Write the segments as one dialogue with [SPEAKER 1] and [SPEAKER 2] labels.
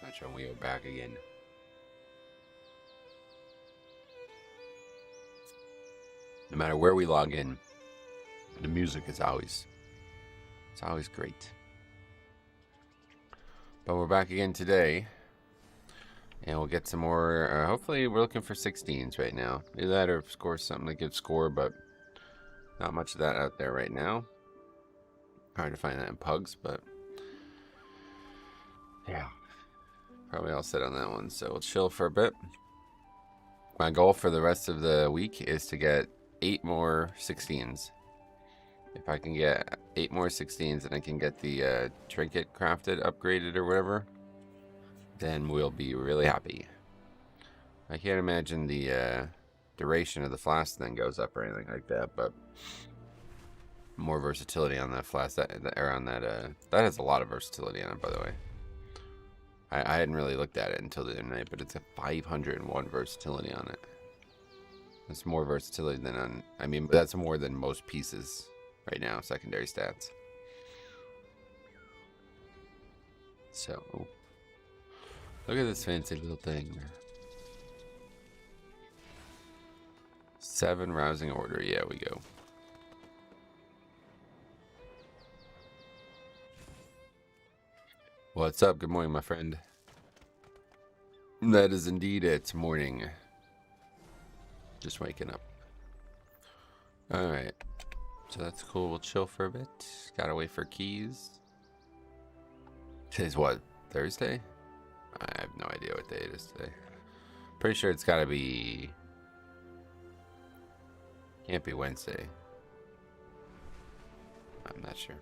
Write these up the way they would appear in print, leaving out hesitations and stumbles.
[SPEAKER 1] Metro, and we are back again. No matter where we log in, the music is always great. But we're back again today, and we'll get some more. Hopefully, we're looking for 16s right now. Either that or score something a good score, but not much of that out there right now. Hard to find that in pugs, but yeah, probably all set on that one. So we'll chill for a bit. My goal for the rest of the week is to get 8 more 16s. If I can get 8 more 16s and I can get the trinket crafted, upgraded, or whatever, then we'll be really happy. I can't imagine the duration of the flask then goes up or anything like that, but more versatility on that flask. That has a lot of versatility on it, by the way. I hadn't really looked at it until the other night, but it's a 501 versatility on it. It's more versatility than on, I mean, that's more than most pieces right now, secondary stats. So, look at this fancy little thing. 7 rousing order, yeah, we go. What's up? Good morning, my friend. That is indeed it. Morning. Just waking up. Alright. So that's cool. We'll chill for a bit. Gotta wait for keys. Today's what? Thursday? I have no idea what day it is today. Pretty sure it's gotta be... Can't be Wednesday. I'm not sure.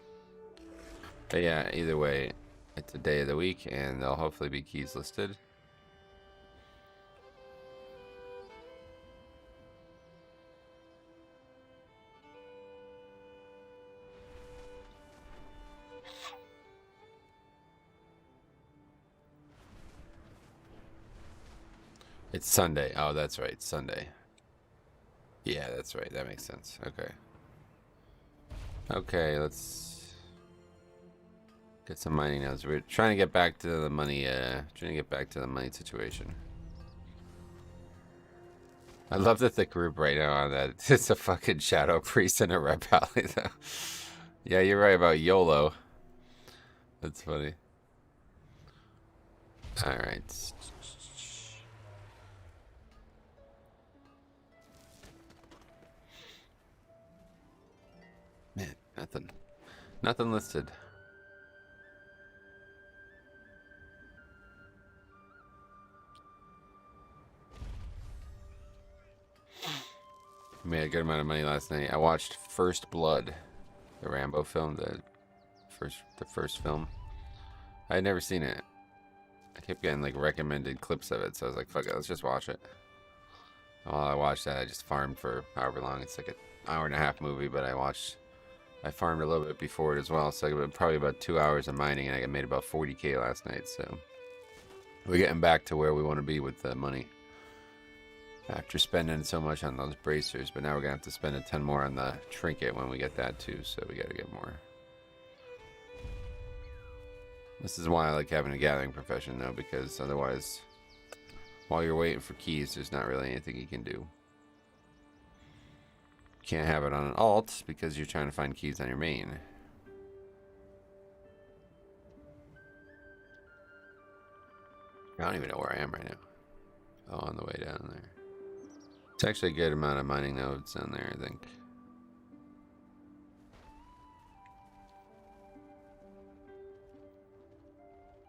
[SPEAKER 1] But yeah, either way, it's a day of the week, and there'll hopefully be keys listed. It's Sunday. Oh, that's right. Sunday. Yeah, that's right. That makes sense. Okay. Okay, let's get some mining nodes. We're trying to get back to the money, situation. I love that the group right now on that. It's a fucking shadow priest and a red pally, though. Yeah, you're right about YOLO. That's funny. Alright. Man, nothing listed. Made a good amount of money last night. I watched First Blood, the Rambo film, the first film. I had never seen it. I kept getting like recommended clips of it, so I was like, fuck it, let's just watch it. While I watched that, I just farmed for however long. It's like an hour-and-a-half movie, but I farmed a little bit before it as well, so probably about 2 hours of mining, and I made about 40K last night, so we're getting back to where we want to be with the money. After spending so much on those bracers, but now we're gonna have to spend a ton more on the trinket when we get that too, so we gotta get more. This is why I like having a gathering profession though, because otherwise, while you're waiting for keys, there's not really anything you can do. You can't have it on an alt because you're trying to find keys on your main. I don't even know where I am right now. Oh, on the way down there. It's actually a good amount of mining nodes down there, I think.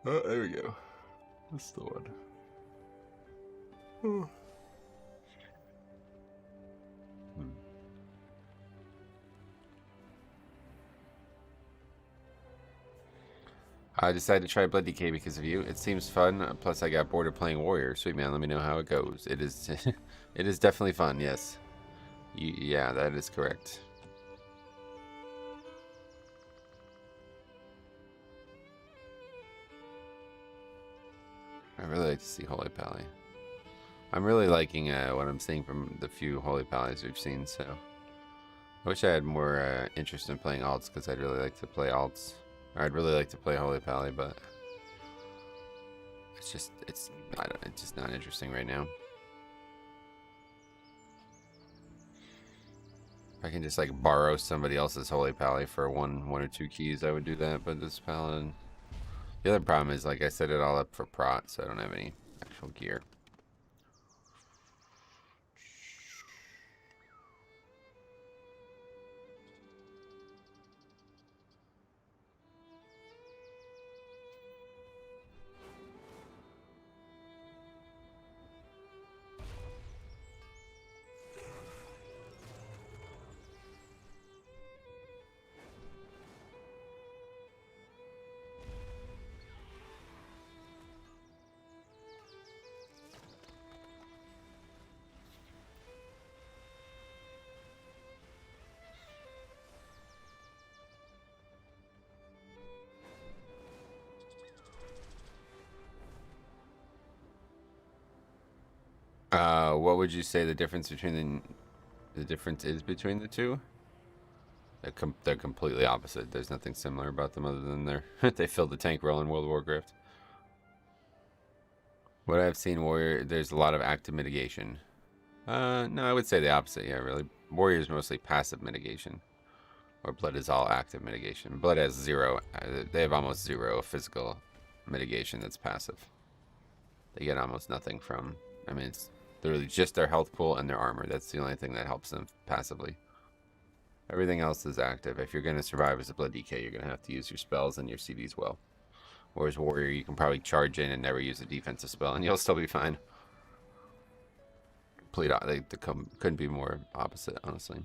[SPEAKER 1] Oh, there we go. That's the one. Oh. I decided to try Blood DK because of you. It seems fun. Plus, I got bored of playing Warrior. Sweet man, let me know how it goes. It is, it is definitely fun. Yes, yeah, that is correct. I really like to see Holy Pally. I'm really liking what I'm seeing from the few Holy Pallies we've seen. So, I wish I had more interest in playing alts because I'd really like to play alts. Or I'd really like to play Holy Pally, but It's just, it's just not interesting right now. If I can just like borrow somebody else's Holy Pally for one or two keys, I would do that. But this Paladin, the other problem is, like I set it all up for prot, so I don't have any actual gear. What would you say the difference between the difference is between the two? They're completely opposite. There's nothing similar about them other than they filled the tank role in World of Warcraft. What I've seen, Warrior, there's a lot of active mitigation. No, I would say the opposite. Yeah, really. Warrior is mostly passive mitigation, or Blood is all active mitigation. Blood has zero. They have almost zero physical mitigation that's passive. They get almost nothing from. I mean, it's literally just their health pool and their armor. That's the only thing that helps them passively. Everything else is active. If you're going to survive as a Blood DK, you're going to have to use your spells and your CDs well. Whereas Warrior, you can probably charge in and never use a defensive spell, and you'll still be fine. They couldn't be more opposite, honestly.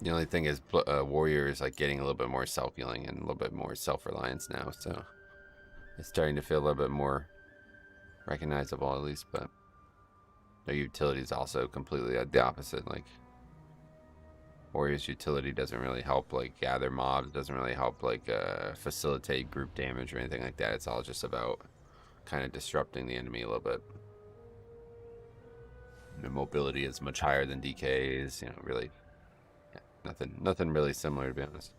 [SPEAKER 1] The only thing is, Warrior is like getting a little bit more self-healing and a little bit more self-reliance now, so it's starting to feel a little bit more recognizable, at least. But their utility is also completely the opposite. Like, Warrior's utility doesn't really help like gather mobs, doesn't really help like facilitate group damage or anything like that. It's all just about kind of disrupting the enemy a little bit. The mobility is much higher than DK's, you know, really. Yeah, nothing really similar, to be honest.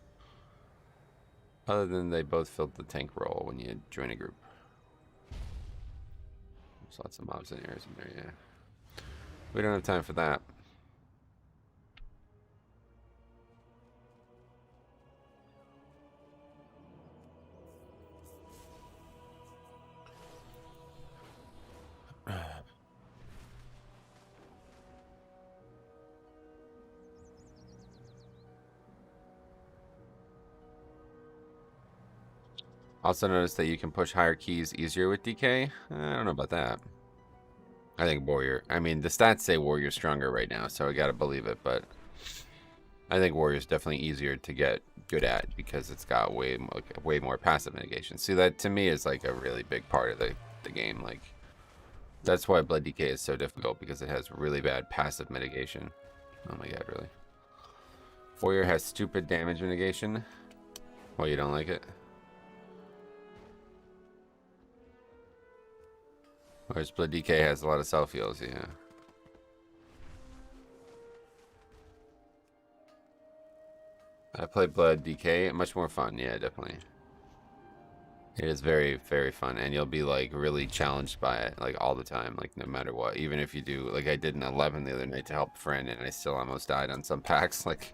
[SPEAKER 1] Other than they both filled the tank role when you join a group. There's lots of mobs and areas in there, yeah. We don't have time for that. Also notice that you can push higher keys easier with DK. I don't know about that. I think Warrior, I mean, the stats say Warrior's stronger right now, so I gotta believe it, but I think Warrior's definitely easier to get good at because it's got way more passive mitigation. See, that to me is like a really big part of the game. Like, that's why Blood DK is so difficult, because it has really bad passive mitigation. Oh my god, really. Warrior has stupid damage mitigation. Well, you don't like it? Whereas Blood DK has a lot of self-heals, yeah. I play Blood DK, much more fun, yeah, definitely. It is very, very fun, and you'll be like really challenged by it, like all the time, like no matter what. Even if you do, like I did an 11 the other night to help a friend, and I still almost died on some packs. Like,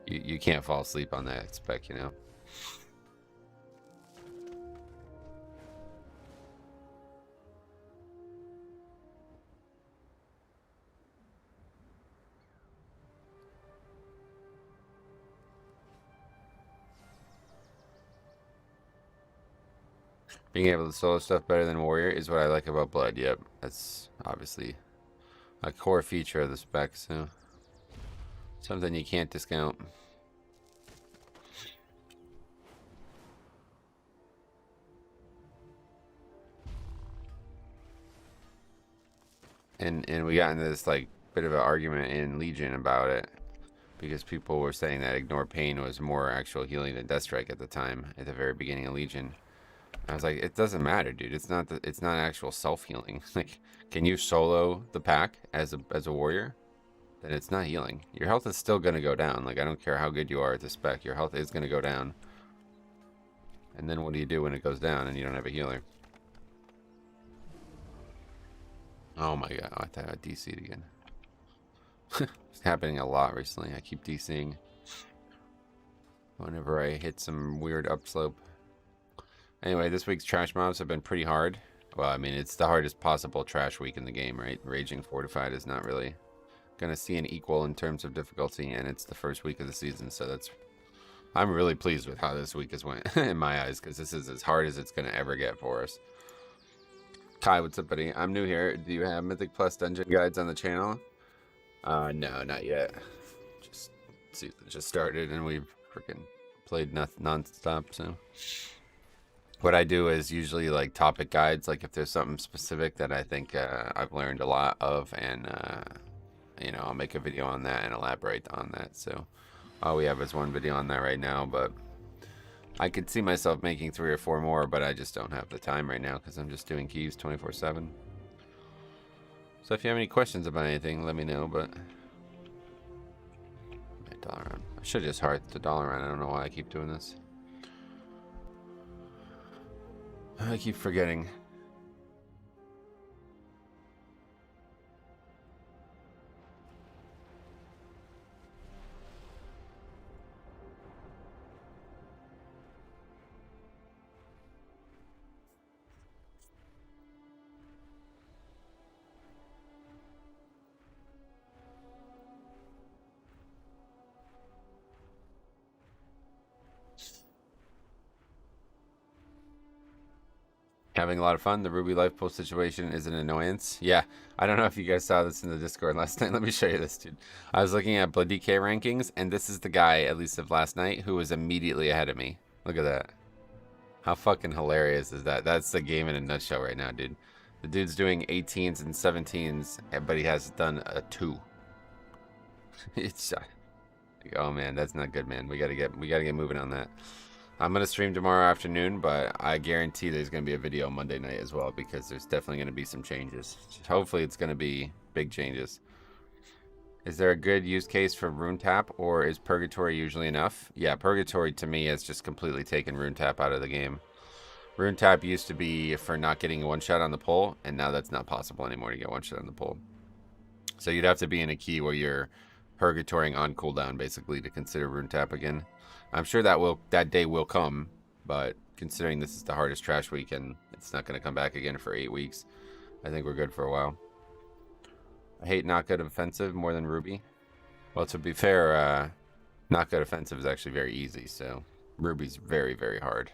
[SPEAKER 1] you can't fall asleep on that spec, you know. Being able to solo stuff better than Warrior is what I like about Blood. Yep, that's obviously a core feature of the spec, so something you can't discount. And we got into this like bit of an argument in Legion about it, because people were saying that Ignore Pain was more actual healing than Deathstrike at the time, at the very beginning of Legion. I was like, it doesn't matter, dude. It's not actual self-healing. Like, can you solo the pack as a warrior? Then it's not healing. Your health is still gonna go down. Like, I don't care how good you are at the spec, your health is gonna go down. And then what do you do when it goes down and you don't have a healer? Oh my god, I thought I DC'd again. It's happening a lot recently. I keep DCing whenever I hit some weird upslope. Anyway, this week's trash mobs have been pretty hard. Well, I mean, it's the hardest possible trash week in the game, right? Raging Fortified is not really gonna see an equal in terms of difficulty, and it's the first week of the season, so that's... I'm really pleased with how this week has went in my eyes, because this is as hard as it's gonna ever get for us. Kai, what's up, buddy? I'm new here. Do you have Mythic Plus dungeon guides on the channel? No, not yet. Just started, and we've freaking played non-stop, so... What I do is usually like topic guides, like if there's something specific that I think I've learned a lot of, and you know, I'll make a video on that and elaborate on that. So all we have is one video on that right now, but I could see myself making 3 or 4 more, but I just don't have the time right now because I'm just doing keys 24/7. So if you have any questions about anything, let me know. But $1 I should just heart the $1. I don't know why I keep doing this. I keep forgetting. Having a lot of fun. The Ruby life pool situation is an annoyance. Yeah, I don't know if you guys saw this in the Discord last night. Let me show you this, dude. I was looking at Blood DK rankings, and this is the guy, at least of last night, who was immediately ahead of me. Look at that. How fucking hilarious is that? That's the game in a nutshell right now, dude. The dude's doing 18s and 17s, but he has done a 2. It's oh man, that's not good, man. We gotta get moving on that. I'm gonna stream tomorrow afternoon, but I guarantee there's gonna be a video Monday night as well, because there's definitely gonna be some changes. Hopefully it's gonna be big changes. Is there a good use case for rune tap, or is purgatory usually enough? Yeah, purgatory to me has just completely taken rune tap out of the game. Rune tap used to be for not getting one shot on the pole, and now that's not possible anymore to get one shot on the pole. So you'd have to be in a key where you're purgatorying on cooldown basically to consider rune tap again. I'm sure that day will come, but considering this is the hardest trash week and it's not going to come back again for 8 weeks, I think we're good for a while. I hate not good offensive more than Ruby. Well, to be fair, not good offensive is actually very easy, so Ruby's very, very hard.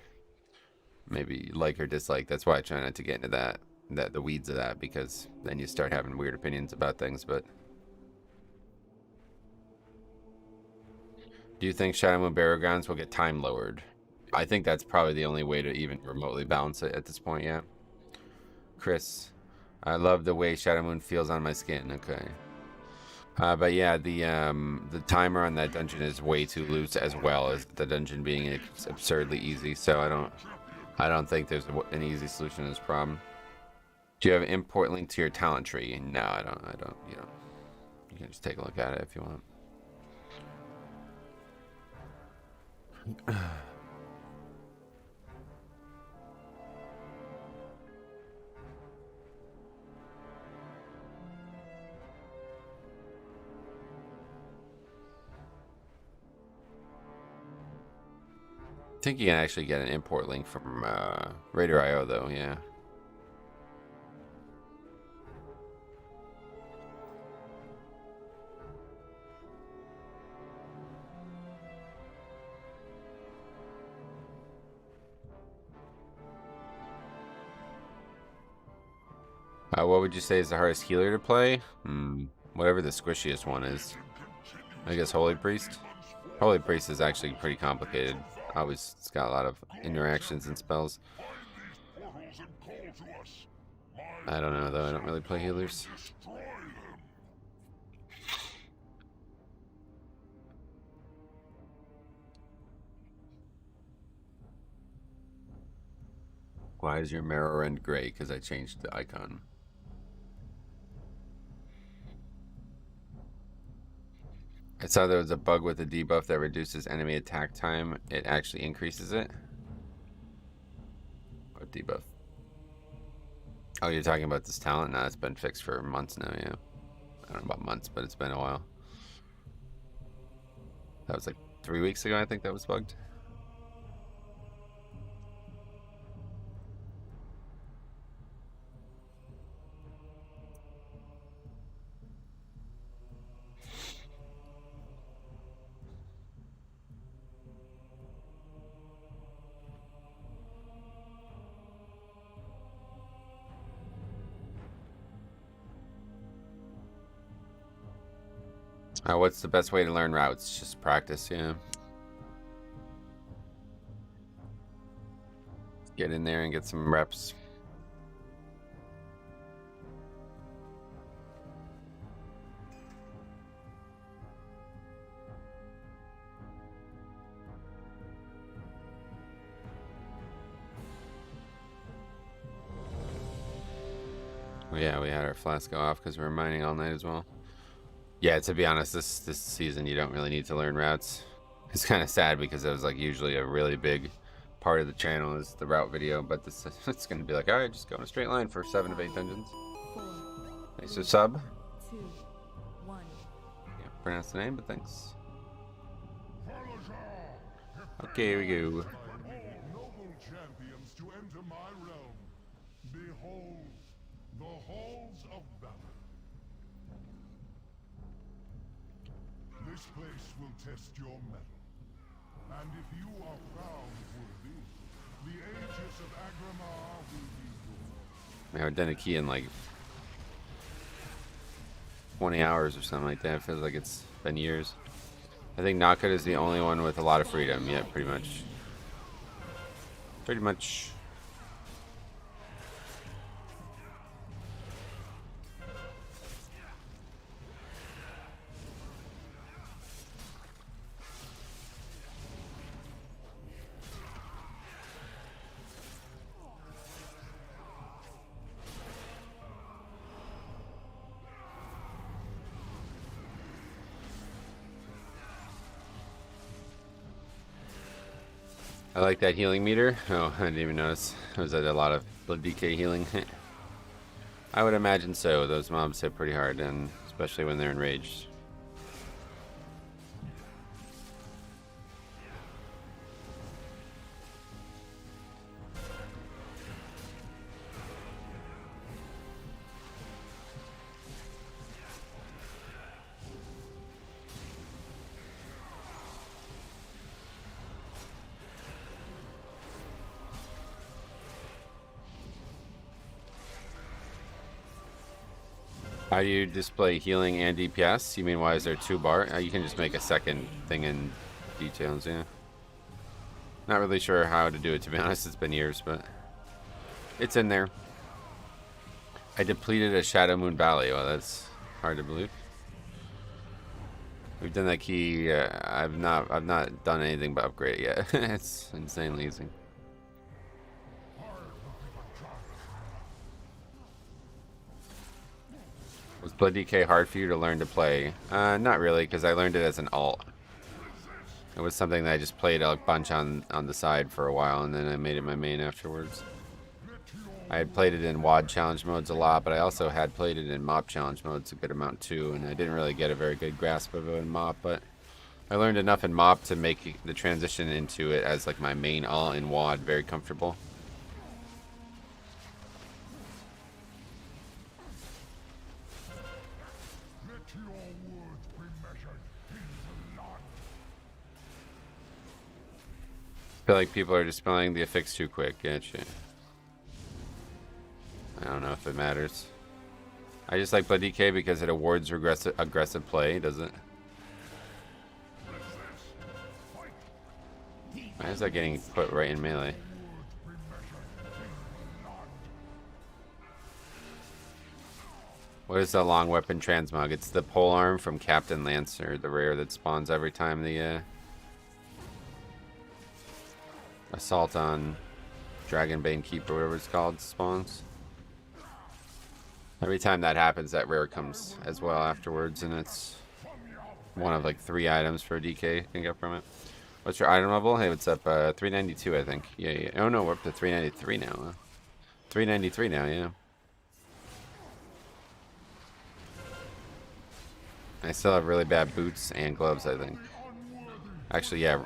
[SPEAKER 1] Maybe like or dislike. That's why I try not to get into the weeds of that, because then you start having weird opinions about things. But do you think Shadow Moon Barrow Grounds will get time lowered? I think that's probably the only way to even remotely balance it at this point, yeah. Chris, I love the way Shadow Moon feels on my skin. Okay. But yeah, the timer on that dungeon is way too loose, as well as the dungeon being absurdly easy. So I don't think there's an easy solution to this problem. Do you have an import link to your talent tree? No, I don't. You know, you can just take a look at it if you want. I think you can actually get an import link from Raider.io though, yeah. What would you say is the hardest healer to play? Whatever the squishiest one is. I guess Holy Priest. Holy Priest is actually pretty complicated. It's got a lot of interactions and spells. I don't know though, I don't really play healers. Why is your marrow end gray? Because I changed the icon. I saw there was a bug with a debuff that reduces enemy attack time. It actually increases it. What debuff? Oh, you're talking about this talent? No, it's been fixed for months now, yeah. I don't know about months, but it's been a while. That was like 3 weeks ago, I think that was bugged. What's the best way to learn routes? Just practice, yeah. Get in there and get some reps. Well, yeah, we had our flask go off because we were mining all night as well. Yeah, to be honest, this season you don't really need to learn routes. It's kind of sad because it was like usually a really big part of the channel is the route video, but this it's going to be like, all right, just go in a straight line for 7 of 8 dungeons. Thanks for sub.
[SPEAKER 2] 2, 1.
[SPEAKER 1] Yeah, pronounce the name, but thanks. Okay, here we go.
[SPEAKER 3] Noble champions to enter my realm. Behold, the halls of battle. This place will test your mettle. And if you are found worthy, the Aegis of Agramar will be yours.
[SPEAKER 1] I haven't done a key in like 20 hours or something like that. It feels like it's been years. I think Knockout is the only one with a lot of freedom. Yeah, pretty much. Pretty much. I like that healing meter. Oh, I didn't even notice. Was that a lot of blood DK healing? I would imagine so. Those mobs hit pretty hard, and especially when they're enraged. How do you display healing and DPS? You mean why is there 2 bar? You can just make a second thing in details, yeah. Not really sure how to do it, to be honest. It's been years, but it's in there. I depleted a Shadow Moon Valley. Well, that's hard to believe. We've done that key. I've not done anything but upgrade it yet. It's insanely easy. Was Blood DK hard for you to learn to play? Not really, because I learned it as an alt. It was something that I just played a bunch on the side for a while, and then I made it my main afterwards. I had played it in WOD challenge modes a lot, but I also had played it in MOP challenge modes a good amount too, and I didn't really get a very good grasp of it in MOP, but I learned enough in MOP to make the transition into it as like my main alt in WOD very comfortable. I feel like people are just spelling the affix too quick. Gotcha. I don't know if it matters. I just like Blood DK because it awards aggressive play, does it? Why is that getting put right in melee? What is the long weapon transmog? It's the polearm from Captain Lancer, the rare that spawns every time the Assault on Dragonbane Keep or whatever it's called spawns. Every time that happens, that rare comes as well afterwards, and it's one of like 3 items for DK you can get from it. What's your item level? Hey, what's up? 392, I think. Yeah. Oh no, we're up to 393 now. 393 now, yeah. I still have really bad boots and gloves, I think. Actually, yeah,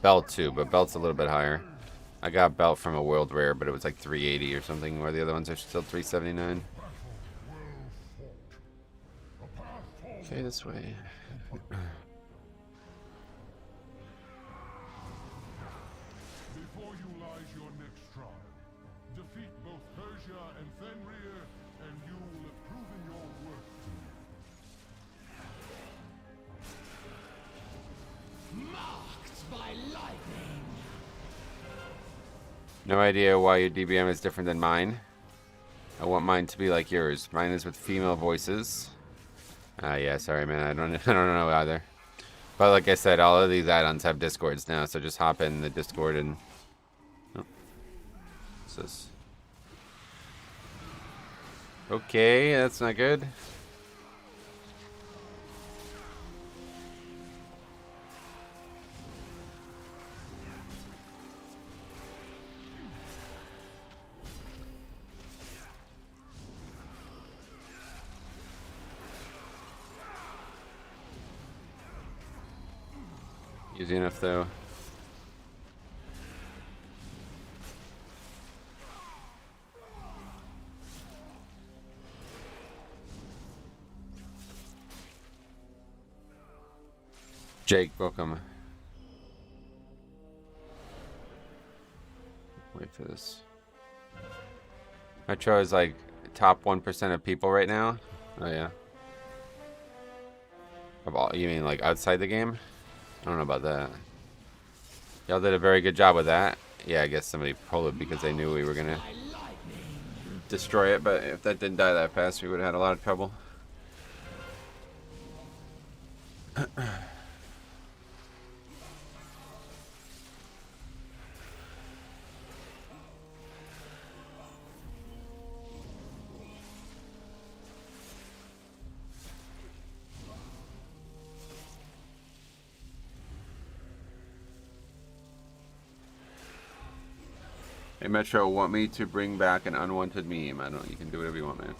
[SPEAKER 1] belt too, but belt's a little bit higher. I got belt from a world rare, but it was like 380 or something, where the other ones are still 379. Okay, this way.
[SPEAKER 3] Before you lies your next trial. Defeat both Persia and Fenrir, and you will have proven your worth to me.
[SPEAKER 4] Marked by lightning.
[SPEAKER 1] No idea why your DBM is different than mine. I want mine to be like yours. Mine is with female voices. Yeah, sorry, man. I don't know either. But like I said, all of these add-ons have Discords now, so just hop in the Discord and. Oh. What's this? Okay, that's not good. Easy enough though. Jake, welcome. Wait for this. Metro is like top 1% of people right now. Oh yeah. Of all, you mean like outside the game? I don't know about that. Y'all did a very good job with that. Yeah, I guess somebody pulled it because they knew we were gonna destroy it, but if that didn't die that fast, we would have had a lot of trouble. Hey Metro, want me to bring back an unwanted meme? I don't. You can do whatever you want, man.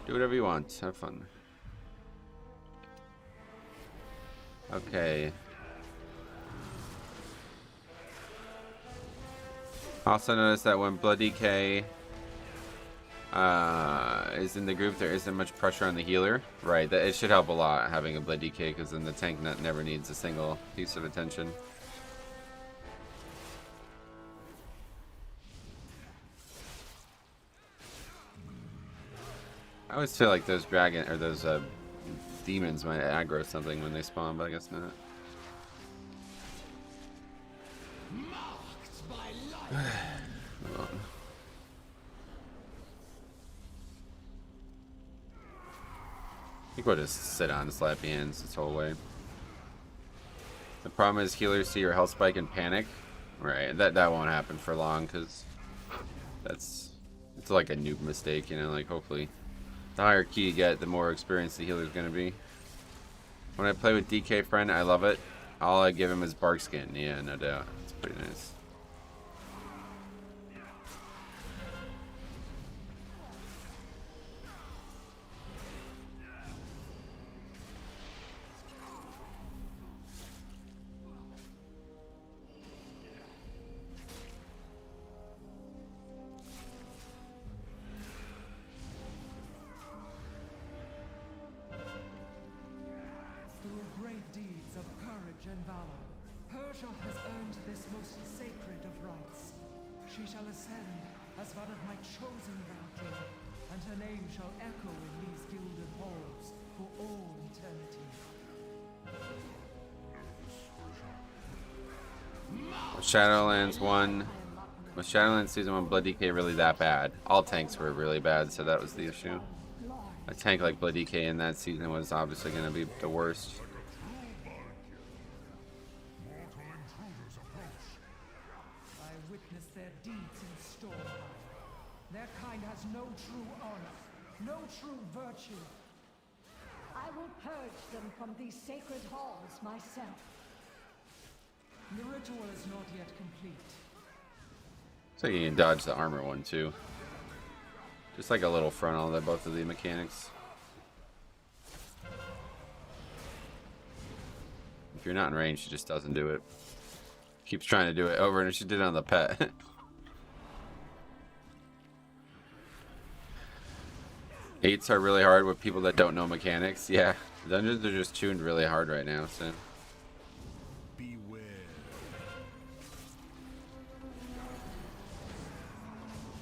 [SPEAKER 1] Do whatever you want. Have fun. Okay. Also notice that when Bloody K is in the group, there isn't much pressure on the healer. Right. That it should help a lot having a Bloody K, because then the tank never needs a single piece of attention. I always feel like those dragon or those demons might aggro something when they spawn, but I guess not.
[SPEAKER 4] Marked by lightning.
[SPEAKER 1] Hold on. I think we'll just sit on slappy hands this whole way. The problem is healers see your health spike and panic. Right, that won't happen for long, because it's like a noob mistake, you know. Like hopefully, the higher key you get, the more experienced the healer's gonna be. When I play with DK friend, I love it. All I give him is bark skin. Yeah, no doubt. It's pretty nice.
[SPEAKER 5] Through great deeds of courage and valor, Persia has earned this most sacred of rights. She shall ascend as one of my chosen Valkyrie, and her name shall echo in these gilded halls for all eternity.
[SPEAKER 1] Shadowlands 1. Was Shadowlands Season 1 Blood DK really that bad? All tanks were really bad, so that was the issue. A tank like Blood DK in that season was obviously going to be the worst.
[SPEAKER 5] I witness their deeds in Stormheim. Their kind has no true honor, no true virtue.
[SPEAKER 6] I will purge them from these sacred halls myself.
[SPEAKER 5] The ritual is not yet complete.
[SPEAKER 1] So you can dodge the armor one too. Just like a little frontal, that both of the mechanics. you're not in range, she just doesn't do it. Keeps trying to do it over, and she did it on the pet. Eights are really hard with people that don't know mechanics. Yeah, dungeons are just tuned really hard right now, so.
[SPEAKER 3] Beware.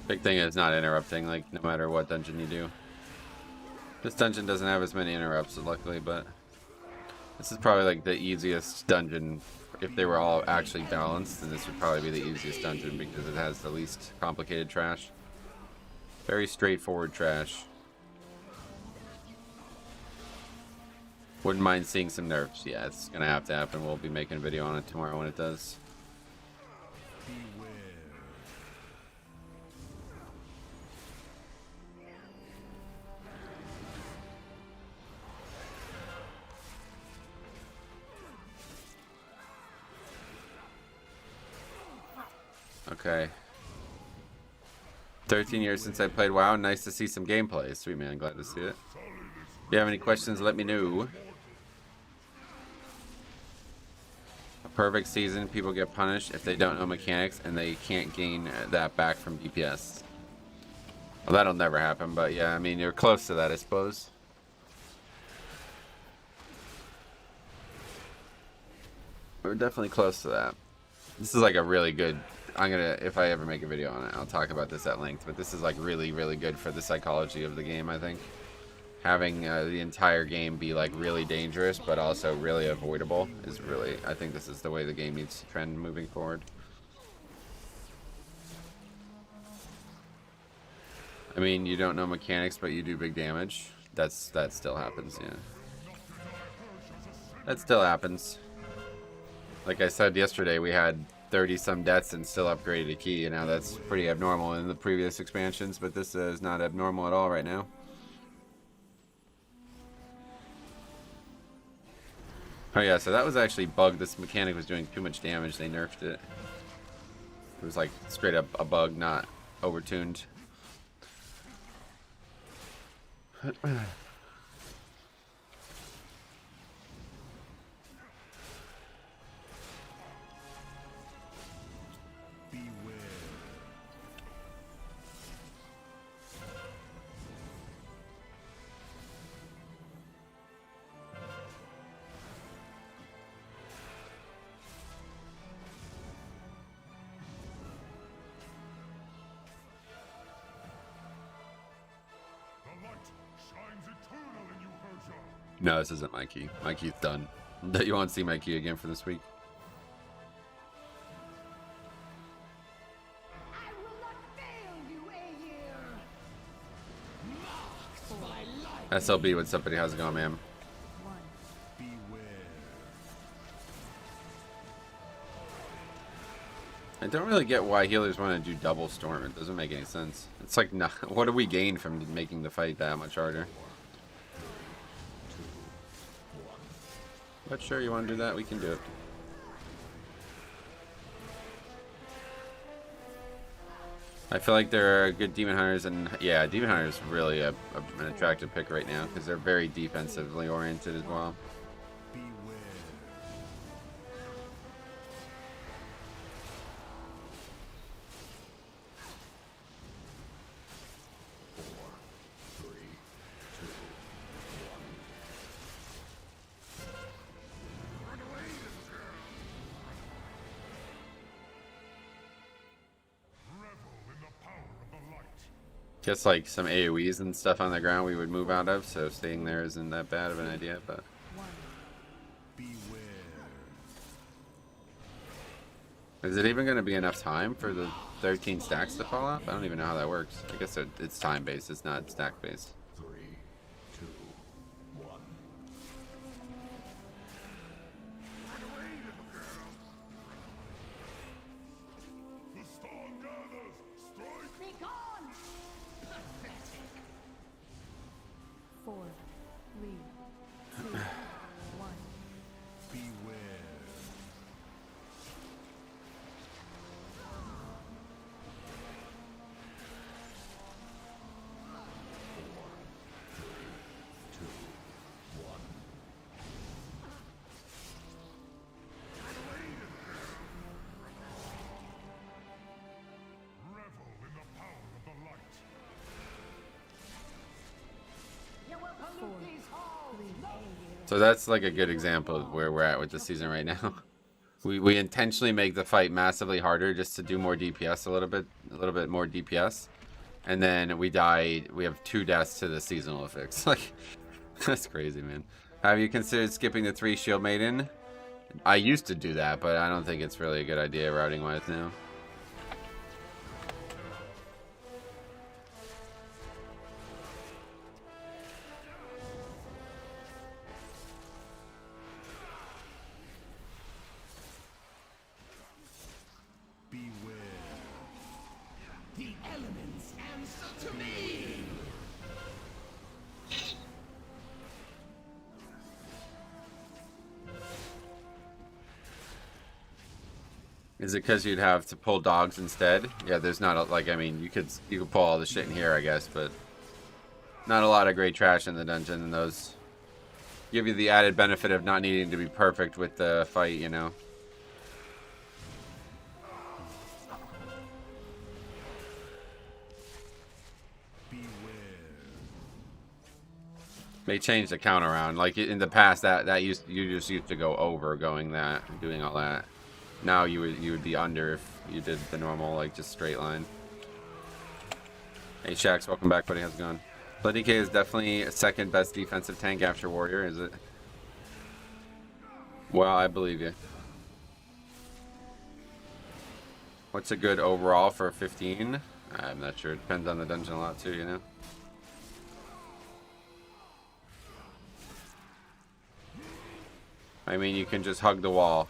[SPEAKER 1] Big thing is not interrupting, like, no matter what dungeon you do. This dungeon doesn't have as many interrupts, luckily, but this is probably like the easiest dungeon. If they were all actually balanced, then this would probably be the easiest dungeon because it has the least complicated trash. Very straightforward trash. Wouldn't mind seeing some nerfs. Yeah, it's gonna have to happen. We'll be making a video on it tomorrow when it does.
[SPEAKER 3] Beware.
[SPEAKER 1] Okay. 13 years since I played WoW. Nice to see some gameplay. Sweet, man. Glad to see it. If you have any questions, let me know. A perfect season, people get punished if they don't know mechanics and they can't gain that back from DPS. Well, that'll never happen, but yeah, I mean, you're close to that, I suppose. We're definitely close to that. This is like a really good... I'm gonna, if I ever make a video on it, I'll talk about this at length, but this is like really, really good for the psychology of the game, I think. Having the entire game be like really dangerous, but also really avoidable is really, I think this is the way the game needs to trend moving forward. I mean, you don't know mechanics, but you do big damage. That still happens, yeah. That still happens. Like I said yesterday, we had 30 some deaths and still upgraded a key, and now that's pretty abnormal in the previous expansions, but this is not abnormal at all right now. Oh yeah, so that was actually bugged. This mechanic was doing too much damage. They nerfed it. It was like straight up a bug, not overtuned. No, this isn't my key. My key's done. You won't see my key again for this week.
[SPEAKER 6] I will not fail you, Aegir.
[SPEAKER 1] SLB, what's up, buddy? How's it going, man?
[SPEAKER 2] One.
[SPEAKER 1] I don't really get why healers want to do double storm. It doesn't make any sense. It's like, nah, what do we gain from making the fight that much harder? But sure, you want to do that? We can do it. I feel like there are good demon hunters, and yeah, demon hunter is really an attractive pick right now because they're very defensively oriented as well. Just like some AoEs and stuff on the ground we would move out of, so staying there isn't that bad of an idea, but... Is it even going to be enough time for the 13 stacks to fall off? I don't even know how that works. I guess it's time-based, it's not stack-based.
[SPEAKER 6] Be gone!
[SPEAKER 2] 4, 3, 2, 1.
[SPEAKER 1] So that's like a good example of where we're at with the season right now. We intentionally make the fight massively harder just to do more DPS a little bit more DPS. And then we died. We have 2 deaths to the seasonal affix. Like, that's crazy, man. Have you considered skipping the 3 shield maiden? I used to do that, but I don't think it's really a good idea routing wise now.
[SPEAKER 4] The elements answer to me!
[SPEAKER 1] Is it because you'd have to pull dogs instead? Yeah, there's not a, like, I mean, you could pull all the shit in here, I guess, but not a lot of great trash in the dungeon, and those give you the added benefit of not needing to be perfect with the fight, you know. They changed the count around. Like in the past, you just used to go over doing all that. Now you would be under if you did the normal, like, just straight line. Hey Shax, welcome back, buddy. How's it going? Bloody K is definitely a second best defensive tank after Warrior, is it? Well, I believe you. What's a good overall for 15? I'm not sure. It depends on the dungeon a lot too, you know. I mean, you can just hug the wall.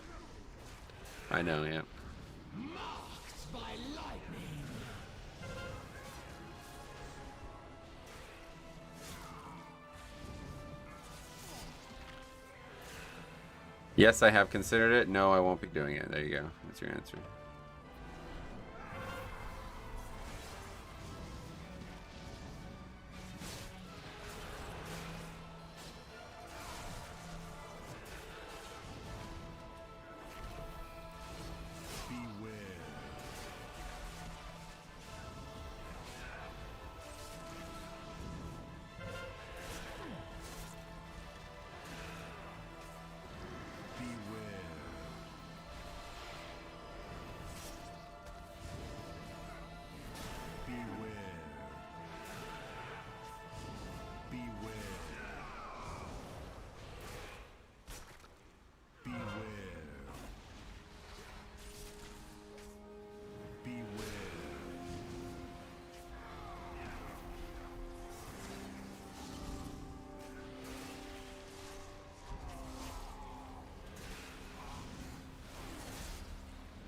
[SPEAKER 1] I know, yeah.
[SPEAKER 4] Marked by lightning!
[SPEAKER 1] Yes, I have considered it. No, I won't be doing it. There you go. That's your answer.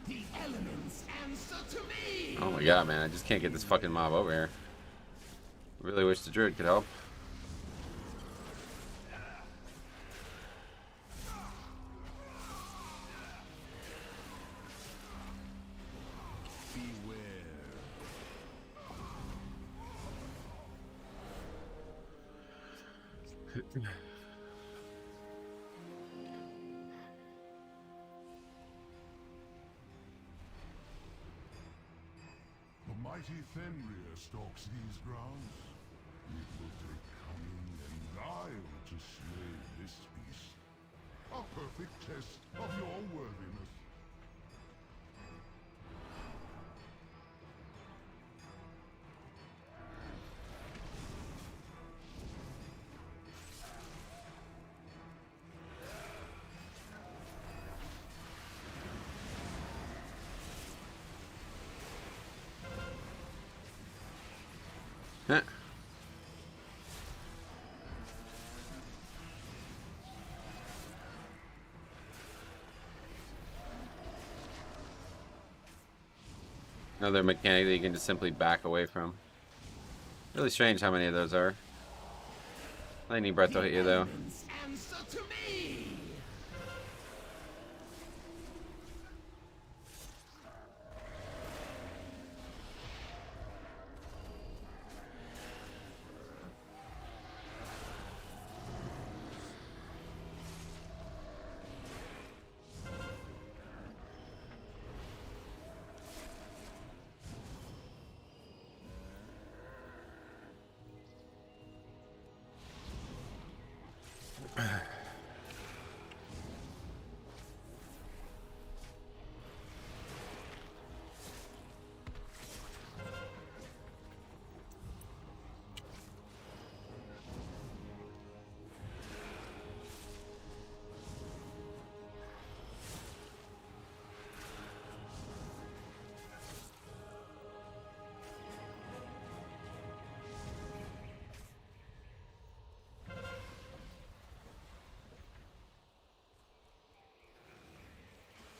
[SPEAKER 4] The elements answer to me!
[SPEAKER 1] Oh my god, man. I just can't get this fucking mob over here. Really wish the druid could help.
[SPEAKER 3] The mighty Fenrir stalks these grounds. It will take cunning and guile to slay this beast. A perfect test of your worthiness.
[SPEAKER 1] Huh. Another mechanic that you can just simply back away from. Really strange how many of those are. Lightning breath will hit you though.
[SPEAKER 4] Elements answer to me!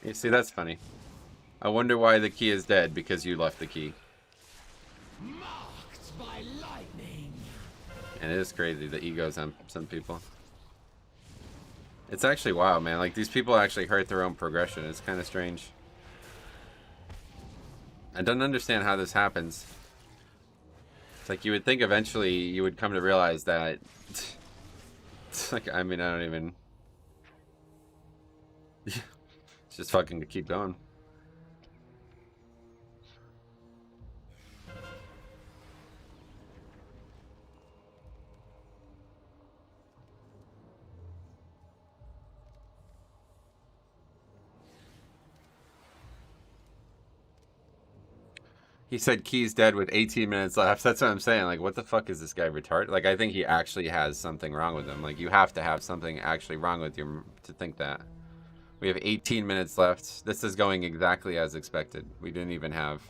[SPEAKER 1] You see, that's funny. I wonder why the key is dead, because you left the key.
[SPEAKER 4] Marked by lightning.
[SPEAKER 1] And it is crazy, the egos on some people. It's actually wild, man. Like, these people actually hurt their own progression. It's kind of strange. I don't understand how this happens. It's like you would think eventually you would come to realize that... It's like, I mean, I don't even... Just fucking keep going. He said Key's dead with 18 minutes left. That's what I'm saying. Like, what the fuck is this guy retarded? Like, I think he actually has something wrong with him. Like, you have to have something actually wrong with you to think that. We have 18 minutes left. This is going exactly as expected. We didn't even have...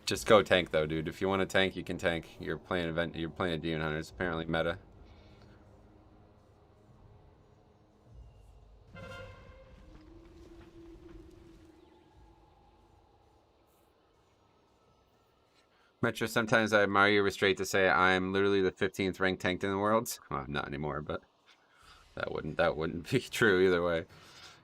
[SPEAKER 1] Just go tank, though, dude. If you want to tank, you can tank. You're playing a Demon Hunter. It's apparently meta. Metro, sometimes I admire your restraint to say I'm literally the 15th ranked tanked in the world. Well, not anymore, but that wouldn't be true either way.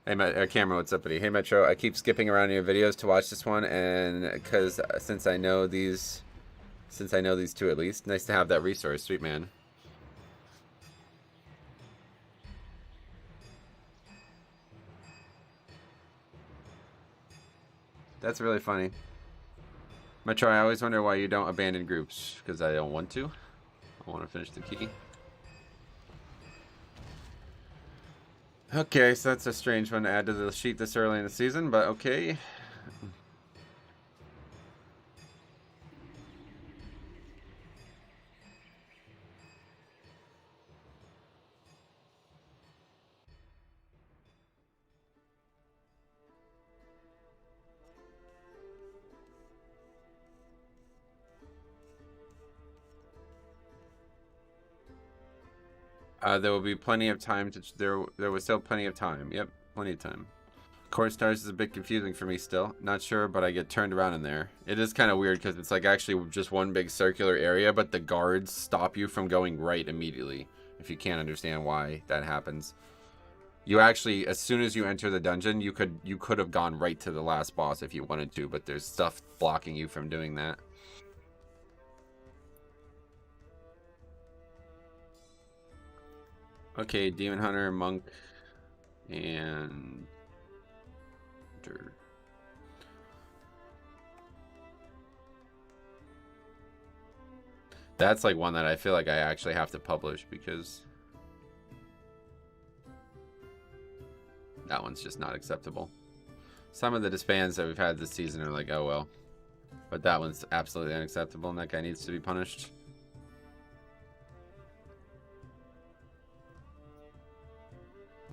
[SPEAKER 1] Hey, Cameron, what's up, buddy? Hey, Metro, I keep skipping around your videos to watch this one, and because since I know these two at least, nice to have that resource, sweet man. That's really funny. Metro, I always wonder why you don't abandon groups. Because I don't want to. I want to finish the key. Okay, so that's a strange one to add to the sheet this early in the season, but okay. There will be plenty of time to... There was still plenty of time. Yep, plenty of time. Court Stars is a bit confusing for me still. Not sure, but I get turned around in there. It is kind of weird because it's like actually just one big circular area, but the guards stop you from going right immediately. If you can't understand why that happens. You actually, as soon as you enter the dungeon, you could have gone right to the last boss if you wanted to, but there's stuff blocking you from doing that. Okay, Demon Hunter, Monk, and... That's like one that I feel like I actually have to publish because... That one's just not acceptable. Some of the disbands that we've had this season are like, oh well. But that one's absolutely unacceptable and that guy needs to be punished.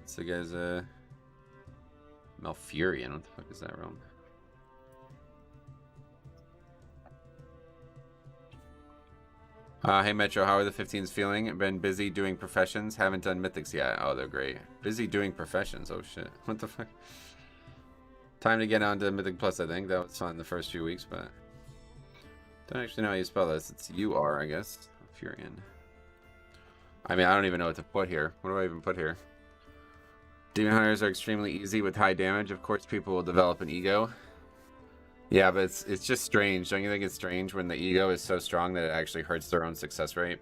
[SPEAKER 1] So guys, Malfurion, what the fuck is that realm? Hey Metro, how are the 15s feeling? Been busy doing professions, haven't done mythics yet. Oh, they're great. Busy doing professions, oh shit. What the fuck? Time to get on to Mythic Plus, I think. That was fun the first few weeks, but... Don't actually know how you spell this. It's U-R, I guess. Furion. I mean, I don't even know what to put here. What do I even put here? Demon Hunters are extremely easy with high damage. Of course, people will develop an ego. Yeah, but it's just strange. Don't you think it's strange when the ego is so strong that it actually hurts their own success rate?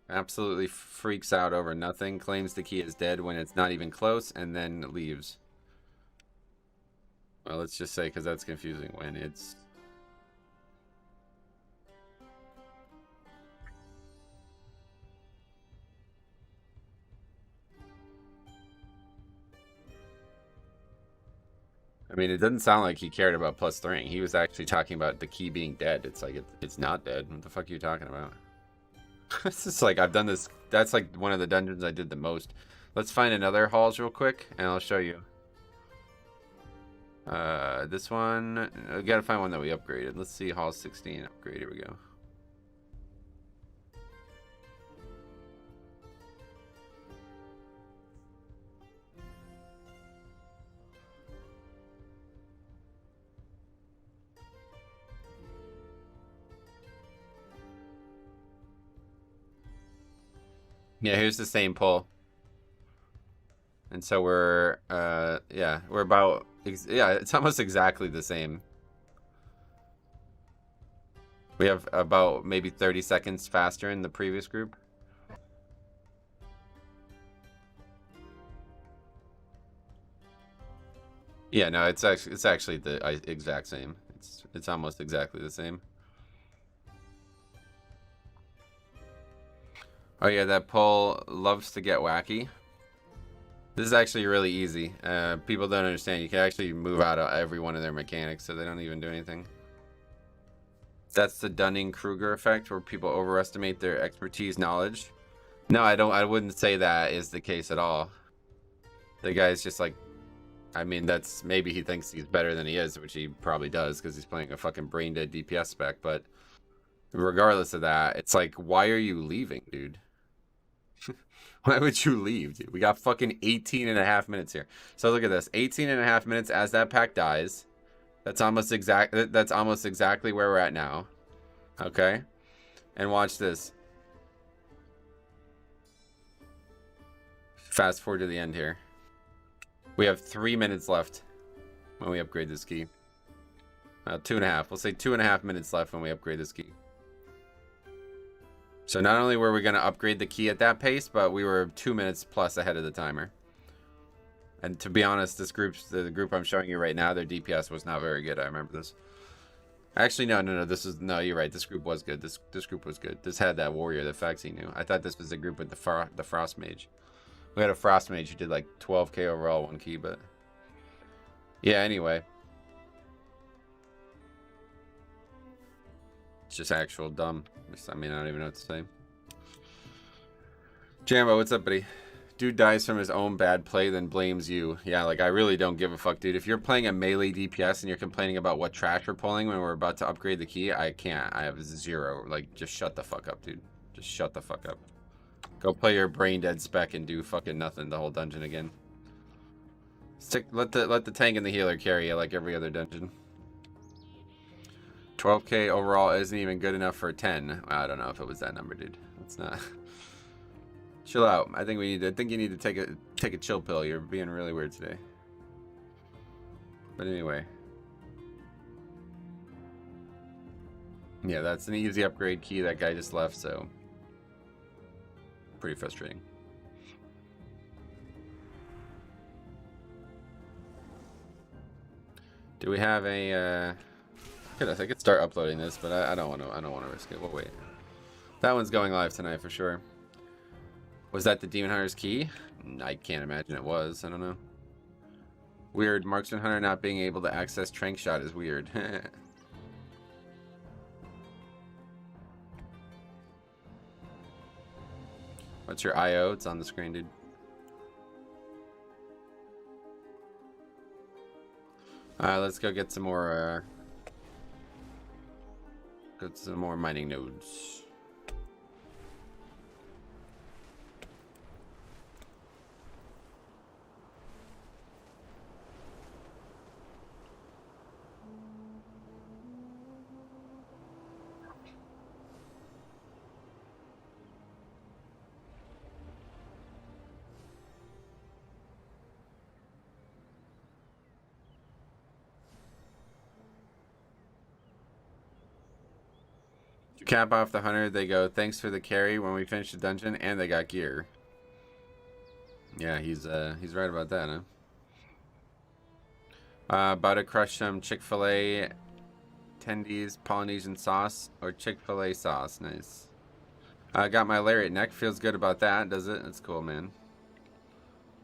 [SPEAKER 1] Absolutely freaks out over nothing, claims the key is dead when it's not even close, and then leaves. Well, let's just say, because that's confusing, when it's... I mean, it doesn't sound like he cared about plus 3. He was actually talking about the key being dead. It's like, it's not dead. What the fuck are you talking about? This is like, I've done this. That's like one of the dungeons I did the most. Let's find another halls real quick, and I'll show you. This one, we gotta find one that we upgraded. Let's see, hall 16 upgrade. Here we go. Yeah, here's the same pull. And so we're, yeah, we're about, yeah, it's almost exactly the same. We have about maybe 30 seconds faster in the previous group. Yeah, no, it's actually the exact same. It's almost exactly the same. Oh yeah, that pull loves to get wacky. This is actually really easy. People don't understand. You can actually move out of every one of their mechanics, so they don't even do anything. That's the Dunning-Kruger effect, where people overestimate their expertise knowledge. No, I wouldn't say that is the case at all. The guy's just like, I mean, that's, maybe he thinks he's better than he is, which he probably does, because he's playing a fucking brain-dead DPS spec, but regardless of that, it's like, why are you leaving, dude? Why would you leave, dude? We got fucking 18 and a half minutes here. So look at this. 18 and a half minutes as that pack dies. That's almost exactly where we're at now. Okay? And watch this. Fast forward to the end here. We have 3 minutes left when we upgrade this key. 2.5. We'll say 2.5 minutes left when we upgrade this key. So not only were we going to upgrade the key at that pace, but we were 2 minutes plus ahead of the timer. And to be honest, the group I'm showing you right now, their DPS was not very good. I remember this. Actually, no. No, you're right. This group was good. This group was good. This had that warrior that Faxi knew. I thought this was the group with the frost mage. We had a frost mage who did like 12k overall one key, but yeah. Anyway, it's just actual dumb. I mean, I don't even know what to say. Jambo, what's up, buddy? Dude dies from his own bad play, then blames you. Yeah, like, I really don't give a fuck, dude. If you're playing a melee DPS and you're complaining about what trash we're pulling when we're about to upgrade the key, I can't. I have 0. Like, just shut the fuck up, dude. Just shut the fuck up. Go play your brain dead spec and do fucking nothing the whole dungeon again. Let the tank and the healer carry you like every other dungeon. 12k overall isn't even good enough for 10. I don't know if it was that number, dude. It's not. Chill out. I think you need to take a chill pill. You're being really weird today. But anyway. Yeah, that's an easy upgrade key. That guy just left, so pretty frustrating. Do we have a Goodness, I could start uploading this, but I don't want to risk it. We'll wait. That one's going live tonight for sure. Was that the Demon Hunter's key? I can't imagine it was. I don't know. Weird. Marksman Hunter not being able to access Trank Shot is weird. What's your IO? It's on the screen, dude. Alright, let's go get some more mining nodes. Cap off the hunter, they go, thanks for the carry when we finish the dungeon, and they got gear. Yeah, he's right about that, huh? About to crush some Chick-fil-A tendies, Polynesian sauce, or Chick-fil-A sauce. Nice. I got my lariat neck. Feels good about that, does it? That's cool, man.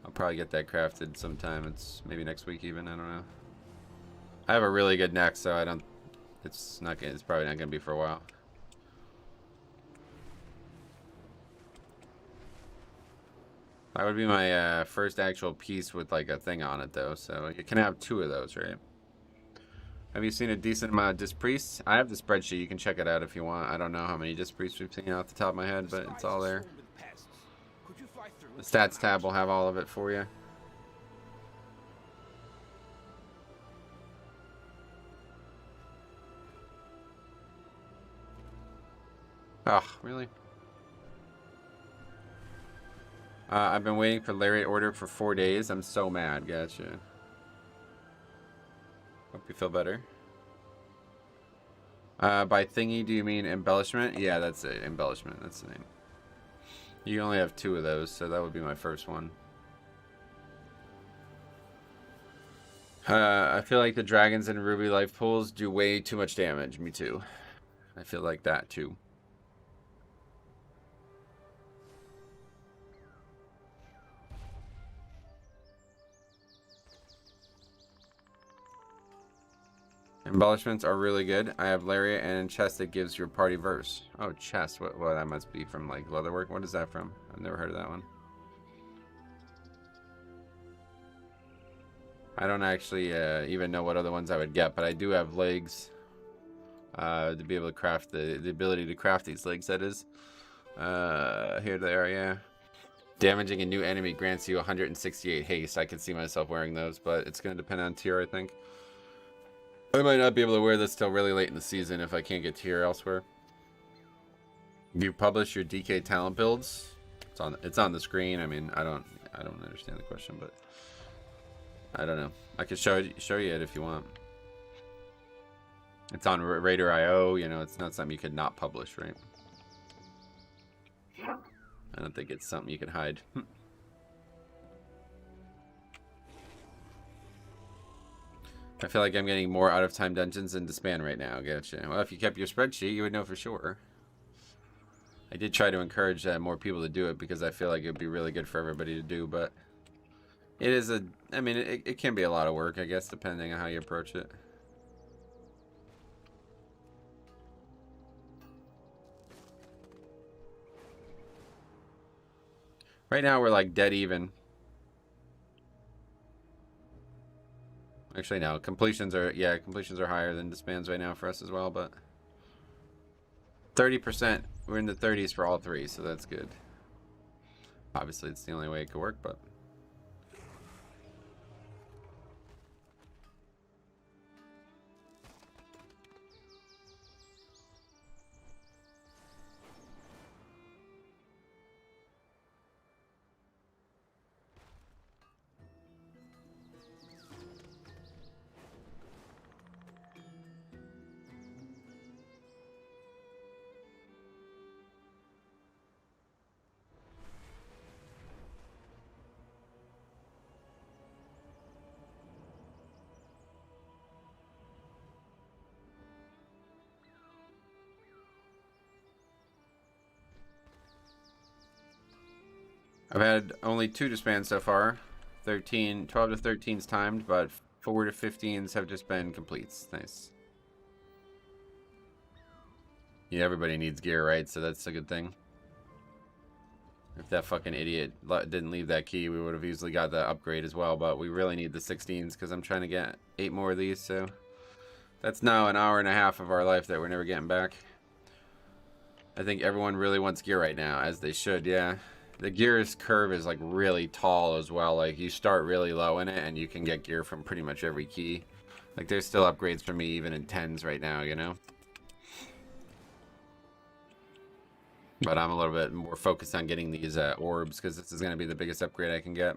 [SPEAKER 1] I'll probably get that crafted sometime. It's maybe next week even. I don't know. I have a really good neck, so I don't. It's probably not gonna be for a while. That would be my first actual piece with like a thing on it though, so you can have 2 of those, right? Have you seen a decent amount of disc priests? I have the spreadsheet, you can check it out if you want. I don't know how many disc priests we've seen off the top of my head, but it's all there. The stats tab will have all of it for you. Oh, really? I've been waiting for Lariat order for 4 days. I'm so mad. Gotcha. Hope you feel better. By thingy, do you mean embellishment? Yeah, that's it. Embellishment. That's the name. You only have 2 of those, so that would be my first one. I feel like the dragons and ruby life pools do way too much damage. Me too. I feel like that too. Embellishments are really good. I have Lariat and chest that gives your party verse. Oh, chest. What that must be from like leatherwork. What is that from? I've never heard of that one. I don't actually even know what other ones I would get, but I do have legs to be able to craft the ability to craft these legs. That is here they are. Yeah, damaging a new enemy grants you 168 haste. I can see myself wearing those, but it's going to depend on tier, I think. I might not be able to wear this till really late in the season if I can't get tier elsewhere. Do you publish your DK talent builds? It's on the screen. I mean, I don't understand the question, but I don't know. I could show you it if you want. It's on Raider.io. You know, it's not something you could not publish, right? I don't think it's something you can hide. I feel like I'm getting more out of time dungeons than Disband right now. Gotcha. Well, if you kept your spreadsheet, you would know for sure. I did try to encourage more people to do it because I feel like it would be really good for everybody to do, but it is I mean, it can be a lot of work, I guess, depending on how you approach it. Right now, we're like dead even. Actually, no. Completions are higher than disbands right now for us as well, but 30%. We're in the 30s for all 3, so that's good. Obviously, it's the only way it could work, but I've had only 2 disbands so far. 12 to 13's timed, but 4 to 15's have just been completes. Nice. Yeah, everybody needs gear, right? So that's a good thing. If that fucking idiot didn't leave that key, we would have easily got the upgrade as well. But we really need the 16's because I'm trying to get 8 more of these. So that's now an hour and a half of our life that we're never getting back. I think everyone really wants gear right now, as they should, yeah. The gear's curve is like really tall as well. Like you start really low in it and you can get gear from pretty much every key. Like there's still upgrades for me even in 10s right now, you know. But I'm a little bit more focused on getting these orbs because this is going to be the biggest upgrade I can get.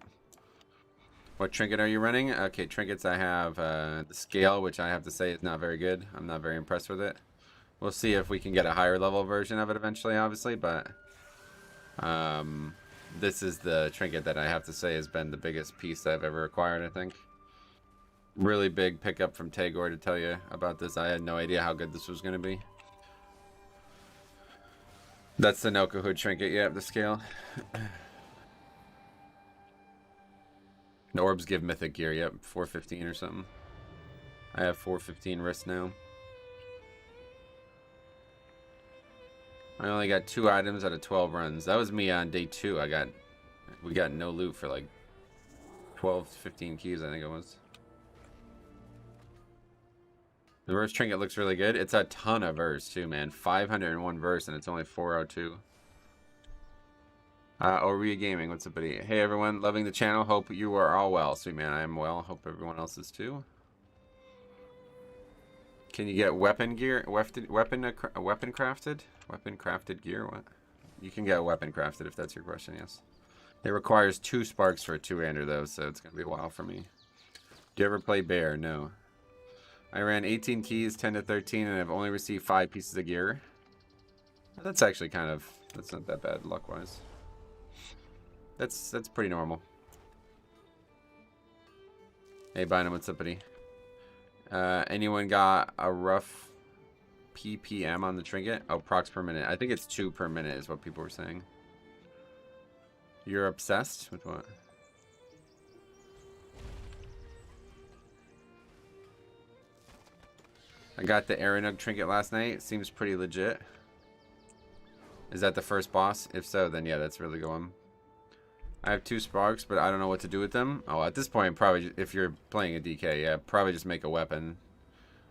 [SPEAKER 1] What trinket are you running? Okay, trinkets I have the scale, which I have to say is not very good. I'm not very impressed with it. We'll see if we can get a higher level version of it eventually, obviously, but this is the trinket that I have to say has been the biggest piece I've ever acquired, I think. Really big pickup from Tagore to tell you about this. I had no idea how good this was going to be. That's the Noka Hood trinket, yeah, the scale. The orbs give mythic gear, yep, 415 or something. I have 415 wrists now. I only got 2 items out of 12 runs. That was me on day 2. I got we got no loot for like 12, 15 keys, I think it was. The verse trinket looks really good. It's a ton of verse too, man. 501 verse and it's only 402. Oria Gaming, what's up, buddy? Hey everyone, loving the channel. Hope you are all well. Sweet man, I am well. Hope everyone else is too. Can you get weapon gear? Weapon crafted? Weapon crafted gear? What? You can get a weapon crafted if that's your question, yes. It requires 2 sparks for a 2-hander though, so it's gonna be a while for me. Do you ever play bear? No. I ran 18 keys, 10 to 13, and I've only received 5 pieces of gear. That's actually kind of, that's not that bad luck-wise. That's pretty normal. Hey, Bynum, what's up, buddy? Anyone got a rough PPM on the trinket? Oh, procs per minute. I think it's 2 per minute is what people were saying. You're obsessed with what? I got the Aranug trinket last night. It seems pretty legit. Is that the first boss? If so, then yeah, that's really going. I have 2 sparks, but I don't know what to do with them. Oh, at this point, probably if you're playing a DK, yeah, probably just make a weapon.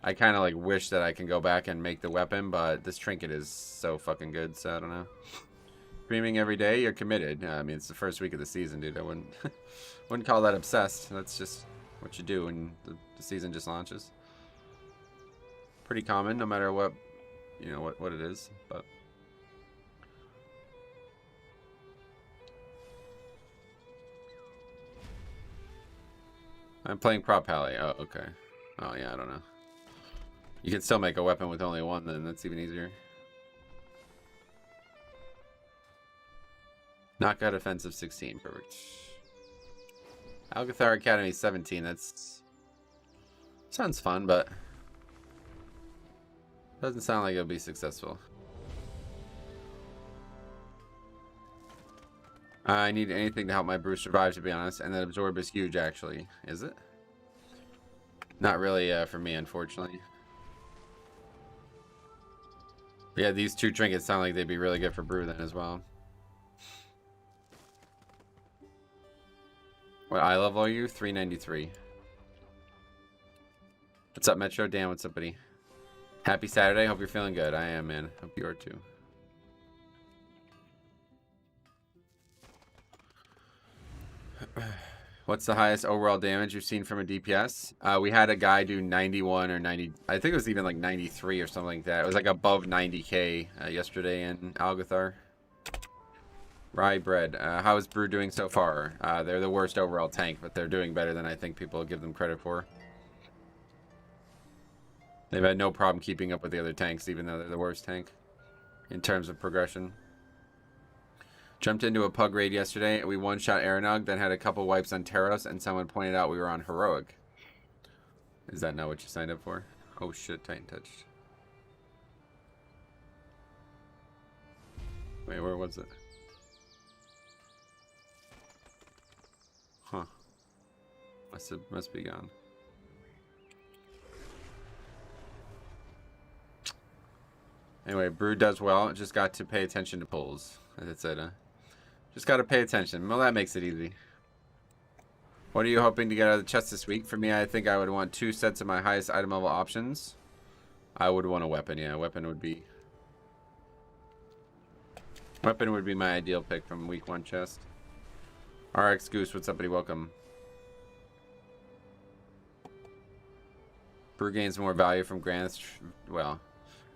[SPEAKER 1] I kind of like wish that I can go back and make the weapon, but this trinket is so fucking good, so I don't know. Streaming every day, you're committed. I mean, it's the first week of the season, dude. I wouldn't wouldn't call that obsessed. That's just what you do when the season just launches. Pretty common, no matter what, you know, what it is, but. I'm playing prop pally. Oh, okay. Oh, yeah, I don't know. You can still make a weapon with only 1, then that's even easier. Knockout offensive 16, perfect. Algathar Academy 17, that's... sounds fun, but... doesn't sound like it'll be successful. I need anything to help my brew survive, to be honest, and that absorb is huge, actually. Is it? Not really for me, unfortunately. But yeah, these 2 trinkets sound like they'd be really good for brew then as well. What eye level are you? 393. What's up, Metro? Dan, what's up, buddy? Happy Saturday. Hope you're feeling good. I am, man. Hope you are too. What's the highest overall damage you've seen from a DPS? We had a guy do 91 or 90. I think it was even like 93 or something like that. It was like above 90k yesterday in Algathar. Rye bread. How is Brew doing so far? They're the worst overall tank, but they're doing better than I think people give them credit for. They've had no problem keeping up with the other tanks, even though they're the worst tank in terms of progression. Jumped into a pug raid yesterday. We one-shot Aranug, then had a couple wipes on Taros, and someone pointed out we were on Heroic. Is that not what you signed up for? Oh shit, Titan touched. Wait, where was it? Huh. Must be gone. Anyway, Brew does well. Just got to pay attention to pulls. That's it, huh? Just got to pay attention. Well, that makes it easy. What are you hoping to get out of the chest this week? For me, I think I would want 2 sets of my highest item level options. I would want a weapon, yeah. Weapon would be my ideal pick from week 1 chest. RX Goose, what's up, buddy? Welcome. Brew gains more value from Grants. Well,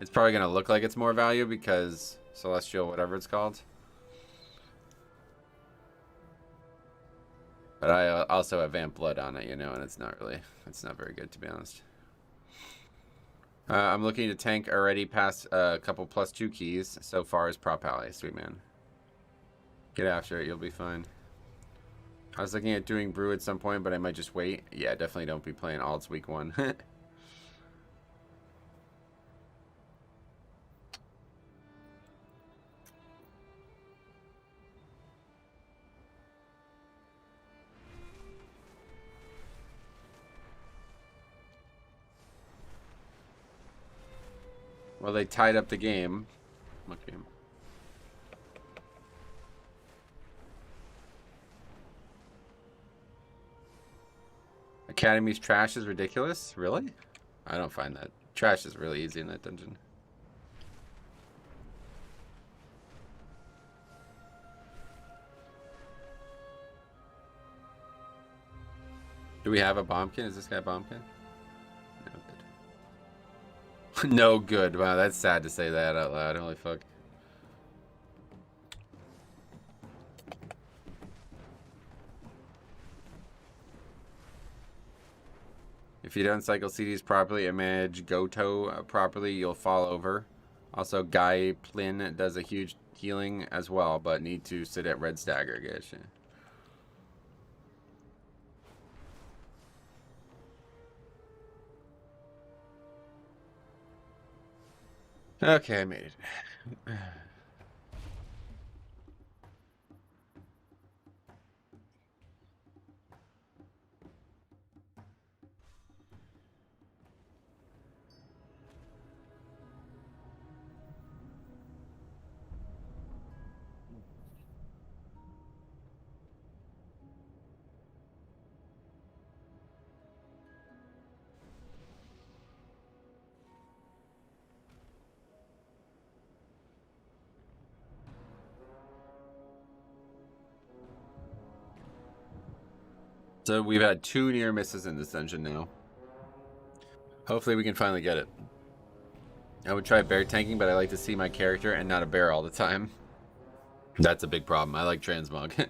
[SPEAKER 1] it's probably going to look like it's more value because Celestial, whatever it's called. But I also have Vamp Blood on it, you know, and it's not very good, to be honest. I'm looking to tank already past a couple +2 keys so far as prop ally. Sweet man. Get after it, you'll be fine. I was looking at doing Brew at some point, but I might just wait. Yeah, definitely don't be playing alts week 1. Well, they tied up the game. What game? Academy's trash is ridiculous? Really? I don't find that. Trash is really easy in that dungeon. Do we have a bombkin? Is this guy a bombkin? No good. No good. Wow, that's sad to say that out loud. Holy fuck. If you don't cycle CDs properly and manage Goto properly, you'll fall over. Also, Guy Plin does a huge healing as well, but need to sit at red stagger. Getcha. Okay, I made it. So we've had 2 near misses in this dungeon now. Hopefully we can finally get it. I would try bear tanking, but I like to see my character and not a bear all the time. That's a big problem. I like transmog.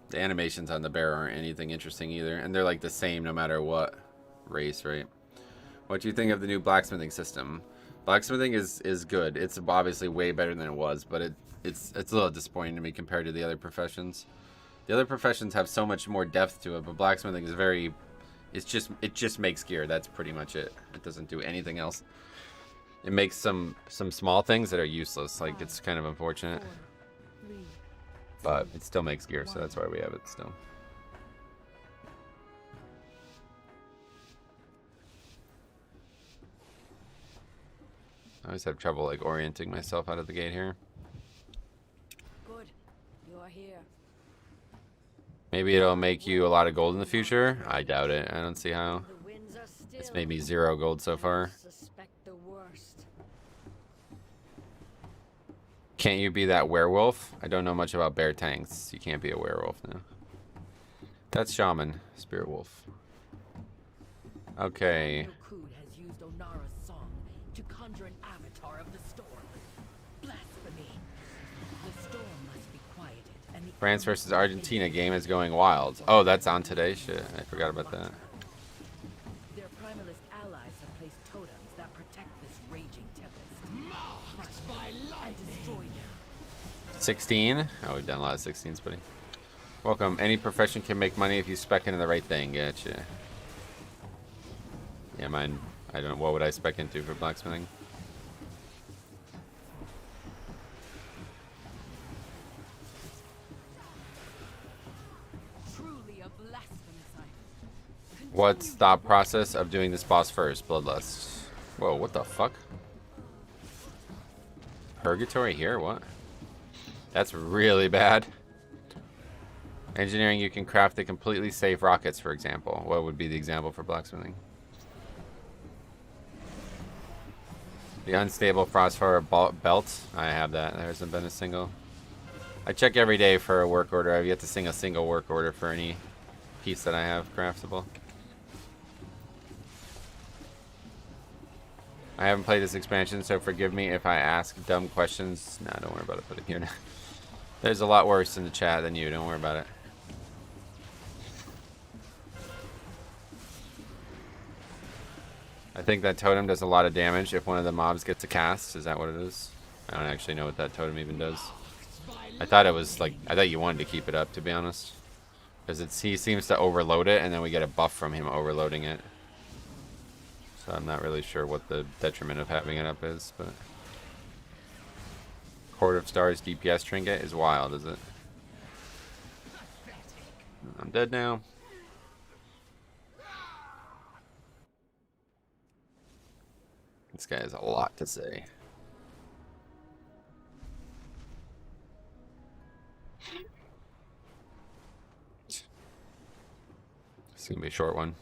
[SPEAKER 1] The animations on the bear aren't anything interesting either, and they're like the same no matter what race, right? What do you think of the new blacksmithing system? Blacksmithing is good. It's obviously way better than it was, but it's a little disappointing to me compared to the other professions. The other professions have so much more depth to it, but blacksmithing is very... it just makes gear. That's pretty much it. It doesn't do anything else. It makes some small things that are useless. Like, it's kind of unfortunate. But it still makes gear, so that's why we have it still. I always have trouble, like, orienting myself out of the gate here.
[SPEAKER 6] Good. You're here.
[SPEAKER 1] Maybe it'll make you a lot of gold in the future. I doubt it. I don't see how.
[SPEAKER 6] The winds are still.
[SPEAKER 1] It's made me 0 gold so far.
[SPEAKER 6] Suspect the worst.
[SPEAKER 1] Can't you be that werewolf? I don't know much about bear tanks. You can't be a werewolf now. That's shaman, spirit wolf. Okay.
[SPEAKER 7] Yokud has used Onara's song to conjure an avatar of the storm. Blasphemy. The storm must be quieted, and the
[SPEAKER 1] France versus Argentina game is going wild. Oh, that's on today? Shit, I forgot about that.
[SPEAKER 7] their primalist allies have placed totems that protect this raging tempest.
[SPEAKER 4] Marked by
[SPEAKER 7] I destroy them.
[SPEAKER 1] 16? Oh, we've done a lot of 16s, buddy. Welcome. Any profession can make money if you spec into the right thing. Gotcha. Yeah, mine. I don't know. What would I spec into for blacksmithing?
[SPEAKER 7] Truly a blasphemous item.
[SPEAKER 1] What's the process of doing this boss first? Bloodlust. Whoa, what the fuck? Purgatory here? What? That's really bad. Engineering, you can craft the completely safe rockets, for example. What would be the example for blacksmithing? The unstable phosphor belt. I have that. There hasn't been a single. I check every day for a work order. I've yet to sing a single work order for any piece that I have craftable. I haven't played this expansion, so forgive me if I ask dumb questions. Nah, don't worry about it. Put it here now. There's a lot worse in the chat than you. Don't worry about it. I think that totem does a lot of damage if one of the mobs gets a cast. Is that what it is? I don't actually know what that totem even does. I thought it was like, I thought you wanted to keep it up, to be honest. Because he seems to overload it, and then we get a buff from him overloading it. So I'm not really sure what the detriment of having it up is, but... Court of Stars DPS trinket is wild, is it? I'm dead now. This guy has a lot to say. gonna be a short one.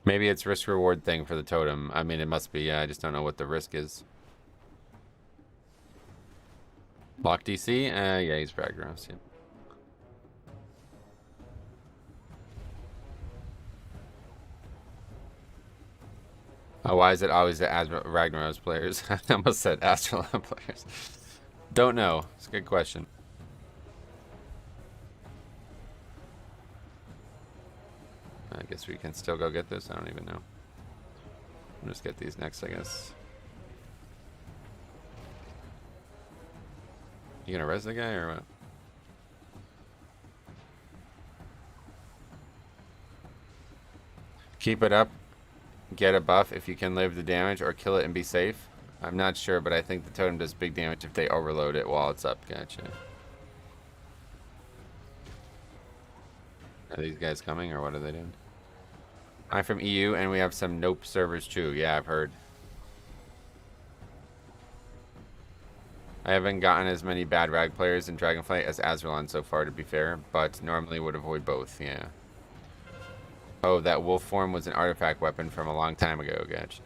[SPEAKER 1] Maybe it's risk reward thing for the totem. I mean, it must be. Yeah, I just don't know what the risk is. Lock DC? Yeah, he's Ragnaros. Yeah. Why is it always the Ragnaros players? I almost said Astrolab players. Don't know. It's a good question. I guess we can still go get this. I don't even know. I'll just get these next, I guess. You gonna res the guy or what? Keep it up. Get a buff if you can live the damage, or kill it and be safe. I'm not sure, but I think the totem does big damage if they overload it while it's up. Gotcha. Are these guys coming, or what are they doing? I'm from EU, and we have some nope servers too. Yeah, I've heard. I haven't gotten as many bad rag players in Dragonflight as Azralan so far, to be fair, but normally would avoid both. Yeah. Oh, that wolf form was an artifact weapon from a long time ago. Gotcha.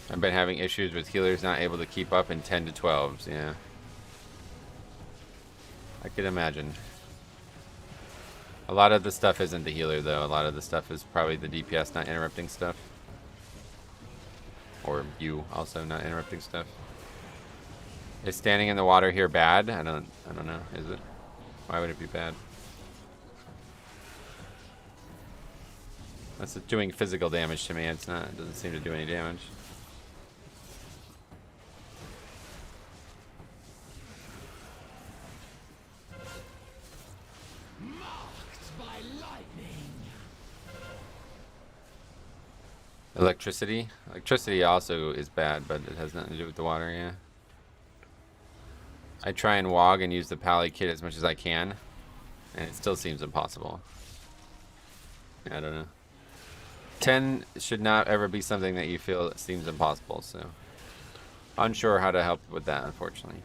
[SPEAKER 1] I've been having issues with healers not able to keep up in 10 to 12s. Yeah. I could imagine. A lot of the stuff isn't the healer, though. A lot of the stuff is probably the DPS not interrupting stuff. Or you also not interrupting stuff. Is standing in the water here bad? I don't know. Is it? Why would it be bad? That's doing physical damage to me. It's not. It doesn't seem to do any damage. Electricity? Electricity also is bad, but it has nothing to do with the water, yeah. I try and wog and use the pally kit as much as I can, and it still seems impossible. I don't know. 10 should not ever be something that you feel seems impossible, so unsure how to help with that, unfortunately.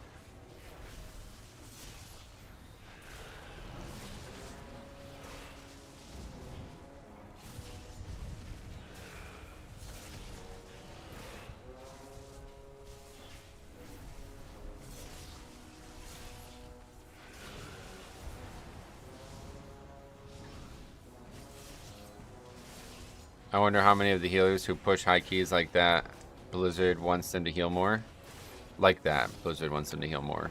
[SPEAKER 1] I wonder how many of the healers who push high keys like that, Blizzard wants them to heal more. Like that, Blizzard wants them to heal more.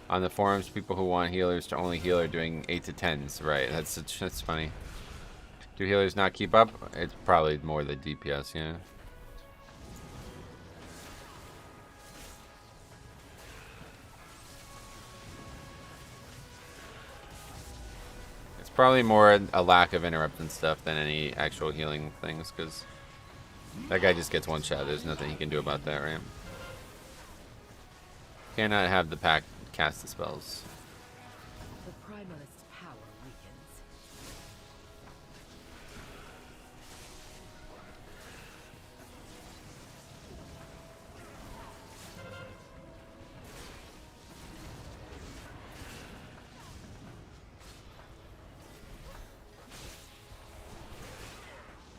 [SPEAKER 1] On the forums, people who want healers to only heal are doing 8 to 10s. Right, that's funny. Do healers not keep up? It's probably more the DPS, yeah. Probably more a lack of interrupt and stuff than any actual healing things, because that guy just gets one shot. There's nothing he can do about that, right? Cannot have the pack cast the spells.
[SPEAKER 7] The primalist's power weakens.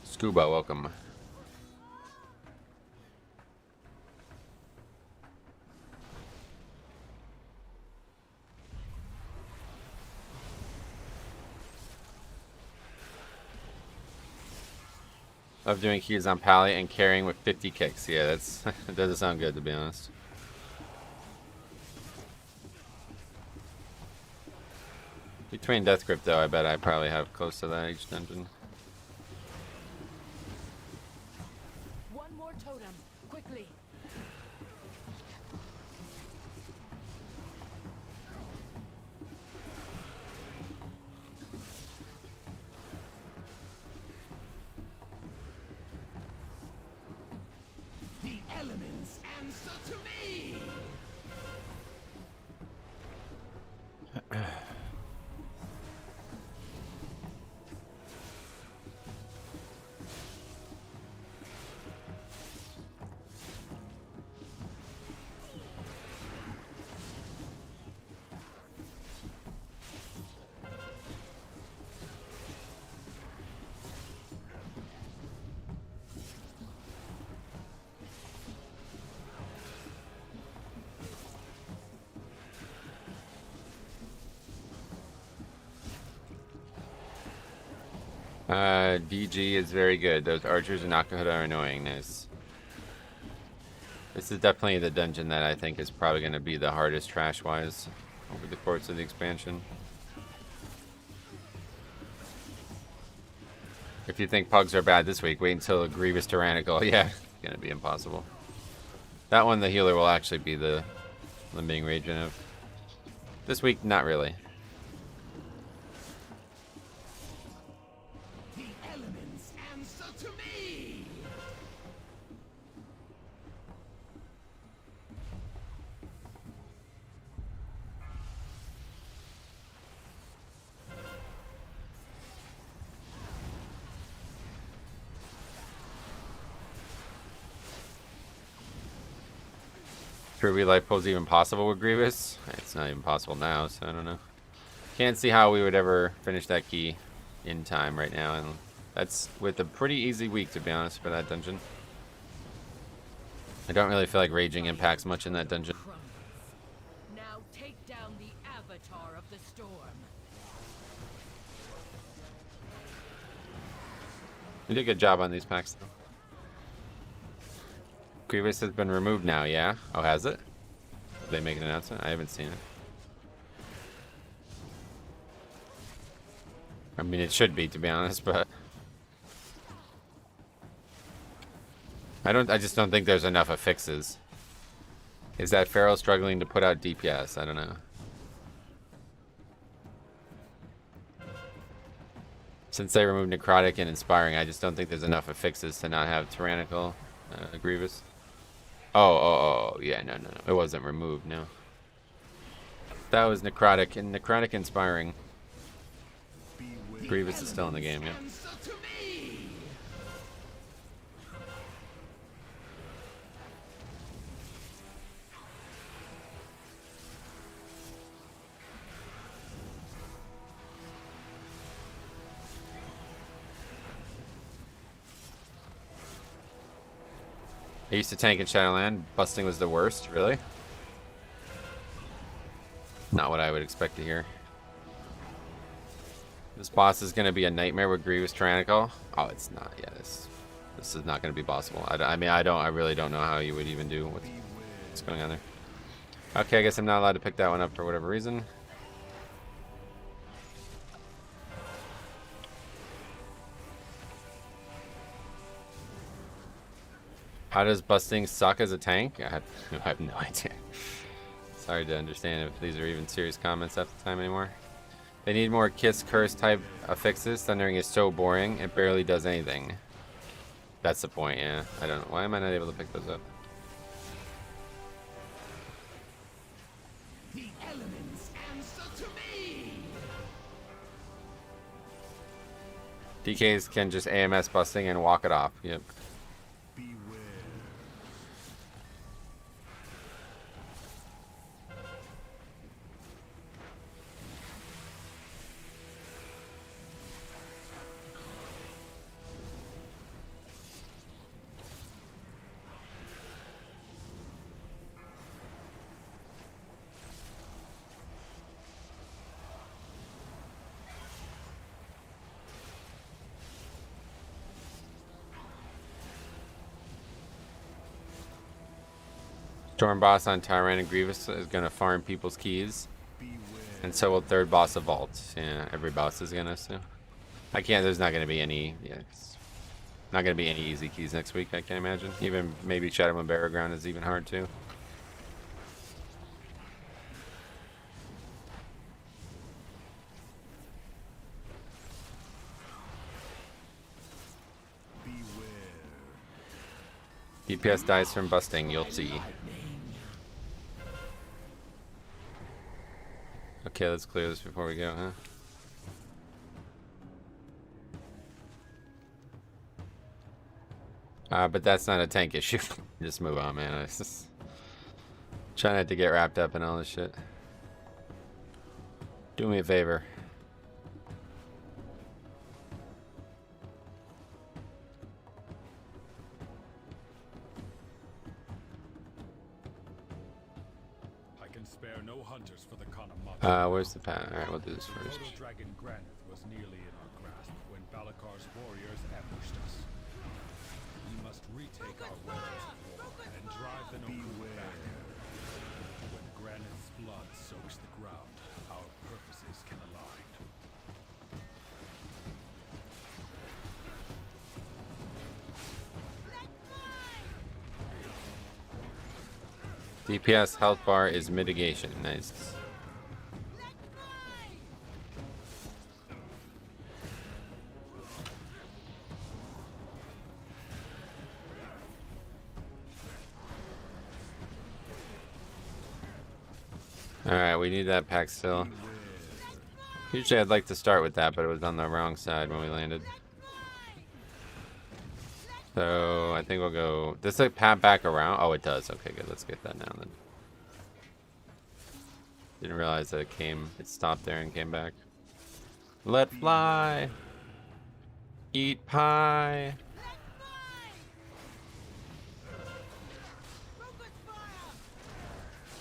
[SPEAKER 1] Scuba, welcome. Love doing keys on pally and carrying with 50 kicks. Yeah, that's that doesn't sound good, to be honest. Between Death Grip, though, I bet I probably have close to that each dungeon.
[SPEAKER 7] One more totem, quickly.
[SPEAKER 4] The elements answer to me!
[SPEAKER 1] DG is very good. Those archers and Nakahuda are annoying. Nice. This is definitely the dungeon that I think is probably going to be the hardest trash-wise over the course of the expansion. If you think pugs are bad this week, wait until a Grievous Tyrannical. Yeah, it's going to be impossible. That one, the healer will actually be the limiting region of. This week, not really.
[SPEAKER 4] The elements answer to me.
[SPEAKER 1] True real life pose even possible with Grievous? It's not even possible now, so I don't know. Can't see how we would ever finish that key in time right now, and that's with a pretty easy week, to be honest, for that dungeon. I don't really feel like raging impacts much in that dungeon.
[SPEAKER 7] Now take down the avatar of the storm.
[SPEAKER 1] You did a good job on these packs, though. Grievous has been removed now, yeah? Oh, has it? Did they make an announcement? I haven't seen it. I mean, it should be, to be honest, but I just don't think there's enough affixes. Is that Pharaoh struggling to put out DPS? I don't know. Since they removed Necrotic and Inspiring, I just don't think there's enough affixes to not have Tyrannical Grievous. Oh, yeah, no. It wasn't removed, no. That was Necrotic, and Necrotic Inspiring. Grievous is still in the game, yeah.
[SPEAKER 4] Answer to me.
[SPEAKER 1] I used to tank in Shadowland. Busting was the worst, really? Not what I would expect to hear. This boss is going to be a nightmare with Grievous Tyrannical. Oh, it's not. Yeah, this is not going to be possible. I really don't know how you would even do what's going on there. Okay, I guess I'm not allowed to pick that one up for whatever reason. How does busting suck as a tank? I have no idea. It's hard to understand if these are even serious comments at the time anymore. They need more Kiss Curse type affixes. Thundering is so boring, it barely does anything. That's the point, yeah. I don't know. Why am I not able to pick those up?
[SPEAKER 4] The elements answer to me.
[SPEAKER 1] DKs can just AMS busting and walk it off. Yep. Storm boss on Tyrant and Grievous is going to farm people's keys. And so will third boss of Vault. Yeah, every boss is going to, so. There's not going to be any, it's not going to be any easy keys next week, I can't imagine. Even maybe Shadow and Barrow Ground is even hard too. DPS dies from busting, you'll see. Okay, Okay, let's clear this before we go, huh? But that's not a tank issue. Just move on, man. I just try not to get wrapped up in all this shit. Do me a favor.
[SPEAKER 3] I can spare no hunters for the
[SPEAKER 1] Where's the path? Alright, we'll do this first.
[SPEAKER 3] Dragon Granite was nearly in our grasp when Balakar's warriors ambushed us. We must retake our weapons of war and drive the Nobu back. When Granite's blood soaks the ground, our purposes can align.
[SPEAKER 1] DPS health bar is mitigation. Nice. Alright, we need that pack still. Usually I'd like to start with that, but it was on the wrong side when we landed. So I think we'll go. Does it pat back around? Oh, it does. Okay, good. Let's get that now then. Didn't realize that it stopped there and came back. Let fly. Eat pie.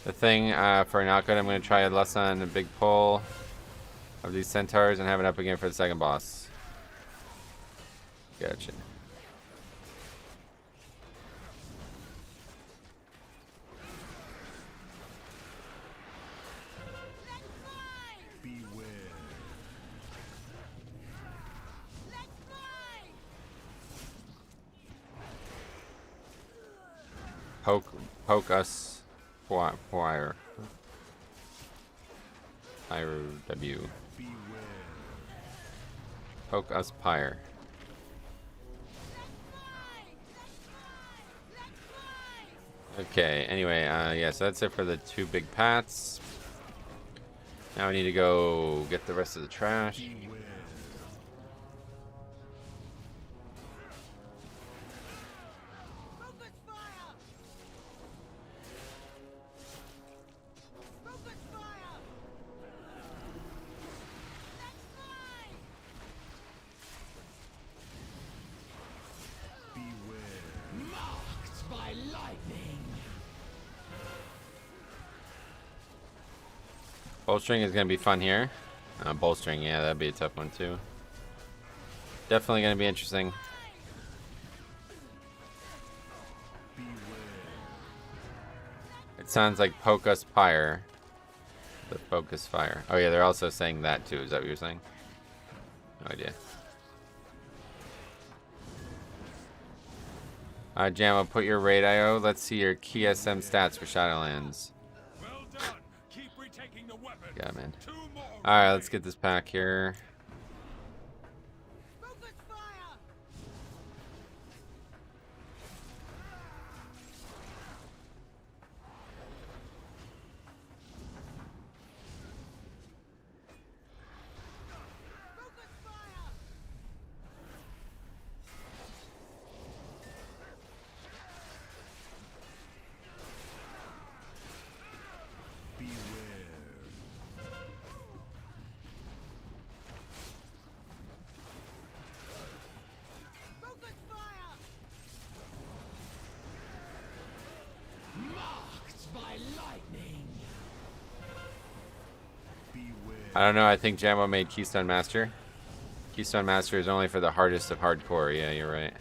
[SPEAKER 1] The thing for an outcut, I'm going to try a lesson on a big pull of these centaurs and have it up again for the second boss. Gotcha. Poke us, wire. W. Poke us, pyre. Okay. Anyway, yeah. So that's it for the two big paths. Now we need to go get the rest of the trash. Bolstering is going to be fun here. Bolstering, yeah, that'd be a tough one too. Definitely going to be interesting. It sounds like poke us pyre. The focus fire. Oh yeah, they're also saying that too. Is that what you're saying? No idea. Jamma, put your raid IO. Let's see your key SM stats for Shadowlands.
[SPEAKER 3] Well done. Keep retaking the weapon.
[SPEAKER 1] Yeah, man.
[SPEAKER 3] Two more.
[SPEAKER 1] Alright, let's get this pack here. I don't know, I think Jammo made Keystone Master. Keystone Master is only for the hardest of hardcore. Yeah, you're right.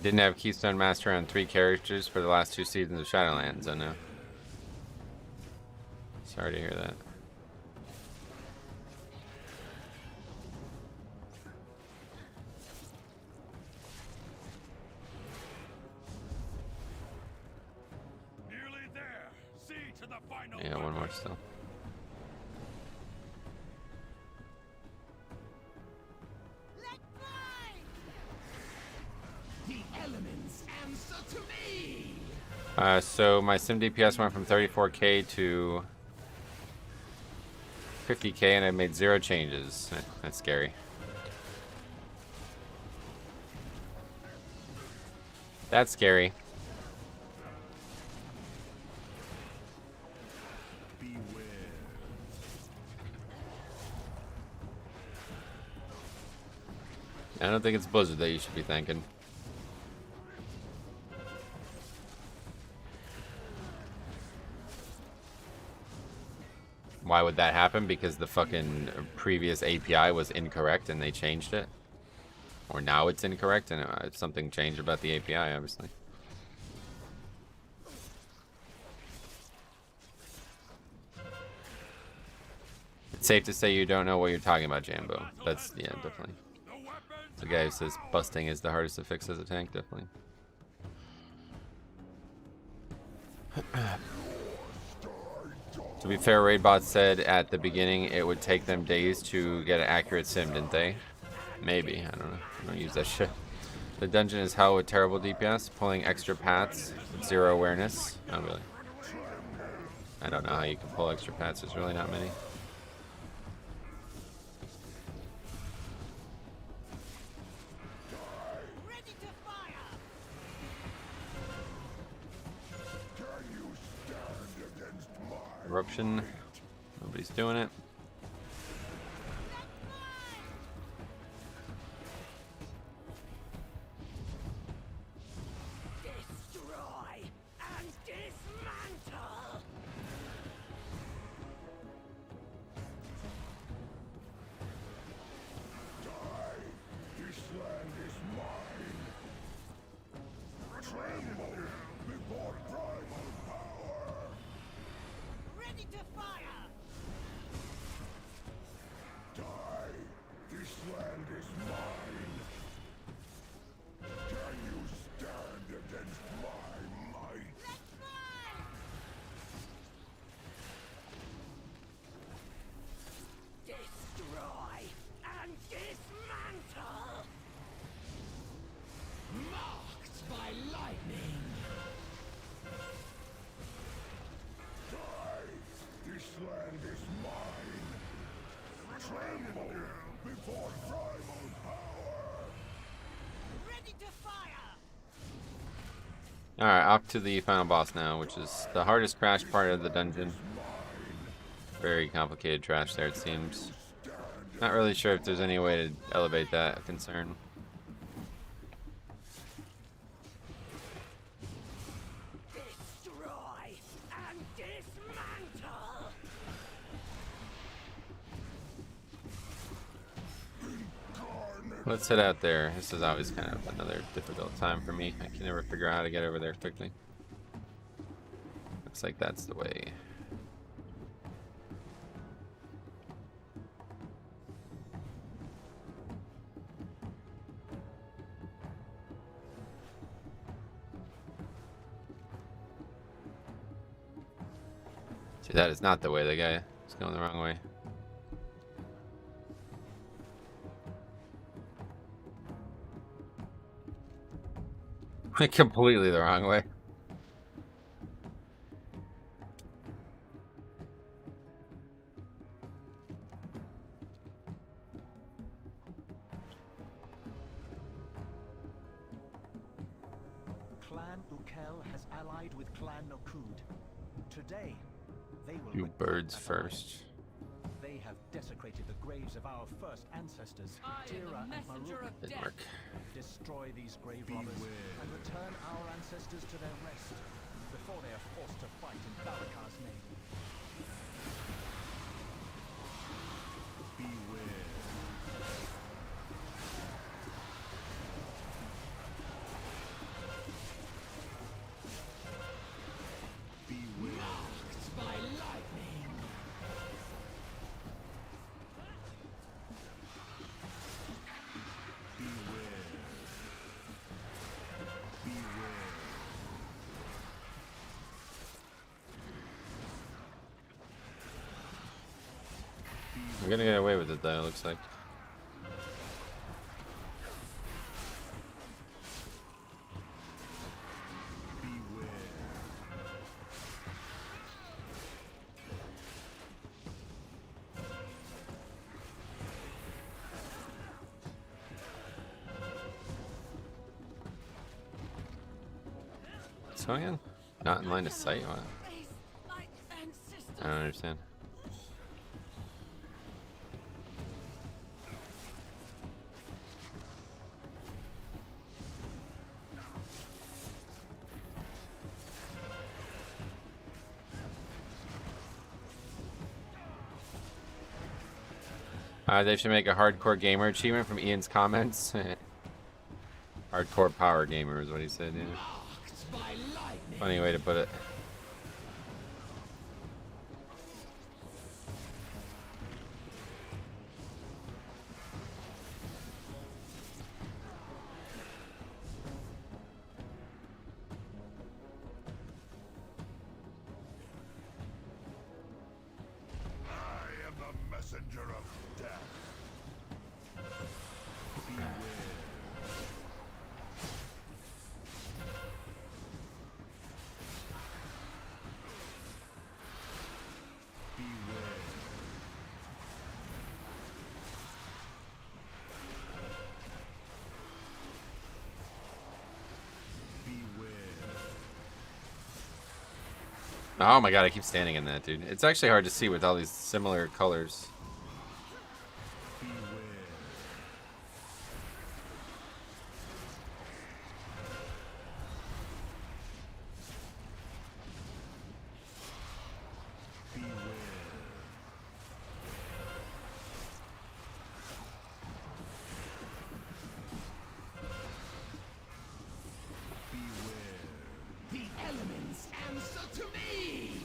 [SPEAKER 1] Didn't have Keystone Master on 3 characters for the last 2 seasons of Shadowlands, I know. Sorry to hear that.
[SPEAKER 3] Nearly there. See to the final.
[SPEAKER 1] Yeah, one more still.
[SPEAKER 4] The elements answer to me.
[SPEAKER 1] So my sim DPS went from 34k to 50k, and I made 0 changes. That's scary. That's scary.
[SPEAKER 3] Beware.
[SPEAKER 1] I don't think it's Blizzard that you should be thanking. Why would that happen? Because the fucking previous API was incorrect and they changed it? Or now it's incorrect and something changed about the API, obviously. It's safe to say you don't know what you're talking about, Jambo. That's, yeah, definitely. The guy who says busting is the hardest to fix as a tank, definitely. To be fair, Raidbot said at the beginning it would take them days to get an accurate sim, didn't they? Maybe, I don't know. I don't use that shit. The dungeon is hell with terrible DPS, pulling extra paths with 0 awareness. Not really. I don't know how you can pull extra paths, there's really not many. Eruption. Nobody's doing it.
[SPEAKER 7] Destroy and dismantle.
[SPEAKER 3] This land is mine. Tremble before primal power.
[SPEAKER 7] Ready to fire.
[SPEAKER 3] Die. This land is mine. Can you stand against my might?
[SPEAKER 7] Destroy and dismantle.
[SPEAKER 4] Marked by lightning.
[SPEAKER 3] Die. This land is mine. Tremble before primal power.
[SPEAKER 7] Ready to fire.
[SPEAKER 1] Alright, off to the final boss now, which is the hardest crash part of the dungeon. Very complicated trash there, it seems. Not really sure if there's any way to elevate that concern.
[SPEAKER 7] Destroy and dismantle.
[SPEAKER 1] Let's head out there. This is always kind of another difficult time for me. I can never figure out how to get over there quickly. Looks like that's the way. See, that is not the way. The guy is going the wrong way. Completely the wrong way.
[SPEAKER 8] Clan Ukel has allied with Clan Nokud. Today, they will
[SPEAKER 1] You
[SPEAKER 8] witness
[SPEAKER 1] birds
[SPEAKER 8] an
[SPEAKER 1] first.
[SPEAKER 8] They have desecrated the graves of our first ancestors, Tira and Maruk.
[SPEAKER 1] Didn't work.
[SPEAKER 8] Destroy these grave robbers and return our ancestors to their rest before they are forced to fight in Balakar's name.
[SPEAKER 3] Beware.
[SPEAKER 1] We're gonna get away with it though, it looks like. What's going on? Not in line of sight? What? I don't understand. They should make a hardcore gamer achievement from Ian's comments. Hardcore power gamer is what he said, yeah. Funny way to put it.
[SPEAKER 3] I am the messenger of death.
[SPEAKER 1] Oh my god, I keep standing in that, dude. It's actually hard to see with all these similar colors.
[SPEAKER 4] The elements answer to me!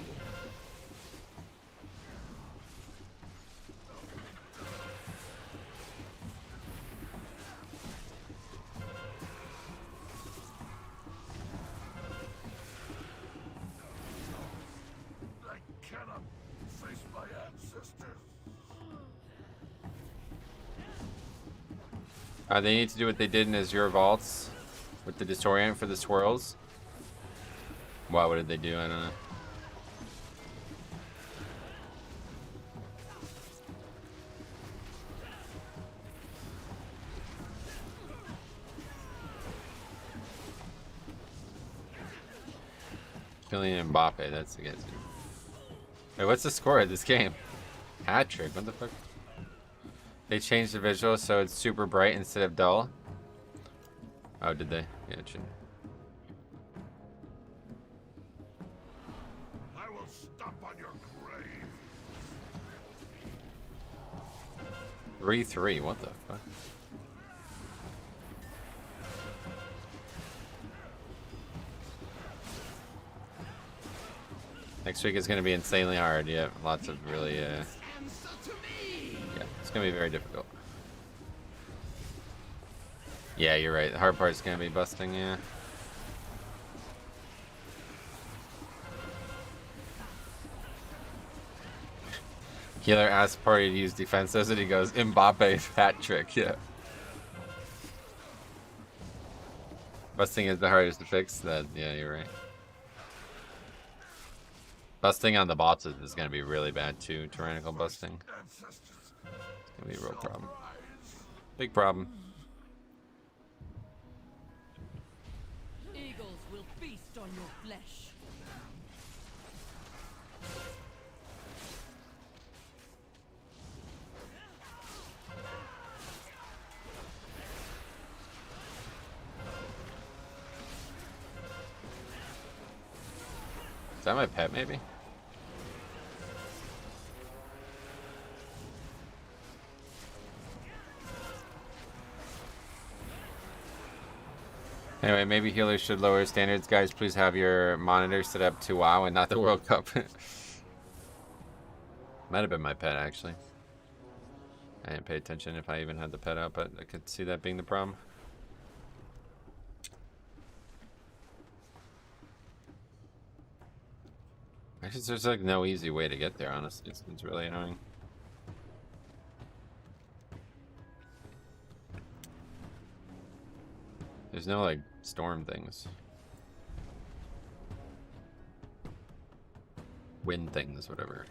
[SPEAKER 3] I cannot face my ancestors.
[SPEAKER 1] They need to do what they did in Azure Vaults with the disorient for the swirls. Wow, what did they do? I don't know. Kylian Mbappe, that's the guy. Wait, what's the score of this game? Hat trick, what the fuck? They changed the visual so it's super bright instead of dull. Oh, did they? Yeah, it should.
[SPEAKER 3] I will stomp on your grave.
[SPEAKER 1] 3-3, what the fuck? Next week is going to be insanely hard. Yeah, lots of really, yeah, it's going to be very difficult. Yeah, you're right. The hard part is going to be busting, yeah. Healer asks party to use defenses and he goes, Mbappe hat trick, yeah. Busting is the hardest to fix. That, yeah, you're right. Busting on the bots is going to be really bad too. Tyrannical busting. It's going to be a real problem. Big problem.
[SPEAKER 7] Eagles will feast on your flesh.
[SPEAKER 1] Is that my pet, maybe? Anyway, maybe healers should lower standards. Guys, please have your monitor set up to WoW and not the World Cup. Might have been my pet, actually. I didn't pay attention if I even had the pet out, but I could see that being the problem. Actually, there's like no easy way to get there, honestly. It's really annoying. There's no like storm things. Wind things, whatever.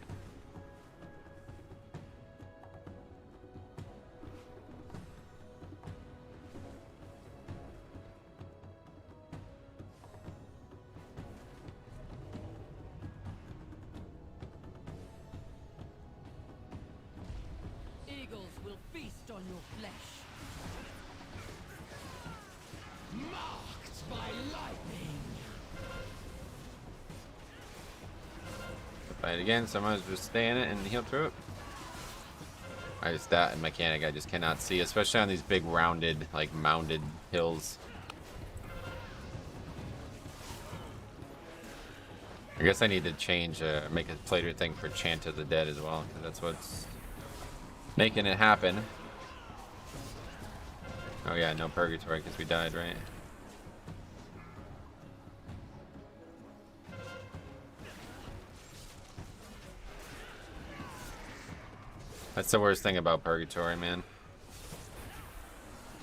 [SPEAKER 7] Eagles will feast on your flesh.
[SPEAKER 4] Marked by lightning.
[SPEAKER 1] Fight again, so I might as well just stay in it and heal through it. That mechanic I just cannot see, especially on these big rounded, like mounded hills. I guess I need to change, make a plater thing for Chant of the Dead as well, because that's what's making it happen. Oh yeah, no purgatory because we died, right? That's the worst thing about purgatory, man.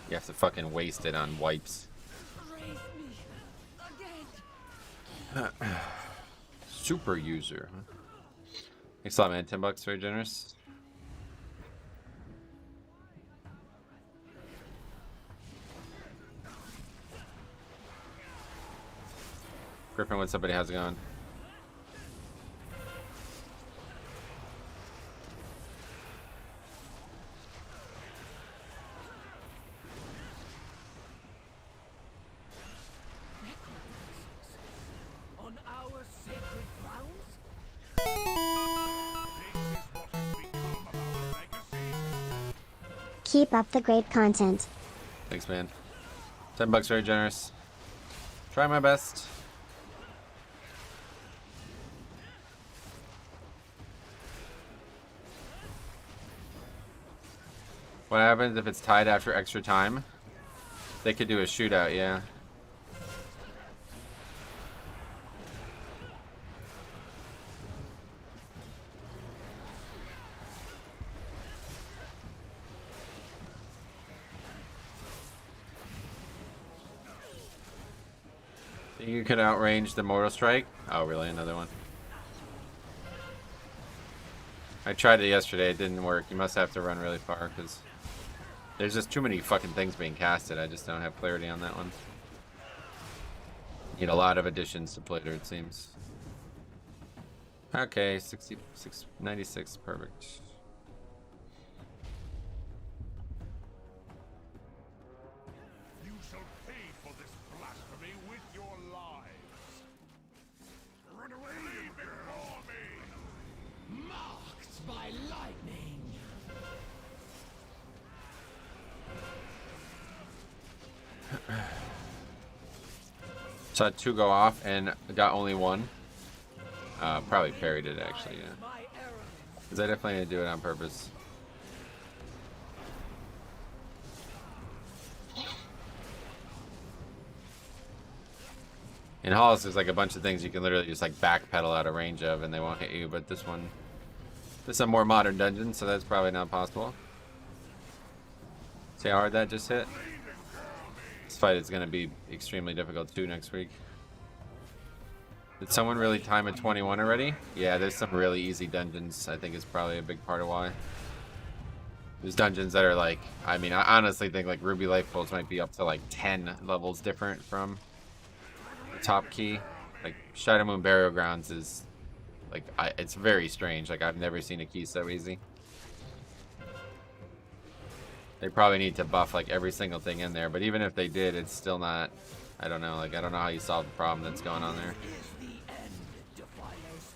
[SPEAKER 1] You have to fucking waste it on wipes.
[SPEAKER 7] Raise me again.
[SPEAKER 1] Super user. Thanks a lot, man. $10, very generous. Griffin, what's up, buddy? How's it going?
[SPEAKER 7] On our sacred grounds?
[SPEAKER 9] Keep up the great content.
[SPEAKER 1] Thanks, man. $10, very generous. Try my best. What happens if it's tied after extra time? They could do a shootout, yeah. Think you could outrange the Mortal Strike? Oh, really? Another one? I tried it yesterday. It didn't work. You must have to run really far because there's just too many fucking things being casted. I just don't have clarity on that one. Need a lot of additions to Plater, it seems. Okay, 66, 96, perfect.
[SPEAKER 3] You shall pay for this blasphemy with your lives. Run away before me!
[SPEAKER 4] Marked by lightning.
[SPEAKER 1] So I had 2 go off and got only 1. Probably parried it actually, yeah.
[SPEAKER 7] My arrows.
[SPEAKER 1] Because I definitely didn't do it on purpose. In Halls, there's like a bunch of things you can literally just like backpedal out of range of and they won't hit you, but this is a more modern dungeon, so that's probably not possible. See how hard that just hit? This fight is going to be extremely difficult too next week. Did someone really time at 21 already? Yeah, there's some really easy dungeons, I think is probably a big part of why. There's dungeons that are like, I mean, I honestly think like Ruby Life Pools might be up to like 10 levels different from the top key. Like Shadow Moon Burial Grounds is like, it's very strange. Like I've never seen a key so easy. They probably need to buff like every single thing in there, but even if they did, it's still not, I don't know, like I don't know how you solve the problem that's going on there.
[SPEAKER 7] Is the end, defilers.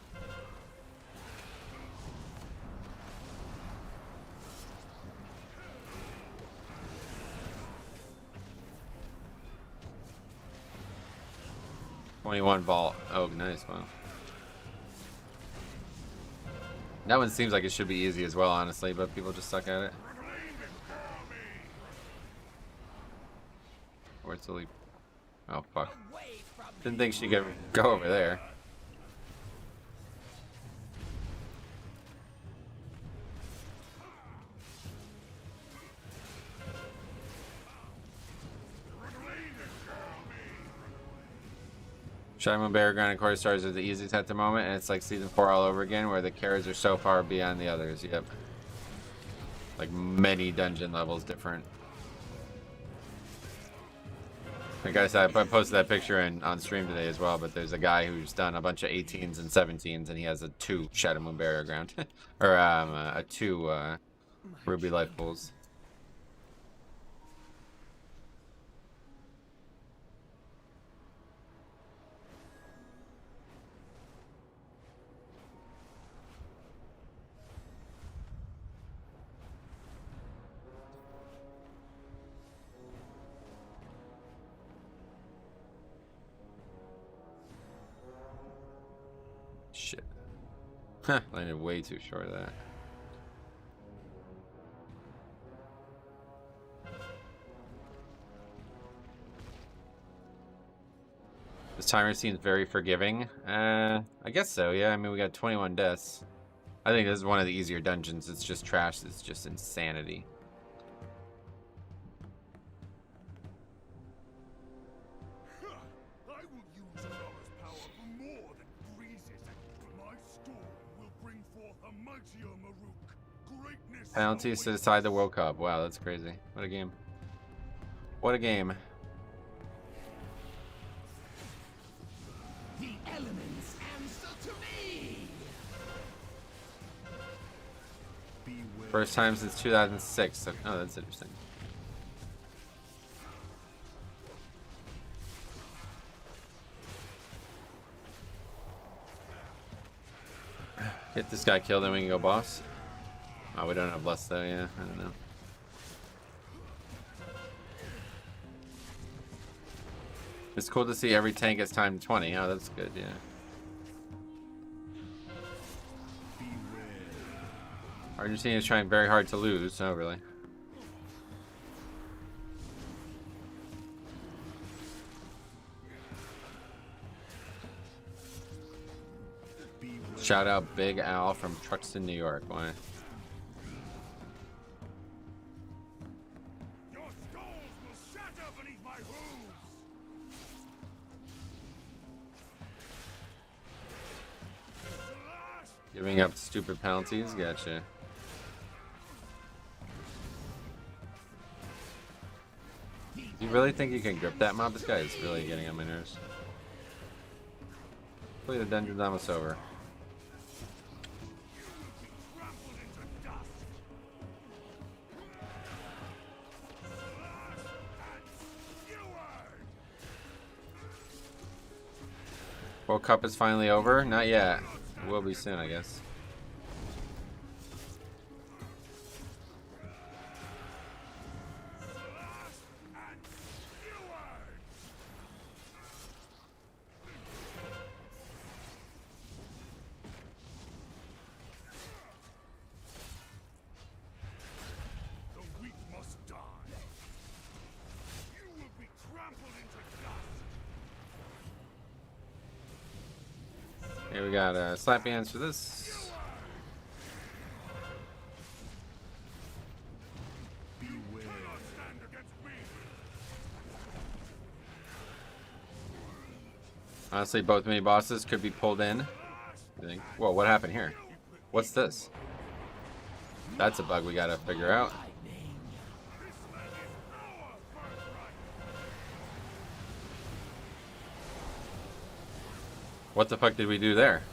[SPEAKER 1] 21 vault. Oh, nice. Wow. That one seems like it should be easy as well, honestly, but people just suck at it. Where's the leap? Oh, fuck. Didn't think she could go over there. Shadow Bear Ground and Core Stars are the easiest at the moment, and it's like Season 4 all over again, where the characters are so far beyond the others. Yep. Like many dungeon levels different. Like I said, I posted that picture on stream today as well, but there's a guy who's done a bunch of 18s and 17s, and he has a 2 Shadow Moon Barrier Ground. Or a 2 Ruby Life Pools. Shit. Huh, landed way too short of that. This timer seems very forgiving. I guess so, yeah. I mean, we got 21 deaths. I think this is one of the easier dungeons. It's just trash. It's just insanity.
[SPEAKER 3] I will use Sonora's power for more than breezes. My storm will bring forth a mightier Maruk. Greatness.
[SPEAKER 1] Penalties to decide the World Cup. Wow, that's crazy. What a game. What a game.
[SPEAKER 4] The elements answer to me.
[SPEAKER 3] Beware.
[SPEAKER 1] First time since 2006. Oh, that's interesting. Get this guy killed, then we can go boss. Oh, we don't have less though, yeah. I don't know. It's cool to see every tank gets timed 20. Oh, that's good, yeah. Argentina is trying very hard to lose. Oh, really? Shout out Big Al from Truxton, New York. Why?
[SPEAKER 3] Your skulls will shatter beneath my hooves.
[SPEAKER 1] Giving up stupid penalties? Gotcha. You really think you can grip that mob? This guy is really getting on my nerves. Hopefully the dungeon's almost over.
[SPEAKER 3] Trampled into dust.
[SPEAKER 1] World Cup is finally over? Not yet. It will be soon, I guess.
[SPEAKER 3] The weak must die. You will be trampled into dust.
[SPEAKER 1] Here we got slappy hands for this.
[SPEAKER 3] Cannot stand against me.
[SPEAKER 1] Honestly, both mini bosses could be pulled in. I think. Whoa, what happened here? What's this? That's a bug we gotta figure out. What the fuck did we do there?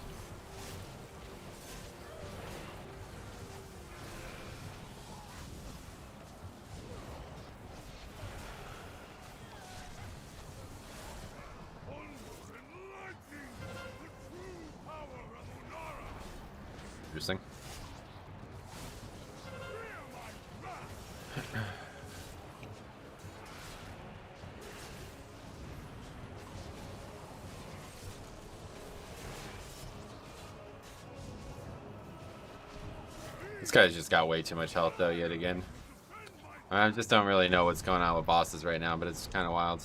[SPEAKER 1] Interesting. This guy's just got way too much health though, yet again. I just don't really know what's going on with bosses right now, but it's kind of wild.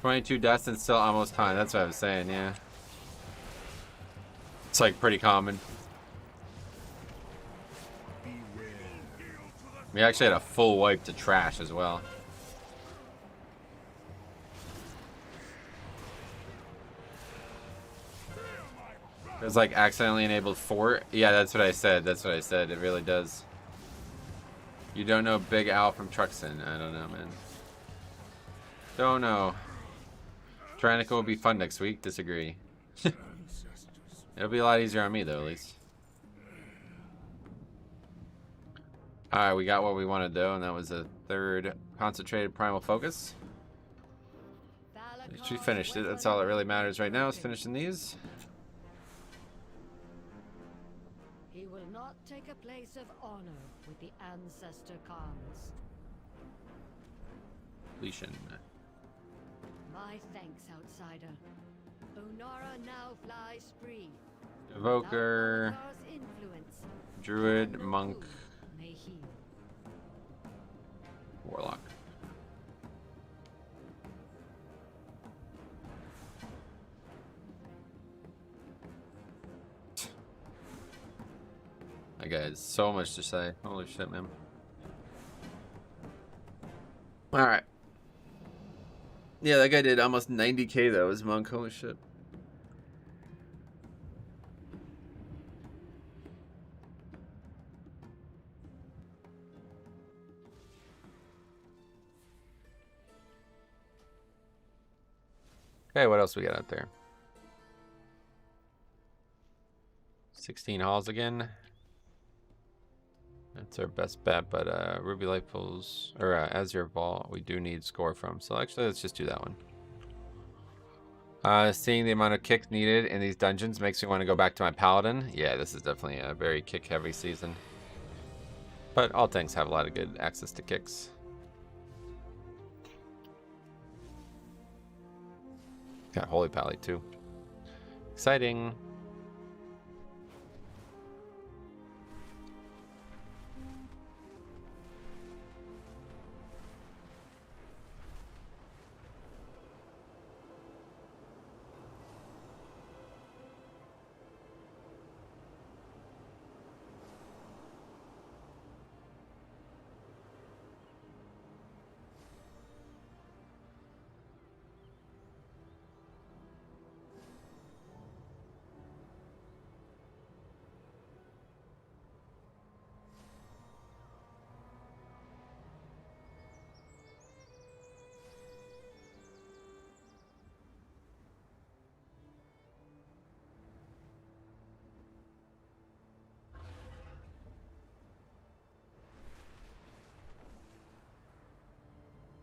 [SPEAKER 1] 22 deaths and still almost time. That's what I was saying, yeah. It's like pretty common. We actually had a full wipe to trash as well. It was like accidentally enabled 4. Yeah, that's what I said. That's what I said. It really does. You don't know Big Al from Truxton. I don't know, man. Don't know. Tyrannica will be fun next week. Disagree. It'll be a lot easier on me, though, at least. Alright, we got what we wanted, though, and that was a 3rd concentrated primal focus. We finished it. That's all that really matters right now is finishing these.
[SPEAKER 6] He will not take a place of honor with the ancestor Khans.
[SPEAKER 1] Completion.
[SPEAKER 6] My thanks, outsider. Onara now flies free.
[SPEAKER 1] Evoker. Druid, Monk.
[SPEAKER 6] May heal.
[SPEAKER 1] Warlock. That guy has so much to say. Holy shit, man. Alright. Yeah, that guy did almost 90k though, as Monk. Holy shit. Okay, what else we got out there? 16 halls again. That's our best bet, but Ruby Light Pools, or Azure Vault, we do need score from. So actually, let's just do that one. Seeing the amount of kicks needed in these dungeons makes me want to go back to my Paladin. Yeah, this is definitely a very kick-heavy season. But all tanks have a lot of good access to kicks. Got Holy Pally too. Exciting.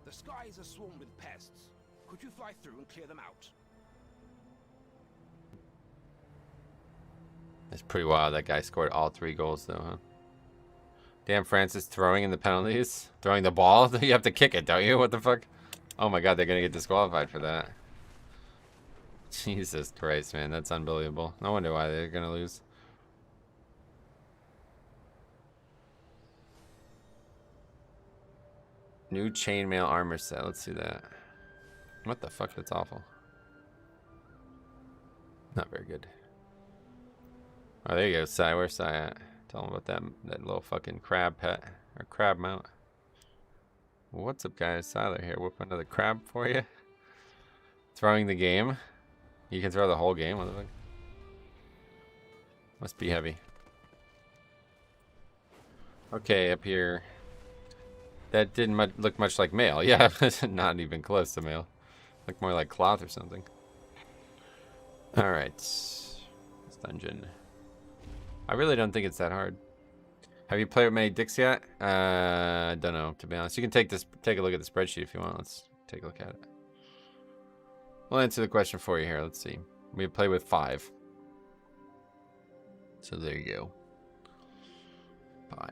[SPEAKER 4] The skies are swarmed with pests. Could you fly through and clear them out?
[SPEAKER 1] That's pretty wild. That guy scored all 3 goals, though, huh? Damn, Francis throwing in the penalties. Throwing the ball. You have to kick it, don't you? What the fuck? Oh my god, they're gonna get disqualified for that. Jesus Christ, man. That's unbelievable. No wonder why they're gonna lose. New chainmail armor set. Let's see that. What the fuck? That's awful. Not very good. Oh, there you go, Sai. Where's Sai at? Tell him about that little fucking crab pet. Or crab mount. What's up, guys? Tyler here. Whoop another crab for you. Throwing the game. You can throw the whole game. What the fuck? Must be heavy. Okay, up here. That didn't look much like mail. Yeah, not even close to mail. Looked more like cloth or something. Alright. This dungeon. I really don't think it's that hard. Have you played with many dicks yet? Don't know, to be honest. You can take a look at the spreadsheet if you want. Let's take a look at it. We'll answer the question for you here. Let's see. We play with 5. So there you go. 5.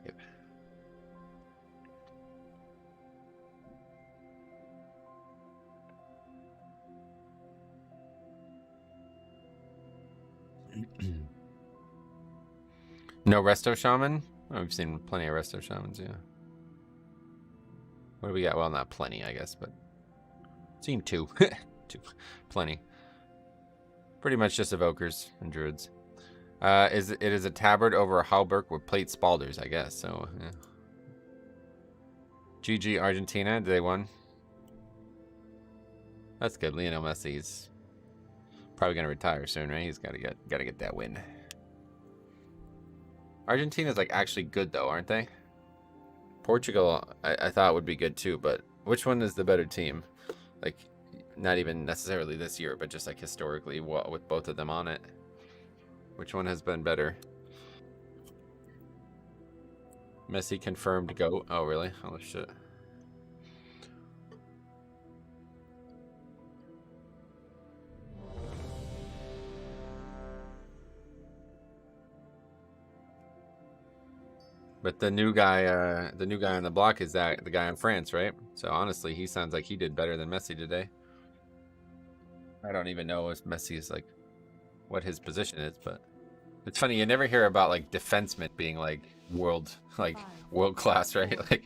[SPEAKER 1] No Resto Shaman? Oh, we've seen plenty of Resto Shamans, yeah. What do we got? Well, not plenty, I guess, but seen 2. Plenty. Pretty much just evokers and druids. It is a tabard over a halberd with plate spalders, I guess. So, yeah. GG Argentina, they won. That's good. Lionel Messi's probably gonna retire soon, right? He's gotta get that win. Argentina's like actually good though, aren't they? Portugal, I thought would be good too, but which one is the better team? Like, not even necessarily this year, but just like historically, with both of them on it. Which one has been better? Messi confirmed GOAT. Oh, really? Oh, shit. But the new guy on the block is the guy in France, right? So honestly, he sounds like he did better than Messi today. I don't even know if Messi is like what his position is, but it's funny, you never hear about like defensemen being like world class, right? Like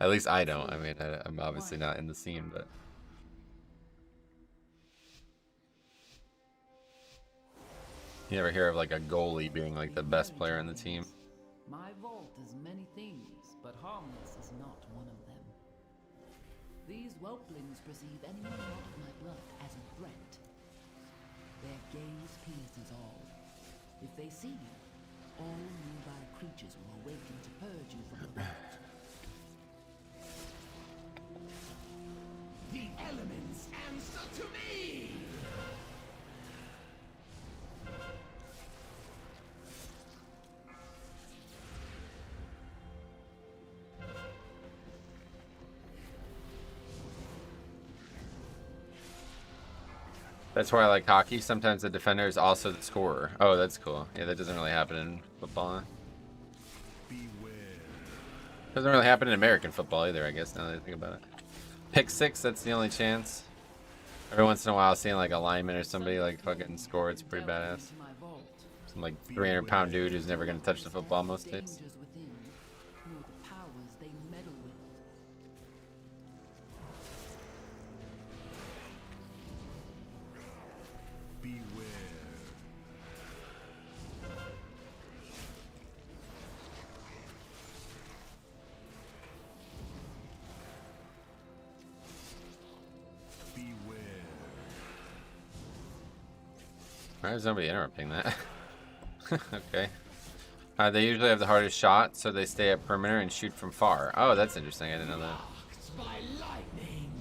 [SPEAKER 1] at least I don't. I mean, I'm obviously not in the scene, but you never hear of like a goalie being like the best player on the team.
[SPEAKER 7] My vault is many things, but harmless is not one of them. These whelplings perceive anyone not of my blood as a threat. Their gaze pierces all. If they see you, all nearby creatures will awaken to purge you from the vault.
[SPEAKER 4] The elements answer to me!
[SPEAKER 1] That's why I like hockey. Sometimes the defender is also the scorer. Oh, that's cool. Yeah, that doesn't really happen in football. Doesn't really happen in American football either, I guess, now that I think about it. Pick six, that's the only chance. Every once in a while, seeing like a lineman or somebody like fucking score, it's pretty badass. Some like 300-pound dude who's never going to touch the football most days. Why is nobody interrupting that? Okay. They usually have the hardest shot, so they stay at perimeter and shoot from far. Oh, that's interesting. I didn't know that.
[SPEAKER 4] By lightning.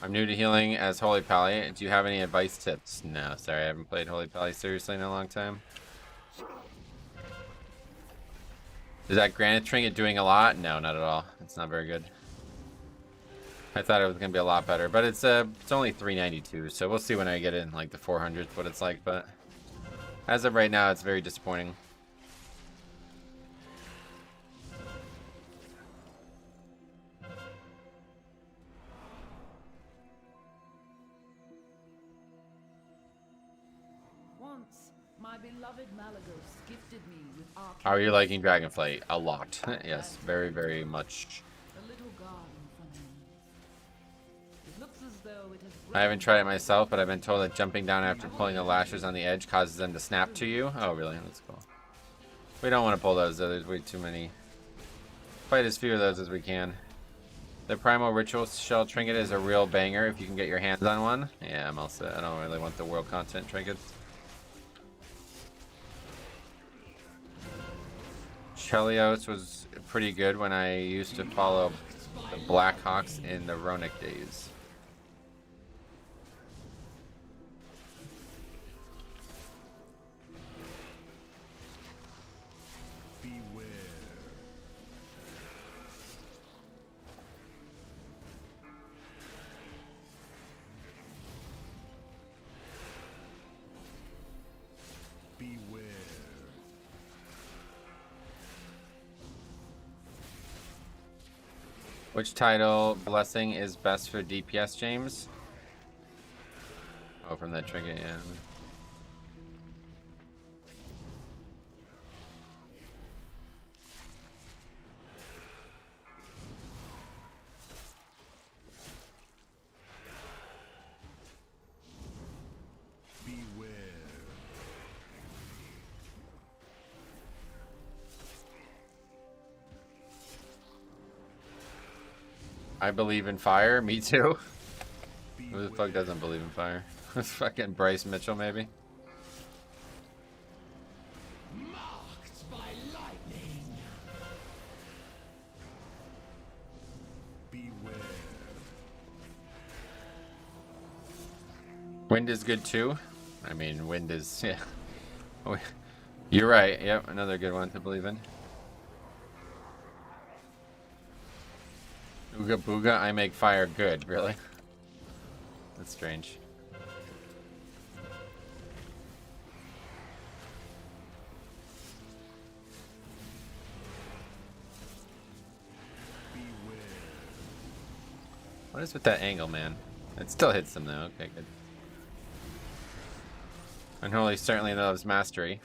[SPEAKER 1] I'm new to healing as Holy Pally. Do you have any advice tips? No, sorry, I haven't played Holy Pally seriously in a long time. Is that Granite Trinket doing a lot? No, not at all. It's not very good. I thought it was gonna be a lot better, but it's only 392, so we'll see when I get in like the 400s what it's like. But as of right now, it's very disappointing.
[SPEAKER 7] Once, my beloved Malagos gifted me with arcane.
[SPEAKER 1] How are you liking Dragonflight? A lot. Yes, very, very much.
[SPEAKER 7] A little garden from him. It looks as though it has
[SPEAKER 1] I haven't tried it myself, but I've been told that jumping down after pulling the lashers on the edge causes them to snap to you. Oh, really? That's cool. We don't want to pull those, though. There's way too many. Fight as few of those as we can. The Primal Ritual Shell Trinket is a real banger if you can get your hands on one. Yeah, I'm all set. I don't really want the world content trinkets. Chelios was pretty good when I used to follow the Blackhawks in the Ronick days. Which title blessing is best for DPS, James? Oh, from that trinket, yeah. I believe in fire. Me too. Who the fuck doesn't believe in fire? Fucking Bryce Mitchell, maybe.
[SPEAKER 8] Marked by lightning. Beware.
[SPEAKER 1] Wind is good too. I mean, wind is, yeah. Oh, you're right. Yep, another good one to believe in. Ooga booga, I make fire good. Really? That's strange. What is with that angle, man? It still hits them though. Okay, good. Unholy certainly loves mastery.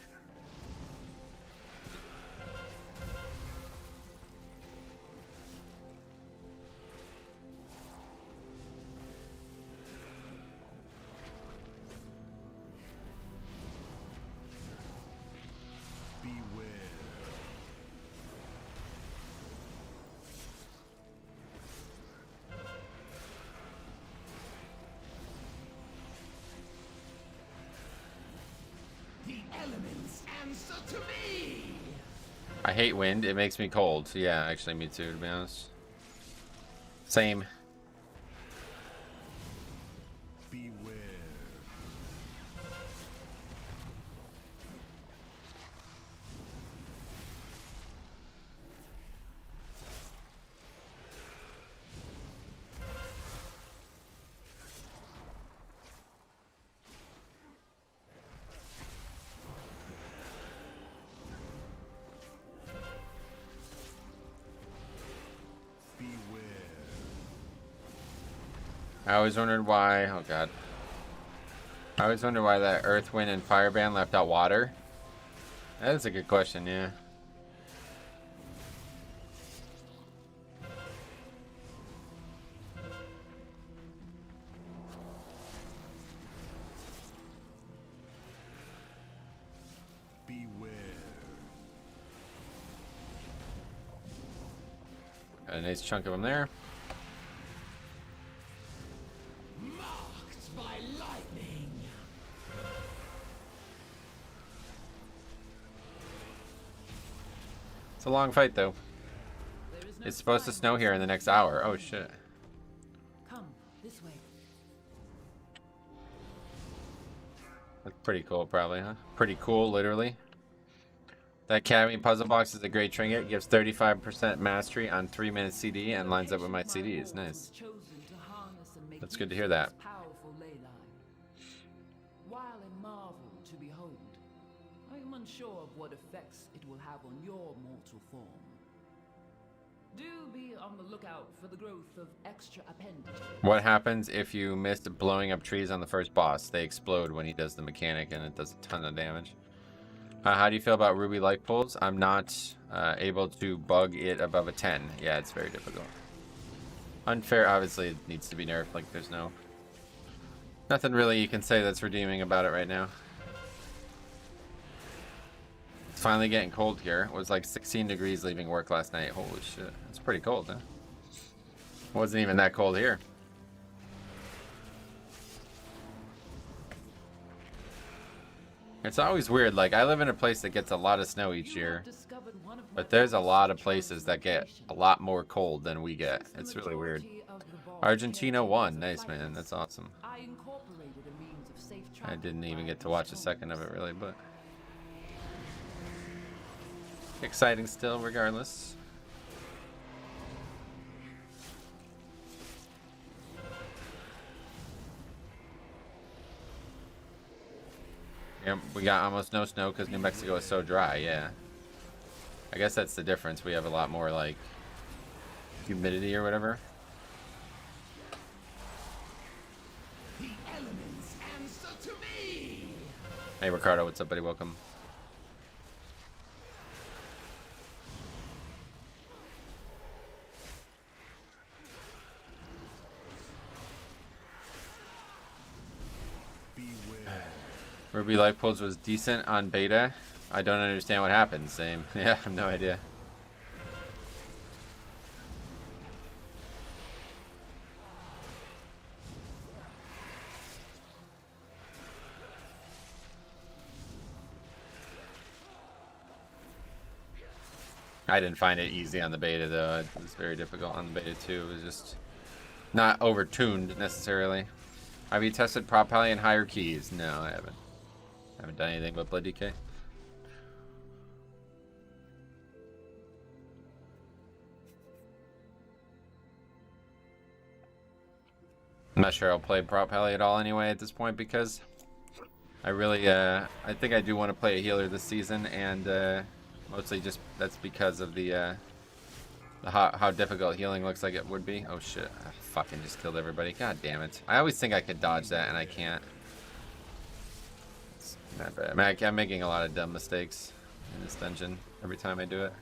[SPEAKER 1] I hate wind. It makes me cold. Yeah, actually, me too, to be honest. Same.
[SPEAKER 8] Beware.
[SPEAKER 1] I always wondered why. Oh god. I always wondered why that Earth, Wind, and Fire band left out water. That is a good question, yeah.
[SPEAKER 8] Beware.
[SPEAKER 1] Got a nice chunk of them there.
[SPEAKER 8] Marked by lightning.
[SPEAKER 1] It's a long fight, though.
[SPEAKER 7] There is no
[SPEAKER 1] It's supposed to
[SPEAKER 7] time
[SPEAKER 1] snow here in the next hour. Oh, shit.
[SPEAKER 7] Come this way.
[SPEAKER 1] That's pretty cool, probably, huh? Pretty cool, literally. That Academy puzzle box is a great trinket. Gives 35% mastery on 3-minute CD and lines up with my CDs. Nice. That's good to hear that.
[SPEAKER 7] Powerful ley line. While a marvel to behold, I am unsure of what effects it will have on your mortal form. Do be on the lookout for the growth of extra appendages.
[SPEAKER 1] What happens if you missed blowing up trees on the first boss? They explode when he does the mechanic and it does a ton of damage. How do you feel about Ruby light pulls? I'm not able to bug it above a 10. Yeah, it's very difficult. Unfair, obviously, it needs to be nerfed. Like, there's nothing really you can say that's redeeming about it right now. It's finally getting cold here. It was like 16 degrees leaving work last night. Holy shit. It's pretty cold, huh? It wasn't even that cold here. It's always weird. Like, I live in a place that gets a lot of snow each year. But there's a lot of places that get a lot more cold than we get. It's really weird. Argentina won. Nice, man. That's awesome. I didn't even get to watch a second of it, really, but... exciting still, regardless. Yep, we got almost no snow because New Mexico is so dry, yeah. I guess that's the difference. We have a lot more, like, humidity or whatever.
[SPEAKER 8] The elements answer to me.
[SPEAKER 1] Hey, Ricardo, what's up, buddy? Welcome. Ruby Life Pulls was decent on beta. I don't understand what happened. Same. Yeah, I have no idea. I didn't find it easy on the beta though. It was very difficult on the beta too. It was just not overtuned necessarily. Have you tested Prop Pally and higher keys? No, I haven't. I haven't done anything but Blood DK. I'm not sure I'll play Prop Pally at all anyway at this point because I really, I think I do want to play a healer this season, and mostly just that's because of the how difficult healing looks like it would be. Oh shit, I fucking just killed everybody. God damn it. I always think I could dodge that and I can't. It's not bad. I mean, I'm making a lot of dumb mistakes in this dungeon every time I do it.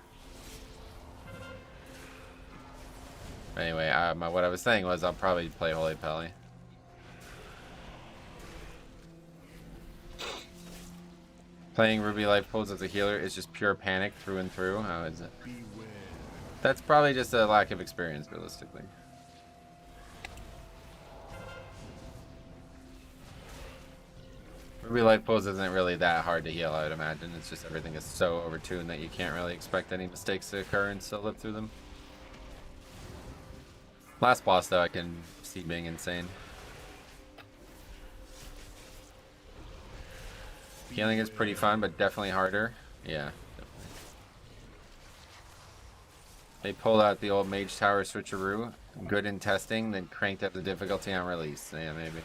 [SPEAKER 1] Anyway, what I was saying was I'll probably play Holy Pally. Playing Ruby Life Pulls as a healer is just pure panic through and through. How is it? That's probably just a lack of experience, realistically. Ruby Life Pulls isn't really that hard to heal, I would imagine. It's just everything is so overtuned that you can't really expect any mistakes to occur and still live through them. Last boss, though, I can see being insane. Healing is pretty fun, but definitely harder. Yeah, definitely. They pulled out the old Mage Tower switcheroo. Good in testing, then cranked up the difficulty on release. Yeah, maybe.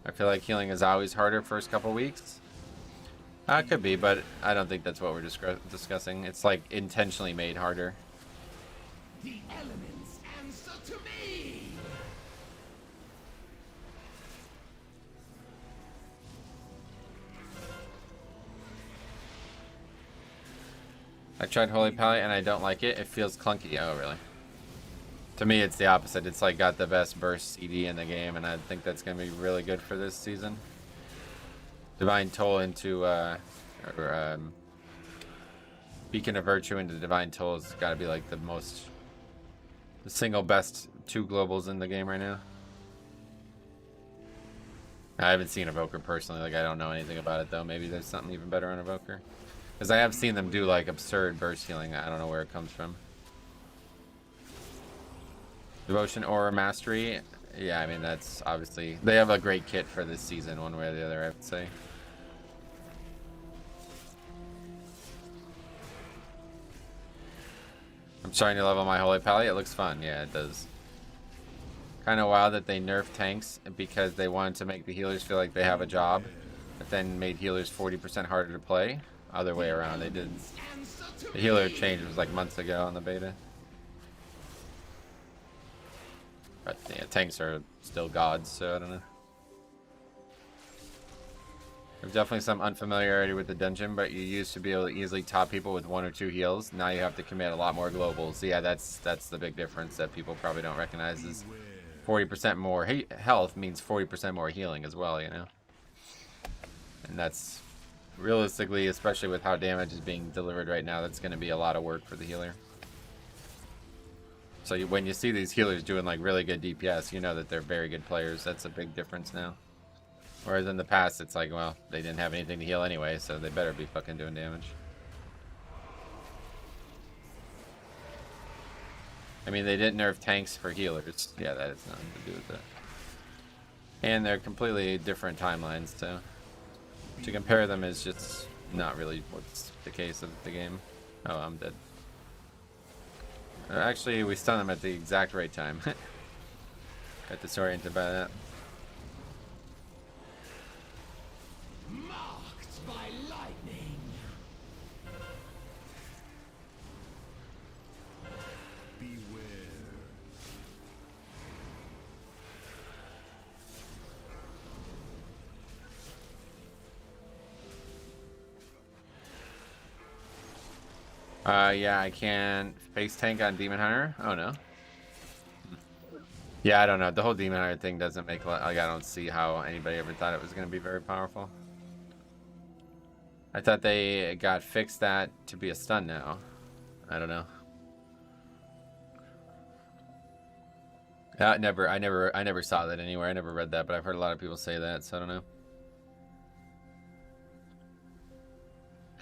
[SPEAKER 1] I feel like healing is always harder first couple weeks. It could be, but I don't think that's what we're discussing. It's like intentionally made harder.
[SPEAKER 4] The elements answer to me.
[SPEAKER 1] I tried Holy Pally and I don't like it. It feels clunky. Oh, really? To me, it's the opposite. It's like got the best burst CD in the game, and I think that's going to be really good for this season. Divine Toll into, Beacon of Virtue into Divine Toll has got to be like the single best 2 globals in the game right now. I haven't seen Evoker personally, like I don't know anything about it though. Maybe there's something even better on Evoker. Because I have seen them do like absurd burst healing. I don't know where it comes from. Devotion Aura Mastery. Yeah, I mean that's obviously, they have a great kit for this season one way or the other, I would say. I'm starting to level my Holy Pally. It looks fun. Yeah, it does. Kind of wild that they nerfed tanks because they wanted to make the healers feel like they have a job, but then made healers 40% harder to play. Other way around, they did. The healer change was like months ago on the beta. But yeah, tanks are still gods, so I don't know. There's definitely some unfamiliarity with the dungeon, but you used to be able to easily top people with 1 or 2 heals. Now you have to commit a lot more globals. Yeah, that's the big difference that people probably don't recognize is 40% more health means 40% more healing as well, you know? And that's realistically, especially with how damage is being delivered right now, that's going to be a lot of work for the healer. So when you see these healers doing like really good DPS, you know that they're very good players. That's a big difference now. Whereas in the past, it's like, well, they didn't have anything to heal anyway, so they better be fucking doing damage. I mean, they didn't nerf tanks for healers. Yeah, that has nothing to do with it. And they're completely different timelines, too. To compare them is just not really what's the case of the game. Oh, I'm dead. Actually, we stun them at the exact right time. Got disoriented by that.
[SPEAKER 4] Marked by lightning.
[SPEAKER 3] Beware.
[SPEAKER 1] Yeah, I can face tank on Demon Hunter. Oh no. Yeah, I don't know. The whole Demon Hunter thing doesn't make like I don't see how anybody ever thought it was going to be very powerful. I thought they got fixed that to be a stun now. I don't know. I never saw that anywhere. I never read that, but I've heard a lot of people say that, so I don't know.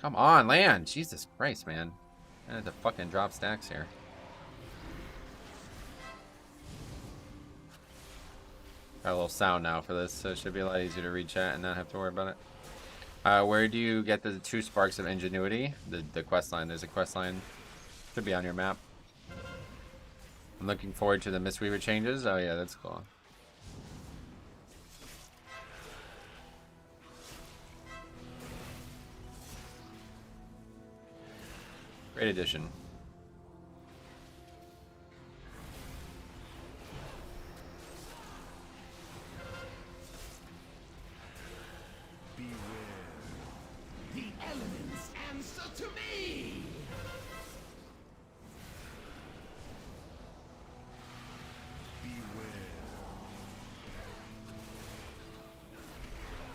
[SPEAKER 1] Come on, land! Jesus Christ, man. I had to fucking drop stacks here. Got a little sound now for this, so it should be a lot easier to read chat and not have to worry about it. Where do you get the 2 sparks of ingenuity? The quest line. There's a quest line. Should be on your map. I'm looking forward to the Mistweaver changes. Oh yeah, that's cool. Great addition.
[SPEAKER 4] The elements answer to me!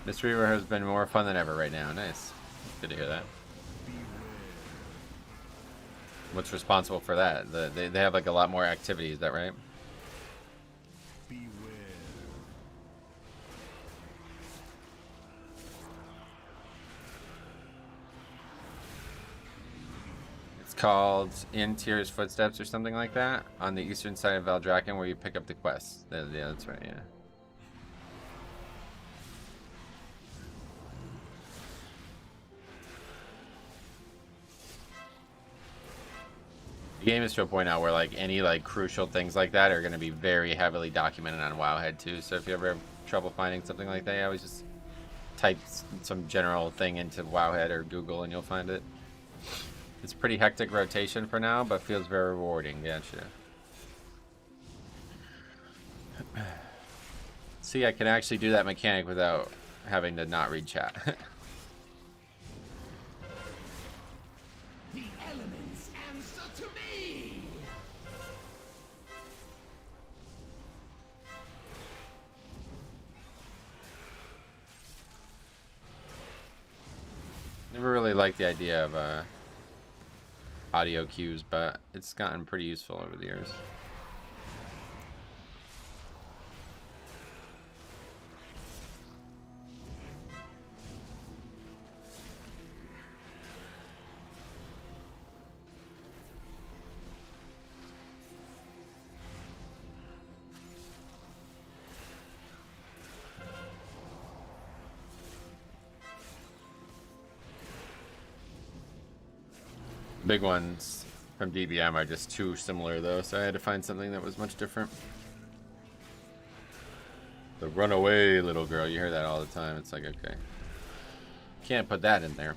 [SPEAKER 1] Mistweaver has been more fun than ever right now. Nice. Good to hear that. What's responsible for that? They have like a lot more activity, is that right? It's called In Tyr's Footsteps or something like that on the eastern side of Valdrakken, where you pick up the quests. Yeah, that's right, yeah. The game is to a point now where like any like crucial things like that are going to be very heavily documented on Wowhead too. So if you ever have trouble finding something like that, I always just type some general thing into Wowhead or Google and you'll find it. It's pretty hectic rotation for now, but feels very rewarding. Gotcha. See, I can actually do that mechanic without having to not read chat. Never really liked the idea of audio cues, but it's gotten pretty useful over the years. Big ones from DBM are just too similar though, so I had to find something that was much different. The runaway little girl, you hear that all the time. It's like, okay, can't put that in there.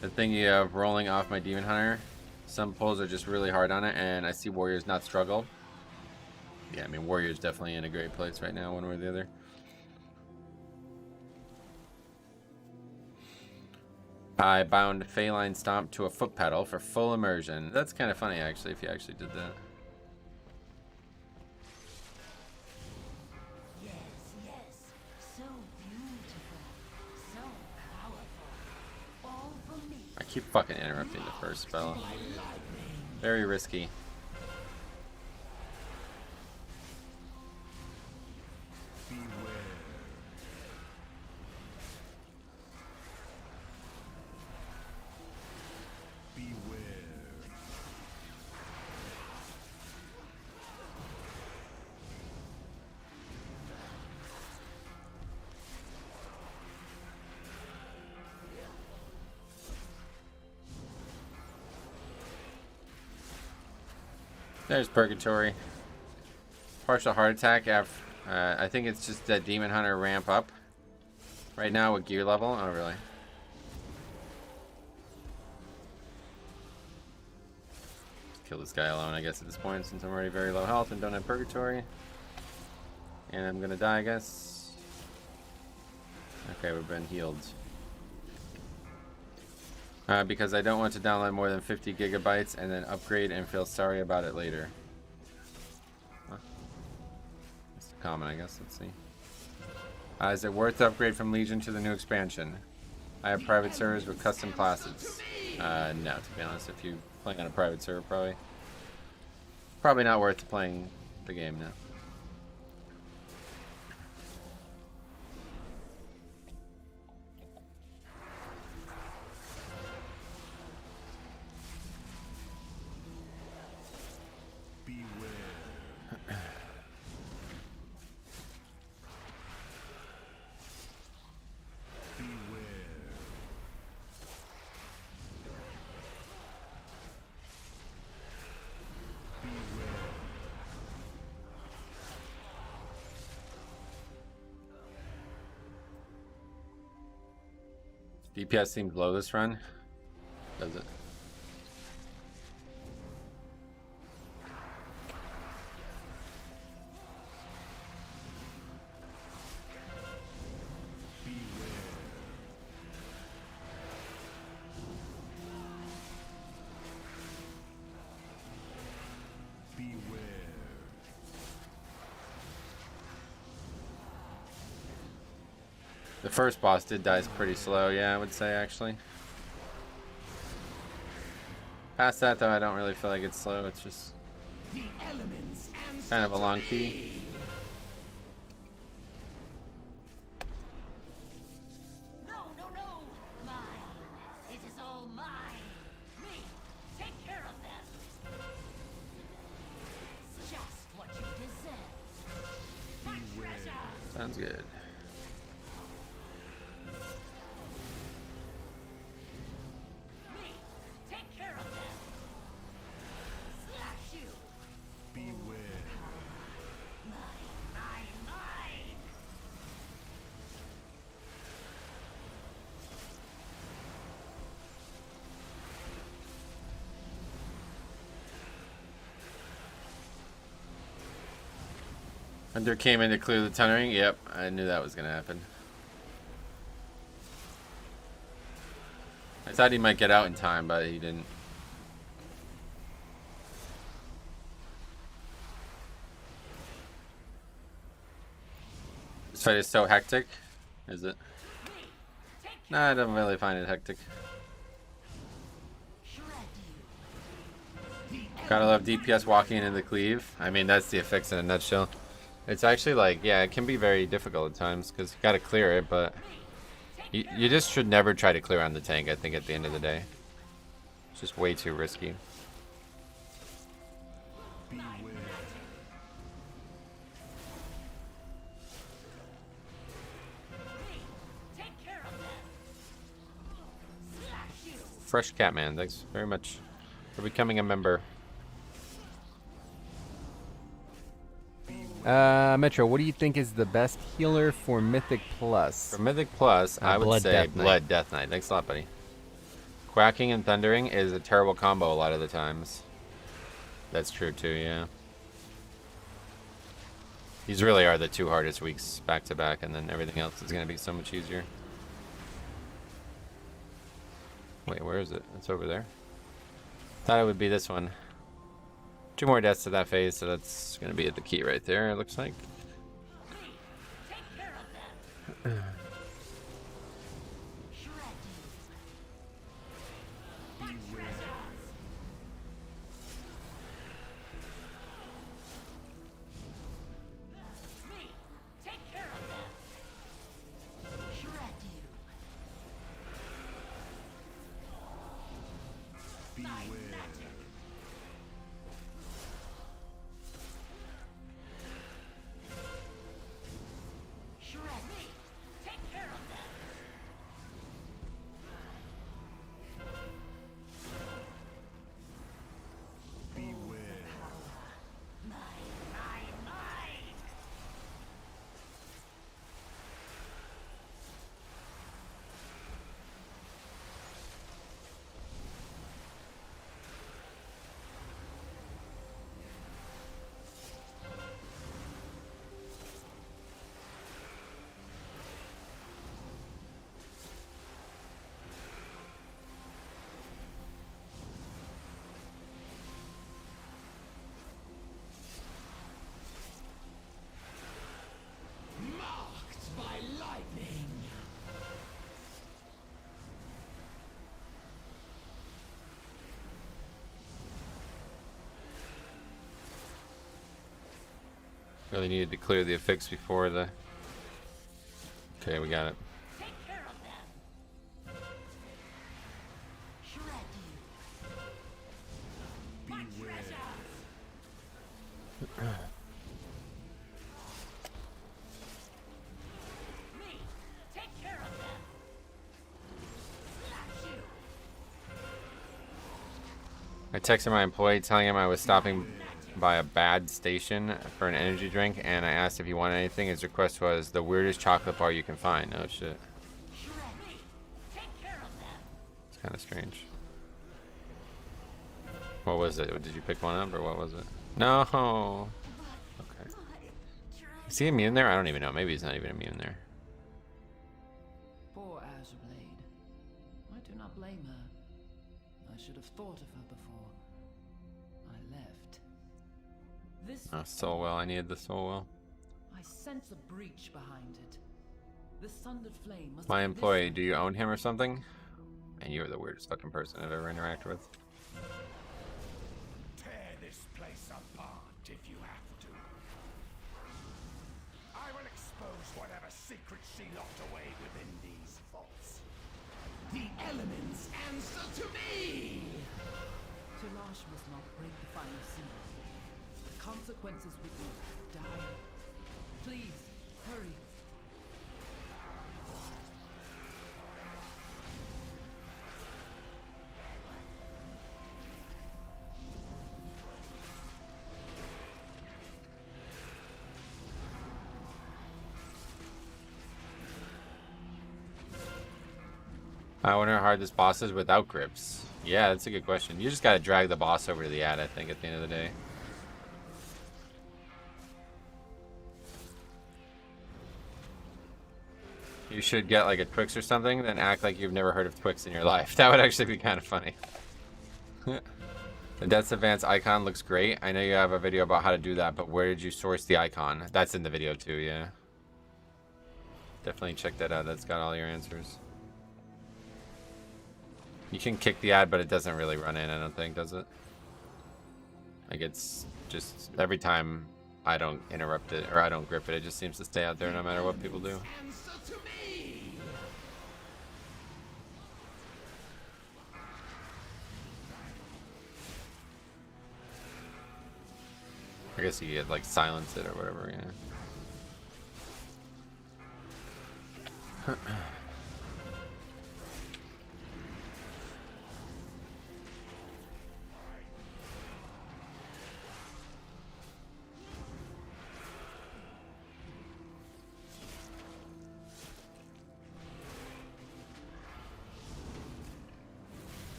[SPEAKER 1] The thing you have rolling off my Demon Hunter, some pulls are just really hard on it, and I see Warriors not struggle. Yeah, I mean, Warriors definitely in a great place right now, one way or the other. I bound Feline Stomp to a foot pedal for full immersion. That's kind of funny, actually, if you actually did that.
[SPEAKER 6] Yes, yes. So beautiful. So powerful. All for me.
[SPEAKER 1] I keep fucking interrupting the first spell. Very risky. There's Purgatory. Partial heart attack. I think it's just that Demon Hunter ramp up right now with gear level. Oh, really? Kill this guy alone, I guess, at this point, since I'm already very low health and don't have Purgatory. And I'm gonna die, I guess. Okay, we've been healed. Because I don't want to download more than 50 gigabytes and then upgrade and feel sorry about it later. Huh? That's common, I guess. Let's see. Is it worth the upgrade from Legion to the new expansion? I have private servers with custom classes. No, to be honest. If you're playing on a private server, probably not worth playing the game now. DPS seems low this run. Does it? The first boss did die pretty slow, yeah, I would say, actually. Past that, though, I don't really feel like it's slow. It's just kind of a long key.
[SPEAKER 6] No, no, no! Mine! It is all mine! Me! Take care of them! It's just what you deserve! My treasure!
[SPEAKER 1] Sounds good. Hunter came in to clear the tunnering. Yep, I knew that was gonna happen. I thought he might get out in time, but he didn't. This fight is so hectic, is it? Nah, I don't really find it hectic. Gotta love DPS walking into the cleave. I mean, that's the Affix in a nutshell. It's actually like, yeah, it can be very difficult at times because you gotta clear it, but you just should never try to clear on the tank, I think, at the end of the day. It's just way too risky. Fresh Catman, thanks very much for becoming a member.
[SPEAKER 9] Metro, what do you think is the best healer for Mythic Plus?
[SPEAKER 1] For Mythic Plus, I would
[SPEAKER 9] Blood
[SPEAKER 1] say
[SPEAKER 9] Death Knight.
[SPEAKER 1] Blood Death Knight. Thanks a lot, buddy. Quacking and Thundering is a terrible combo a lot of the times. That's true too, yeah. These really are the two hardest weeks back to back, and then everything else is going to be so much easier. Wait, where is it? It's over there. Thought it would be this one. 2 more deaths to that phase, so that's going to be at the key right there, it looks like. Really needed to clear the affix before the... Okay, we got it.
[SPEAKER 6] Take care of them. Shred you. My treasure. Me, take care of them. Slash you.
[SPEAKER 1] I texted my employee telling him I was stopping by a bad station for an energy drink, and I asked if he wanted anything. His request was the weirdest chocolate bar you can find. Oh shit.
[SPEAKER 6] Shred me. Take care of them.
[SPEAKER 1] It's kind of strange. What was it? Did you pick one up or what was it? No. Okay. Is he immune there? I don't even know. Maybe he's not even immune there.
[SPEAKER 7] Poor Azure Blade. I do not blame her. I should have thought of her before I left. This
[SPEAKER 1] Oh, soul well. I needed the soul well.
[SPEAKER 7] I sense a breach behind it. The sundered flame must
[SPEAKER 1] My
[SPEAKER 7] be
[SPEAKER 1] employee,
[SPEAKER 7] this-
[SPEAKER 1] do you own him or something? And you're the weirdest fucking person I've ever interacted with.
[SPEAKER 4] Tear this place apart if you have to. I will expose whatever secrets she locked away within these vaults. The elements answer to me!
[SPEAKER 7] Tilash must not break the final seal. The consequences would be dire. Please, hurry.
[SPEAKER 1] I wonder how hard this boss is without grips. Yeah, that's a good question. You just gotta drag the boss over to the ad, I think, at the end of the day. You should get like a Twix or something, then act like you've never heard of Twix in your life. That would actually be kind of funny. The Death's Advance icon looks great. I know you have a video about how to do that, but where did you source the icon? That's in the video too, yeah. Definitely check that out. That's got all your answers. You can kick the ad, but it doesn't really run in, I don't think, does it? Like, it's just every time I don't interrupt it or I don't grip it, it just seems to stay out there no matter what people do.
[SPEAKER 4] Answer to me!
[SPEAKER 1] I guess you could like silence it or whatever, yeah.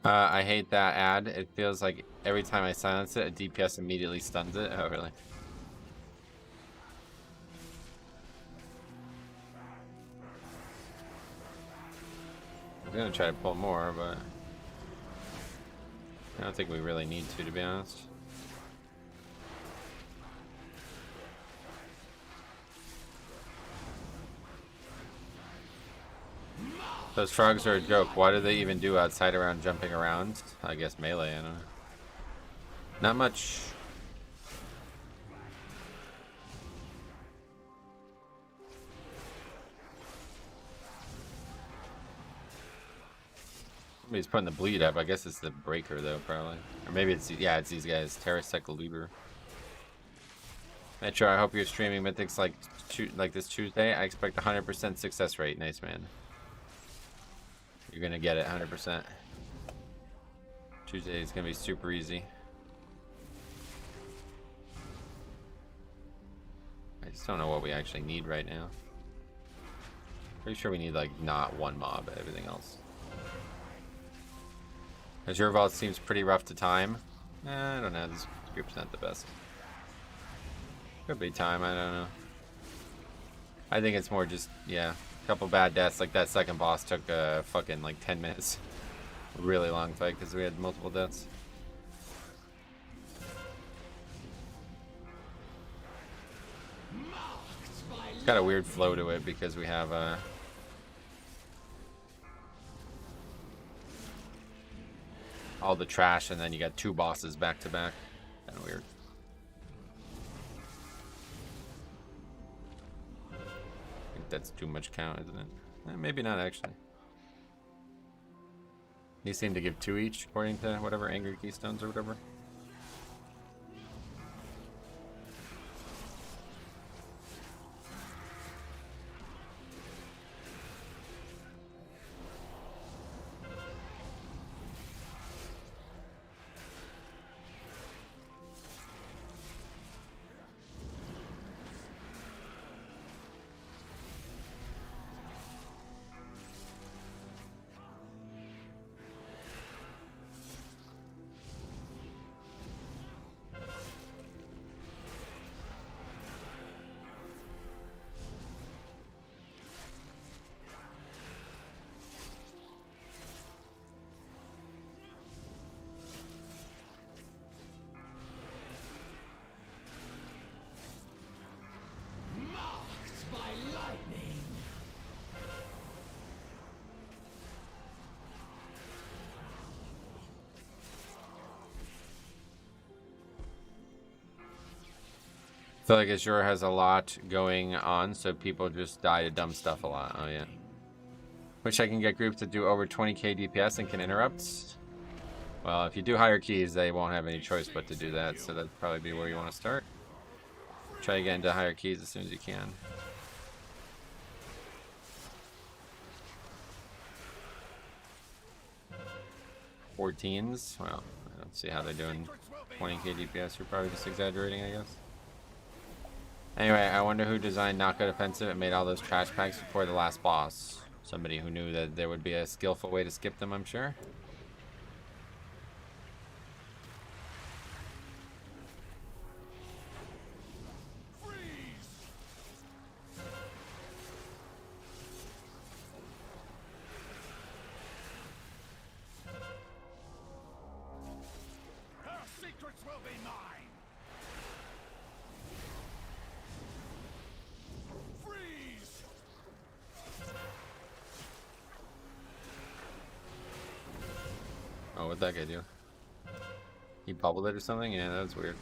[SPEAKER 1] I hate that ad. It feels like every time I silence it, a DPS immediately stuns it. Oh, really? I'm gonna try to pull more, but I don't think we really need to be honest. Those frogs are a joke. What do they even do outside around jumping around? I guess melee, I don't know. Not much. Somebody's putting the bleed up. I guess it's the breaker though, probably. Or maybe it's, yeah, it's these guys. Terrasectal Lieber. Metro, I hope you're streaming Mythics like this Tuesday. I expect 100% success rate. Nice, man. You're gonna get it 100%. Tuesday is gonna be super easy. I just don't know what we actually need right now. Pretty sure we need like not one mob, but everything else. Azure Vault seems pretty rough to time. I don't know, this group's not the best. Could be time, I don't know. I think it's more just, yeah, a couple bad deaths. Like that second boss took fucking like 10 minutes. Really long fight because we had multiple deaths. It's got a weird flow to it because we have all the trash, and then you got 2 bosses back to back. Kind of weird. I think that's too much count, isn't it? Maybe not actually. These seem to give 2 each, according to whatever Angry Keystones or whatever.
[SPEAKER 4] Marked by lightning.
[SPEAKER 1] I feel like it sure has a lot going on, so people just die to dumb stuff a lot. Oh yeah. Wish I can get groups that do over 20k DPS and can interrupt. Well, if you do higher keys, they won't have any choice but to do that, so that'd probably be where you want to start. Try to get into higher keys as soon as you can. $14s? Well, I don't see how they're doing 20k DPS. You're probably just exaggerating, I guess. Anyway, I wonder who designed Knockout Offensive and made all those trash packs before the last boss. Somebody who knew that there would be a skillful way to skip them, I'm sure.
[SPEAKER 4] Her secrets will be mine. Freeze!
[SPEAKER 1] Oh, what'd that guy do? He bubbled it or something? Yeah, that was weird.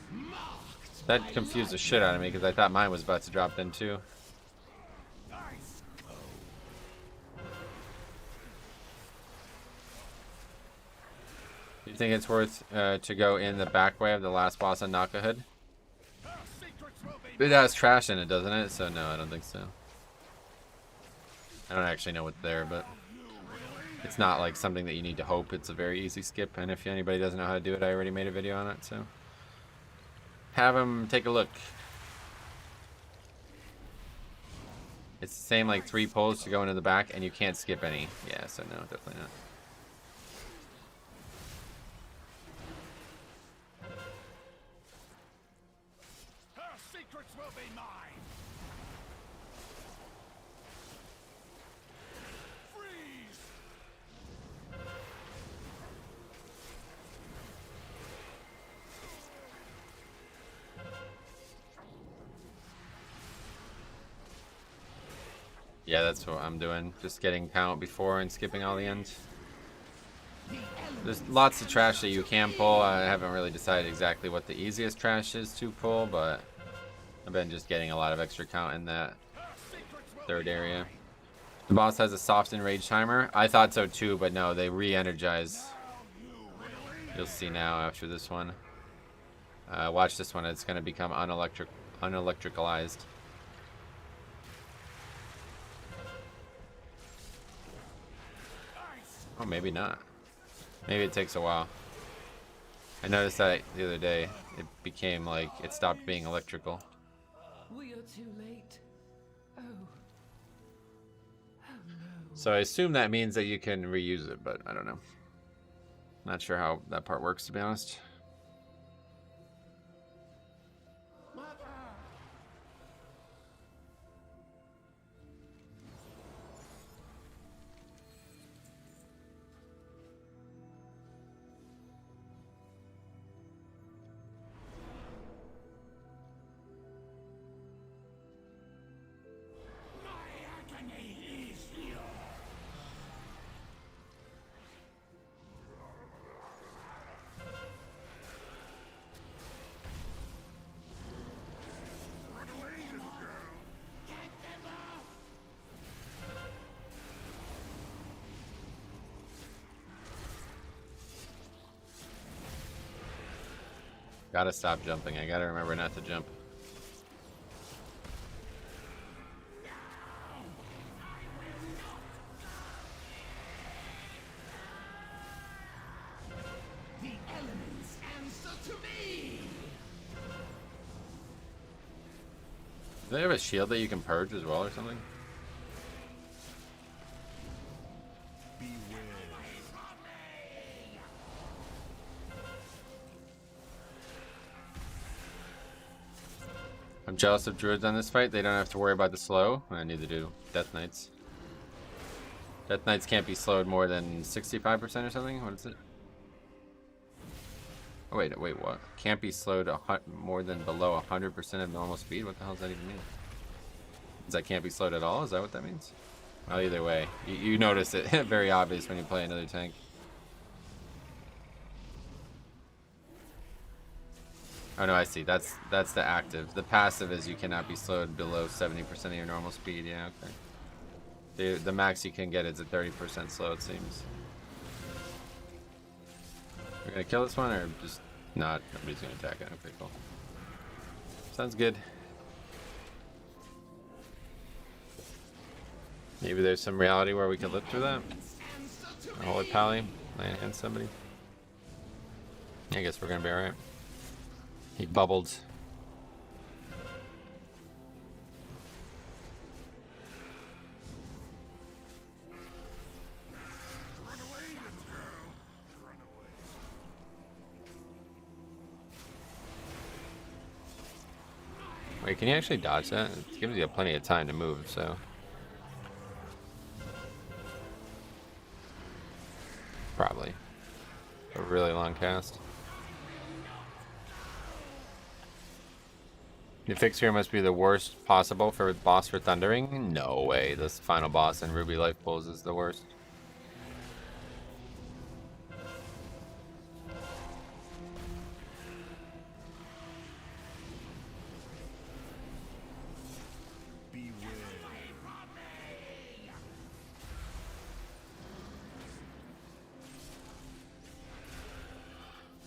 [SPEAKER 1] That confused the shit out of me because I thought mine was about to drop in too.
[SPEAKER 4] Ice.
[SPEAKER 1] Do you think it's worth to go in the back way of the last boss on Knockahood?
[SPEAKER 4] Her secrets will be
[SPEAKER 1] It has trash in it, doesn't it? So no, I don't think so. I don't actually know what's there, but it's not like something that you need to hope. It's a very easy skip, and if anybody doesn't know how to do it, I already made a video on it, so have them take a look. It's the same like 3 pulls to go into the back, and you can't skip any. Yeah, so no, definitely not.
[SPEAKER 4] Her secrets will be mine. Freeze!
[SPEAKER 1] Yeah, that's what I'm doing. Just getting count before and skipping all the end. There's lots of trash that you can pull. I haven't really decided exactly what the easiest trash is to pull, but I've been just getting a lot of extra count in that third area. The boss has a soft and rage timer. I thought so too, but no, they re-energize. You'll see now after this one. Watch this one. It's going to become unelectricalized. Oh, maybe not. Maybe it takes a while. I noticed that the other day. It became like it stopped being electrical.
[SPEAKER 7] We are too late. Oh. Oh no.
[SPEAKER 1] So I assume that means that you can reuse it, but I don't know. Not sure how that part works, to be honest. Gotta stop jumping. I gotta remember not to jump.
[SPEAKER 4] The elements answer to me.
[SPEAKER 1] Do they have a shield that you can purge as well or something? I'm jealous of druids on this fight. They don't have to worry about the slow. I neither do Death Knights. Death Knights can't be slowed more than 65% or something? What is it? Oh, wait, what? Can't be slowed more than below 100% of normal speed? What the hell does that even mean? Does that can't be slowed at all? Is that what that means? Well, either way, you notice it. Very obvious when you play another tank. Oh no, I see. That's the active. The passive is you cannot be slowed below 70% of your normal speed. Yeah, okay. The max you can get is at 30% slow, it seems. We're gonna kill this one or just not? Nobody's gonna attack it. Okay, cool. Sounds good. Maybe there's some reality where we can live through that. A holy pally, land hand somebody. I guess we're gonna be alright. He bubbled. Wait, can you actually dodge that? It gives you plenty of time to move, so. Probably. A really long cast. The fix here must be the worst possible for boss for thundering? No way. This final boss in Ruby Life Pulls is the worst.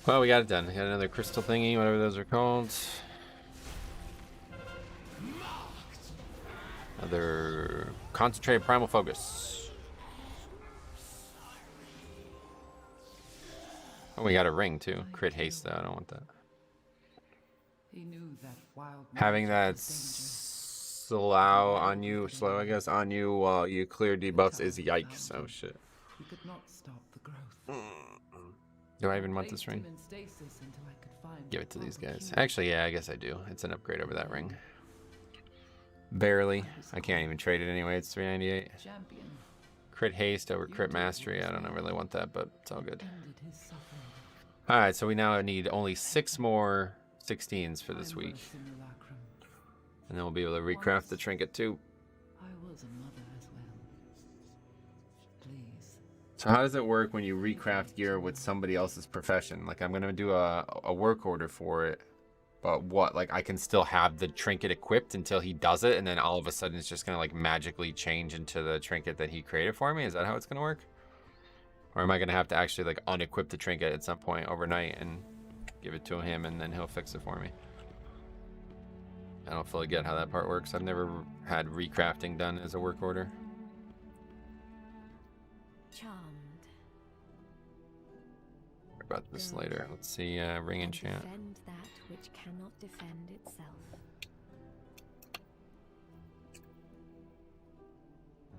[SPEAKER 1] Well, we got it done. We got another crystal thingy, whatever those are called. Another concentrated primal focus. Oh, we got a ring too. Crit haste though, I don't want that.
[SPEAKER 7] He knew that wild
[SPEAKER 1] Having that slow on you, I guess, on you while you clear debuffs is yikes. Oh shit.
[SPEAKER 7] he could not stop the growth.
[SPEAKER 1] Do I even want this ring? Give it to these guys. Actually, yeah, I guess I do. It's an upgrade over that ring. Barely. I can't even trade it anyway. It's 398. Crit haste over crit mastery. I don't really want that, but it's all good. Alright, so we now need only 6 more 16s for this week. And then we'll be able to recraft the trinket too.
[SPEAKER 7] I was a mother as well. Please.
[SPEAKER 1] So how does it work when you recraft gear with somebody else's profession? Like I'm gonna do a work order for it, but what? Like I can still have the trinket equipped until he does it, and then all of a sudden it's just gonna like magically change into the trinket that he created for me? Is that how it's gonna work? Or am I gonna have to actually like unequip the trinket at some point overnight and give it to him, and then he'll fix it for me? I don't fully get how that part works. I've never had recrafting done as a work order.
[SPEAKER 2] Charmed.
[SPEAKER 1] Worry about this later. Let's see, ring enchant.
[SPEAKER 2] Defend that which cannot defend itself.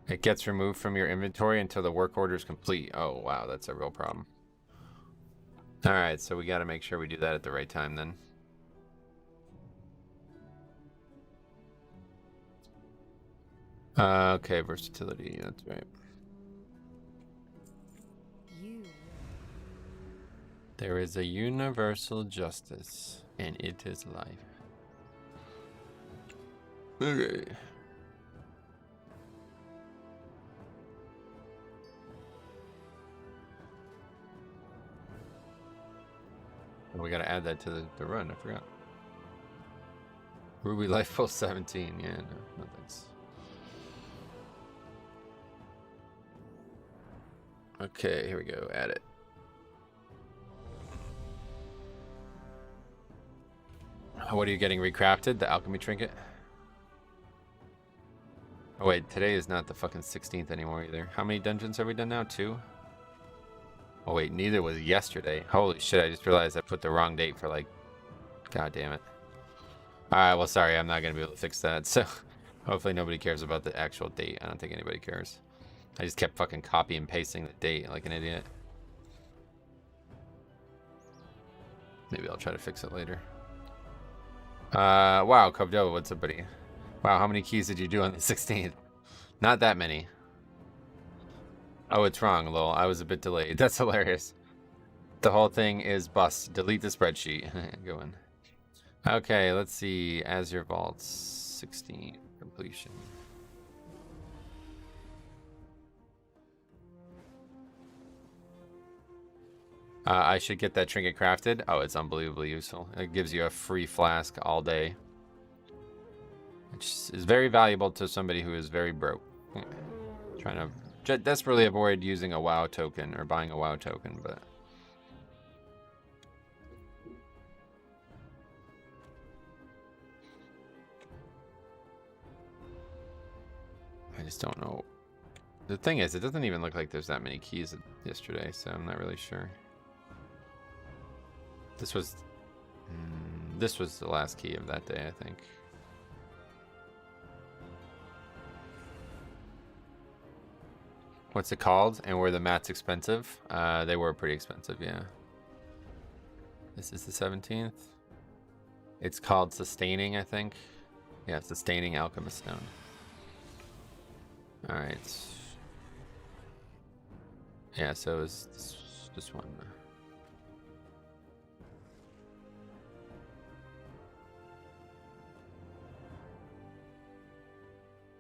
[SPEAKER 1] It gets removed from your inventory until the work order is complete. Oh, wow, that's a real problem. All right, so we got to make sure we do that at the right time then. Okay, versatility, that's right. There is a universal justice, and it is life. Okay. Oh, we gotta add that to the run, I forgot. Ruby Life Pulse 17, yeah, no thanks. Okay, here we go, add it. What are you getting recrafted? The alchemy trinket? Oh wait, today is not the fucking 16th anymore either. How many dungeons have we done now? 2? Oh wait, neither was yesterday. Holy shit, I just realized I put the wrong date for like... God damn it. Alright, well sorry, I'm not gonna be able to fix that, so... Hopefully nobody cares about the actual date. I don't think anybody cares. I just kept fucking copy and pasting the date like an idiot. Maybe I'll try to fix it later. Wow, Covdova, what's up, buddy? Wow, how many keys did you do on the 16th? Not that many. Oh, it's wrong, lol. I was a bit delayed. That's hilarious. The whole thing is bust. Delete the spreadsheet. Go in. Okay, let's see. Azure Vaults 16 completion. I should get that trinket crafted. Oh, it's unbelievably useful. It gives you a free flask all day, which is very valuable to somebody who is very broke. Trying to desperately avoid using a WoW token or buying a WoW token, but... I just don't know. The thing is, it doesn't even look like there's that many keys yesterday, so I'm not really sure. This was the last key of that day, I think. What's it called? And were the mats expensive? They were pretty expensive, yeah. This is the 17th. It's called Sustaining, I think. Yeah, Sustaining Alchemist Stone. Alright. Yeah, so it was this one.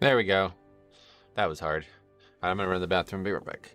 [SPEAKER 1] There we go. That was hard. I'm gonna run to the bathroom and be right back.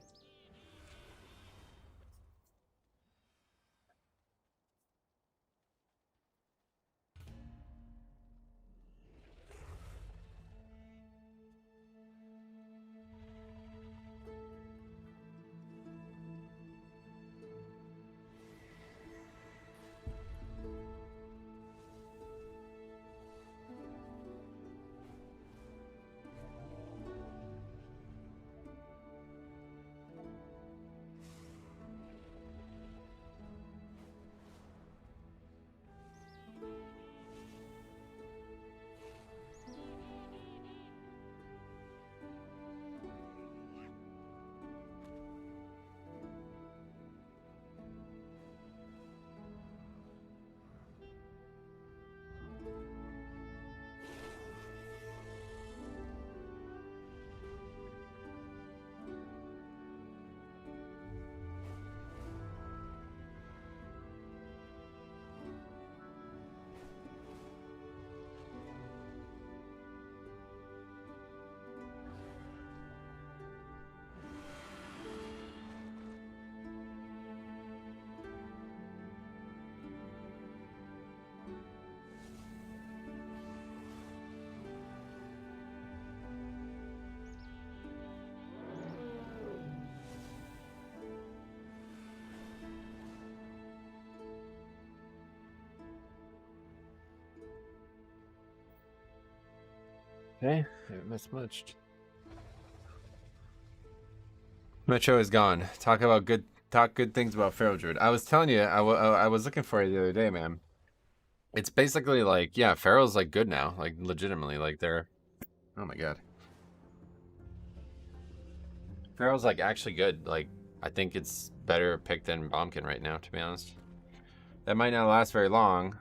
[SPEAKER 1] Okay, haven't missed much. Metro is gone. Talk good things about Pharaoh Druid. I was telling you, I was looking for it the other day, man. It's basically like, yeah, Pharaoh's like good now, like legitimately, like they're, oh my god. Pharaoh's like actually good. Like I think it's better pick than Bombkin right now, to be honest. That might not last very long,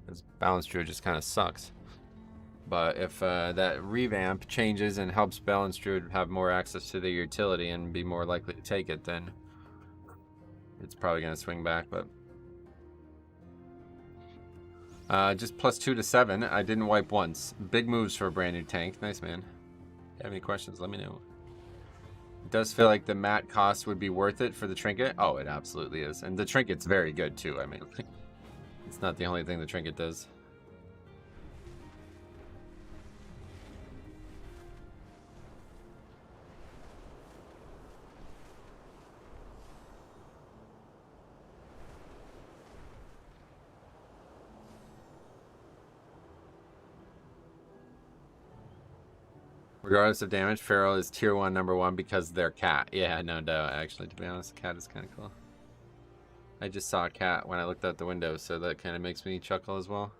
[SPEAKER 1] because Balanced Druid just kind of sucks. But if that revamp changes and helps Balanced Druid have more access to the utility and be more likely to take it, then it's probably going to swing back. But just +2 to 7. I didn't wipe once. Big moves for a brand new tank. Nice, man. If you have any questions, let me know. It does feel like the mat cost would be worth it for the trinket. Oh, it absolutely is. And the trinket's very good, too. I mean, it's not the only thing the trinket does. Regardless of damage, Feral is tier 1 #1 because they're cat. Yeah, no doubt. Actually, to be honest, cat is kind of cool. I just saw a cat when I looked out the window, so that kind of makes me chuckle as well.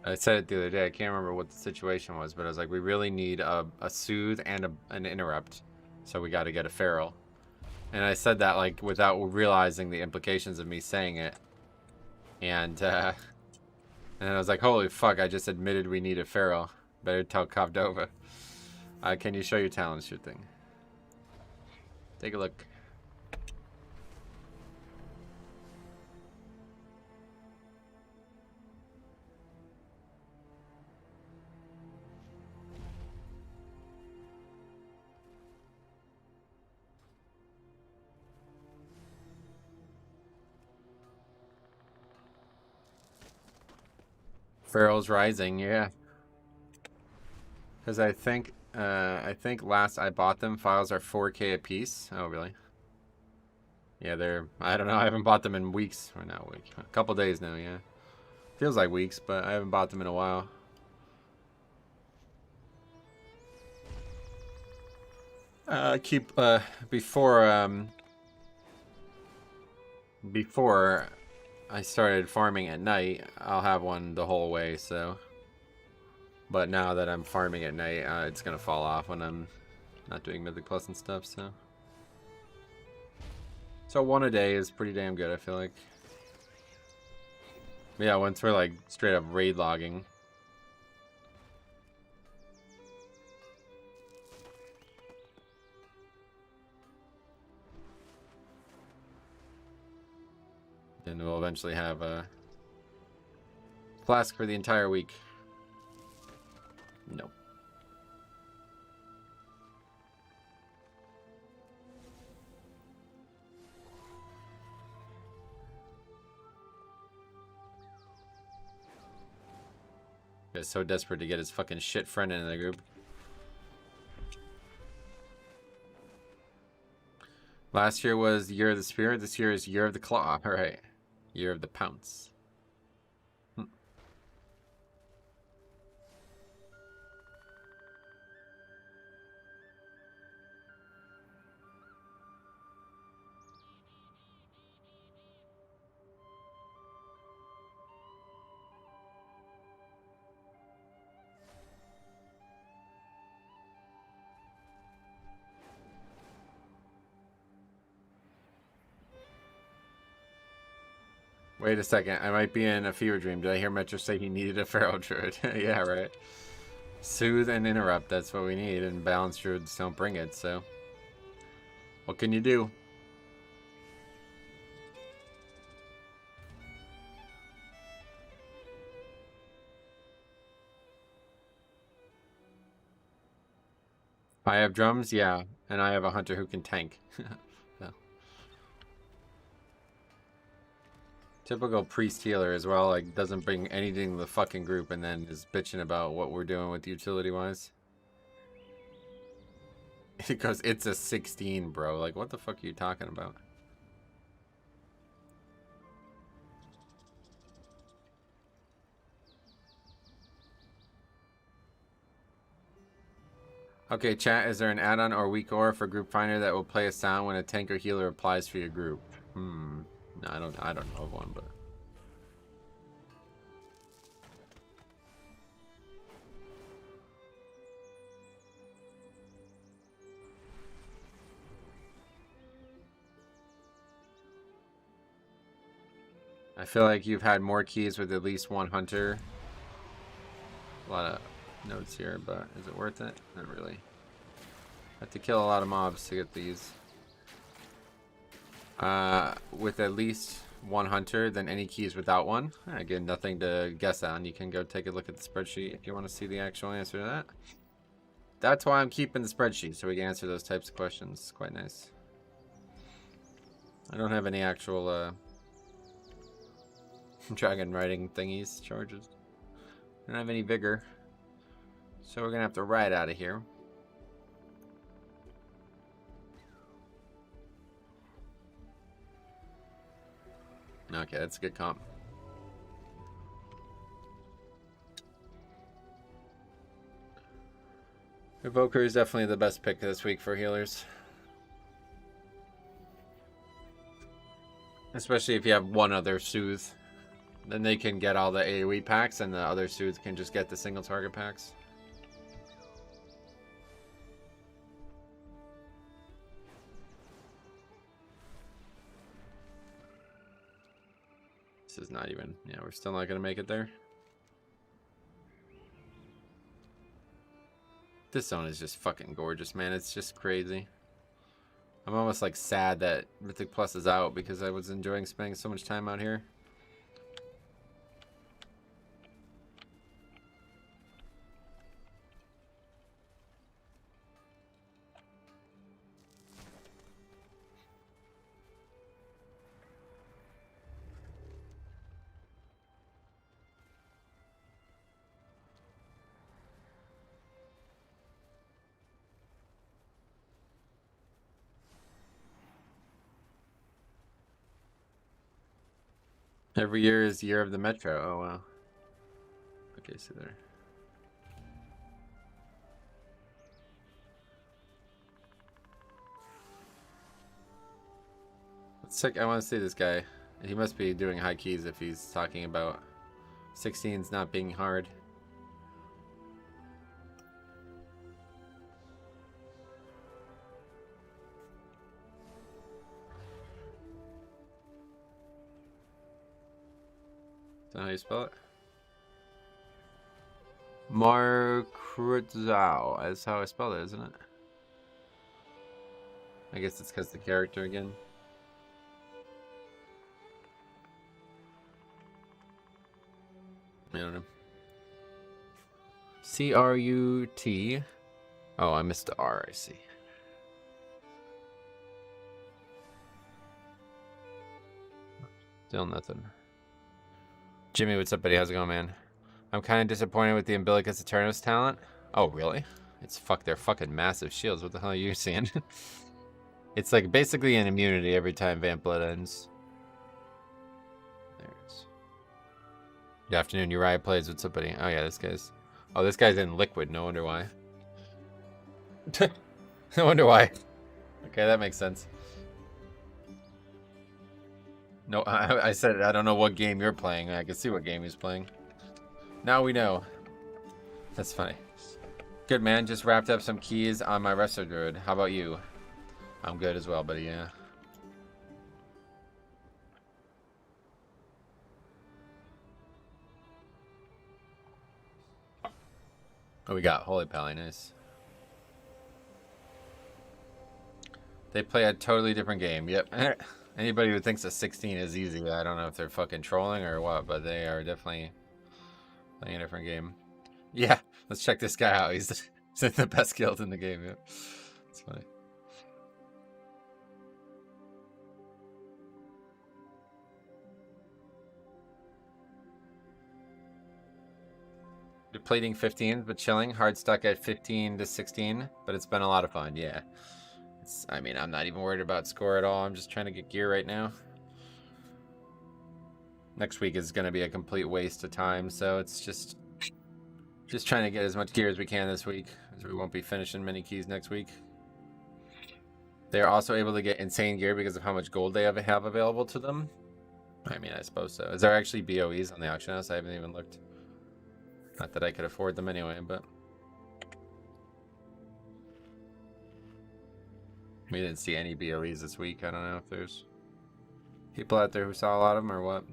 [SPEAKER 1] I said it the other day. I can't remember what the situation was, but I was like, we really need a soothe and an interrupt, so we got to get a feral. And I said that like without realizing the implications of me saying it. And I was like, holy fuck! I just admitted we need a feral. Better tell Cavdova. Can you show your talents, your thing? Take a look. Feral's Rising, yeah. Because I think last I bought them, files are 4K a piece. Oh, really? Yeah, I don't know, I haven't bought them in weeks. Or not week. A couple days now, yeah. Feels like weeks, but I haven't bought them in a while. Before I started farming at night, I'll have one the whole way, so. But now that I'm farming at night, it's gonna fall off when I'm not doing Mythic Plus and stuff, so. So one a day is pretty damn good, I feel like. Yeah, once we're like straight up raid logging. Then we'll eventually have a flask for the entire week. Nope. Guy's so desperate to get his fucking shit friend into the group. Last year was Year of the Spear. This year is Year of the Claw. Alright. Year of the Pounce. Wait a second, I might be in a fever dream. Did I hear Metro say he needed a feral druid? Yeah, right. Soothe and interrupt, that's what we need, and balanced druids don't bring it, so. What can you do? I have drums, yeah, and I have a hunter who can tank. So. Typical priest healer as well, like doesn't bring anything to the fucking group and then is bitching about what we're doing with utility wise. Because it's a 16, bro. Like, what the fuck are you talking about? Okay, chat, is there an add-on or weak aura for Group Finder that will play a sound when a tank or healer applies for your group? No, I don't know of one, but I feel like you've had more keys with at least one hunter. A lot of notes here, but is it worth it? Not really. I have to kill a lot of mobs to get these. With at least one hunter than any keys without one. Again, nothing to guess on. You can go take a look at the spreadsheet if you want to see the actual answer to that. That's why I'm keeping the spreadsheet, so we can answer those types of questions. It's quite nice. I don't have any actual dragon riding thingies, charges. I don't have any vigor. So we're gonna have to ride out of here. Okay, that's a good comp. Evoker is definitely the best pick this week for healers. Especially if you have one other Soothe. Then they can get all the AoE packs and the other Soothe can just get the single target packs. This is not even... Yeah, we're still not going to make it there. This zone is just fucking gorgeous, man. It's just crazy. I'm almost like sad that Mythic Plus is out because I was enjoying spending so much time out here. Every year is year of the Metro. Oh, wow. Okay, so there. Let's check. I want to see this guy. He must be doing high keys if he's talking about 16s not being hard. Is that how you spell it? Markrutzau. That's how I spell it, isn't it? I guess it's because the character again. I don't know. C-R-U-T. Oh, I missed the R, I see. Still nothing. Jimmy, what's up, buddy? How's it going, man? I'm kind of disappointed with the Umbilicus Eternus talent. Oh, really? It's they're fucking massive shields. What the hell are you seeing? It's like basically an immunity every time Vamp Blood ends. There it is. Good afternoon, Uriah Plays. What's up, buddy? Oh, yeah, this guy's... Oh, this guy's in liquid. No wonder why. No wonder why. Okay, that makes sense. No, I said I don't know what game you're playing. I can see what game he's playing. Now we know. That's funny. Good, man. Just wrapped up some keys on my Resto Druid. How about you? I'm good as well, buddy. Yeah. Oh, we got Holy Pally. Nice. They play a totally different game. Yep. Anybody who thinks a 16 is easy, I don't know if they're fucking trolling or what, but they are definitely playing a different game. Yeah, let's check this guy out. He's the best guild in the game. Yeah, it's funny. Depleting 15, but chilling. Hard stuck at 15 to 16, but it's been a lot of fun. Yeah. I mean, I'm not even worried about score at all. I'm just trying to get gear right now. Next week is going to be a complete waste of time, so it's just trying to get as much gear as we can this week, as we won't be finishing many keys next week. They're also able to get insane gear because of how much gold they have available to them. I mean, I suppose so. Is there actually BOEs on the auction house? I haven't even looked. Not that I could afford them anyway, but... We didn't see any BOEs this week. I don't know if there's people out there who saw a lot of them or what.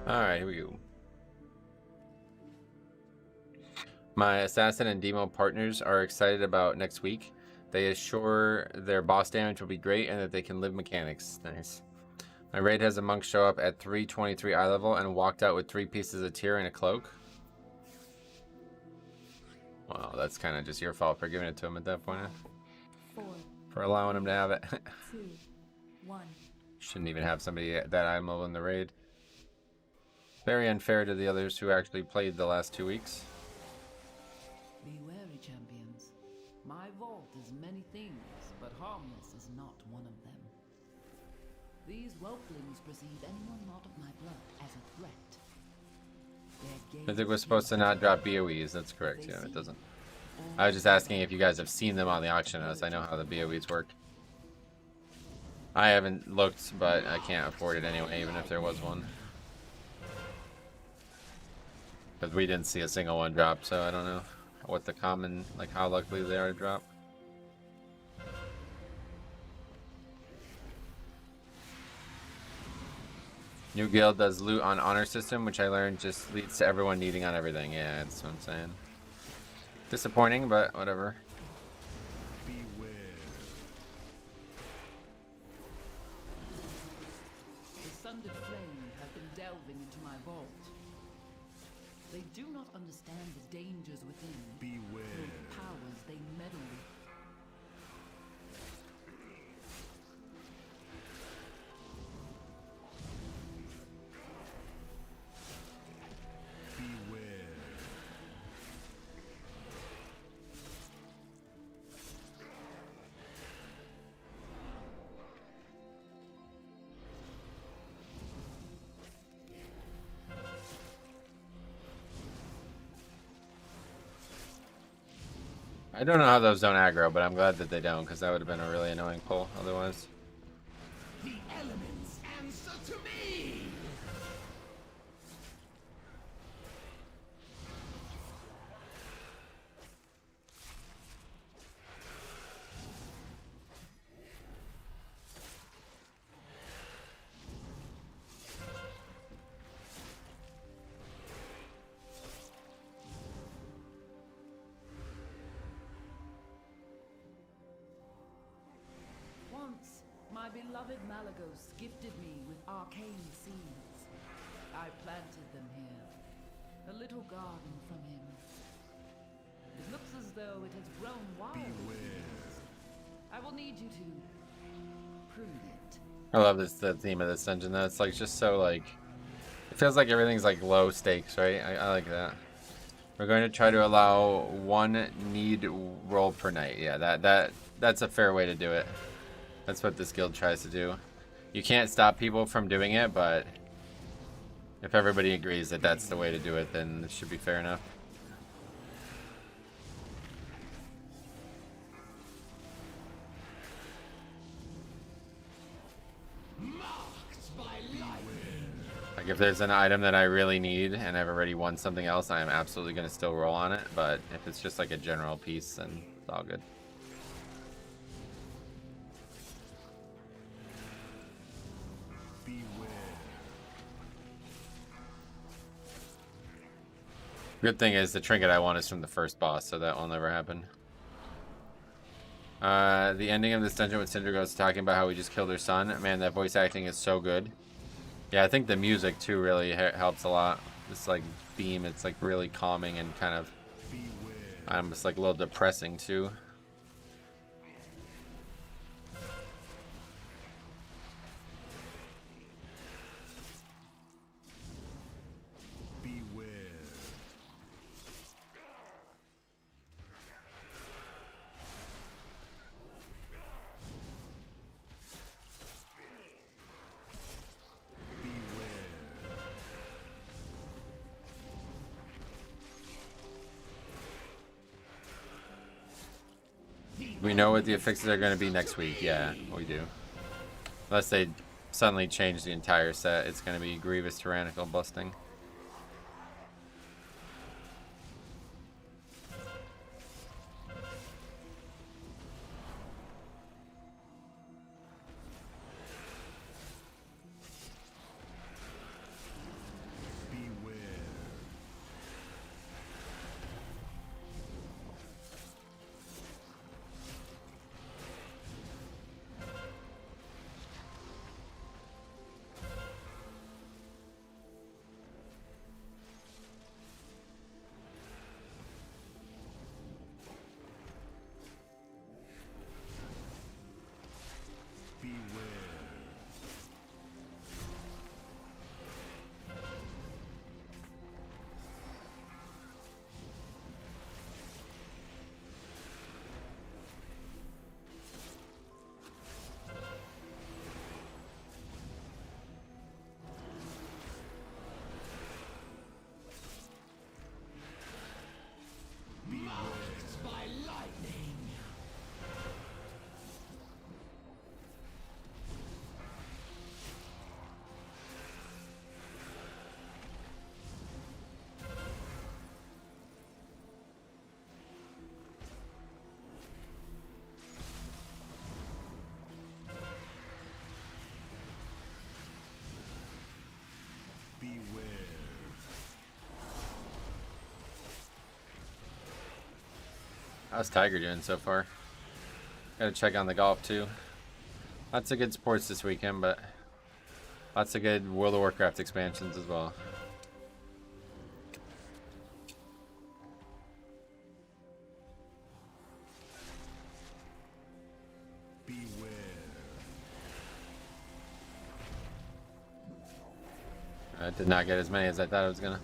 [SPEAKER 1] Alright, here we go. My Assassin and Demo partners are excited about next week They assure their boss damage will be great and that they can live mechanics. Nice. My raid has a monk show up at 323 eye level and walked out with 3 pieces of tier and a cloak. Well, that's kind of just your fault for giving it to him at that point.
[SPEAKER 2] 4,
[SPEAKER 1] For allowing him to have it.
[SPEAKER 2] 2, 1.
[SPEAKER 1] Shouldn't even have somebody that high level in the raid. Very unfair to the others who actually played the last 2 weeks.
[SPEAKER 7] Be wary, champions. My vault is many things, but harmless is not one of them. These whelplings perceive anyone not of my blood as a threat.
[SPEAKER 1] I think we're supposed to not drop BOEs. That's correct. Yeah, it doesn't. I was just asking if you guys have seen them on the auction house. I know how the BOEs work. I haven't looked, but I can't afford it anyway, even if there was one. Because we didn't see a single one drop, so I don't know what the common, like how likely they are to drop. New guild does loot on honor system, which I learned just leads to everyone needing on everything. Yeah, that's what I'm saying. Disappointing, but whatever.
[SPEAKER 3] Beware.
[SPEAKER 7] The sundered flame have been delving into my vault. They do not understand the dangers within.
[SPEAKER 3] Beware.
[SPEAKER 7] Nor the powers they meddle with.
[SPEAKER 3] Beware.
[SPEAKER 1] I don't know how those don't aggro, but I'm glad that they don't, because that would have been a really annoying pull otherwise.
[SPEAKER 4] The elements answer to me!
[SPEAKER 7] Once, my beloved Malagos gifted me with arcane seeds. I planted them here. A little garden from him. It looks as though it has grown wild. I will need you to prune it.
[SPEAKER 1] I love the theme of this dungeon though. It's like just so like it feels like everything's like low stakes, right? I like that. We're going to try to allow 1 need roll per night. Yeah, that's a fair way to do it. That's what this guild tries to do. You can't stop people from doing it, but if everybody agrees that that's the way to do it, then it should be fair enough.
[SPEAKER 4] Marked by lightning!
[SPEAKER 1] Like if there's an item that I really need and I've already won something else, I am absolutely going to still roll on it. But if it's just like a general piece, then it's all good. Good thing is the trinket I want is from the first boss, so that will never happen. The ending of this dungeon with Cinder Ghost talking about how we just killed her son. Man, that voice acting is so good. Yeah, I think the music too really helps a lot. This like theme, it's like really calming and kind of almost like a little depressing too. We know what the affixes are going to be next week. Yeah, we do. Unless they suddenly change the entire set, it's going to be Grievous Tyrannical Busting. How's Tiger doing so far? Gotta check on the golf too. Lots of good sports this weekend, but lots of good World of Warcraft expansions as well. I did not get as many as I thought I was gonna.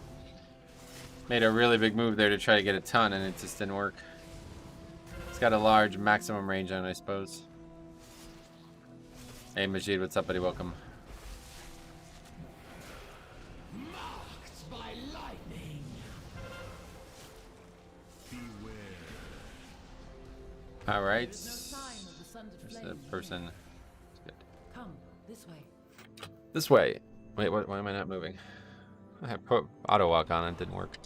[SPEAKER 1] Made a really big move there to try to get a ton, and it just didn't work. It's got a large maximum range on it, I suppose. Hey Majid, what's up, buddy? Welcome.
[SPEAKER 4] Marked by lightning.
[SPEAKER 1] All right.
[SPEAKER 7] There's no sign of the sundered
[SPEAKER 1] There's
[SPEAKER 7] flame.
[SPEAKER 1] a person.
[SPEAKER 7] Come this way.
[SPEAKER 1] This way. Wait, what? Why am I not moving? I put auto walk on it, didn't work.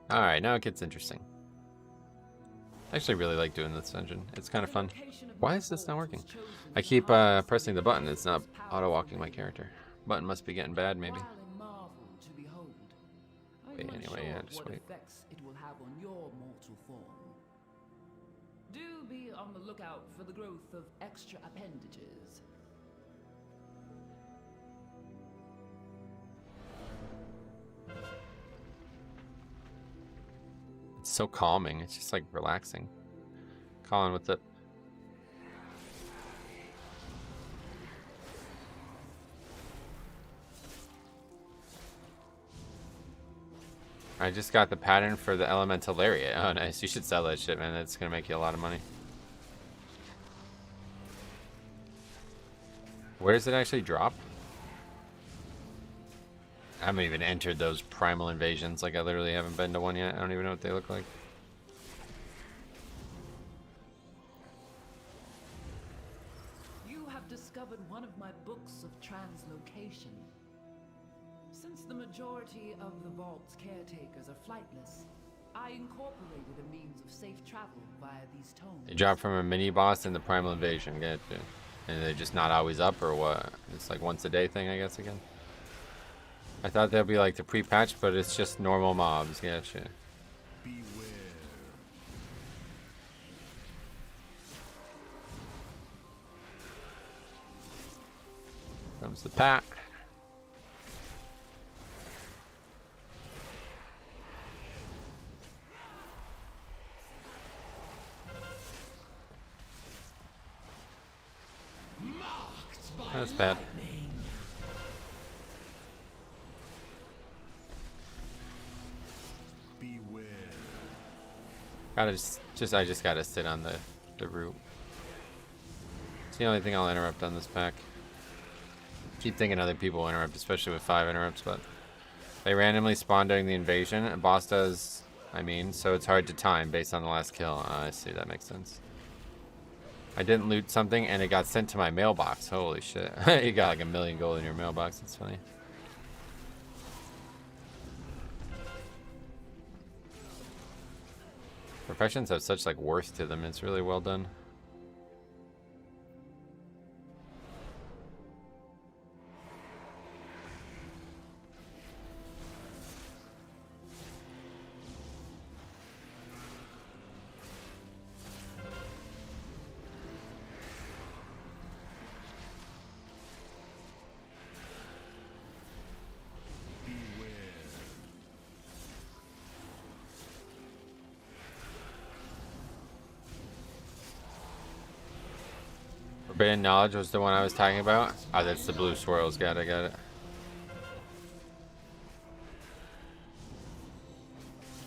[SPEAKER 1] All right, now it gets interesting. I actually really like doing this dungeon. It's kind of fun. Why is this not working? I keep pressing the button. It's not auto walking my character. Button must be getting bad, maybe. Wait, anyway, yeah, just wait.
[SPEAKER 7] Effects it will have on your mortal form. Do be on the lookout for the growth of extra appendages.
[SPEAKER 1] It's so calming. It's just like relaxing. Colin, what's up? I just got the pattern for the elemental lariat. Oh, nice. You should sell that shit, man. That's gonna make you a lot of money. Where does it actually drop? I haven't even entered those primal invasions. Like, I literally haven't been to one yet. I don't even know what they look like.
[SPEAKER 7] You have discovered one of my books of translocation. Since the majority of the vault's caretakers are flightless, I incorporated a means of safe travel via these tomes.
[SPEAKER 1] They drop from a mini boss in the primal invasion. Gotcha. And they're just not always up, or what? It's like once a day thing, I guess, again. I thought that'd be like the pre-patch, but it's just normal mobs. Gotcha. Comes the pack. That's bad. Gotta I just gotta sit on the root. It's the only thing I'll interrupt on this pack. Keep thinking other people will interrupt, especially with 5 interrupts, but they randomly spawn during the invasion. A boss does, I mean, so it's hard to time based on the last kill. I see, that makes sense. I didn't loot something and it got sent to my mailbox. Holy shit. You got like 1,000,000 gold in your mailbox. That's funny. Professions have such like worth to them. It's really well done. Forbidden Knowledge was the one I was talking about. Oh, that's the blue swirls. Got it.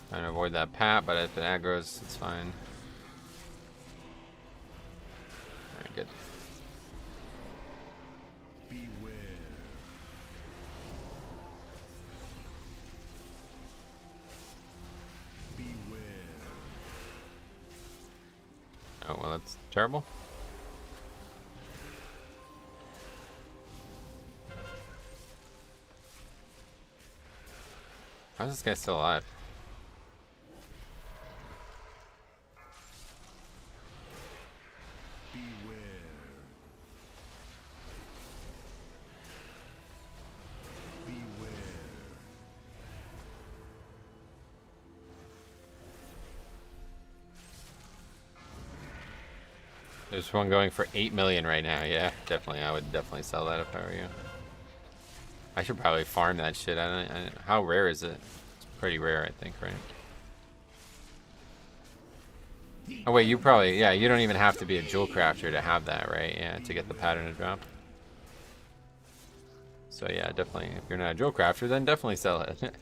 [SPEAKER 1] Trying to avoid that pat, but if it aggroes, it's fine. Alright, good. Oh, well, that's terrible. How's this guy still alive? There's one going for 8 million right now. Yeah, definitely. I would definitely sell that if I were you. I should probably farm that shit. How rare is it? It's pretty rare, I think, right? Oh wait, you probably, yeah, you don't even have to be a jewel crafter to have that, right? Yeah, to get the pattern to drop. So yeah, definitely, if you're not a jewel crafter, then definitely sell it.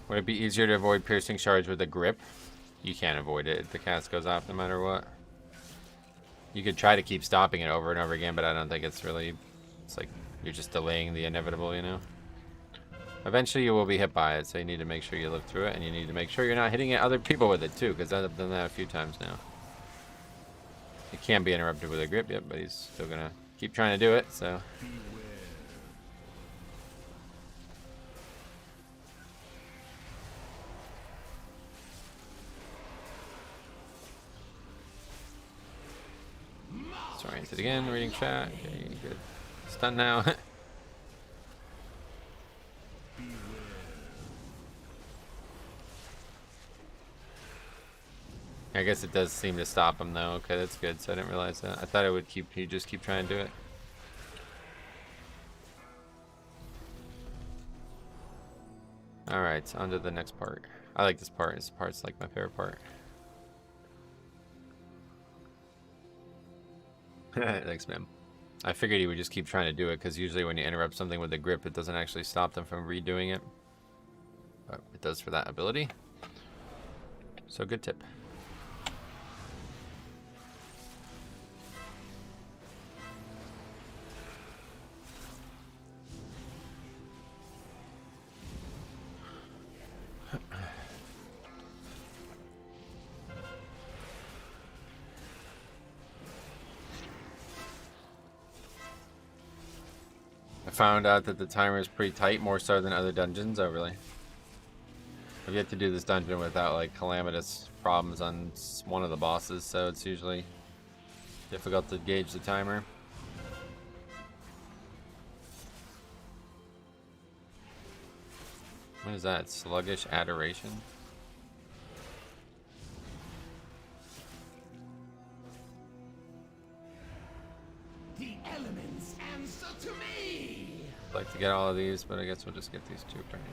[SPEAKER 1] Would it be easier to avoid piercing shards with a grip? You can't avoid it. The cast goes off no matter what. You could try to keep stopping it over and over again, but I don't think it's really... It's like you're just delaying the inevitable, you know? Eventually you will be hit by it, so you need to make sure you live through it, and you need to make sure you're not hitting other people with it too, because I've done that a few times now. It can be interrupted with a grip, yep, but he's still gonna keep trying to do it, so... Oriented again, reading chat. Okay, good. Stun now. I guess it does seem to stop him though. Okay, that's good. So I didn't realize that. I thought it would keep. He'd just keep trying to do it. All right, on to the next part. I like this part. This part's like my favorite part. Thanks, man. I figured he would just keep trying to do it because usually when you interrupt something with a grip, it doesn't actually stop them from redoing it. But it does for that ability. So good tip. Found out that the timer is pretty tight, more so than other dungeons. Oh, really? I've yet to do this dungeon without like calamitous problems on one of the bosses, so it's usually difficult to gauge the timer. What is that? Sluggish adoration?
[SPEAKER 4] The elements answer to me.
[SPEAKER 1] I'd like to get all of these, but I guess we'll just get these two for now.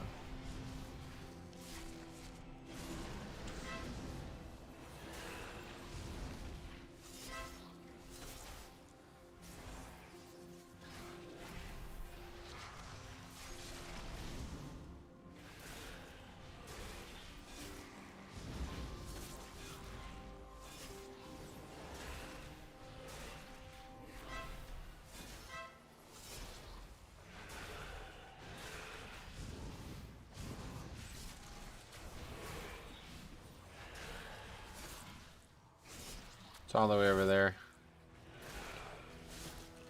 [SPEAKER 1] It's all the way over there.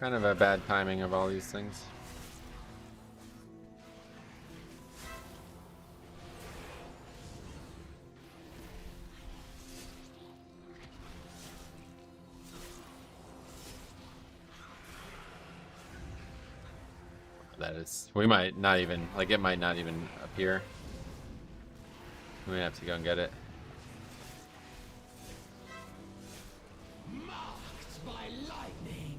[SPEAKER 1] Kind of a bad timing of all these things. That is, we might not even, like it might not even appear. We might have to go and get it.
[SPEAKER 4] Marked by lightning.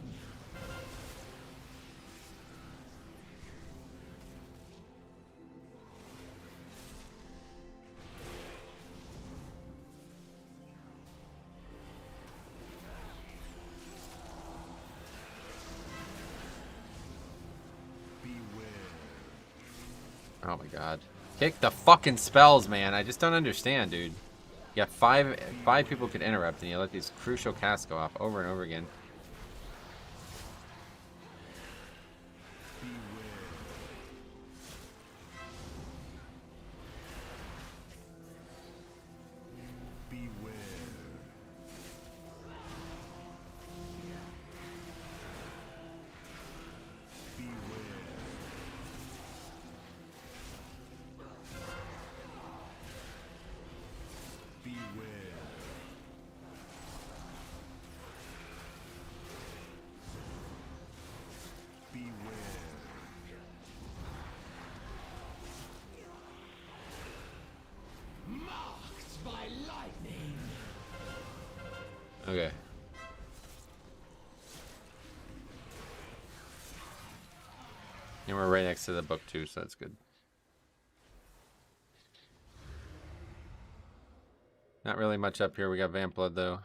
[SPEAKER 1] Oh my god. Kick the fucking spells, man. I just don't understand, dude. You got five people could interrupt, and you let these crucial casts go off over and over again. Okay. And we're right next to the book too, so that's good. Not really much up here. We got Vamp Blood though.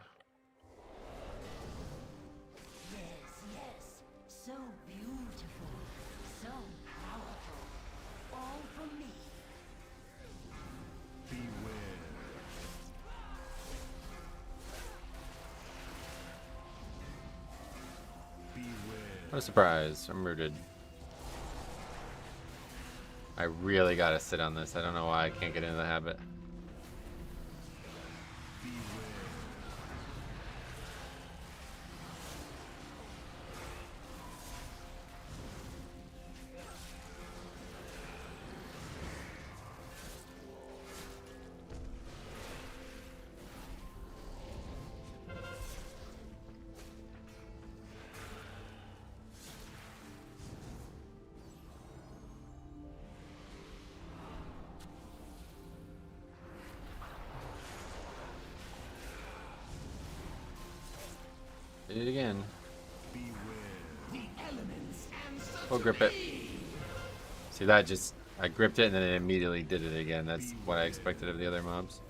[SPEAKER 6] Yes, yes. So beautiful. So powerful. All for me.
[SPEAKER 1] What a surprise. I'm rooted. I really gotta sit on this. I don't know why I can't get into the habit. Did it again. We'll grip it. See that just, I gripped it and then it immediately did it again. That's what I expected of the other mobs.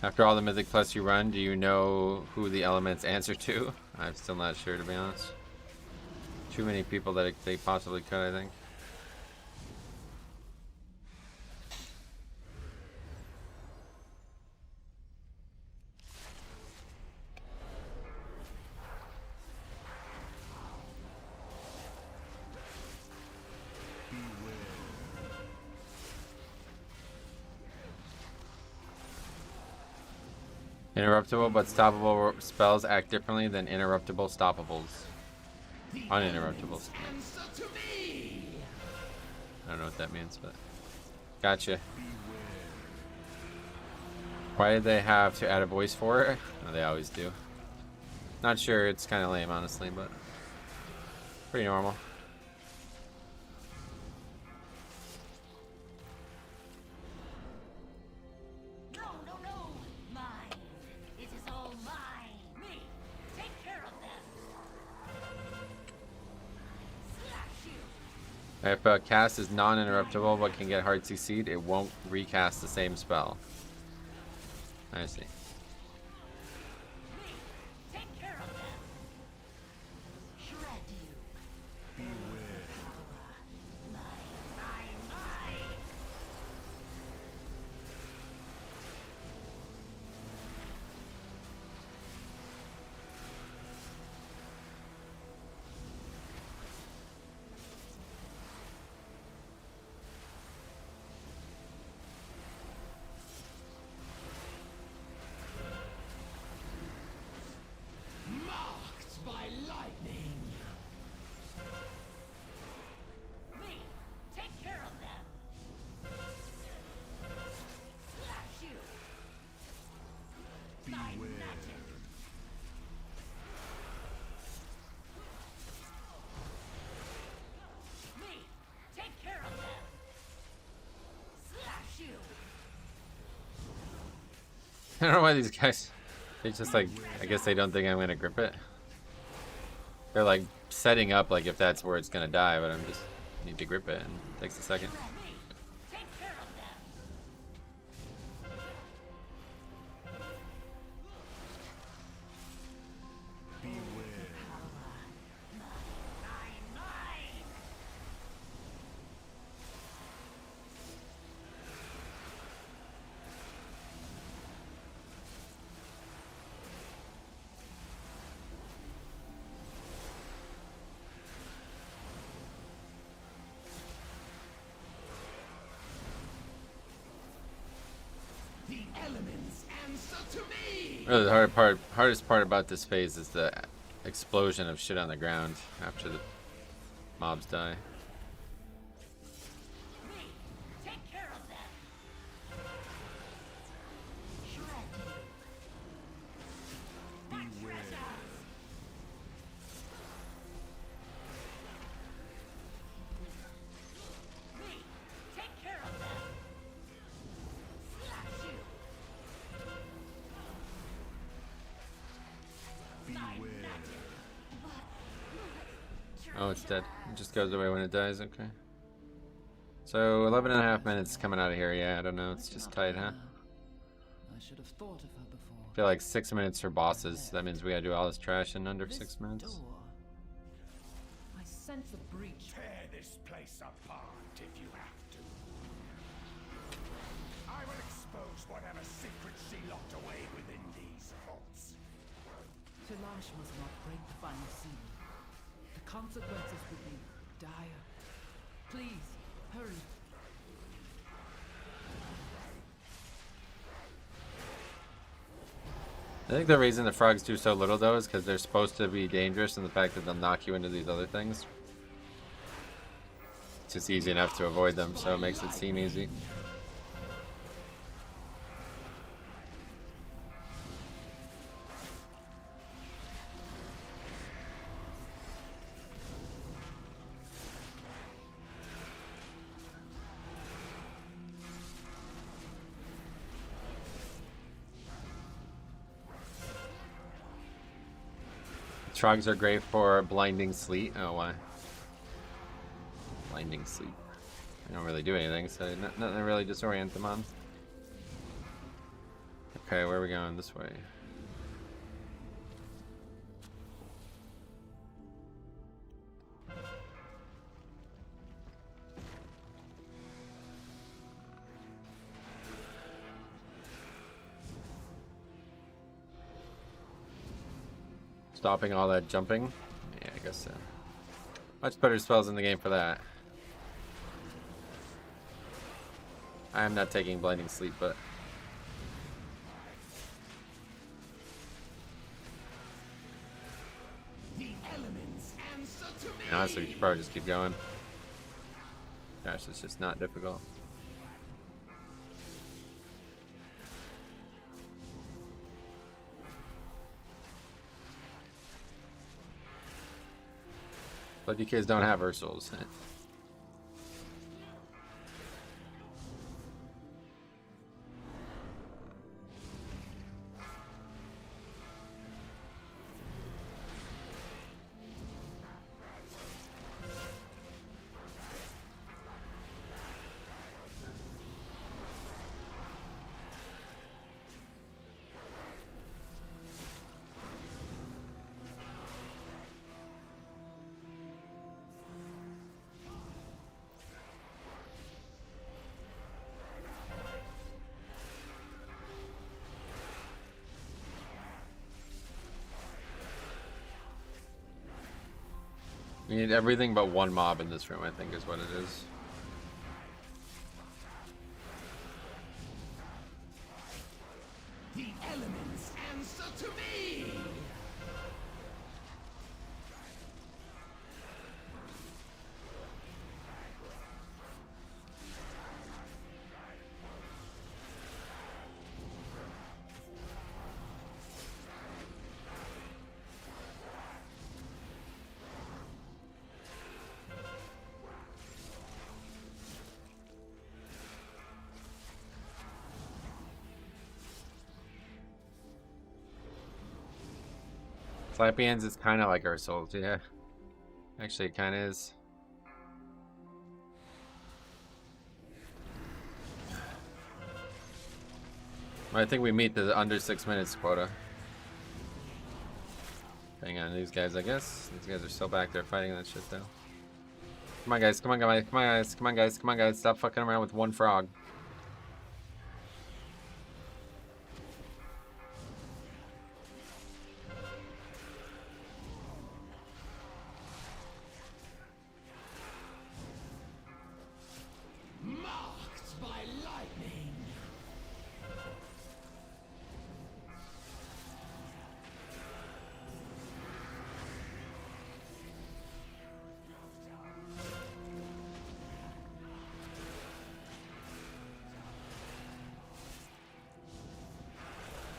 [SPEAKER 1] After all the Mythic Plus you run, do you know who the elements answer to? I'm still not sure, to be honest. Too many people that they possibly could, I think. Interruptible but stoppable spells act differently than interruptible stoppables. Uninterruptibles. I don't know what that means, but gotcha. Why did they have to add a voice for it? Oh, they always do. Not sure, it's kind of lame, honestly, but pretty normal. If a cast is non-interruptible but can get hard succeed, it won't recast the same spell. I see. I don't know why these guys, they just like, I guess they don't think I'm gonna grip it. They're like setting up like if that's where it's gonna die, but I'm just need to grip it and it takes a second. Really, the hardest part about this phase is the explosion of shit on the ground after the mobs die.
[SPEAKER 6] Me, take care of them. Shred you.
[SPEAKER 3] Beware.
[SPEAKER 6] Me, take care of them. Slash you.
[SPEAKER 3] Beware.
[SPEAKER 1] Oh, it's dead. It just goes away when it dies. Okay. So 11.5 minutes coming out of here. Yeah, I don't know. It's just tight, huh?
[SPEAKER 7] I should have thought of her before.
[SPEAKER 1] I feel like 6 minutes for bosses. That means we gotta do all this trash in under 6 minutes.
[SPEAKER 7] Door. I sense a breach.
[SPEAKER 4] Tear this place apart if you have to. I will expose whatever secrets she locked away within these vaults.
[SPEAKER 7] Tilash must not break the final seal. The consequences would be dire. Please, hurry.
[SPEAKER 1] I think the reason the frogs do so little though is because they're supposed to be dangerous, and the fact that they'll knock you into these other things. It's just easy enough to avoid them, so it makes it seem easy. Trogs are great for blinding sleet. Oh, why? Blinding sleet. I don't really do anything, so nothing to really disorient them on. Okay, where are we going? This way. Stopping all that jumping? Yeah, I guess so. Much better spells in the game for that. I am not taking blinding sleep, but
[SPEAKER 4] The elements answer to me.
[SPEAKER 1] honestly, we should probably just keep going. Gosh, it's just not difficult. But you kids don't have Ursals. We need everything but one mob in this room, I think is what it is.
[SPEAKER 4] The elements answer to me.
[SPEAKER 1] Slappy Hands is kind of like Ursals, yeah. Actually, it kind of is. I think we meet the under 6 minutes quota. Hang on, these guys, I guess. These guys are still back there fighting that shit, though. Come on, guys. Come on, guys. Come on, guys. Come on, guys. Come on, guys. Stop fucking around with one frog.
[SPEAKER 4] Marked by lightning.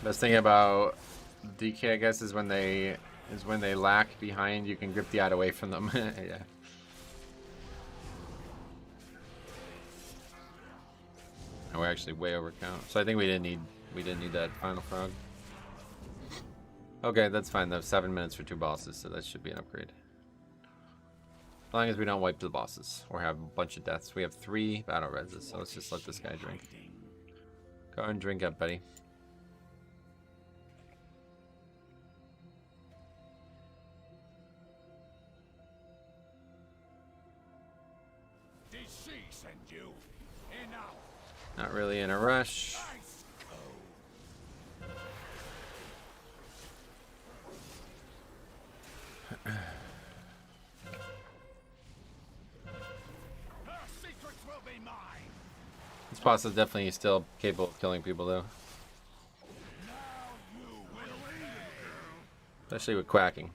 [SPEAKER 1] Best thing about DK, I guess, is when they lack behind, you can grip the eye away from them. Yeah. And we're actually way over count. So I think we didn't need that final frog. Okay, that's fine though. 7 minutes for 2 bosses, so that should be an upgrade. As long as we don't wipe the bosses or have a bunch of deaths. We have 3 battle reses, so let's just let this guy drink. Go and drink up, buddy.
[SPEAKER 4] Did she send you? Enough.
[SPEAKER 1] Not really in a rush.
[SPEAKER 4] Ice Her secrets will be mine.
[SPEAKER 1] This boss is definitely still capable of killing people, though.
[SPEAKER 4] Now you will.
[SPEAKER 1] Especially with quacking.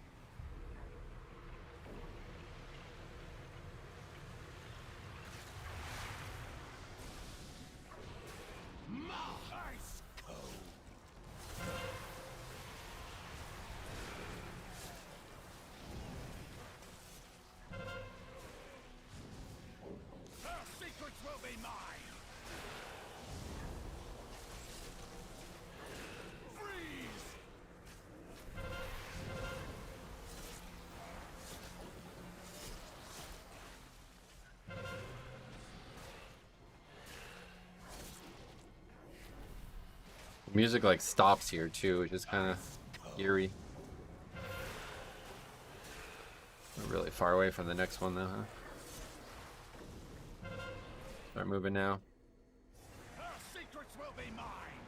[SPEAKER 4] Ice cold. Her secrets will be mine. Freeze.
[SPEAKER 1] Music like stops here too, which is kind of eerie. We're really far away from the next one though, huh? Start moving now.
[SPEAKER 4] Her secrets will be mine.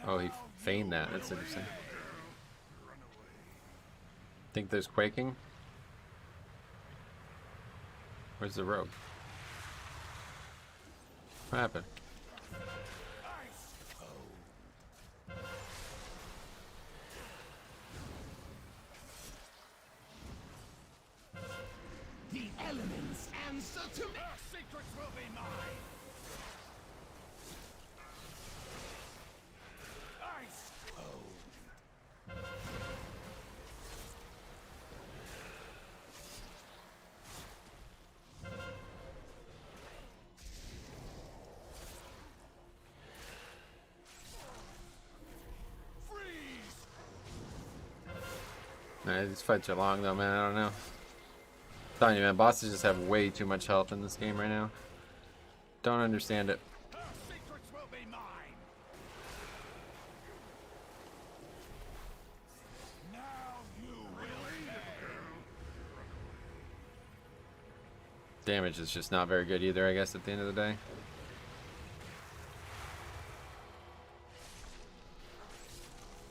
[SPEAKER 1] Oh, he feigned that. That's interesting. Think there's quaking? Where's the rogue? What happened?
[SPEAKER 4] Ice cold. The elements answer to me. Her secrets will be mine. Ice cold. Freeze.
[SPEAKER 1] Nah, these fights are long though, man. I don't know. I'm telling you, man, bosses just have way too much health in this game right now. Don't understand it.
[SPEAKER 4] Her secrets will be mine. Now you will.
[SPEAKER 1] Damage is just not very good either, I guess, at the end of the day.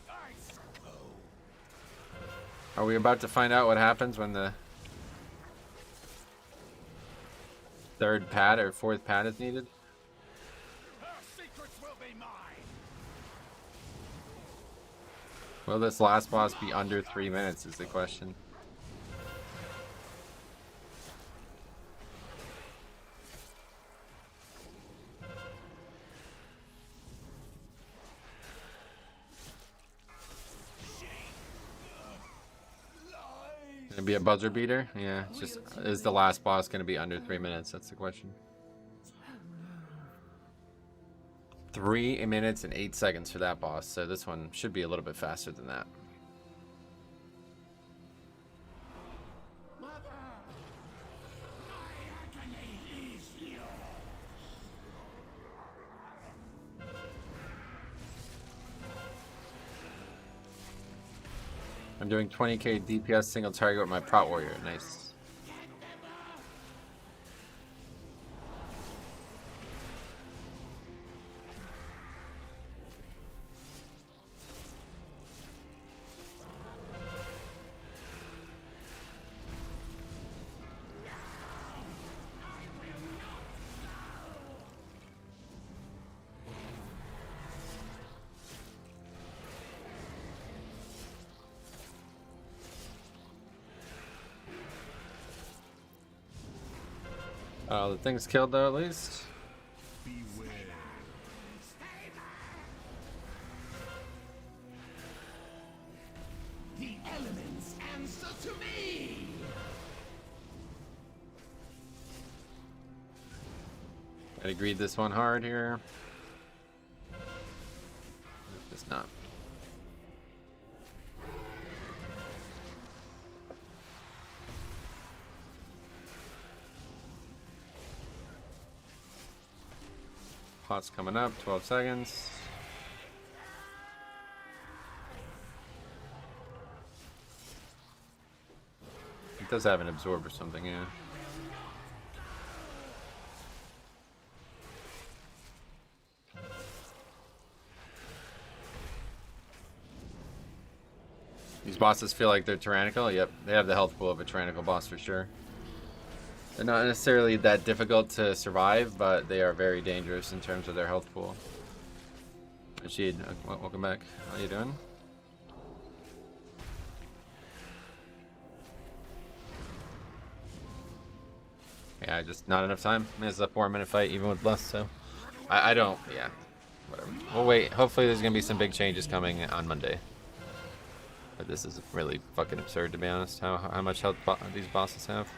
[SPEAKER 4] Ice cold.
[SPEAKER 1] Are we about to find out what happens when the 3rd pad or 4th pad is needed?
[SPEAKER 4] Her secrets will be mine.
[SPEAKER 1] Will this last boss be under 3 minutes is the question. Gonna be a buzzer beater? Yeah, it's just, is the last boss gonna be under 3 minutes? That's the question. 3 minutes and 8 seconds for that boss, so this one should be a little bit faster than that.
[SPEAKER 4] Mother, my agony is yours.
[SPEAKER 1] I'm doing 20k DPS single target with my Prot Warrior. Nice. Oh, the thing's killed though, at least.
[SPEAKER 3] Beware.
[SPEAKER 1] Gotta greed this one hard here. Just not. Pot's coming up, 12 seconds. It does have an absorb or something, yeah. These bosses feel like they're tyrannical. Yep, they have the health pool of a tyrannical boss for sure. They're not necessarily that difficult to survive, but they are very dangerous in terms of their health pool. Rashid, welcome back. How you doing? Yeah, just not enough time. It's a 4-minute fight, even with less, so... I don't... yeah. Whatever. We'll wait. Hopefully there's gonna be some big changes coming on Monday. But this is really fucking absurd, to be honest, how much health these bosses have.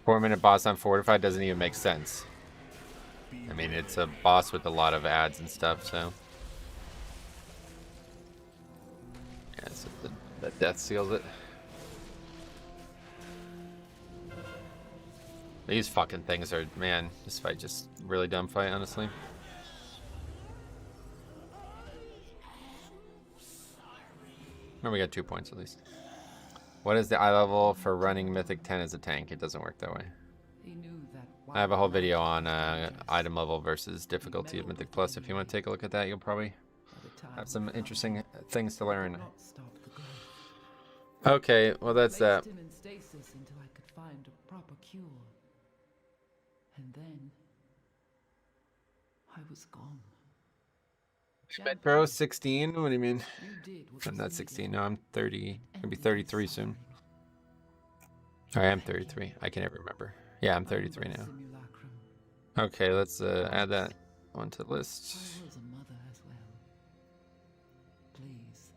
[SPEAKER 1] Four-minute boss on Fortified doesn't even make sense. I mean, it's a boss with a lot of ads and stuff, so... yeah, so the death seals it. These fucking things are... man, this fight just really dumb fight, honestly. Oh, we got 2 points at least. What is the eye level for running Mythic 10 as a tank? It doesn't work that way. I have a whole video on item level versus difficulty of Mythic Plus. If you want to take a look at that, you'll probably have some interesting things to learn. Okay, well that's that.
[SPEAKER 7] Placed him in stasis until I could find a proper cure. And then I was gone.
[SPEAKER 1] Bro, 16? What do you mean?
[SPEAKER 7] You did what
[SPEAKER 1] I'm
[SPEAKER 7] was
[SPEAKER 1] not
[SPEAKER 7] needed.
[SPEAKER 1] 16. No, I'm 30. I'm gonna be 33 soon. I am 33. I can never remember. Yeah, I'm 33 now.
[SPEAKER 7] Simulacrum.
[SPEAKER 1] Okay, let's add that onto the list.
[SPEAKER 7] I was a mother as well. Please,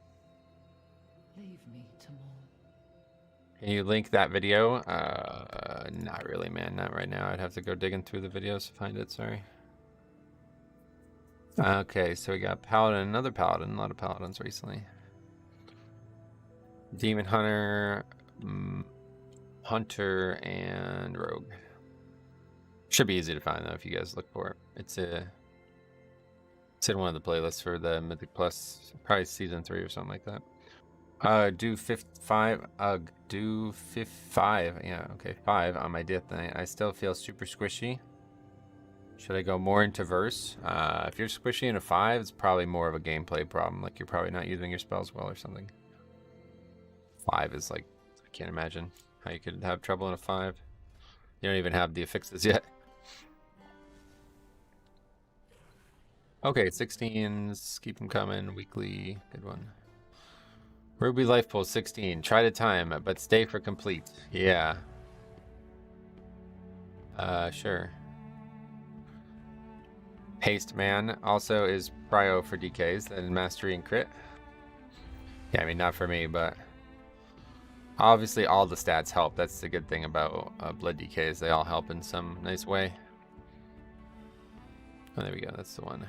[SPEAKER 7] leave me to more.
[SPEAKER 1] Can you link that video? Not really, man. Not right now. I'd have to go digging through the videos to find it. Sorry. Okay, so we got Paladin, another Paladin. A lot of Paladins recently. Demon Hunter, Hunter, and Rogue. Should be easy to find though if you guys look for it. It's in one of the playlists for the Mythic Plus, probably season 3 or something like that. Do 5. Do 5. Yeah, okay, 5 on my death night. I still feel super squishy. Should I go more into verse? If you're squishy in a 5, it's probably more of a gameplay problem. Like you're probably not using your spells well or something. 5 is like, I can't imagine how you could have trouble in a 5. You don't even have the affixes yet. Okay, 16s, keep them coming. Weekly, good one. Ruby Life Pool 16. Try to time, but stay for complete. Yeah. Sure. Haste Man also is prio for DKs and mastery and crit. Yeah, I mean, not for me, but obviously all the stats help. That's the good thing about blood DKs. They all help in some nice way. Oh, there we go. That's the one.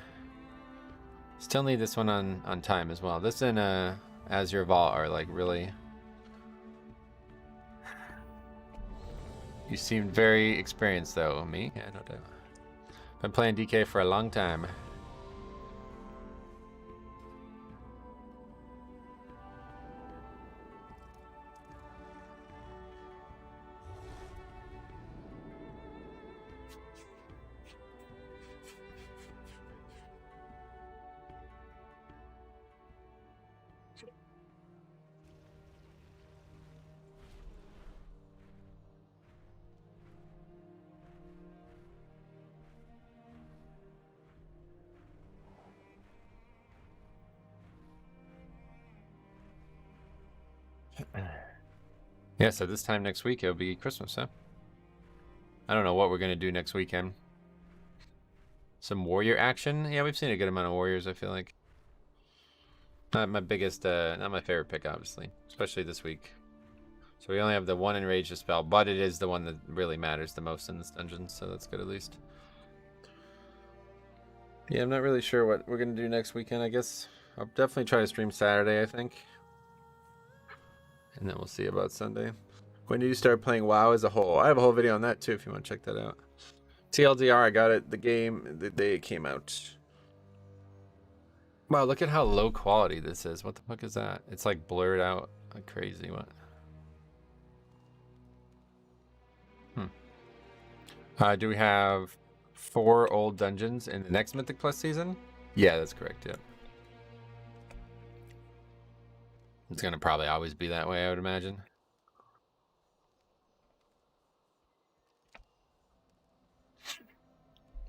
[SPEAKER 1] Still need this one on time as well. This and Azure Vault are like really... You seem very experienced though. Me? Yeah, no doubt. Been playing DK for a long time. Yeah, so this time next week it'll be Christmas, huh? I don't know what we're gonna do next weekend. Some warrior action? Yeah, we've seen a good amount of warriors, I feel like. Not my biggest, not my favorite pick, obviously. Especially this week. So we only have the one enraged spell, but it is the one that really matters the most in this dungeon, so that's good at least. Yeah, I'm not really sure what we're gonna do next weekend, I guess. I'll definitely try to stream Saturday, I think. And then we'll see about Sunday. When did you start playing WoW as a whole? I have a whole video on that too if you want to check that out. TLDR, I got it, the game, the day it came out. Wow, look at how low quality this is. What the fuck is that? It's like blurred out like crazy. What? Do we have 4 old dungeons in the next Mythic Plus season? Yeah, that's correct, yeah. It's gonna probably always be that way, I would imagine.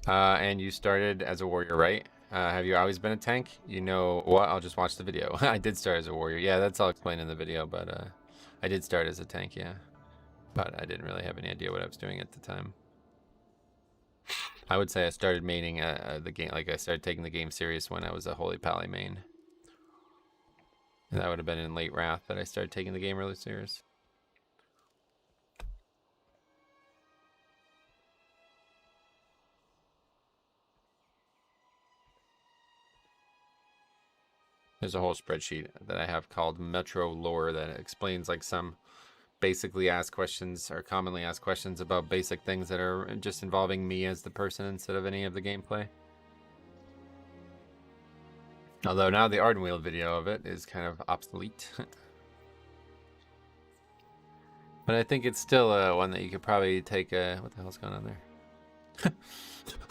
[SPEAKER 1] And you started as a warrior, right? Have you always been a tank? You know what? I'll just watch the video. I did start as a warrior. Yeah, that's all explained in the video, but I did start as a tank, yeah. But I didn't really have any idea what I was doing at the time. I would say I started maining the game, like I started taking the game serious when I was a Holy Pally main. And that would have been in late Wrath that I started taking the game really serious. There's a whole spreadsheet that I have called Metro Lore that explains like some basically asked questions or commonly asked questions about basic things that are just involving me as the person instead of any of the gameplay. Although now the Ardenweald video of it is kind of obsolete. But I think it's still one that you could probably take what the hell's going on there?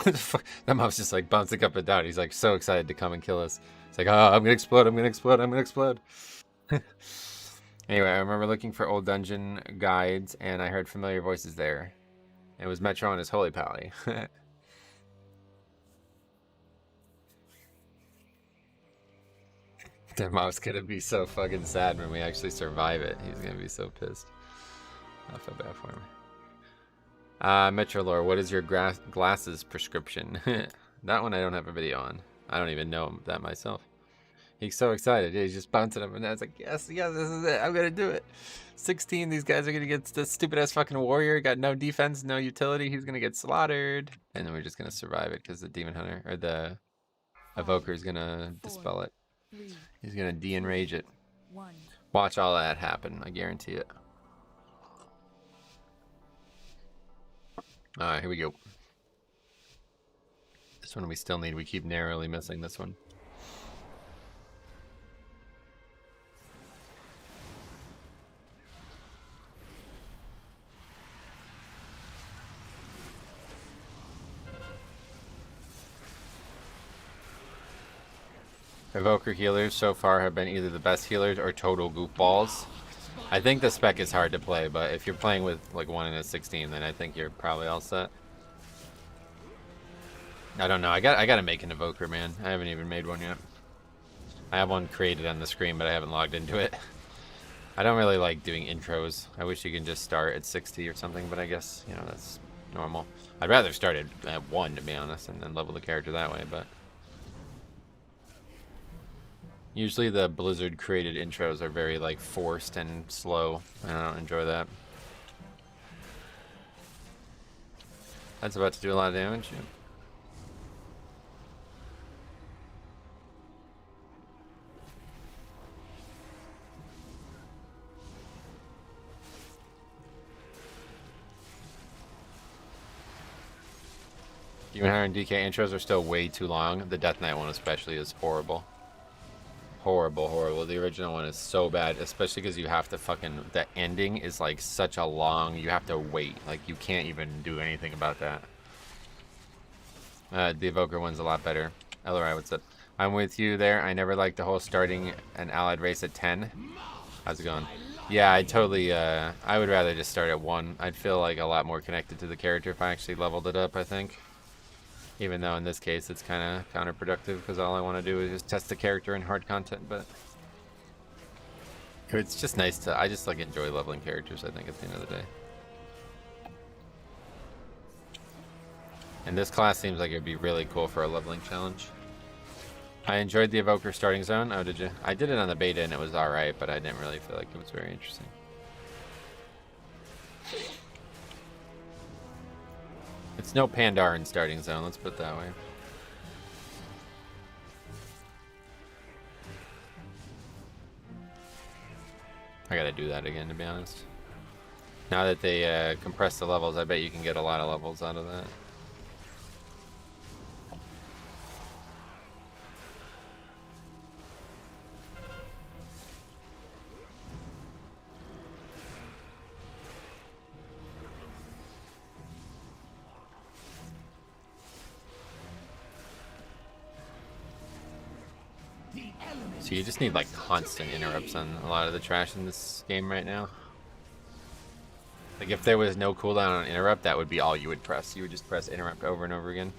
[SPEAKER 1] What the fuck? That mob's just like bouncing up and down. He's like so excited to come and kill us. It's like, oh, I'm gonna explode, I'm gonna explode, I'm gonna explode. Anyway, I remember looking for old dungeon guides and I heard familiar voices there. It was Metro and his Holy Pally. That mob's gonna be so fucking sad when we actually survive it. He's gonna be so pissed. I feel bad for him. Metro Lore, what is your glasses prescription? That one I don't have a video on. I don't even know that myself. He's so excited. He's just bouncing up and down. It's like, yes, yes, this is it. I'm gonna do it. 16, these guys are gonna get this stupid ass fucking warrior. Got no defense, no utility. He's gonna get slaughtered. And then we're just gonna survive it because the demon hunter or the evoker is gonna dispel it. He's gonna de-enrage it. Watch all that happen. I guarantee it. Alright, here we go. This one we still need. We keep narrowly missing this one. Evoker healers so far have been either the best healers or total goofballs. I think the spec is hard to play, but if you're playing with like 1 in a 16, then I think you're probably all set. I don't know. I gotta make an evoker, man. I haven't even made one yet. I have one created on the screen, but I haven't logged into it. I don't really like doing intros. I wish you can just start at 60 or something, but I guess, you know, that's normal. I'd rather start at 1, to be honest, and then level the character that way, but... Usually the Blizzard created intros are very like forced and slow, and I don't enjoy that. That's about to do a lot of damage. Yeah. Demon Hunter and DK intros are still way too long. The Death Knight one especially is horrible. Horrible, horrible. The original one is so bad, especially because you have to fucking... The ending is like such a long... You have to wait. Like, you can't even do anything about that. The Evoker one's a lot better. Ellery, what's up? I'm with you there. I never liked the whole starting an allied race at 10. How's it going? Yeah, I totally... I would rather just start at 1. I'd feel like a lot more connected to the character if I actually leveled it up, I think. Even though in this case it's kind of counterproductive because all I want to do is just test the character in hard content, but It's just nice to, I just like enjoy leveling characters, I think, at the end of the day. And this class seems like it'd be really cool for a leveling challenge. I enjoyed the Evoker starting zone. Oh, did you? I did it on the beta and it was alright, but I didn't really feel like it was very interesting. It's no Pandaren starting zone, let's put it that way. I gotta do that again, to be honest. Now that they compress the levels, I bet you can get a lot of levels out of that. So you just need like constant interrupts on a lot of the trash in this game right now. Like if there was no cooldown on interrupt, that would be all you would press. You would just press interrupt over and over again.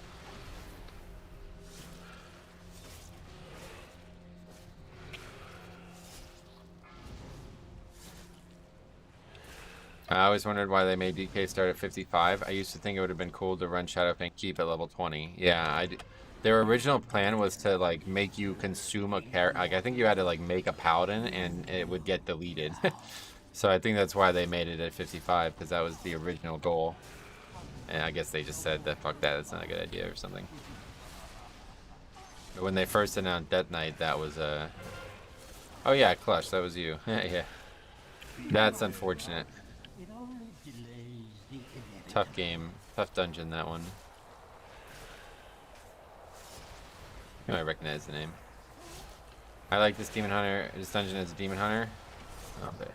[SPEAKER 1] I always wondered why they made DK start at 55. I used to think it would have been cool to run Shadow and keep at level 20. Yeah, their original plan was to like make you consume a character. Like I think you had to like make a paladin and it would get deleted. So I think that's why they made it at 55, because that was the original goal. And I guess they just said that fuck that, it's not a good idea or something. But when they first announced Death Knight, that was oh yeah, Clutch, that was you. Yeah. That's unfortunate. Tough game, tough dungeon, that one. You might recognize the name. I like this Demon Hunter, this dungeon as a Demon Hunter. Okay.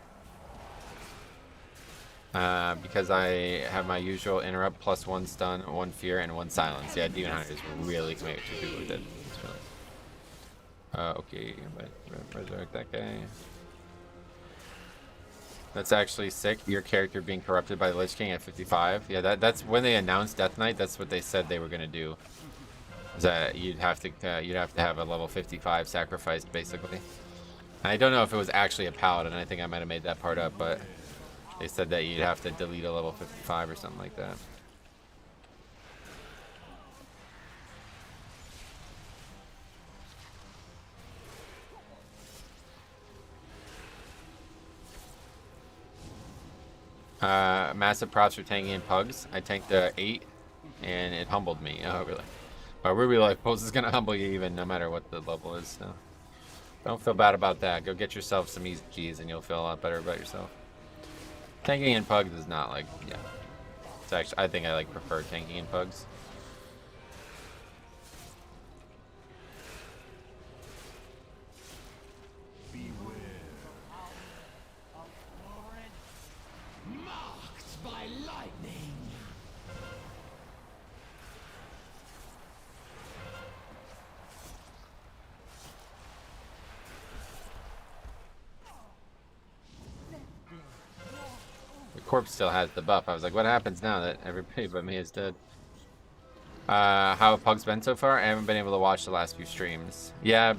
[SPEAKER 1] Because I have my usual interrupt plus 1 stun, 1 fear, and 1 silence. Yeah, Demon Hunter is really coming at 2 people with it. Okay, resurrect that guy. That's actually sick. Your character being corrupted by the Lich King at 55. Yeah, that's when they announced Death Knight. That's what they said they were gonna do. Is that you'd have to have a level 55 sacrificed, basically. I don't know if it was actually a paladin. I think I might have made that part up, but they said that you'd have to delete a level 55 or something like that. Massive props for tanking in pugs. I tanked the 8 and it humbled me. Oh, really? My Ruby Life Pulse is going to humble you even no matter what the level is. So don't feel bad about that. Go get yourself some easy keys and you'll feel a lot better about yourself. Tanking in pugs is not like, yeah. It's actually, I think I like prefer tanking in pugs.
[SPEAKER 4] Marked by lightning.
[SPEAKER 1] The corpse still has the buff. I was like, what happens now that everybody but me is dead? How have pugs been so far? I haven't been able to watch the last few streams. Yeah,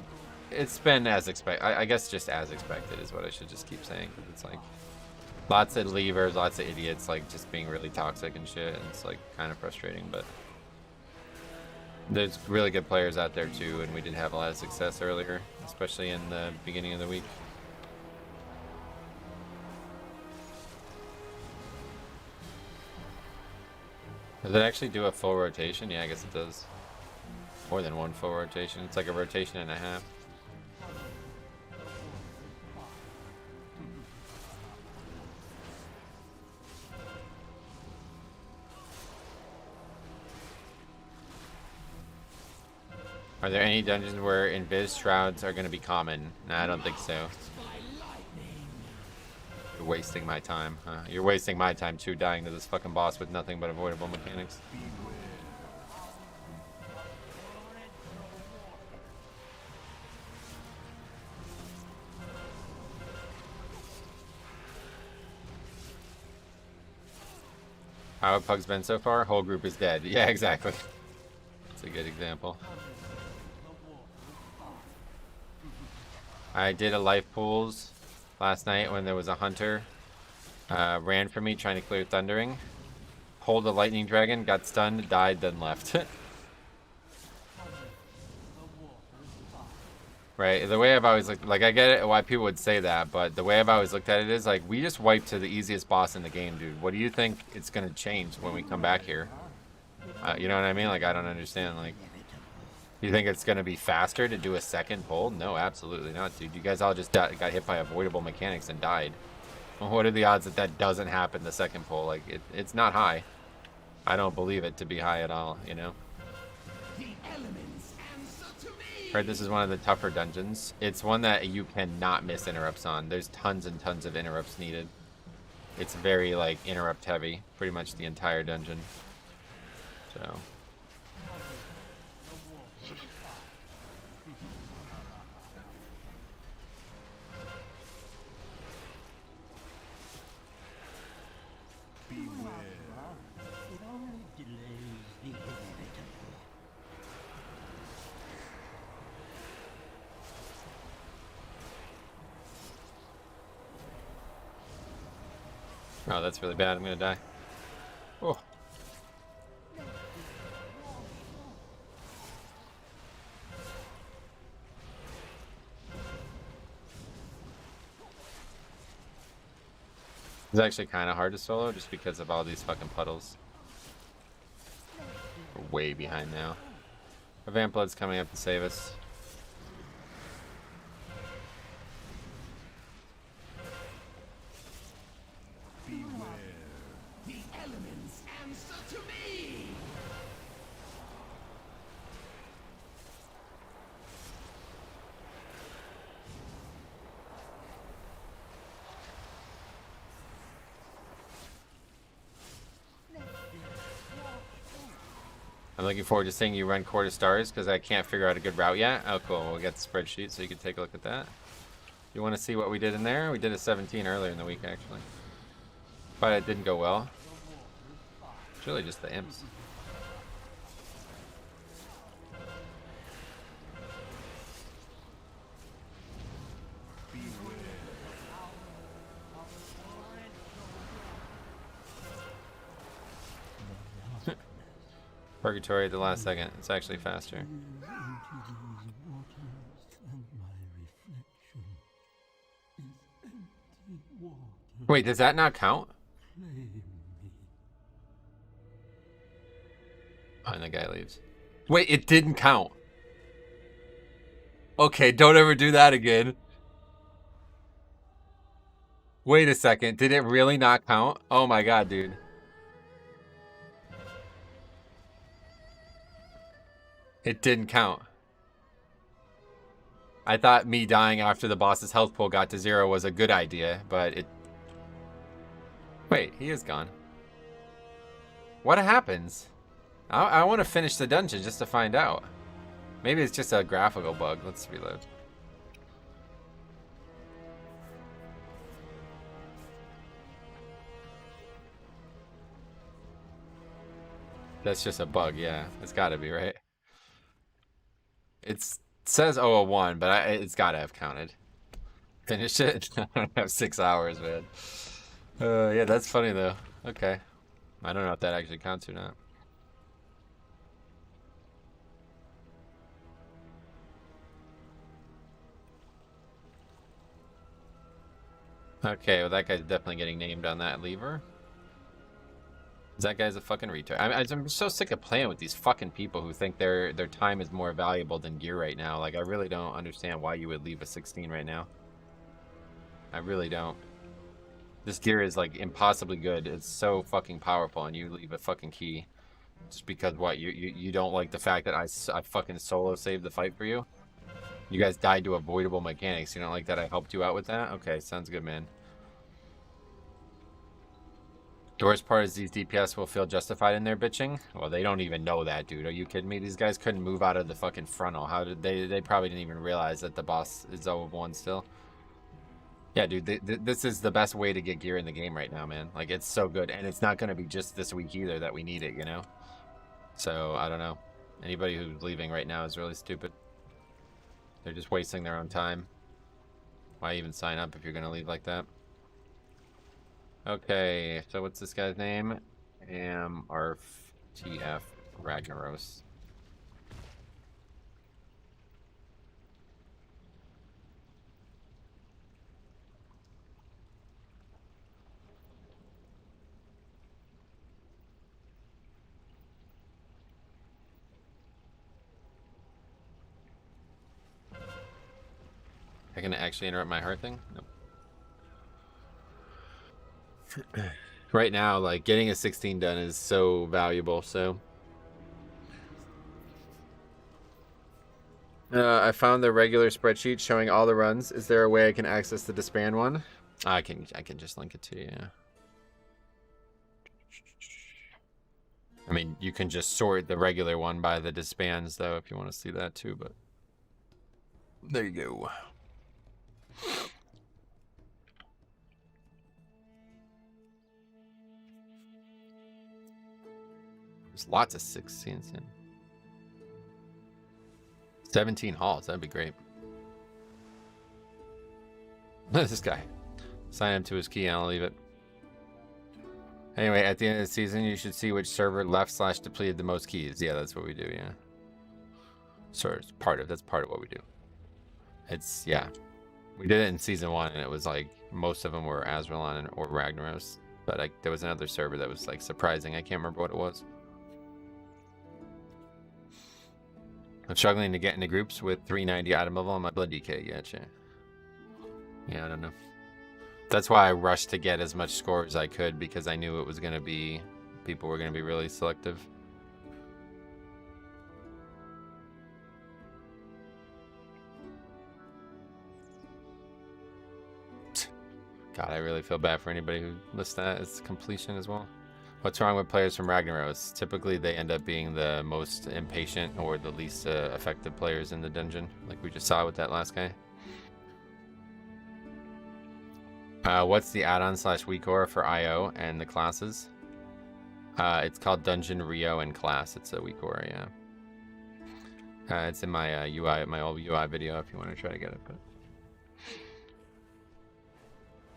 [SPEAKER 1] it's been as expected. I guess just as expected is what I should just keep saying. Cause it's like lots of leavers, lots of idiots, like just being really toxic and shit. And it's like kind of frustrating, but there's really good players out there too. And we did have a lot of success earlier, especially in the beginning of the week. Does it actually do a full rotation? Yeah, I guess it does. More than 1 full rotation. It's like a rotation and a half. Are there any dungeons where invis shrouds are going to be common? Nah, I don't think so. You're wasting my time, huh? You're wasting my time too, dying to this fucking boss with nothing but avoidable mechanics. How have pugs been so far? Whole group is dead. Yeah, exactly. That's a good example. I did a life pools last night when there was a hunter. Ran for me trying to clear thundering. Pulled a lightning dragon, got stunned, died, then left. Right, the way I've always looked, like, I get it why people would say that, but the way I've always looked at it is, like, we just wiped to the easiest boss in the game, dude. What do you think it's gonna change when we come back here? You know what I mean? Like, I don't understand, like, you think it's gonna be faster to do a second pull? No, absolutely not, dude. You guys all just got hit by avoidable mechanics and died. Well, what are the odds that that doesn't happen the second pull? Like, it's not high. I don't believe it to be high at all, you know? Right, this is one of the tougher dungeons. It's one that you cannot miss interrupts on. There's tons and tons of interrupts needed. It's very, like, interrupt heavy, pretty much the entire dungeon. So. Oh, that's really bad. I'm gonna die. Oh. It's actually kind of hard to solo just because of all these fucking puddles. We're way behind now. Our Vamp Blood's coming up to save us. I'm looking forward to seeing you run Quarter Stars because I can't figure out a good route yet. Oh, cool. We'll get the spreadsheet so you can take a look at that. You want to see what we did in there? We did a 17 earlier in the week, actually. But it didn't go well. It's really just the imps. Purgatory at the last second. It's actually faster. Wait, does that not count? Oh, and the guy leaves. Wait, it didn't count. Okay, don't ever do that again. Wait a second. Did it really not count? Oh my god, dude. It didn't count. I thought me dying after the boss's health pool got to 0 was a good idea, but it... Wait, he is gone. What happens? I want to finish the dungeon just to find out. Maybe it's just a graphical bug. Let's reload. That's just a bug, yeah. It's gotta be, right? It says 001, but it's gotta have counted. Finish it? I don't have 6 hours, man. Yeah, that's funny, though. Okay. I don't know if that actually counts or not. Okay, well, that guy's definitely getting named on that lever. That guy's a fucking retard. I'm so sick of playing with these fucking people who think their time is more valuable than gear right now. Like, I really don't understand why you would leave a 16 right now. I really don't. This gear is, like, impossibly good. It's so fucking powerful, and you leave a fucking key. Just because, what, you don't like the fact that I fucking solo saved the fight for you? You guys died to avoidable mechanics. You don't like that I helped you out with that? Okay, sounds good, man. The worst part is these DPS will feel justified in their bitching. Well, they don't even know that, dude. Are you kidding me? These guys couldn't move out of the fucking frontal. How did they probably didn't even realize that the boss is 0-1 still. Yeah, dude, this is the best way to get gear in the game right now, man. Like, it's so good. And it's not going to be just this week either that we need it, you know? So, I don't know. Anybody who's leaving right now is really stupid. They're just wasting their own time. Why even sign up if you're gonna leave like that? Okay, so what's this guy's name? TF Ragnaros. I can actually interrupt my heart thing? Nope. Right now, like, getting a 16 done is so valuable, so... I found the regular spreadsheet showing all the runs. Is there a way I can access the disband one? I can just link it to you, yeah. I mean, you can just sort the regular one by the disbands, though, if you want to see that, too, but... There you go. There's lots of 16s in. 17 halls, that'd be great. This guy. Sign him to his key and I'll leave it. Anyway, at the end of the season, you should see which server left/depleted the most keys. Yeah, that's what we do, yeah. So it's that's part of what we do. It's, yeah. We did it in season 1 and it was like, most of them were Azralan or Ragnaros. But there was another server that was like surprising. I can't remember what it was. I'm struggling to get into groups with 390 item level on my blood DK. Yeah, I don't know. That's why I rushed to get as much score as I could, because I knew it was going to be... people were going to be really selective. God, I really feel bad for anybody who lists that as completion as well. What's wrong with players from Ragnaros? Typically, they end up being the most impatient or the least effective players in the dungeon, like we just saw with that last guy. What's the add-on / weak aura for IO and the classes? It's called Dungeon Rio and class. It's a weak aura, yeah. It's in my UI, my old UI video if you want to try to get it. But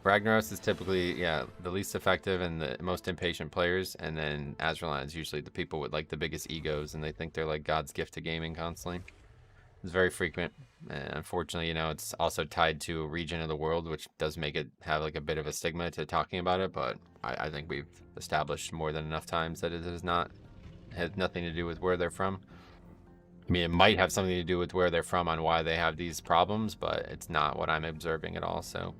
[SPEAKER 1] Ragnaros is typically, yeah, the least effective and the most impatient players, and then Azralan is usually the people with like the biggest egos, and they think they're like God's gift to gaming constantly. It's very frequent, and unfortunately, you know, it's also tied to a region of the world, which does make it have like a bit of a stigma to talking about it. But I think we've established more than enough times that it has nothing to do with where they're from. I mean, it might have something to do with where they're from on why they have these problems, but it's not what I'm observing at all. So.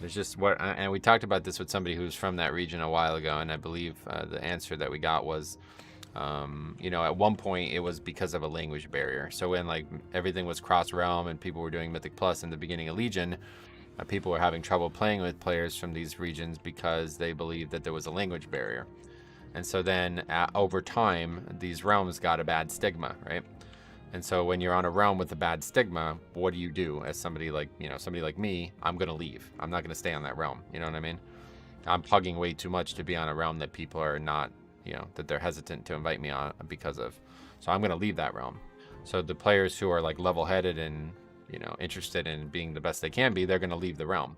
[SPEAKER 1] There's just what, and we talked about this with somebody who's from that region a while ago, and I believe the answer that we got was, you know, at one point it was because of a language barrier. So when like everything was cross-realm and people were doing Mythic Plus in the beginning of Legion, people were having trouble playing with players from these regions because they believed that there was a language barrier. And so then over time, these realms got a bad stigma, right? And so when you're on a realm with a bad stigma, what do you do as somebody like, you know, somebody like me? I'm going to leave. I'm not going to stay on that realm. You know what I mean? I'm pugging way too much to be on a realm that people are not, you know, that they're hesitant to invite me on because of. So I'm going to leave that realm. So the players who are like level-headed and, you know, interested in being the best they can be, they're going to leave the realm.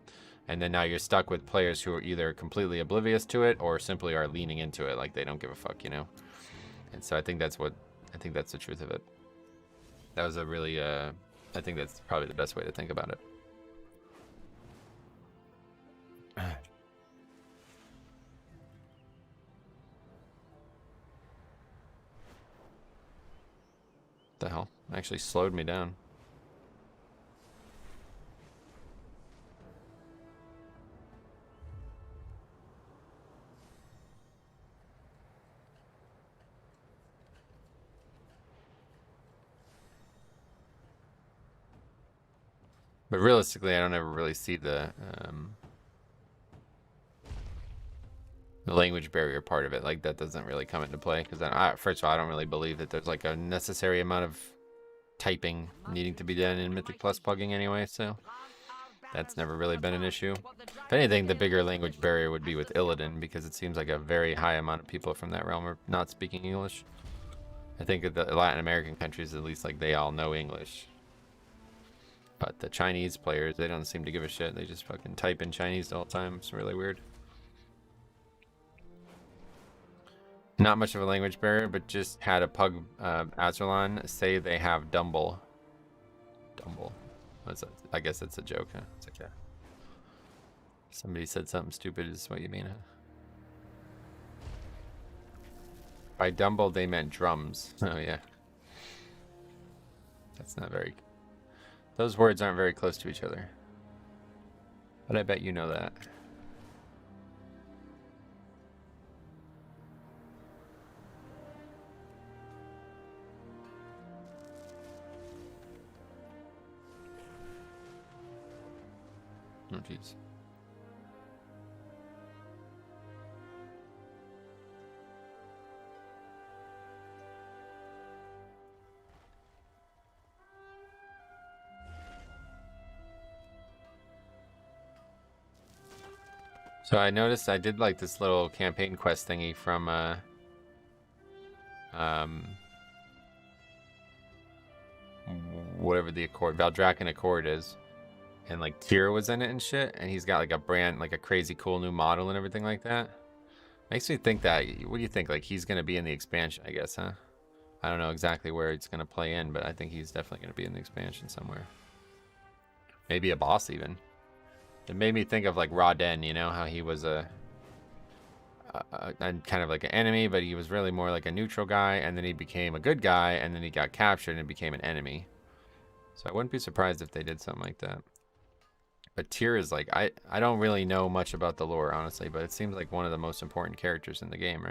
[SPEAKER 1] And then now you're stuck with players who are either completely oblivious to it or simply are leaning into it like they don't give a fuck, you know? And so I think that's the truth of it. That was a really, I think that's probably the best way to think about it. The hell? Actually slowed me down. But realistically, I don't ever really see the language barrier part of it. Like, that doesn't really come into play. Because first of all, I don't really believe that there's like a necessary amount of typing needing to be done in Mythic Plus pugging anyway. So that's never really been an issue. If anything, the bigger language barrier would be with Illidan, because it seems like a very high amount of people from that realm are not speaking English. I think that the Latin American countries, at least, like, they all know English. But the Chinese players, they don't seem to give a shit. They just fucking type in Chinese the whole time. It's really weird. Not much of a language barrier, but just had a pug Azerlan say they have Dumble. Dumble. What's that? I guess it's a joke, huh? It's like, yeah. Somebody said something stupid is what you mean, huh? By Dumble, they meant drums. Oh, yeah. That's not very... Those words aren't very close to each other. But I bet you know that. Oh, jeez. So I noticed I did like this little campaign quest thingy from whatever the Accord, Valdrakken Accord is. And like Tyr was in it and shit, and he's got like a brand, like a crazy cool new model and everything like that. Makes me think that, what do you think? Like he's gonna be in the expansion, I guess, huh? I don't know exactly where he's gonna play in, but I think he's definitely gonna be in the expansion somewhere. Maybe a boss even. It made me think of like Raden, you know, how he was a kind of like an enemy, but he was really more like a neutral guy, and then he became a good guy, and then he got captured and became an enemy. So I wouldn't be surprised if they did something like that. But Tyr is like, I don't really know much about the lore, honestly, but it seems like one of the most important characters in the game,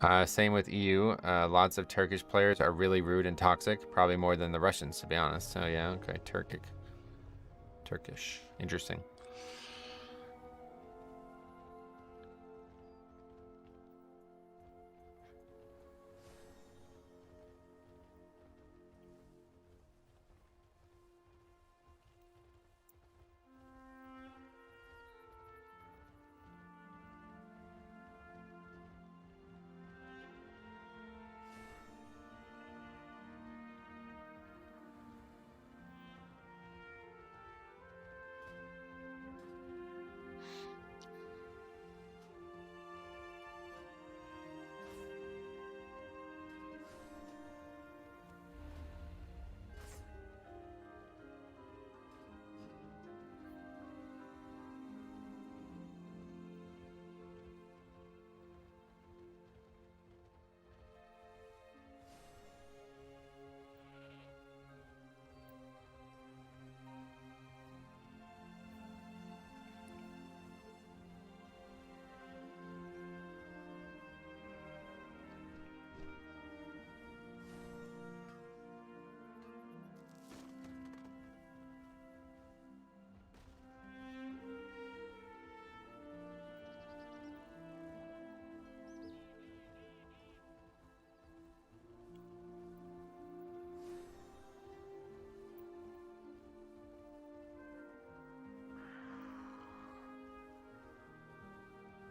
[SPEAKER 1] right? Same with EU. Lots of Turkish players are really rude and toxic, probably more than the Russians, to be honest. So yeah, okay, Turkish. Interesting.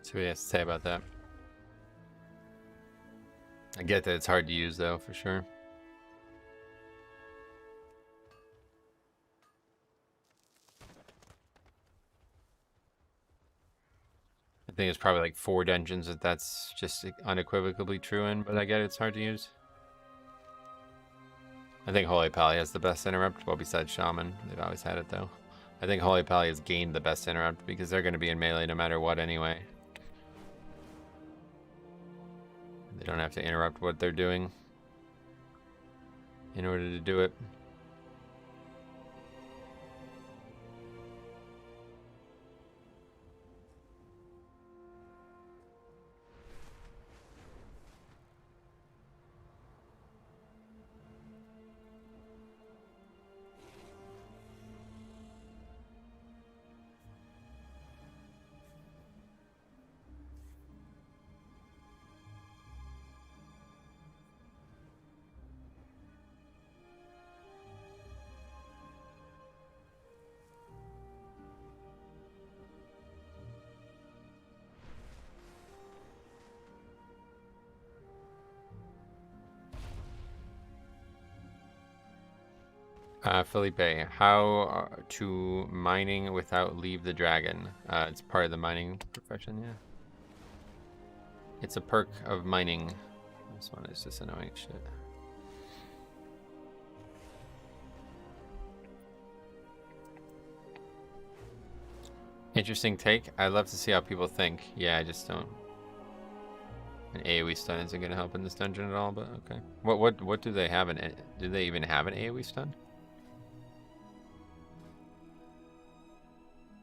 [SPEAKER 1] See what he has to say about that. I get that it's hard to use, though, for sure. I think it's probably like 4 dungeons that's just unequivocally true in, but I get it's hard to use. I think Holy Pally has the best interrupt, well, besides Shaman. They've always had it, though. I think Holy Pally has gained the best interrupt because they're going to be in melee no matter what anyway. They don't have to interrupt what they're doing in order to do it. Felipe, how to mining without leave the dragon? It's part of the mining profession, yeah. It's a perk of mining. This one is just annoying shit. Interesting take. I'd love to see how people think. Yeah, I just don't. An AoE stun isn't gonna help in this dungeon at all, but okay. What do they have in it? Do they even have an AoE stun?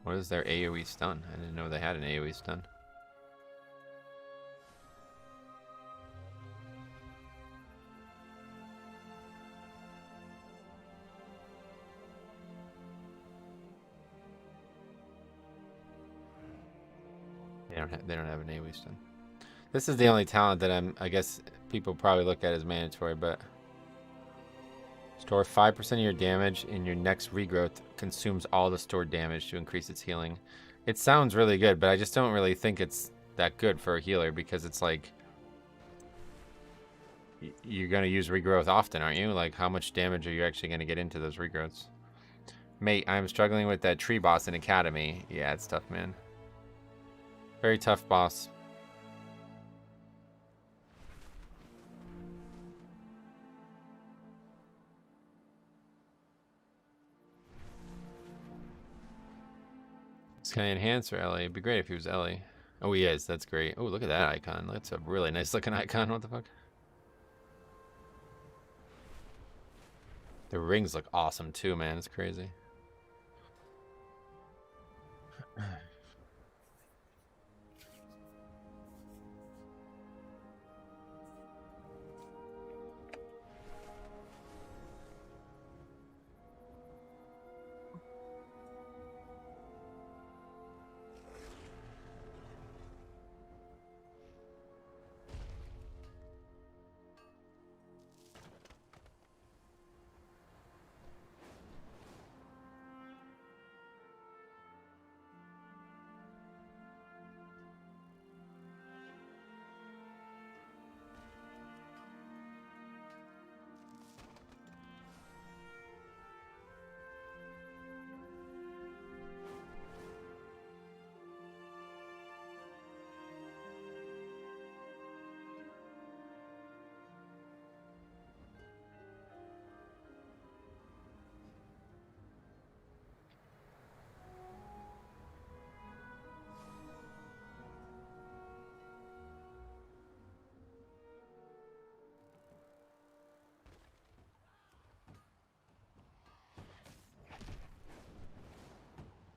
[SPEAKER 1] What is their AoE stun? I didn't know they had an AoE stun. They don't have an AoE stun. This is the only talent that I guess people probably look at as mandatory, but store 5% of your damage in your next regrowth, consumes all the stored damage to increase its healing. It sounds really good, but I just don't really think it's that good for a healer because it's like you're going to use regrowth often, aren't you? Like how much damage are you actually going to get into those regrowths? Mate, I'm struggling with that tree boss in Academy. Yeah, it's tough, man. Very tough boss. Can I enhance or Ellie? It'd be great if he was Ellie. Oh, he is. That's great. Oh, look at that icon. That's a really nice looking icon. What the fuck? The rings look awesome too, man. It's crazy.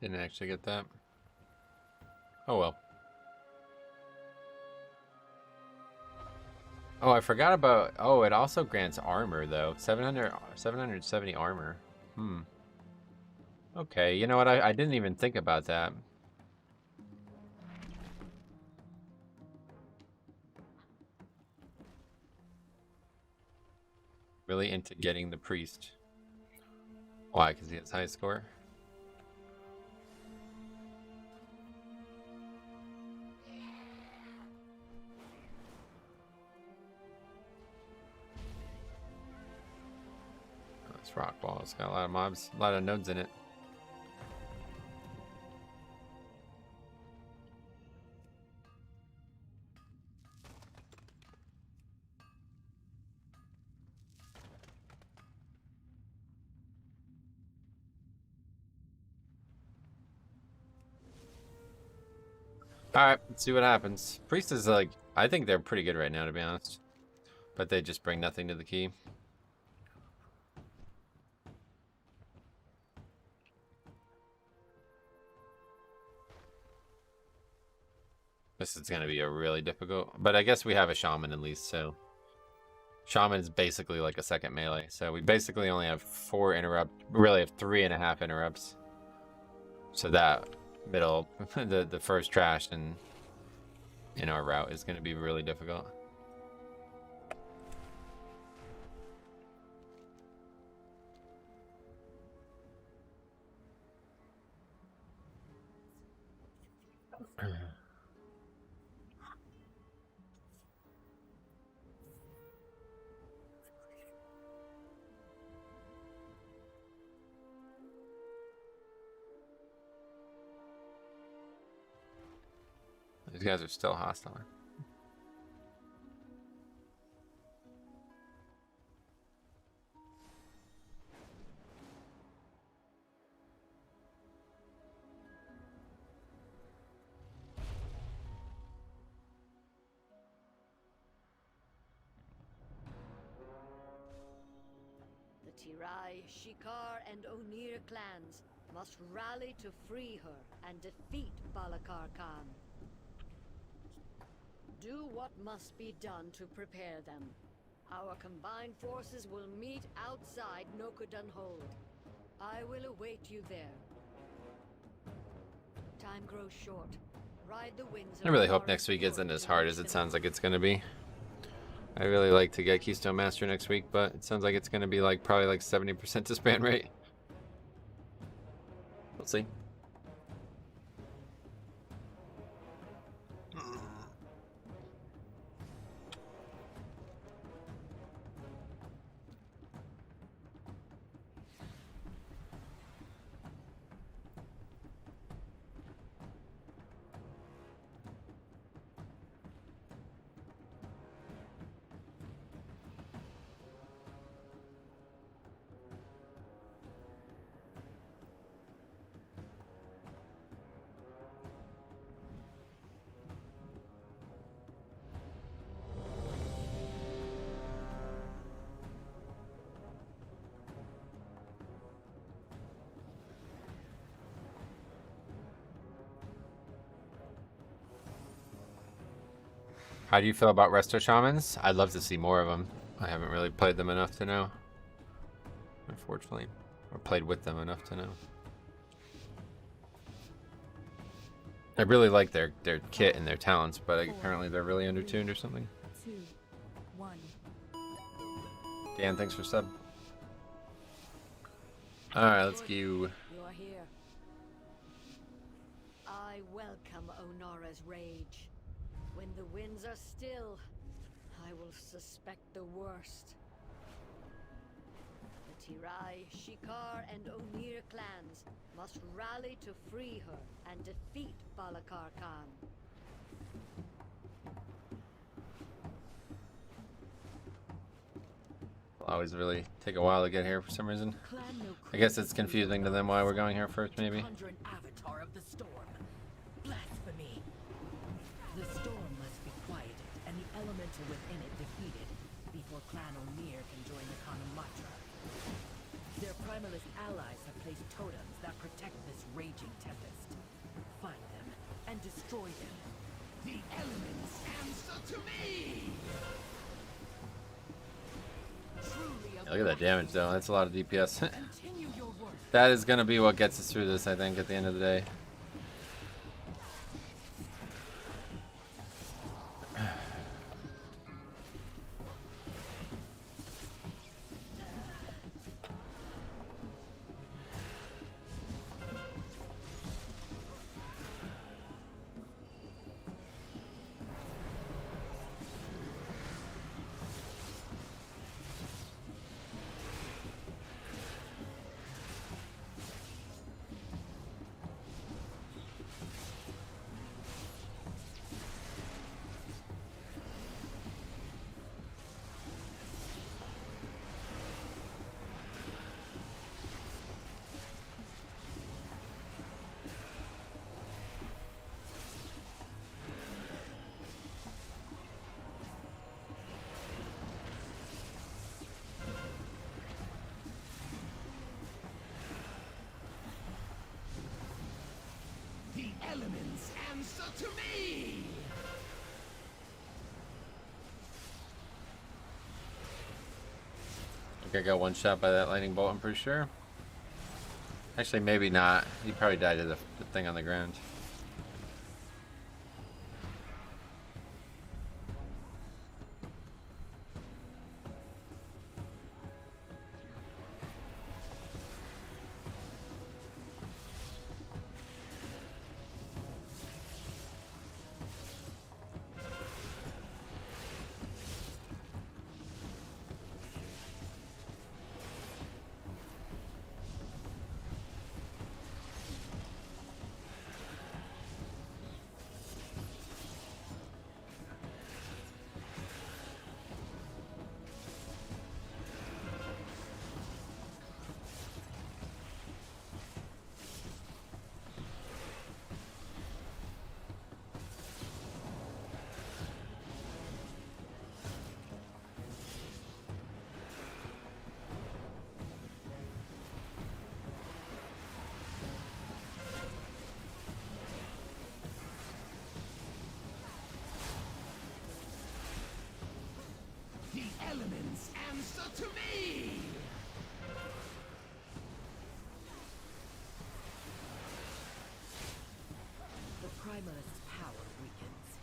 [SPEAKER 1] Didn't actually get that. Oh well. Oh, I forgot about... Oh, it also grants armor, though. 770 armor. Hmm. Okay, you know what? I didn't even think about that. Really into getting the priest. Why? Because he has high score? This rock wall. It's got a lot of mobs, a lot of nodes in it. Alright, let's see what happens. Priest is like, I think they're pretty good right now, to be honest. But they just bring nothing to the key. This is going to be a really difficult, but I guess we have a shaman at least, so shaman is basically like a second melee. So we basically only have 4 interrupt, we really have 3.5 interrupts. So that middle, the first trash in our route is going to be really difficult. These guys are still hostile.
[SPEAKER 6] The Tirai, Shikar, and Onir clans must rally to free her and defeat Balakar Khan. Do what must be done to prepare them. Our combined forces will meet outside Nokodan Hold. I will await you there. Time grows short. Ride the winds.
[SPEAKER 1] I really hope next week isn't as hard as it sounds like it's going to be. I really like to get Keystone Master next week, but it sounds like it's going to be like probably like 70% disband rate. We'll see. How do you feel about Resto Shamans? I'd love to see more of them. I haven't really played them enough to know, unfortunately. Or played with them enough to know. I really like their kit and their talents, but apparently they're really undertuned or something.
[SPEAKER 2] 2, 1.
[SPEAKER 1] Dan, thanks for sub. Alright, let's go.
[SPEAKER 6] You are here. I welcome Onara's rage. When the winds are still, I will suspect the worst. The Tirai, Shikar, and Onir clans must rally to free her and defeat Balakar Khan.
[SPEAKER 1] Always really take a while to get here for some reason. I guess it's confusing to them why we're going here first, maybe.
[SPEAKER 7] Conjure an avatar of the storm. Blasphemy. The storm must be quieted and the elemental within it defeated before Clan Onir can join the Kanamatra. Their primalist allies have placed totems that protect this raging tempest. Find them and destroy them.
[SPEAKER 4] The elements answer to me!
[SPEAKER 1] Yeah, look at that damage though, that's a lot of DPS.
[SPEAKER 7] Continue your work.
[SPEAKER 1] That is gonna be what gets us through this, I think, at the end of the day.
[SPEAKER 4] The elements answer to me!
[SPEAKER 1] I think I got one shot by that lightning bolt, I'm pretty sure. Actually, maybe not. He probably died to the thing on the ground.
[SPEAKER 4] elements answer to me!
[SPEAKER 7] The Primalist's power weakens.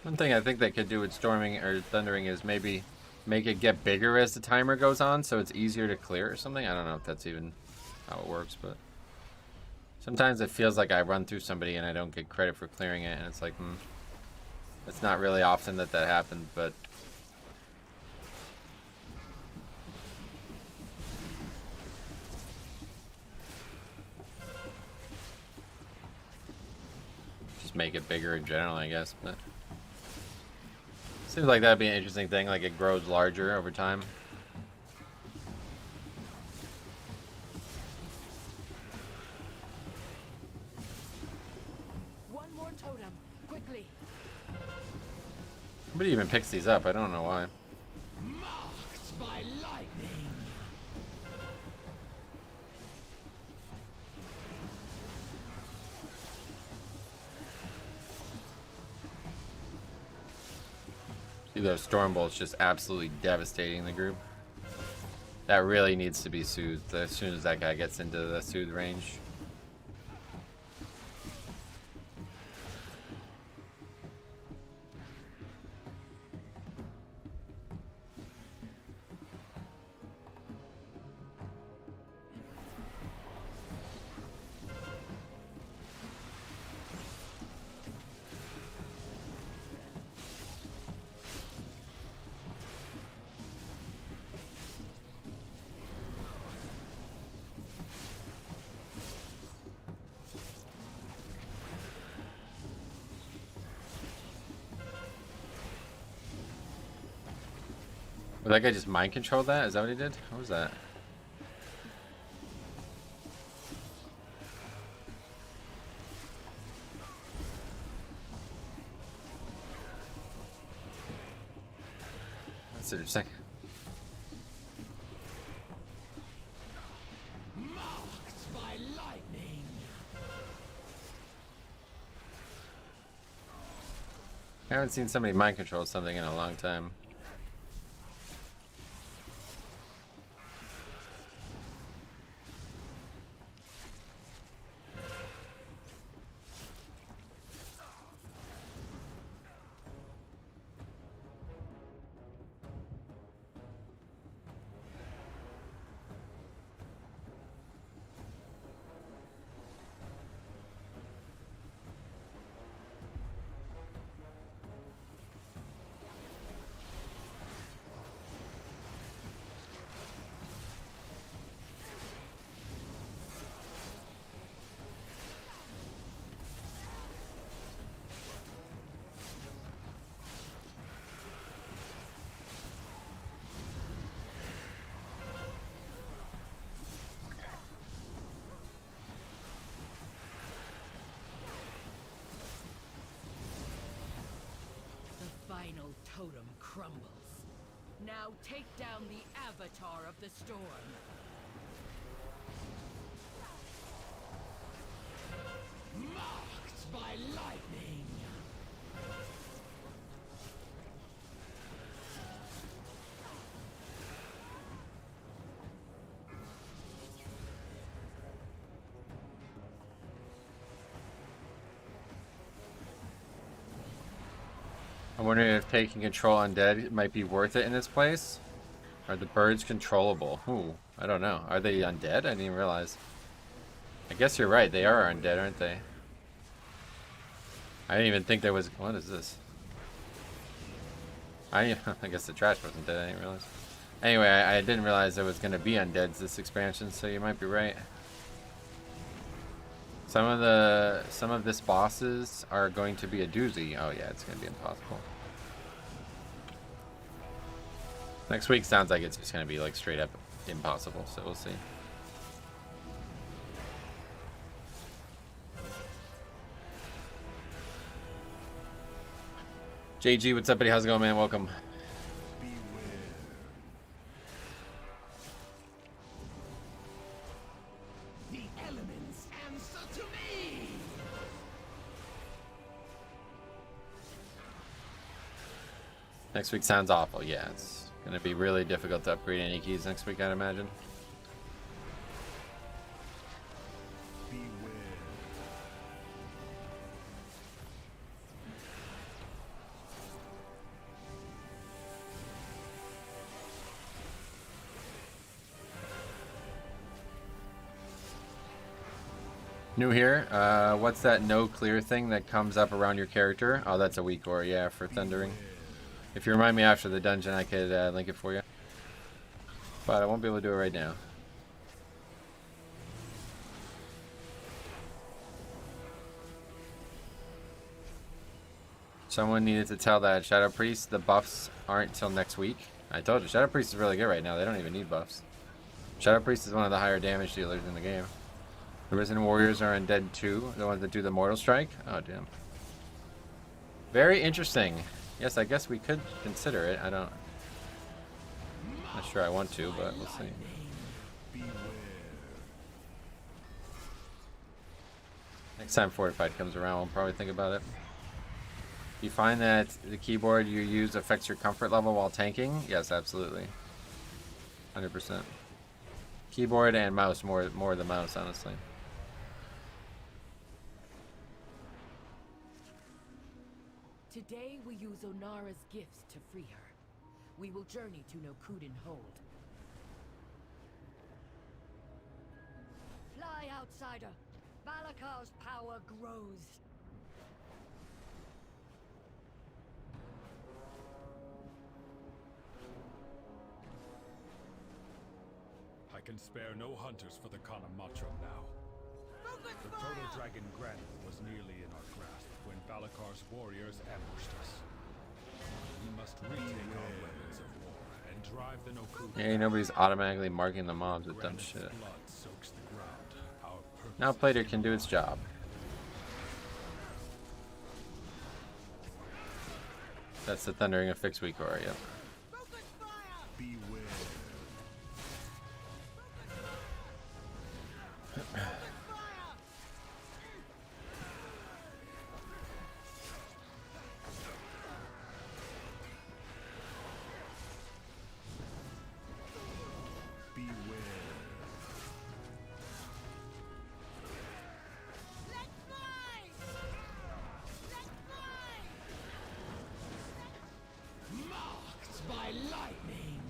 [SPEAKER 9] One thing I think they could do with storming or thundering is maybe make it get bigger as the timer goes on, so it's easier to clear or something. I don't know if that's even how it works, but sometimes it feels like I run through somebody and I don't get credit for clearing it, and it's like, it's not really often that that happens, but just make it bigger in general, I guess. But seems like that'd be an interesting thing, like it grows larger over time.
[SPEAKER 6] One more totem, quickly.
[SPEAKER 9] Nobody even picks these up, I don't know why.
[SPEAKER 4] Marked by lightning!
[SPEAKER 9] See those storm bolts just absolutely devastating the group. That really needs to be soothed as soon as that guy gets into the soothe range. Well, that guy just mind controlled that? Is that what he did? What was that? That's interesting.
[SPEAKER 4] Marked by lightning!
[SPEAKER 9] I haven't seen somebody mind control something in a long time.
[SPEAKER 7] The final totem crumbles. Now take down the avatar of the storm.
[SPEAKER 4] Marked by lightning!
[SPEAKER 9] I'm wondering if taking control undead might be worth it in this place. Are the birds controllable? Ooh, I don't know. Are they undead? I didn't even realize. I guess you're right. They are undead, aren't they? I didn't even think there was... What is this? I guess the trash wasn't dead. I didn't realize. Anyway, I didn't realize there was going to be undeads this expansion, so you might be right. Some of this bosses are going to be a doozy. Oh yeah, it's going to be impossible. Next week sounds like it's just going to be like straight up impossible, so we'll see. JG, what's up, buddy? How's it going, man? Welcome.
[SPEAKER 3] Beware.
[SPEAKER 9] Next week sounds awful. Yeah, it's gonna be really difficult to upgrade any keys next week, I'd imagine. New here. What's that no clear thing that comes up around your character? Oh, that's a weak ore, yeah, for thundering. If you remind me after the dungeon, I could link it for you. But I won't be able to do it right now. Someone needed to tell that Shadow Priest the buffs aren't till next week. I told you, Shadow Priest is really good right now. They don't even need buffs. Shadow Priest is one of the higher damage dealers in the game. The Risen Warriors are undead too, the ones that do the Mortal Strike. Oh, damn. Very interesting. Yes, I guess we could consider it. I'm not sure I want to, but we'll see. Next time Fortified comes around, we'll probably think about it. You find that the keyboard you use affects your comfort level while tanking? Yes, absolutely. 100%. Keyboard and mouse, more the mouse, honestly.
[SPEAKER 7] Today we use Onara's gifts to free her. We will journey to Nokuden Hold.
[SPEAKER 6] Fly, outsider. Balakar's power grows.
[SPEAKER 3] I can spare no hunters for the Kanamacho now. The Proto-Dragon Granite was nearly in our grasp when Balakar's warriors ambushed us. We must retake our weapons of war and drive the Nokuden.
[SPEAKER 9] Yeah, nobody's automatically marking the mobs with dumb shit.
[SPEAKER 3] Blood soaks the ground. Our purpose
[SPEAKER 9] Now Plater can do its job. That's the Thundering Affix weak ore, yep.
[SPEAKER 3] beware.
[SPEAKER 4] Marked by lightning.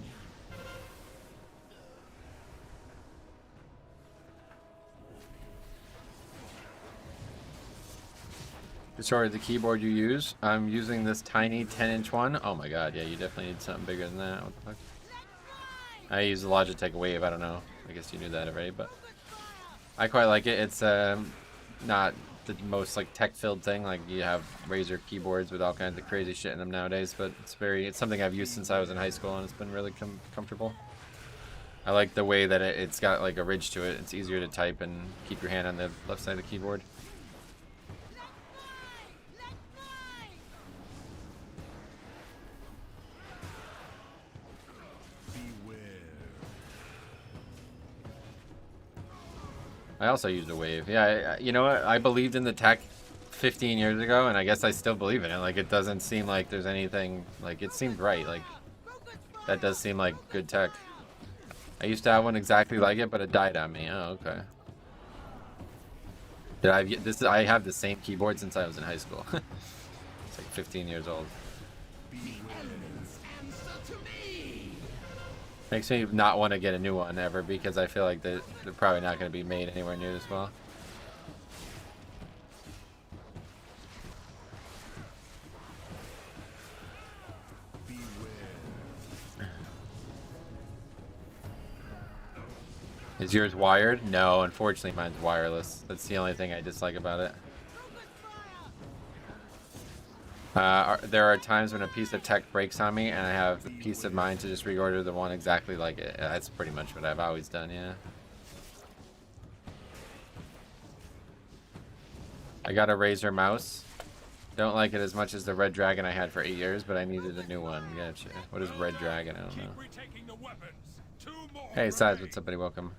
[SPEAKER 9] Sorry, the keyboard you use. I'm using this tiny 10-inch one. Oh my god, yeah, you definitely need something bigger than that. What the fuck? I use the Logitech Wave. I don't know. I guess you knew that already, but I quite like it. It's not the most like tech-filled thing. Like you have Razer keyboards with all kinds of crazy shit in them nowadays, but it's something I've used since I was in high school, and it's been really comfortable. I like the way that it's got like a ridge to it. It's easier to type and keep your hand on the left side of the keyboard. I also used a Wave. Yeah, you know what? I believed in the tech 15 years ago, and I guess I still believe in it. Like, it doesn't seem like there's anything... Like, it seemed right. Like, that does seem like good tech. I used to have one exactly like it, but it died on me. Oh, okay. I have the same keyboard since I was in high school. It's like 15 years old. Makes me not want to get a new one ever, because I feel like they're probably not going to be made anywhere near as well. Is yours wired? No, unfortunately mine's wireless. That's the only thing I dislike about it. There are times when a piece of tech breaks on me, and I have the peace of mind to just reorder the one exactly like it. That's pretty much what I've always done, yeah. I got a Razer mouse. Don't like it as much as the Red Dragon I had for 8 years, but I needed a new one. Gotcha. What is Red Dragon? I don't know. Hey, Size, what's up, buddy? Welcome.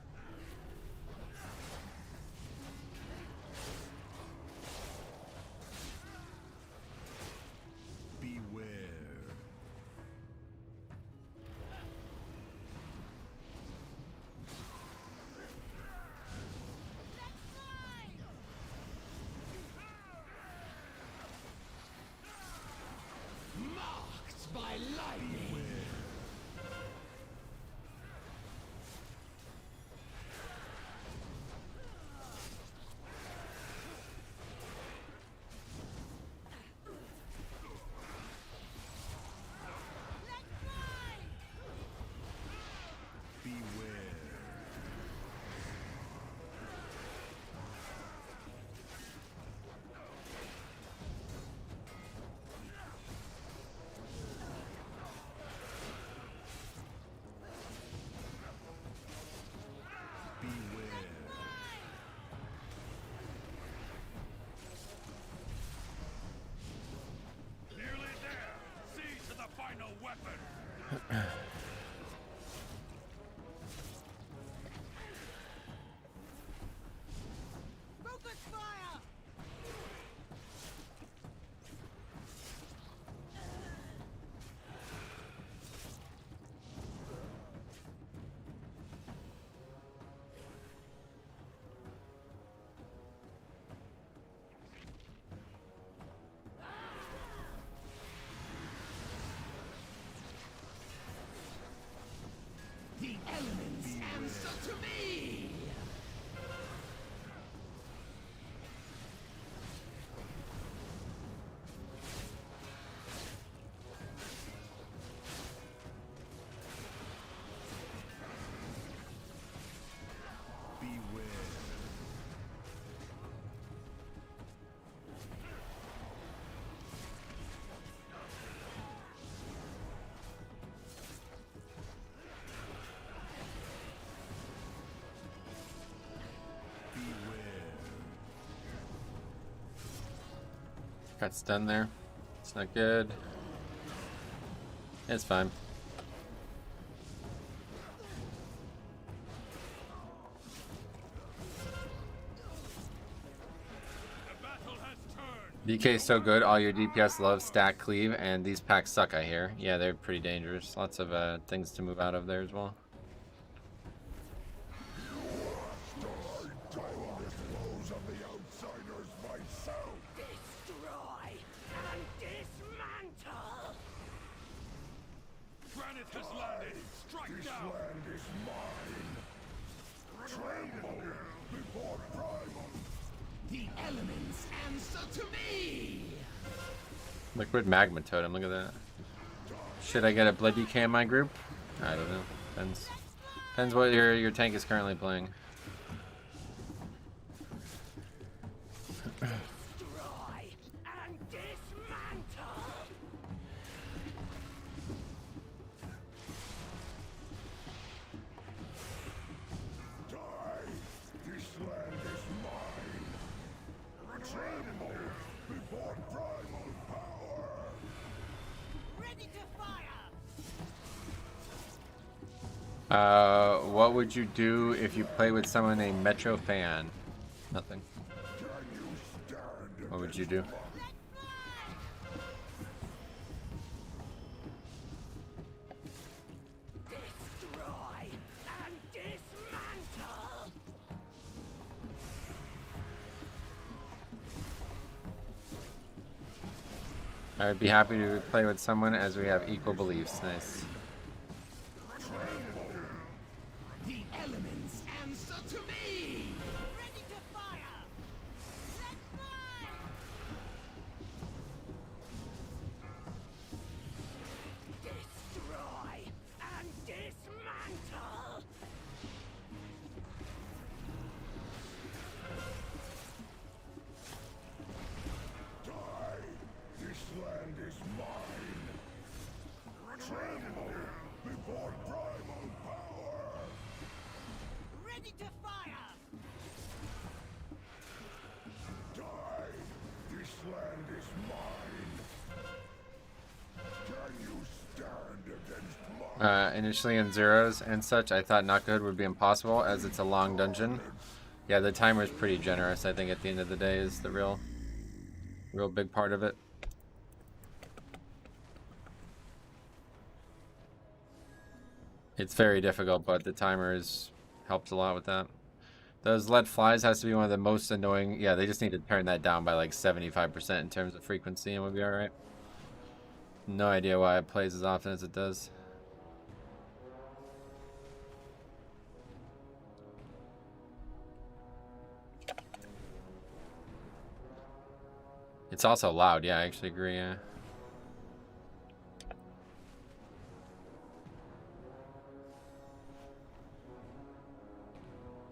[SPEAKER 4] elements answer to me!
[SPEAKER 9] Got stun there. It's not good. It's fine. DK is so good. All your DPS love stack cleave, and these packs suck, I hear. Yeah, they're pretty dangerous. Lots of things to move out of there as well. Liquid magma totem, look at that. Should I get a blood DK in my group? I don't know. Depends what your tank is currently playing. What would you do if you play with someone named Metro Fan? Nothing. What would you do? I would be happy to play with someone as we have equal beliefs. Nice. Initially in zeros and such, I thought not good would be impossible as it's a long dungeon. Yeah, the timer is pretty generous. I think at the end of the day is the real big part of it. It's very difficult, but the timer helps a lot with that. Those lead flies has to be one of the most annoying. Yeah, they just need to turn that down by like 75% in terms of frequency and we'll be alright. No idea why it plays as often as it does. It's also loud, yeah, I actually agree, yeah.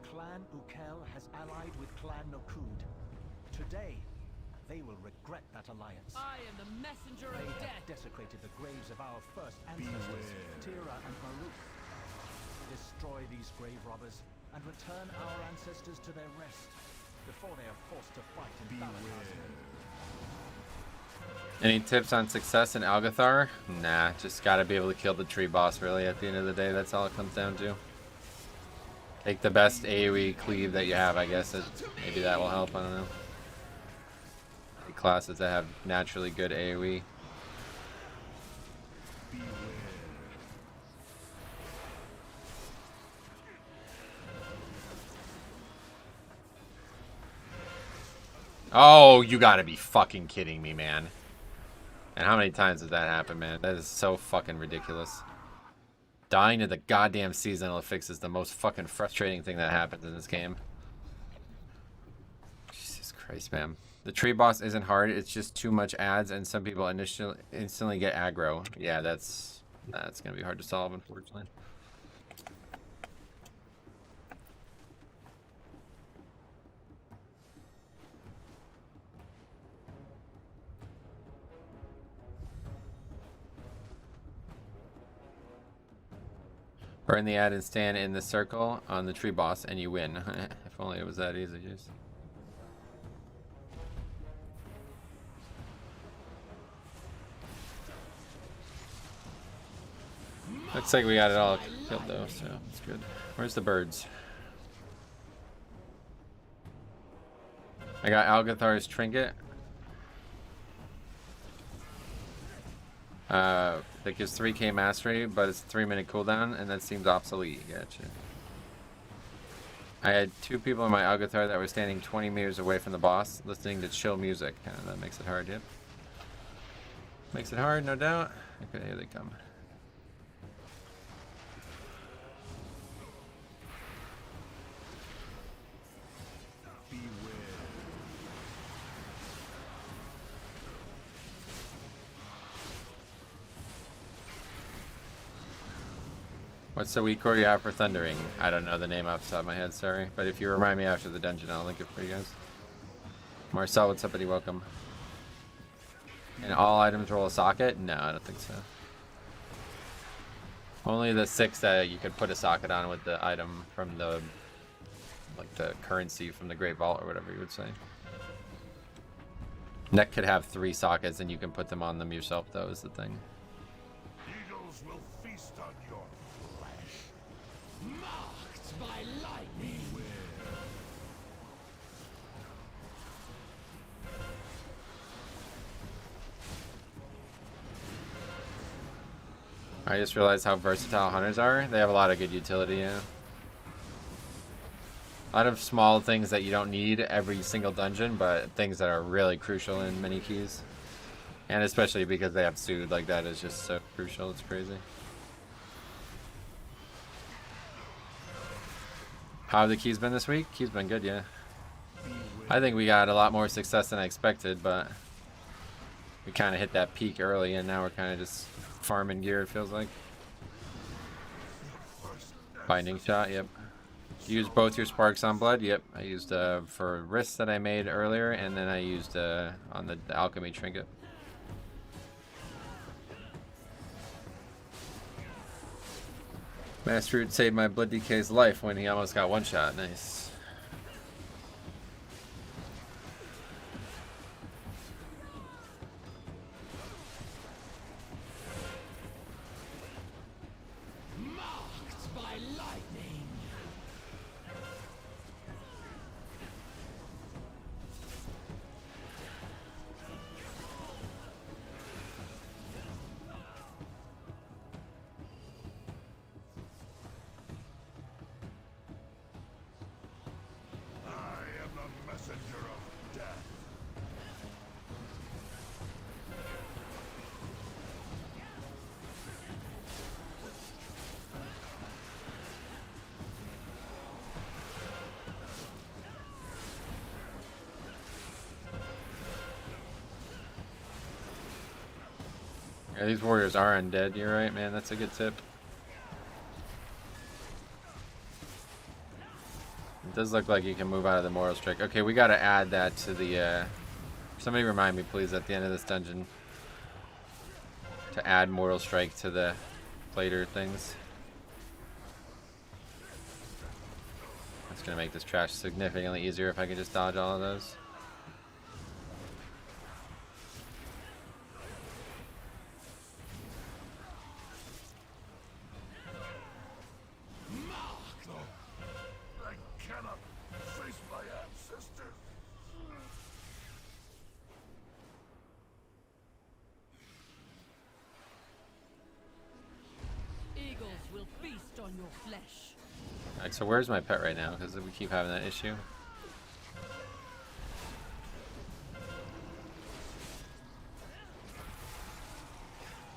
[SPEAKER 8] Clan Ukel has allied with Clan Nokud. Today, they will regret that alliance.
[SPEAKER 7] I am the messenger of
[SPEAKER 8] They
[SPEAKER 7] death.
[SPEAKER 8] have desecrated the graves of our first ancestors, Tira and Maruk. Destroy these grave robbers and return our ancestors to their rest before they are forced to fight in Balakar's.
[SPEAKER 9] Any tips on success in Algathar? Nah, just gotta be able to kill the tree boss really at the end of the day. That's all it comes down to. Take the best AoE cleave that you have, I guess. Maybe that will help, I don't know. The classes that have naturally good AoE. Oh, you gotta be fucking kidding me, man. And how many times does that happen, man? That is so fucking ridiculous. Dying to the goddamn seasonal affix is the most fucking frustrating thing that happens in this game. Jesus Christ, man. The tree boss isn't hard, it's just too much ads, and some people instantly get aggro. Yeah, that's gonna be hard to solve, unfortunately. Burn the ad and stand in the circle on the tree boss and you win. If only it was that easy, jeez. Looks like we got it all killed though, so it's good. Where's the birds? I got Algathar's trinket. That gives 3k mastery, but it's a 3-minute cooldown, and that seems obsolete. Gotcha. I had 2 people in my Algathar that were standing 20 meters away from the boss, listening to chill music. That makes it hard, yep. Makes it hard, no doubt. Okay, here they come. What's the weak core you have for thundering? I don't know the name off the top of my head, sorry. But if you remind me after the dungeon, I'll link it for you guys. Marcel, what's up, buddy? Welcome. And all items roll a socket? No, I don't think so. Only the 6 that you could put a socket on with the item from the, like the currency from the Great Vault or whatever you would say. Neck could have 3 sockets and you can put them on them yourself, though, is the thing.
[SPEAKER 4] Eagles will feast on your flesh, marked by lightning.
[SPEAKER 9] I just realized how versatile hunters are. They have a lot of good utility, yeah. A lot of small things that you don't need every single dungeon, but things that are really crucial in many keys. And especially because they have Soothe, like that is just so crucial, it's crazy. How have the keys been this week? Keys been good, yeah. I think we got a lot more success than I expected, but we kind of hit that peak early and now we're kind of just farming gear, it feels like. Binding shot, yep. Use both your sparks on blood, yep. I used for wrists that I made earlier, and then I used on the alchemy trinket. Master Root saved my Blood DK's life when he almost got one shot, nice. Yeah, these warriors are undead, you're right, man, that's a good tip. It does look like you can move out of the Moral Strike. Okay, we gotta add that to the, somebody remind me, please, at the end of this dungeon. To add Moral Strike to the later things. That's gonna make this trash significantly easier if I can just dodge all of those. Alright, so where's my pet right now? Because we keep having that issue.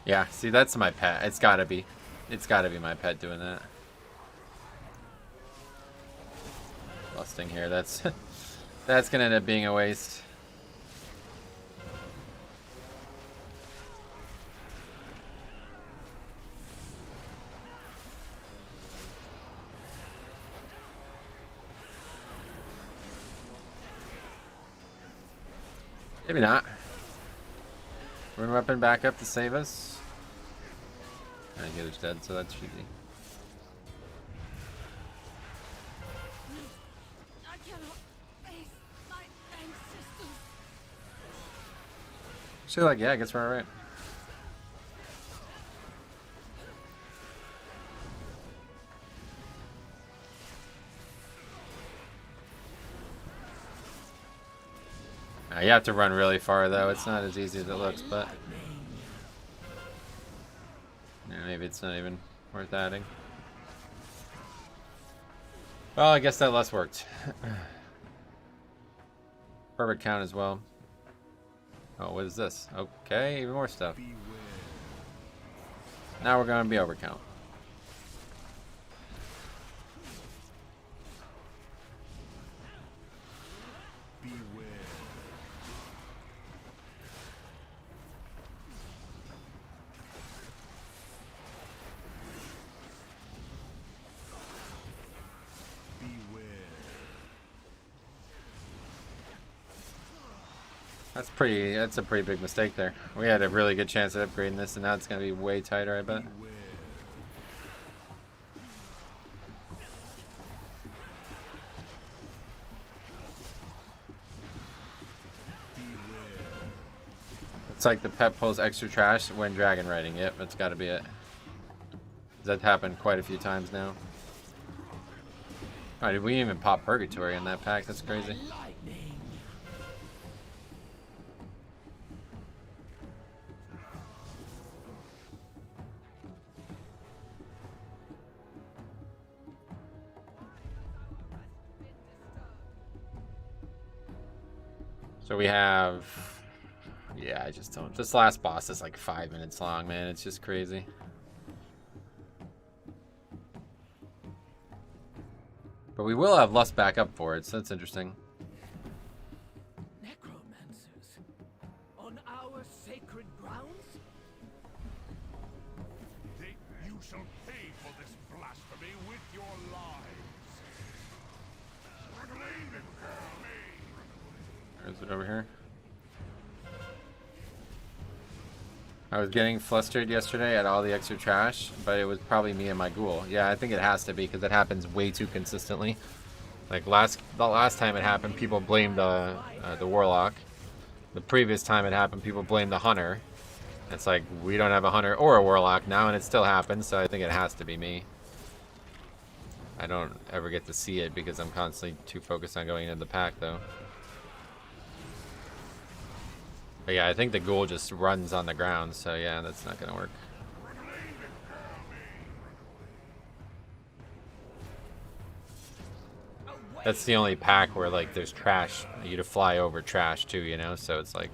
[SPEAKER 9] Yeah, see, that's my pet. It's gotta be. It's got to be my pet doing that. Lusting here. That's that's gonna end up being a waste. Maybe not. Rune weapon back up to save us. I think it's dead, so that's easy.
[SPEAKER 6] I cannot face my ancestors.
[SPEAKER 9] She's like, yeah, I guess we're alright. You have to run really far, though. It's not as easy as it looks, but yeah, maybe it's not even worth adding. Well, I guess that less worked. Perfect count as well. Oh, what is this? Okay, even more stuff. Now we're going to be overcount. That's a pretty big mistake there. We had a really good chance at upgrading this, and now it's going to be way tighter, I bet. It's like the pet pulls extra trash when dragon riding. Yep, that's got to be it. That's happened quite a few times now. Oh, did we even pop Purgatory in that pack? That's crazy. So we have, yeah, I just don't. This last boss is like 5 minutes long, man. It's just crazy. But we will have Lust back up for it, so that's interesting.
[SPEAKER 4] Necromancers on our sacred grounds? You shall pay for this blasphemy with your lives.
[SPEAKER 9] Is it over here? I was getting flustered yesterday at all the extra trash, but it was probably me and my ghoul. Yeah, I think it has to be because it happens way too consistently. Like the last time it happened, people blamed the warlock. The previous time it happened, people blamed the hunter. It's like we don't have a hunter or a warlock now, and it still happens. So I think it has to be me. I don't ever get to see it because I'm constantly too focused on going into the pack, though. But yeah, I think the ghoul just runs on the ground, so yeah, that's not gonna work. That's the only pack where like there's trash, you to fly over trash too, you know, so it's like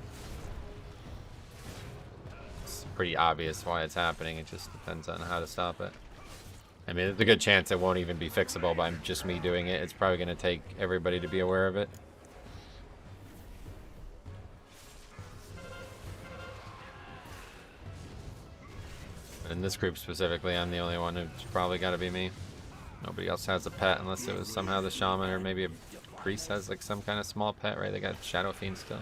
[SPEAKER 9] it's pretty obvious why it's happening. It just depends on how to stop it. I mean, there's a good chance it won't even be fixable by just me doing it. It's probably gonna take everybody to be aware of it. In this group specifically, I'm the only one who's probably got to be me. Nobody else has a pet unless it was somehow the shaman or maybe a priest has like some kind of small pet, right? They got Shadow Fiend still.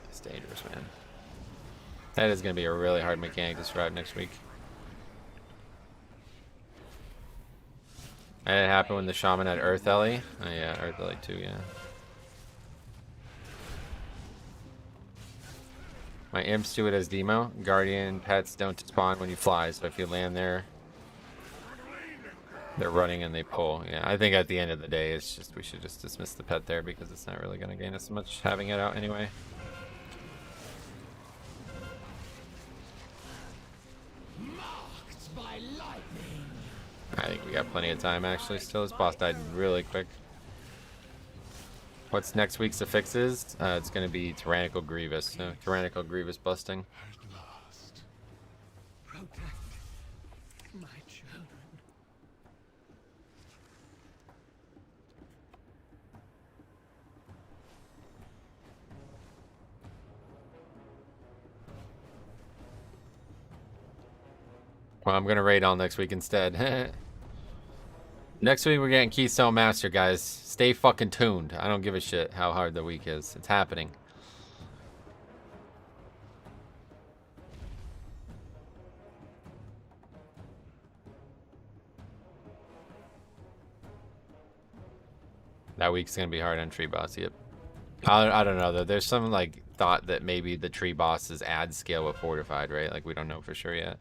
[SPEAKER 9] It's dangerous, man. That is going to be a really hard mechanic to survive next week. And it happened when the shaman had Earth Ellie. Oh yeah, Earth Ellie too, yeah. My imps do it as demo. Guardian pets don't spawn when you fly, so if you land there, they're running and they pull. Yeah, I think at the end of the day, it's just we should just dismiss the pet there because it's not really going to gain us much having it out anyway.
[SPEAKER 4] Marked by lightning.
[SPEAKER 9] I think we got plenty of time actually still. This boss died really quick. What's next week's affixes? It's going to be Tyrannical Grievous. No, Tyrannical Grievous busting.
[SPEAKER 4] At last. Protect my children.
[SPEAKER 9] Well, I'm going to raid all next week instead. Next week we're getting Keystone Master, guys. Stay fucking tuned. I don't give a shit how hard the week is. It's happening. That week's gonna be hard on Tree Boss, yep. I don't know though. There's some like thought that maybe the Tree Boss's ad scale with Fortified, right? Like we don't know for sure yet.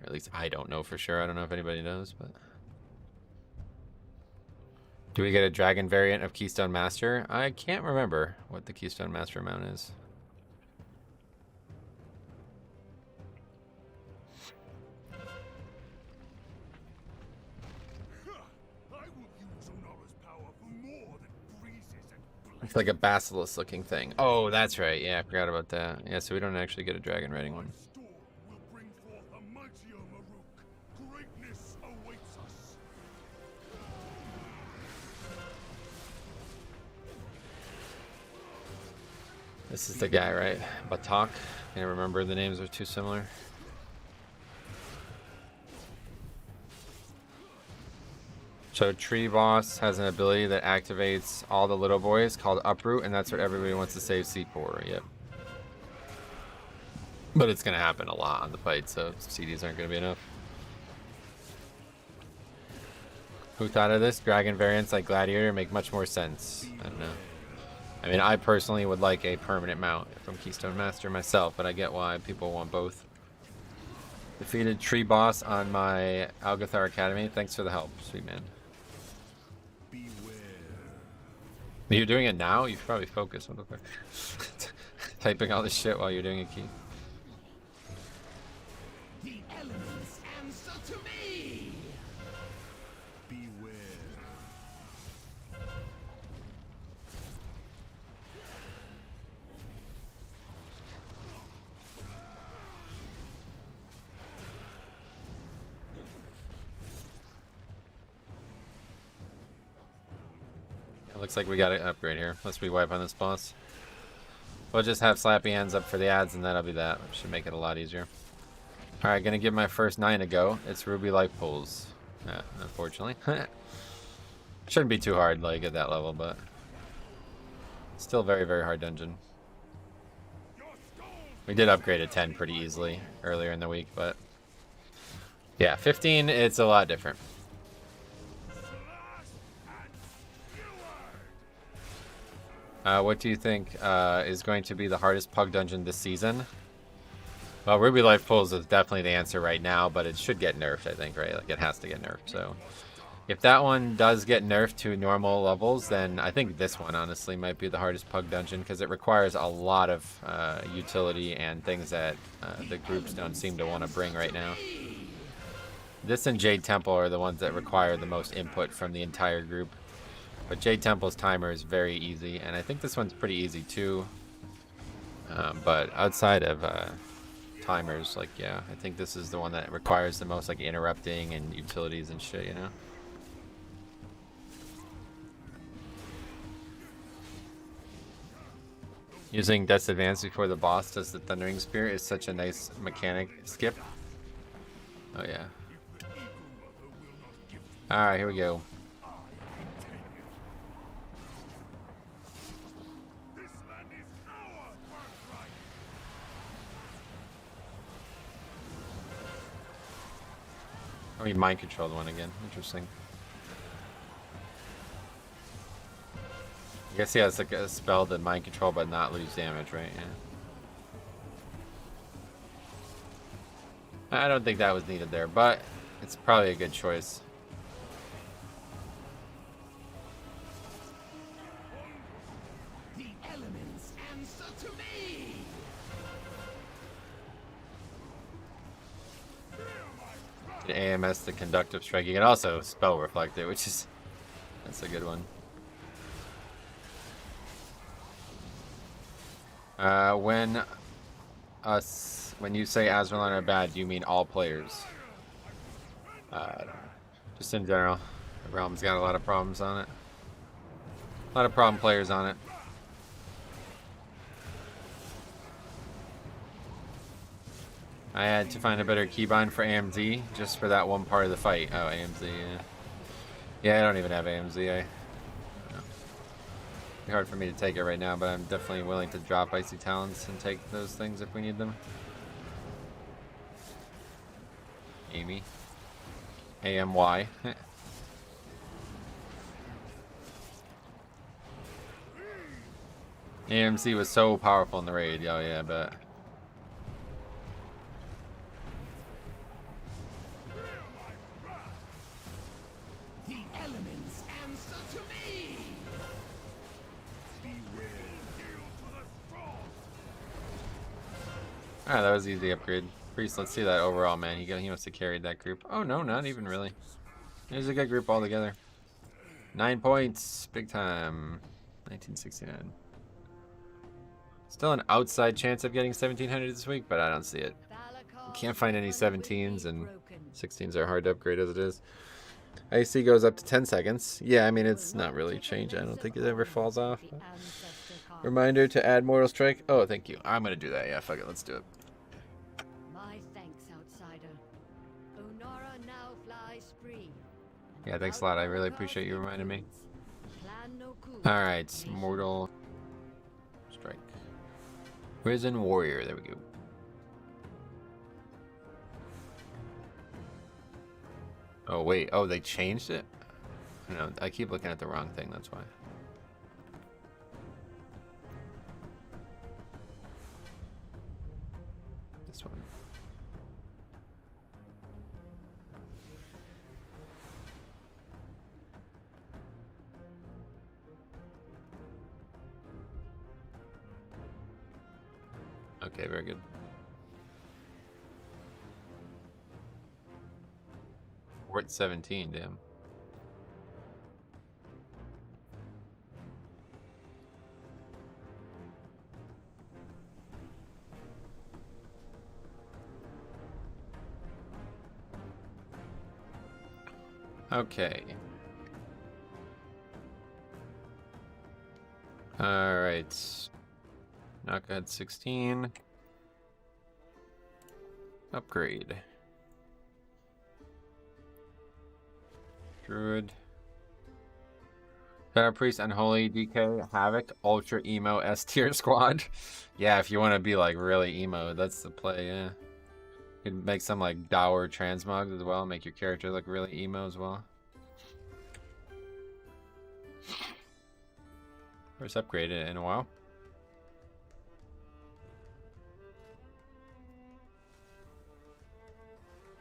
[SPEAKER 9] Or at least I don't know for sure. I don't know if anybody knows, but do we get a dragon variant of Keystone Master? I can't remember what the Keystone Master amount is. It's like a basilisk looking thing. Oh, that's right. Yeah, I forgot about that. Yeah, so we don't actually get a dragon raiding one. This is the guy, right? Batak. Can't remember, the names are too similar. So Tree Boss has an ability that activates all the little boys called Uproot, and that's what everybody wants to save seed for, yep. But it's going to happen a lot on the fight, so CDs aren't going to be enough. Who thought of this? Dragon variants like Gladiator make much more sense. I don't know. I mean, I personally would like a permanent mount from Keystone Master myself, but I get why people want both. Defeated Tree Boss on my Algathar Academy. Thanks for the help, sweet man. You're doing it now? You should probably focus. What the fuck? Typing all this shit while you're doing a key.
[SPEAKER 4] The elements answer to me. Beware.
[SPEAKER 9] It looks like we got an upgrade here. Let's rewipe on this boss. We'll just have slappy hands up for the ads and that'll be that. Should make it a lot easier. Alright, gonna give my first 9 a go. It's Ruby Life Pulls. Yeah, unfortunately. Shouldn't be too hard like at that level, but still very, very hard dungeon. We did upgrade to 10 pretty easily earlier in the week, but yeah, 15, it's a lot different. What do you think is going to be the hardest Pug dungeon this season? Well, Ruby Life Pulls is definitely the answer right now, but it should get nerfed, I think, right? Like, it has to get nerfed, so if that one does get nerfed to normal levels, then I think this one, honestly, might be the hardest Pug dungeon, because it requires a lot of utility and things that the groups don't seem to want to bring right now. This and Jade Temple are the ones that require the most input from the entire group. But Jade Temple's timer is very easy, and I think this one's pretty easy too. But outside of timers, like, yeah, I think this is the one that requires the most, like, interrupting and utilities and shit, you know? Using Death's Advance before the boss does the Thundering Spear is such a nice mechanic. Skip. Oh, yeah. Alright, here we go. Oh, you mind controlled one again. Interesting. I guess he has like a spell that mind control but not lose damage, right? Yeah. I don't think that was needed there, but it's probably a good choice.
[SPEAKER 4] The elements answer to me. Feel my
[SPEAKER 9] It AMS the conductive striking, and also spell reflector, which is that's a good one. When you say Azralan are bad, do you mean all players? I don't know. Just in general, the realm's got a lot of problems on it. A lot of problem players on it. I had to find a better keybind for AMZ just for that one part of the fight. Oh, AMZ, yeah. Yeah, I don't even have AMZ. It'd be hard for me to take it right now, but I'm definitely willing to drop Icy Talons and take those things if we need them. Amy. AMY. AMC was so powerful in the raid. Oh yeah, I bet.
[SPEAKER 4] The elements answer to me.
[SPEAKER 9] Alright, that was easy upgrade. Priest, let's see that overall, man. He must have carried that group. Oh no, not even really. It was a good group altogether. 9 points, big time. 1969. Still an outside chance of getting 1700 this week, but I don't see it. Can't find any 17s, and 16s are hard to upgrade as it is. IC goes up to 10 seconds. Yeah, I mean, it's not really changed. I don't think it ever falls off. Reminder to add Mortal Strike. Oh, thank you. I'm going to do that. Yeah, fuck it. Let's do it.
[SPEAKER 6] My thanks, outsider. Onara now flies free.
[SPEAKER 9] Yeah, thanks a lot. I really appreciate you reminding me. Alright, Mortal Strike. Risen Warrior. There we go. Oh, wait. Oh, they changed it? No, I keep looking at the wrong thing. That's why. This one. Okay, very good. We're at 17, damn. Okay. Alright. Knockout 16. Upgrade. Druid. Power Priest, Unholy, DK, Havoc, Ultra Emo, S tier squad. Yeah, if you want to be like really emo, that's the play, yeah. You could make some like dour transmog as well, make your character look really emo as well. First upgraded in a while.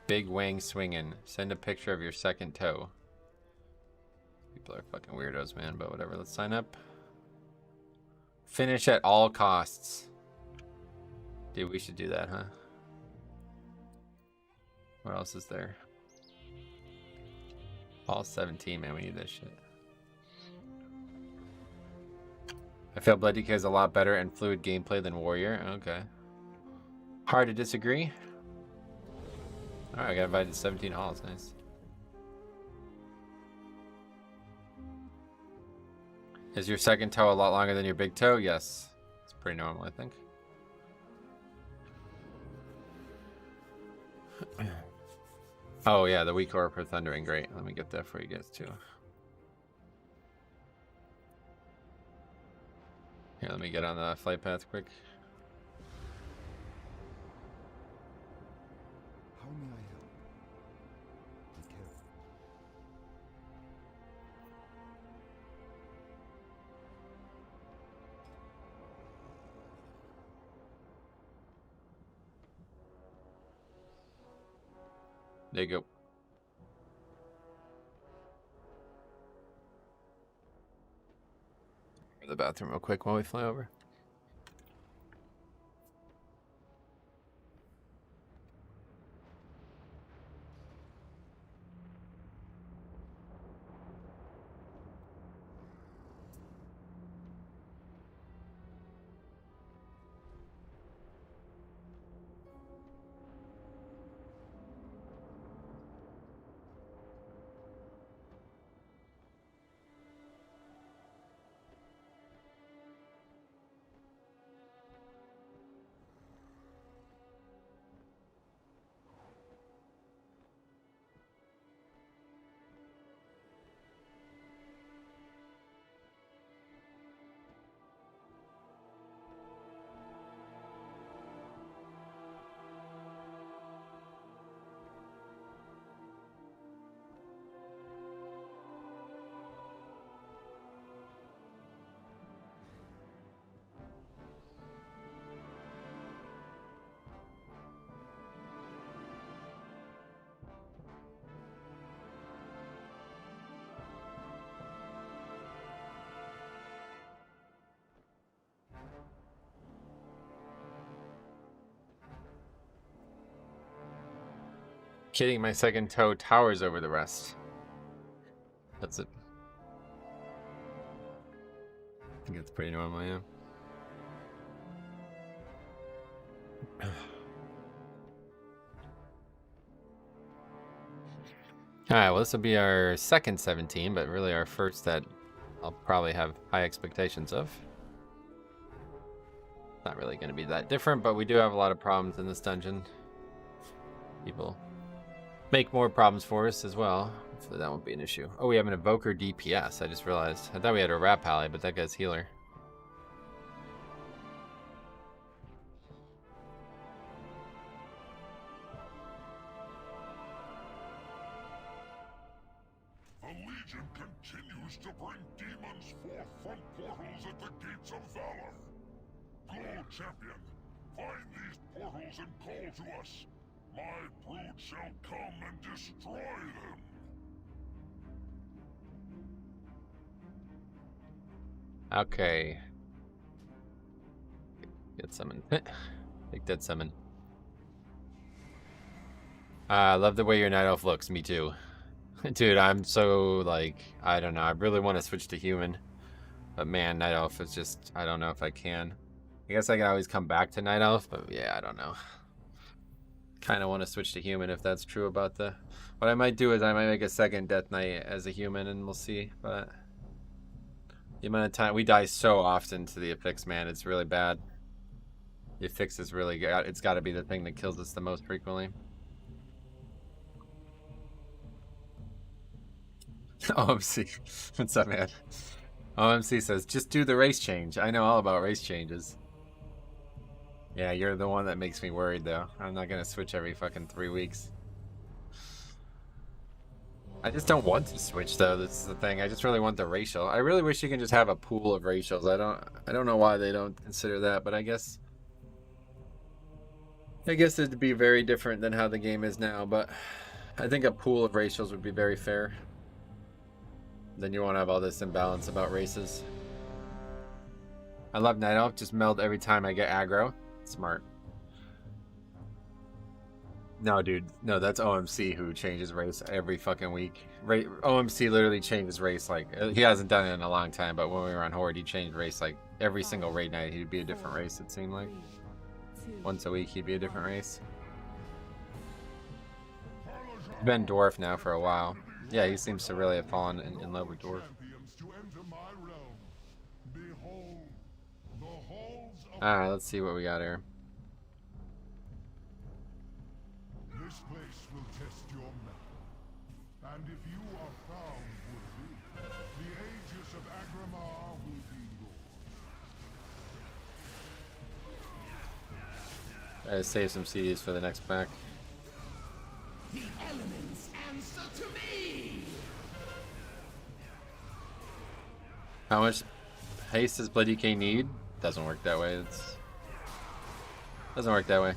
[SPEAKER 9] Big wang swinging. Send a picture of your second toe. People are fucking weirdos, man, but whatever. Let's sign up. Finish at all costs. Dude, we should do that, huh? What else is there? All 17, man. We need this shit. I feel Blood DK is a lot better and fluid gameplay than Warrior. Okay. Hard to disagree. Alright, I got invited to 17 halls. Nice. Is your second toe a lot longer than your big toe? Yes. It's pretty normal, I think. Oh, yeah, the weak aura for thundering. Great. Let me get that for you guys, too. Here, let me get on the flight path quick.
[SPEAKER 3] How may I help? Be careful.
[SPEAKER 9] There you go. Go to the bathroom real quick while we fly over. Kidding, my second toe towers over the rest. That's it. I think it's pretty normal, yeah. Alright, well this will be our second 17, but really our first that I'll probably have high expectations of. Not really going to be that different, but we do have a lot of problems in this dungeon. People make more problems for us as well. Hopefully that won't be an issue. Oh, we have an Evoker DPS, I just realized. I thought we had a Rat Pally, but that guy's healer.
[SPEAKER 4] The Legion continues to bring demons forth from portals at the gates of valor. Go, champion, find these portals and call to us. My brood shall come and destroy them.
[SPEAKER 9] Okay. Get summoned. Take that summon. I love the way your Night Elf looks, me too. Dude, I'm so, like, I don't know. I really want to switch to human. But man, Night Elf is just, I don't know if I can. I guess I can always come back to Night Elf, but yeah, I don't know. Kind of want to switch to human if that's true about the... What I might do is I might make a second Death Knight as a human and we'll see, but... The amount of time... We die so often to the Affix, man. It's really bad. The Affix is really good. It's got to be the thing that kills us the most frequently. OMC. What's up, man? OMC says, just do the race change. I know all about race changes. Yeah, you're the one that makes me worried, though. I'm not going to switch every fucking 3 weeks. I just don't want to switch, though. This is the thing. I just really want the racial. I really wish you can just have a pool of racials. I don't know why they don't consider that, but I guess it'd be very different than how the game is now, but I think a pool of racials would be very fair. Then you won't have all this imbalance about races. I love Night Elf. Just meld every time I get aggro. Smart. No, dude. No, that's OMC who changes race every fucking week. OMC literally changes race, like, he hasn't done it in a long time, but when we were on Horde, he changed race, like, every single raid night, he'd be a different race, it seemed like. Once a week, he'd be a different race. He's been Dwarf now for a while. Yeah, he seems to really have fallen in love with Dwarf. Alright, let's see what we got here.
[SPEAKER 4] This place will test your mettle. And if you are found worthy, the Aegis of Agramar will be yours.
[SPEAKER 9] I save some CDs for the next pack.
[SPEAKER 4] The elements answer to me!
[SPEAKER 9] How much haste does Blood DK need? Doesn't work that way. Doesn't work that way.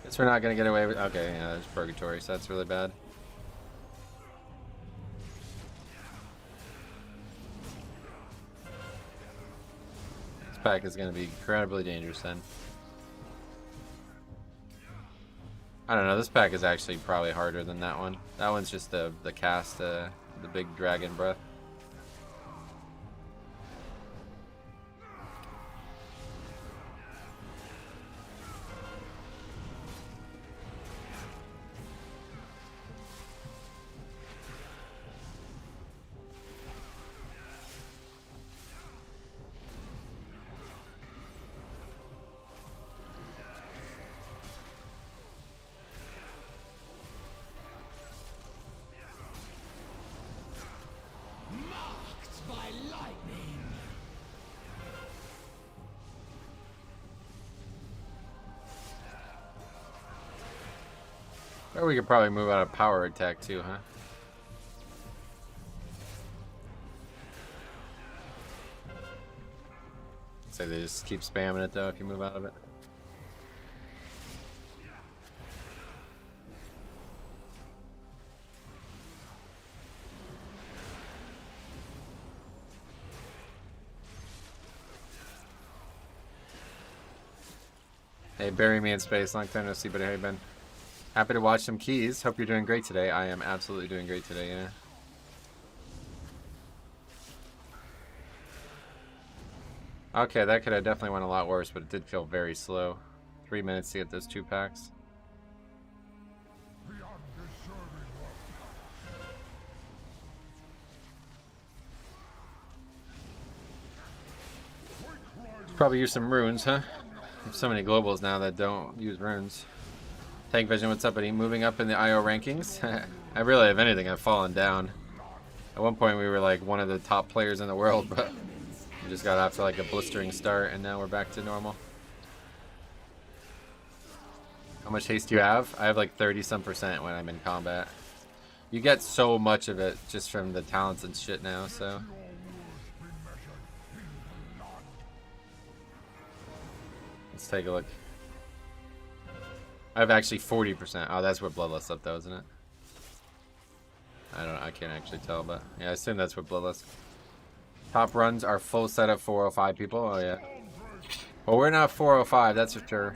[SPEAKER 9] Guess we're not gonna get away with. Okay, yeah, there's Purgatory, so that's really bad. This pack is gonna be incredibly dangerous then. I don't know, this pack is actually probably harder than that one. That one's just the cast, the big dragon breath. Or we could probably move out of power attack too, huh? So they just keep spamming it though if you move out of it. Hey, bury me in space. Long time no see, but how you been? Happy to watch some keys. Hope you're doing great today. I am absolutely doing great today, yeah. Okay, that could have definitely went a lot worse, but it did feel very slow. 3 minutes to get those 2 packs. Probably use some runes, huh? There's so many globals now that don't use runes. Tank Vision, what's up, buddy? Moving up in the IO rankings. I really, if anything, I've fallen down. At one point, we were like one of the top players in the world, but we just got off to like a blistering start, and now we're back to normal. How much haste do you have? I have like 30-some% when I'm in combat. You get so much of it just from the talents and shit now, so. Let's take a look. I have actually 40%. Oh, that's what Bloodlust up though, isn't it? I can't actually tell, but yeah, I assume that's what Bloodlust. Top runs are full set of 405 people. Oh yeah. Well, we're not 405, that's for sure.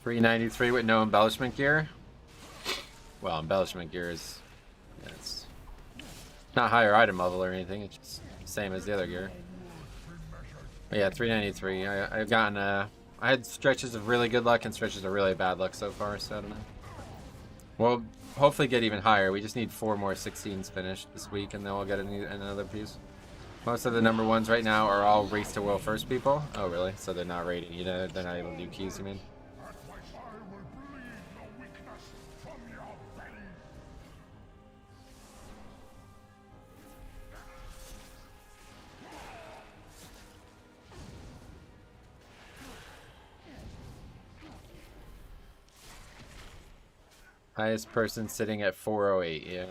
[SPEAKER 9] $393 with no embellishment gear. Well, embellishment gear is, yeah, it's not higher item level or anything. It's just the same as the other gear. But yeah, $393. I've gotten I had stretches of really good luck and stretches of really bad luck so far. So I don't know. We'll hopefully get even higher. We just need 4 more 16s finished this week, and then we'll get another piece. Most of the number ones right now are all race to world first people. Oh really? So they're not rating. You know, they're not able to do keys. You mean? Highest person sitting at 408, yeah.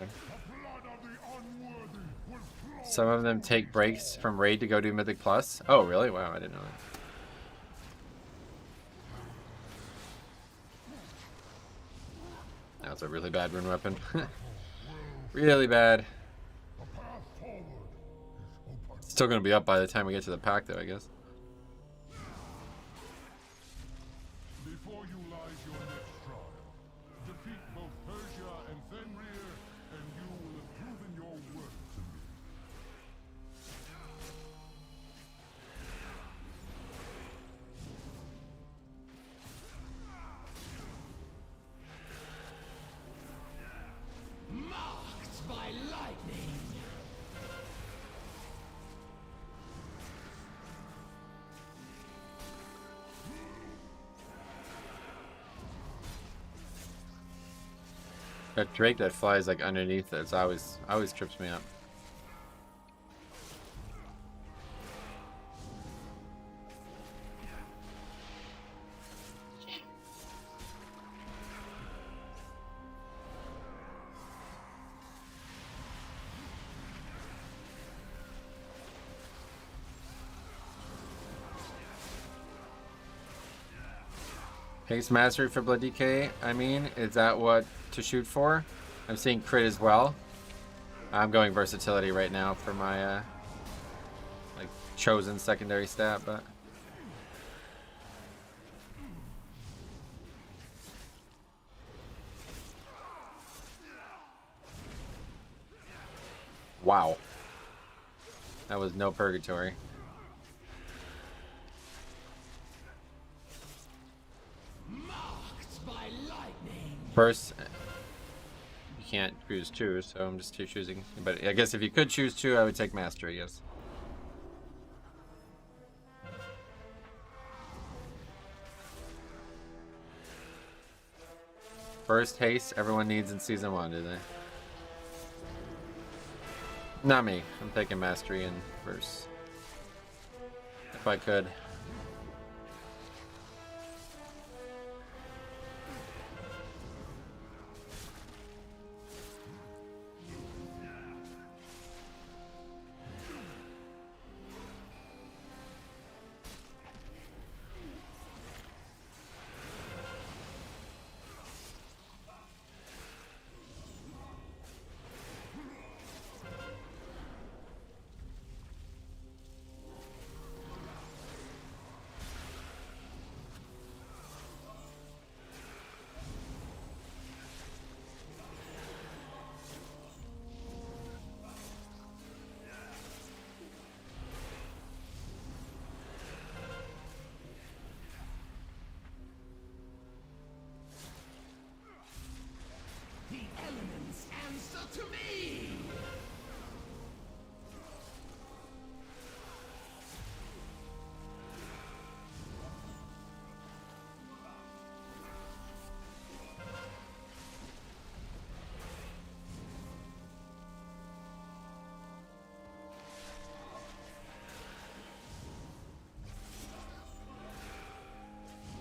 [SPEAKER 9] Some of them take breaks from raid to go do Mythic Plus. Oh, really? Wow, I didn't know that. That's a really bad rune weapon. Really bad. Still gonna be up by the time we get to the pack, though, I guess. That Drake that flies like underneath it, always trips me up. Haste Mastery for Blood DK, I mean, is that what to shoot for? I'm seeing crit as well. I'm going versatility right now for my like chosen secondary stat, but wow. That was no purgatory. First, you can't choose 2, so I'm just choosing. But I guess if you could choose 2, I would take Mastery, yes. First haste, everyone needs in Season 1, do they? Not me. I'm taking Mastery in first. If I could.
[SPEAKER 5] elements answer to me!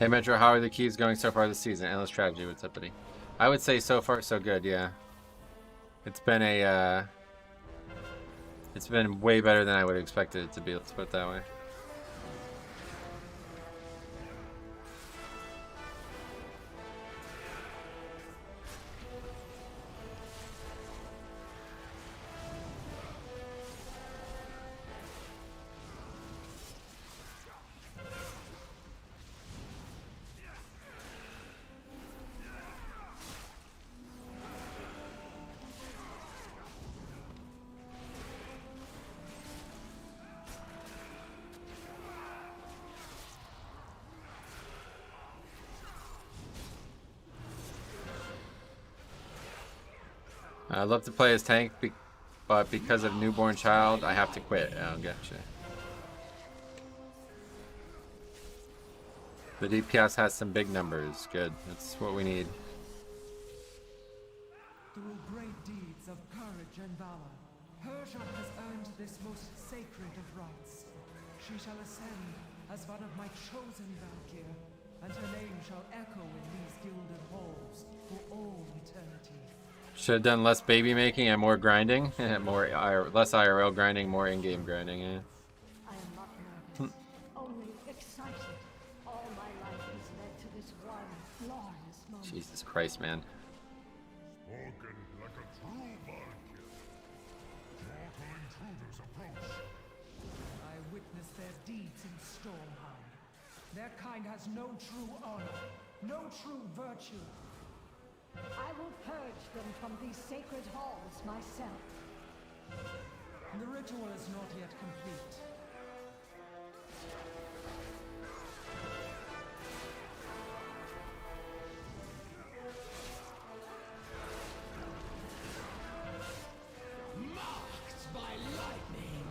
[SPEAKER 9] Hey Metro, how are the keys going so far this season? Endless Strategy, what's up, buddy? I would say so far so good, yeah. It's been a it's been way better than I would have expected it to be, let's put it that way. I'd love to play as tank, but because of newborn child, I have to quit. Oh, gotcha. The DPS has some big numbers. Good. That's what we need.
[SPEAKER 5] Through great deeds of courage and valor, Persia has earned this most sacred of rights. She shall ascend as one of my chosen Valkyr, and her name shall echo in these gilded halls for all eternity.
[SPEAKER 9] Should have done less baby making and more grinding. Less IRL grinding, more in-game grinding, yeah.
[SPEAKER 6] I am not nervous, only excited. All my life has led to this one glorious moment.
[SPEAKER 9] Jesus Christ, man.
[SPEAKER 4] Spoken like a true Valkyr. Mortal intruders approach.
[SPEAKER 5] I witness their deeds in Stormheim. Their kind has no true honor, no true virtue.
[SPEAKER 6] I will purge them from these sacred halls myself.
[SPEAKER 5] The ritual is not yet complete. Marked by lightning!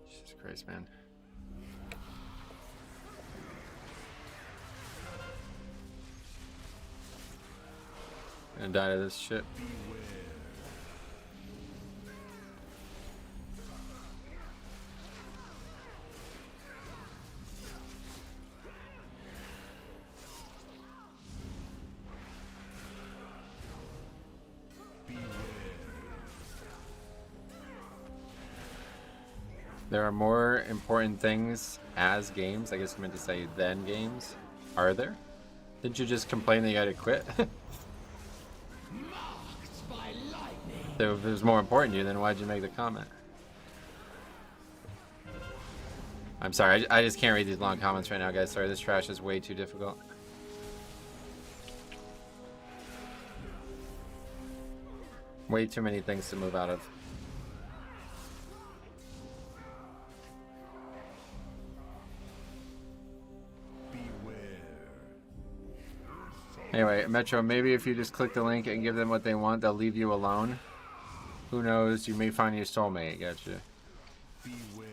[SPEAKER 9] Jesus Christ, man. Gonna die to this shit. There are more important things as games, I guess I meant to say than games. Are there? Didn't you just complain that you had to quit? So if it was more important to you, then why'd you make the comment? I'm sorry, I just can't read these long comments right now, guys. Sorry, this trash is way too difficult. Way too many things to move out of. Anyway, Metro, maybe if you just click the link and give them what they want, they'll leave you alone. Who knows? You may find your soulmate. Gotcha.
[SPEAKER 3] Beware.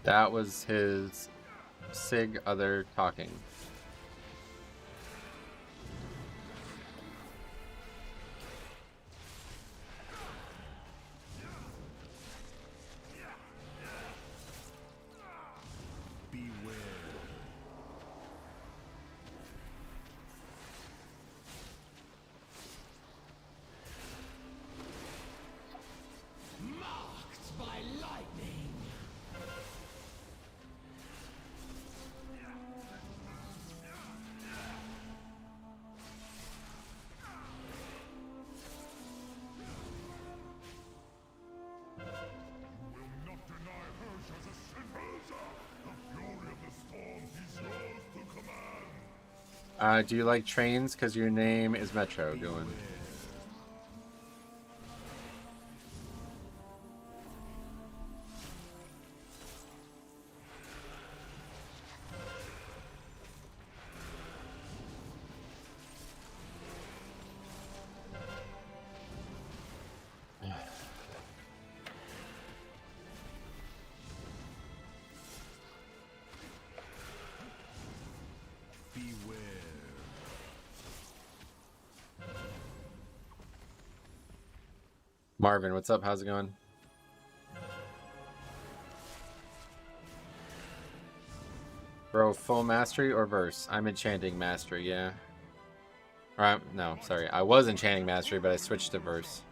[SPEAKER 9] That was his sig other talking. Do you like trains? Because your name is Metro. Going. Marvin, what's up? How's it going? Bro, full mastery or verse? I'm enchanting mastery, yeah. Alright, no, sorry. I was enchanting mastery, but I switched to verse.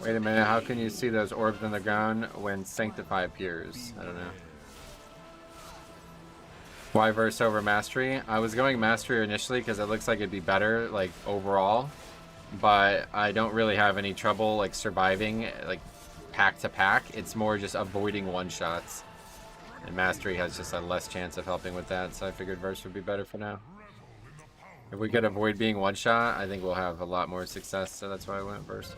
[SPEAKER 9] Wait a minute, how can you see those orbs on the ground when Sanctify appears? I don't know. Why verse over mastery? I was going mastery initially because it looks like it'd be better, like, overall. But I don't really have any trouble, like, surviving, like, pack to pack. It's more just avoiding one-shots. And mastery has just a less chance of helping with that, so I figured verse would be better for now. If we could avoid being one-shot, I think we'll have a lot more success, so that's why I went verse.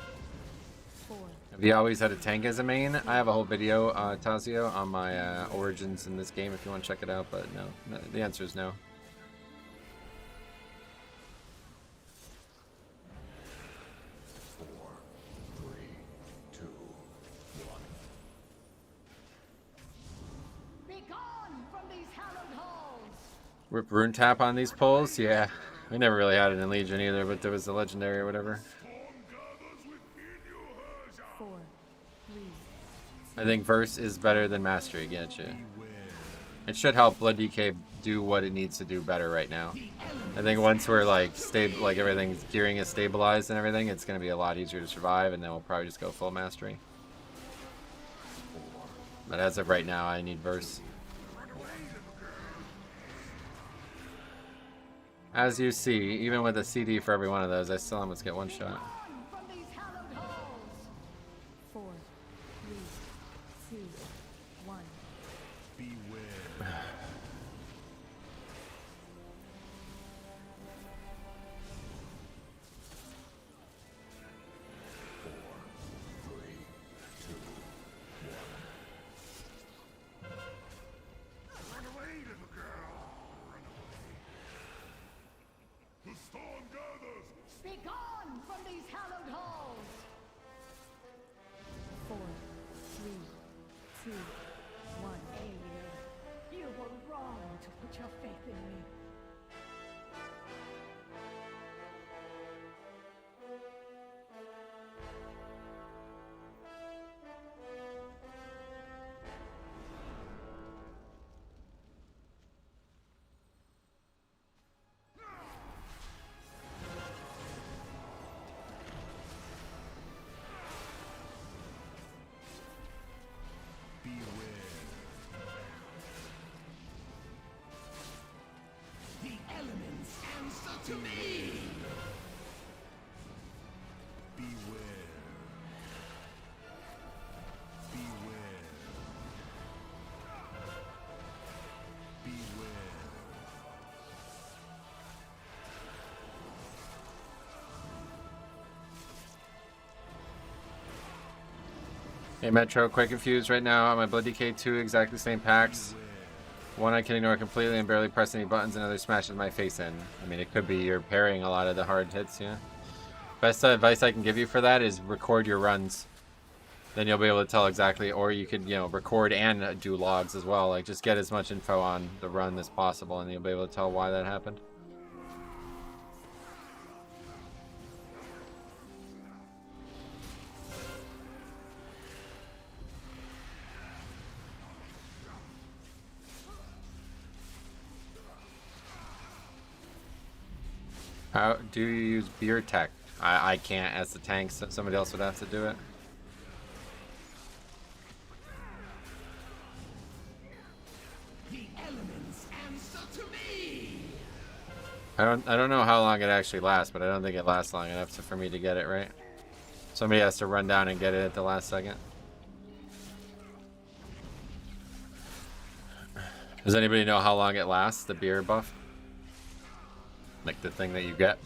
[SPEAKER 9] Have you always had a tank as a main? I have a whole video, Tazio, on my origins in this game if you want to check it out, but no. The answer is no. Rip rune tap on these pulls? Yeah. We never really had it in Legion either, but there was the legendary or whatever.
[SPEAKER 2] 4, 3.
[SPEAKER 9] I think verse is better than mastery, getcha. It should help Blood DK do what it needs to do better right now. I think once we're like everything's gearing is stabilized and everything, it's gonna be a lot easier to survive, and then we'll probably just go full mastery. But as of right now, I need verse. As you see, even with a CD for every one of those, I still almost get one shot.
[SPEAKER 2] 4, 3, 2, 1.
[SPEAKER 6] Be gone from these hallowed halls!
[SPEAKER 2] 4, 3, 2, 1.
[SPEAKER 6] Aelir, you were wrong to put your faith in me.
[SPEAKER 3] To me! Beware. Beware. Beware.
[SPEAKER 9] Hey Metro, quite confused right now. My Blood DK 2 exactly same packs. One I can ignore completely and barely press any buttons, another smashes my face in. I mean, it could be you're parrying a lot of the hard hits, yeah. Best advice I can give you for that is record your runs. Then you'll be able to tell exactly, or you could, you know, record and do logs as well. Like, just get as much info on the run as possible, and you'll be able to tell why that happened. How do you use beer tech? I can't as the tank, so somebody else would have to do it.
[SPEAKER 3] The elements answer to me!
[SPEAKER 9] I don't know how long it actually lasts, but I don't think it lasts long enough for me to get it, right? Somebody has to run down and get it at the last second. Does anybody know how long it lasts, the beer buff? Like the thing that you get?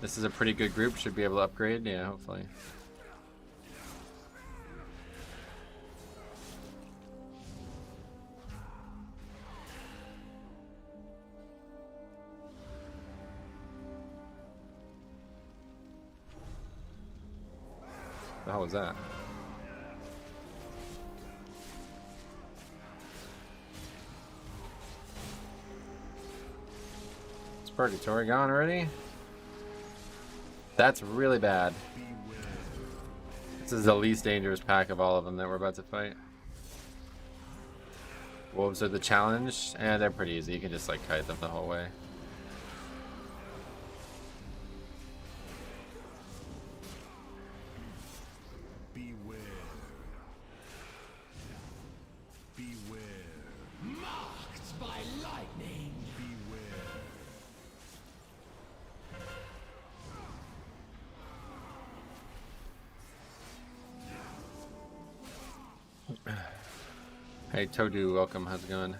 [SPEAKER 9] This is a pretty good group, should be able to upgrade, yeah, hopefully. The hell was that? Is Purgatory gone already? That's really bad. This is the least dangerous pack of all of them that we're about to fight. Wolves are the challenge, and they're pretty easy. You can just like kite them the whole way. Hey Todu, welcome. How's it going?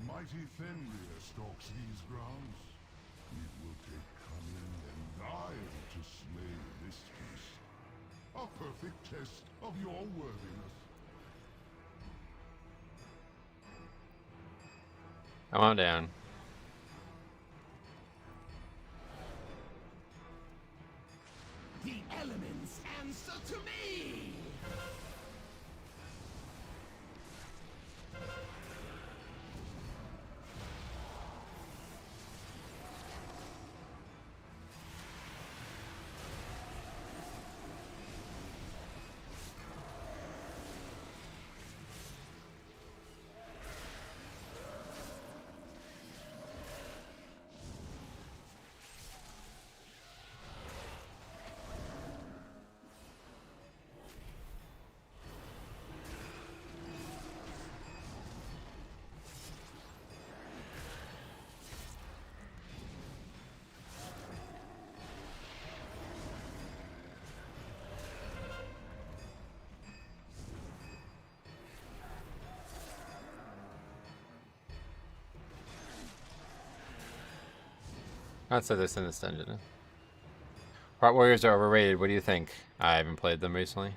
[SPEAKER 4] Mighty Fenrir stalks these grounds. It will take cunning and guile to slay this beast. A perfect test of your worthiness.
[SPEAKER 9] Come on down.
[SPEAKER 10] The elements answer to me!
[SPEAKER 9] I'd say this in this dungeon. Part Warriors are overrated. What do you think? I haven't played them recently.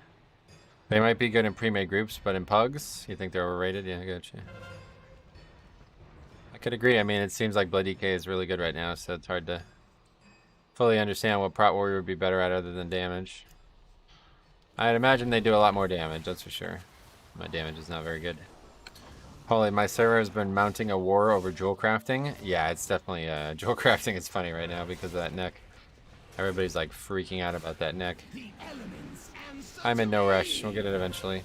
[SPEAKER 9] They might be good in pre-made groups, but in pugs, you think they're overrated? Yeah, gotcha. I could agree. I mean, it seems like Blood DK is really good right now, so it's hard to fully understand what Prot Warrior would be better at other than damage. I'd imagine they do a lot more damage, that's for sure. My damage is not very good. Holy, my server has been mounting a war over jewel crafting. Yeah, it's definitely, jewel crafting is funny right now because of that neck. Everybody's like freaking out about that neck. I'm in no rush. We'll get it eventually.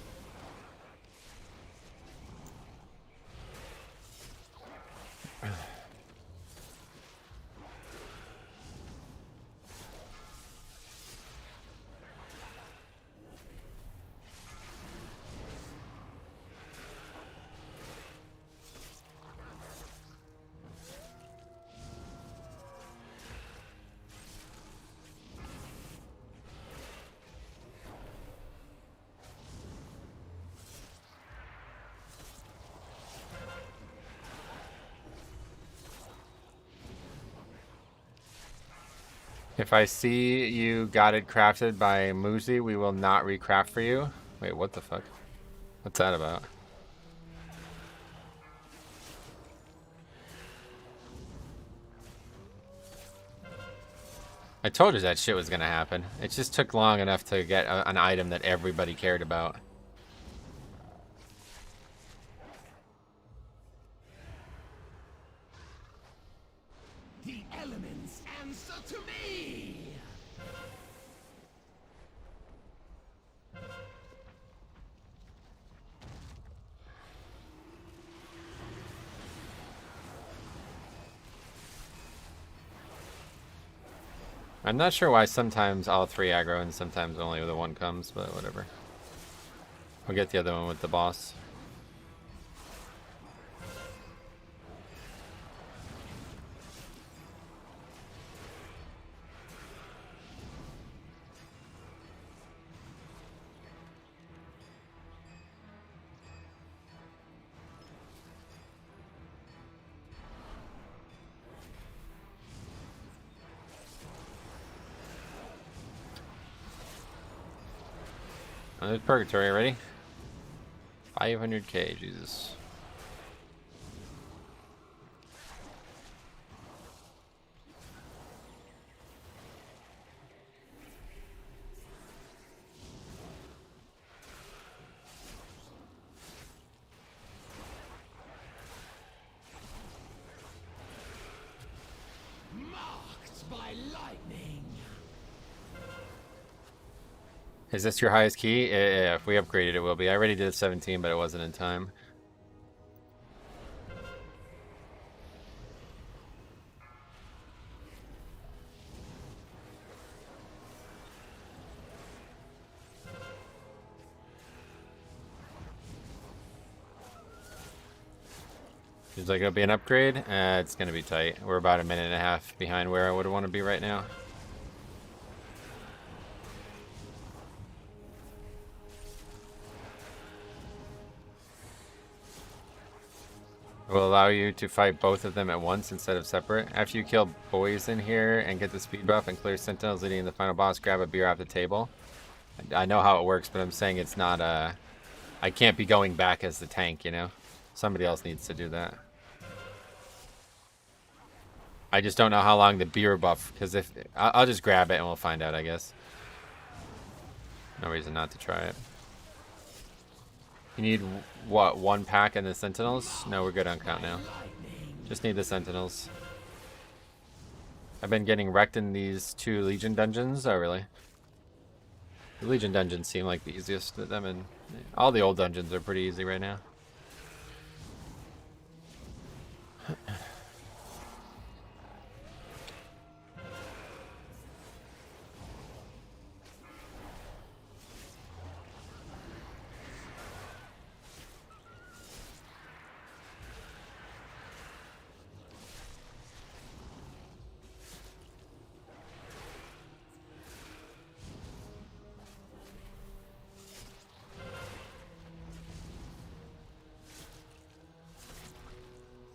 [SPEAKER 9] If I see you got it crafted by Muzi, we will not recraft for you. Wait, what the fuck? What's that about? I told you that shit was gonna happen. It just took long enough to get an item that everybody cared about.
[SPEAKER 10] The elements answer to me!
[SPEAKER 9] I'm not sure why sometimes all three aggro and sometimes only the one comes, but whatever. We'll get the other one with the boss. There's Purgatory already. 500k, Jesus.
[SPEAKER 10] Marked by lightning!
[SPEAKER 9] Is this your highest key? Yeah, if we upgraded it will be. I already did 17, but it wasn't in time. Seems like it'll be an upgrade. It's gonna be tight. We're about a minute and a half behind where I would want to be right now. It will allow you to fight both of them at once instead of separate. After you kill boys in here and get the speed buff and clear sentinels leading to the final boss, grab a beer off the table. I know how it works, but I'm saying it's not I can't be going back as the tank, you know? Somebody else needs to do that. I just don't know how long the beer buff, because if I'll just grab it and we'll find out, I guess. No reason not to try it. You need, what, 1 pack and the sentinels? No, we're good on count now. Just need the sentinels. I've been getting wrecked in these 2 Legion dungeons. Oh, really? The Legion dungeons seem like the easiest of them, and all the old dungeons are pretty easy right now.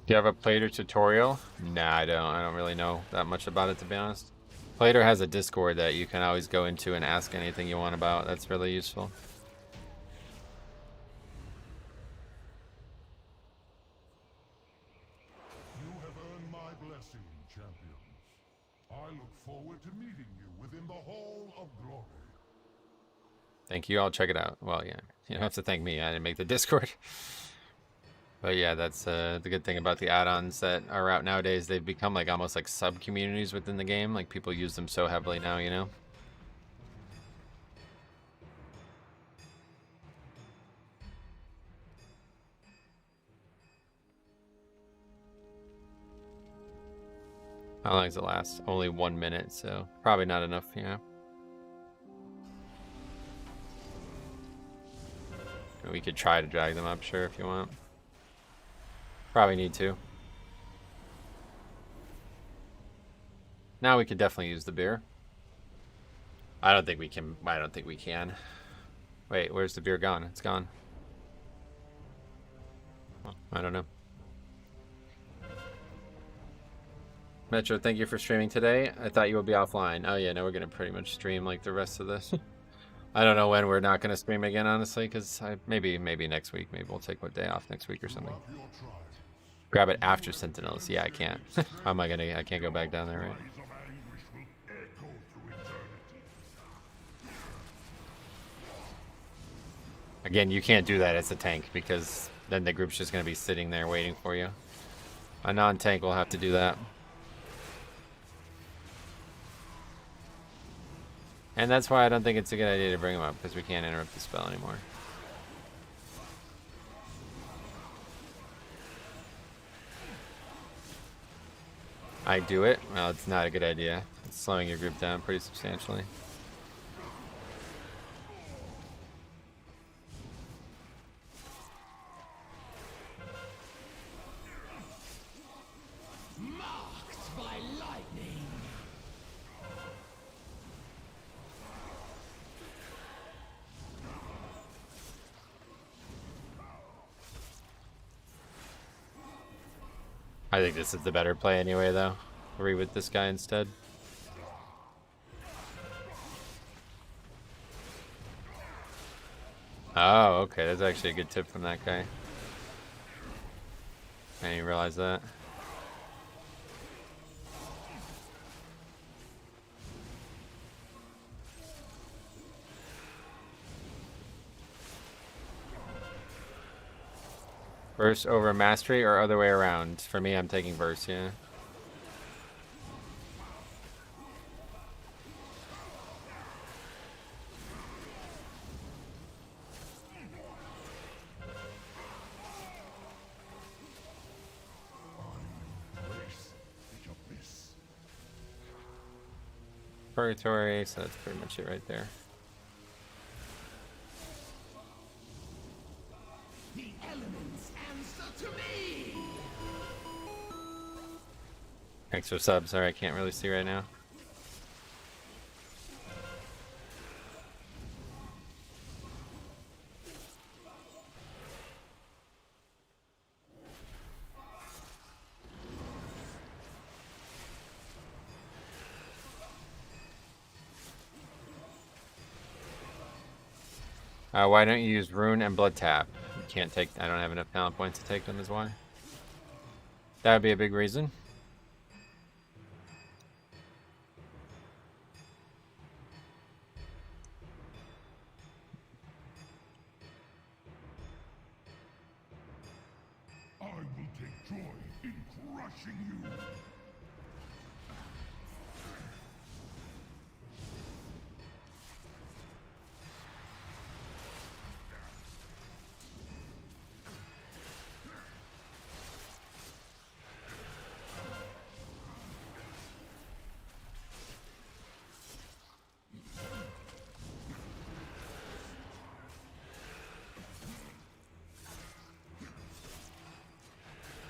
[SPEAKER 9] Do you have a Plater tutorial? Nah, I don't. I don't really know that much about it, to be honest. Plater has a Discord that you can always go into and ask anything you want about. That's really useful.
[SPEAKER 4] You have earned my blessing, champions. I look forward to meeting you within the Hall of Glory.
[SPEAKER 9] Thank you. I'll check it out. Well, yeah. You don't have to thank me. I didn't make the Discord. But yeah, that's the good thing about the add-ons that are out nowadays. They've become like almost like sub-communities within the game. Like people use them so heavily now, you know? How long does it last? Only 1 minute, so probably not enough, you know? We could try to drag them up, sure, if you want. Probably need to. Now we could definitely use the beer. I don't think we can. I don't think we can. Wait, where's the beer gone? It's gone. Well, I don't know. Metro, thank you for streaming today. I thought you would be offline. Oh yeah, no, we're gonna pretty much stream like the rest of this. I don't know when we're not gonna stream again, honestly, because maybe next week. Maybe we'll take a day off next week or something. Grab it after Sentinels. Yeah, I can't. How am I gonna? I can't go back down there, right? Again, you can't do that as a tank because then the group's just going to be sitting there waiting for you. A non-tank will have to do that. And that's why I don't think it's a good idea to bring him up, because we can't interrupt the spell anymore. I do it? Well, it's not a good idea. It's slowing your group down pretty substantially.
[SPEAKER 10] Marked by lightning.
[SPEAKER 9] I think this is the better play anyway, though. Three with this guy instead. Oh, okay. That's actually a good tip from that guy. I didn't realize that. Burst over mastery or other way around? For me, I'm taking burst, yeah. Purgatory, so that's pretty much it right there.
[SPEAKER 10] The elements answer to me.
[SPEAKER 9] Thanks for subs. Sorry, I can't really see right now. Why don't you use Rune and Blood Tap? You can't take... I don't have enough talent points to take them is why. That would be a big reason.
[SPEAKER 4] I will take joy in crushing you.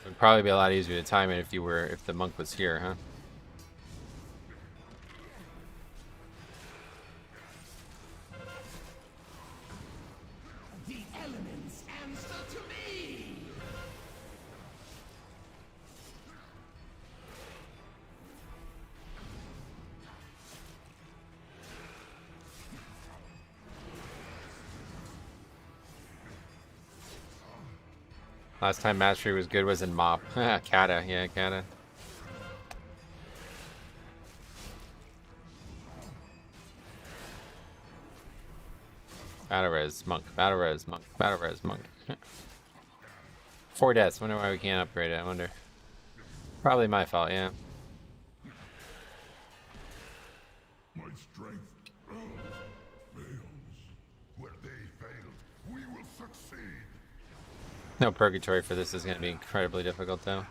[SPEAKER 9] It would probably be a lot easier to time it if the monk was here, huh?
[SPEAKER 10] The elements answer to me.
[SPEAKER 9] Last time mastery was good was in Mop. Kata, yeah, Kata. Battle res, monk, battle res, monk, battle res, monk. 4 deaths. Wonder why we can't upgrade it. I wonder. Probably my fault, yeah.
[SPEAKER 4] My strength fails. Where they failed, we will succeed.
[SPEAKER 9] No purgatory for this is going to be incredibly difficult, though.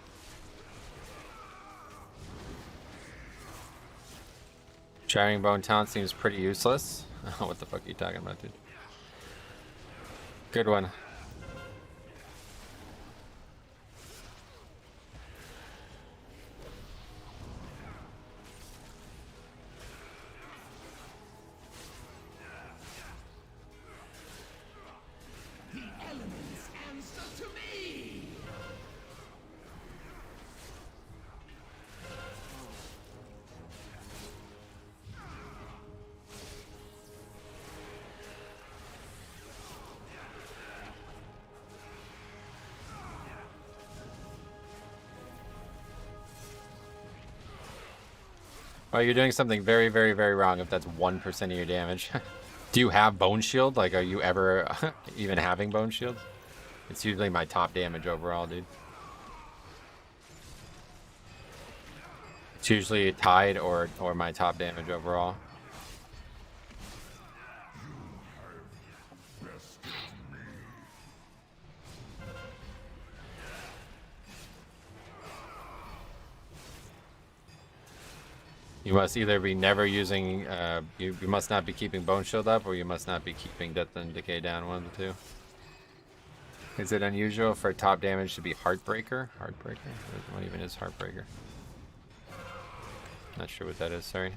[SPEAKER 9] Shattering Bone Talent seems pretty useless. What the fuck are you talking about, dude? Good one.
[SPEAKER 10] The elements answer to me.
[SPEAKER 9] Well, you're doing something very, very, very wrong if that's 1% of your damage. Do you have Bone Shield? Like, are you ever even having Bone Shield? It's usually my top damage overall, dude. It's usually tied or my top damage overall. You must either be never using, you must not be keeping Bone Shield up, or you must not be keeping Death and Decay down, one of the two. Is it unusual for top damage to be Heartbreaker? Heartbreaker? What even is Heartbreaker? Not sure what that is, sorry.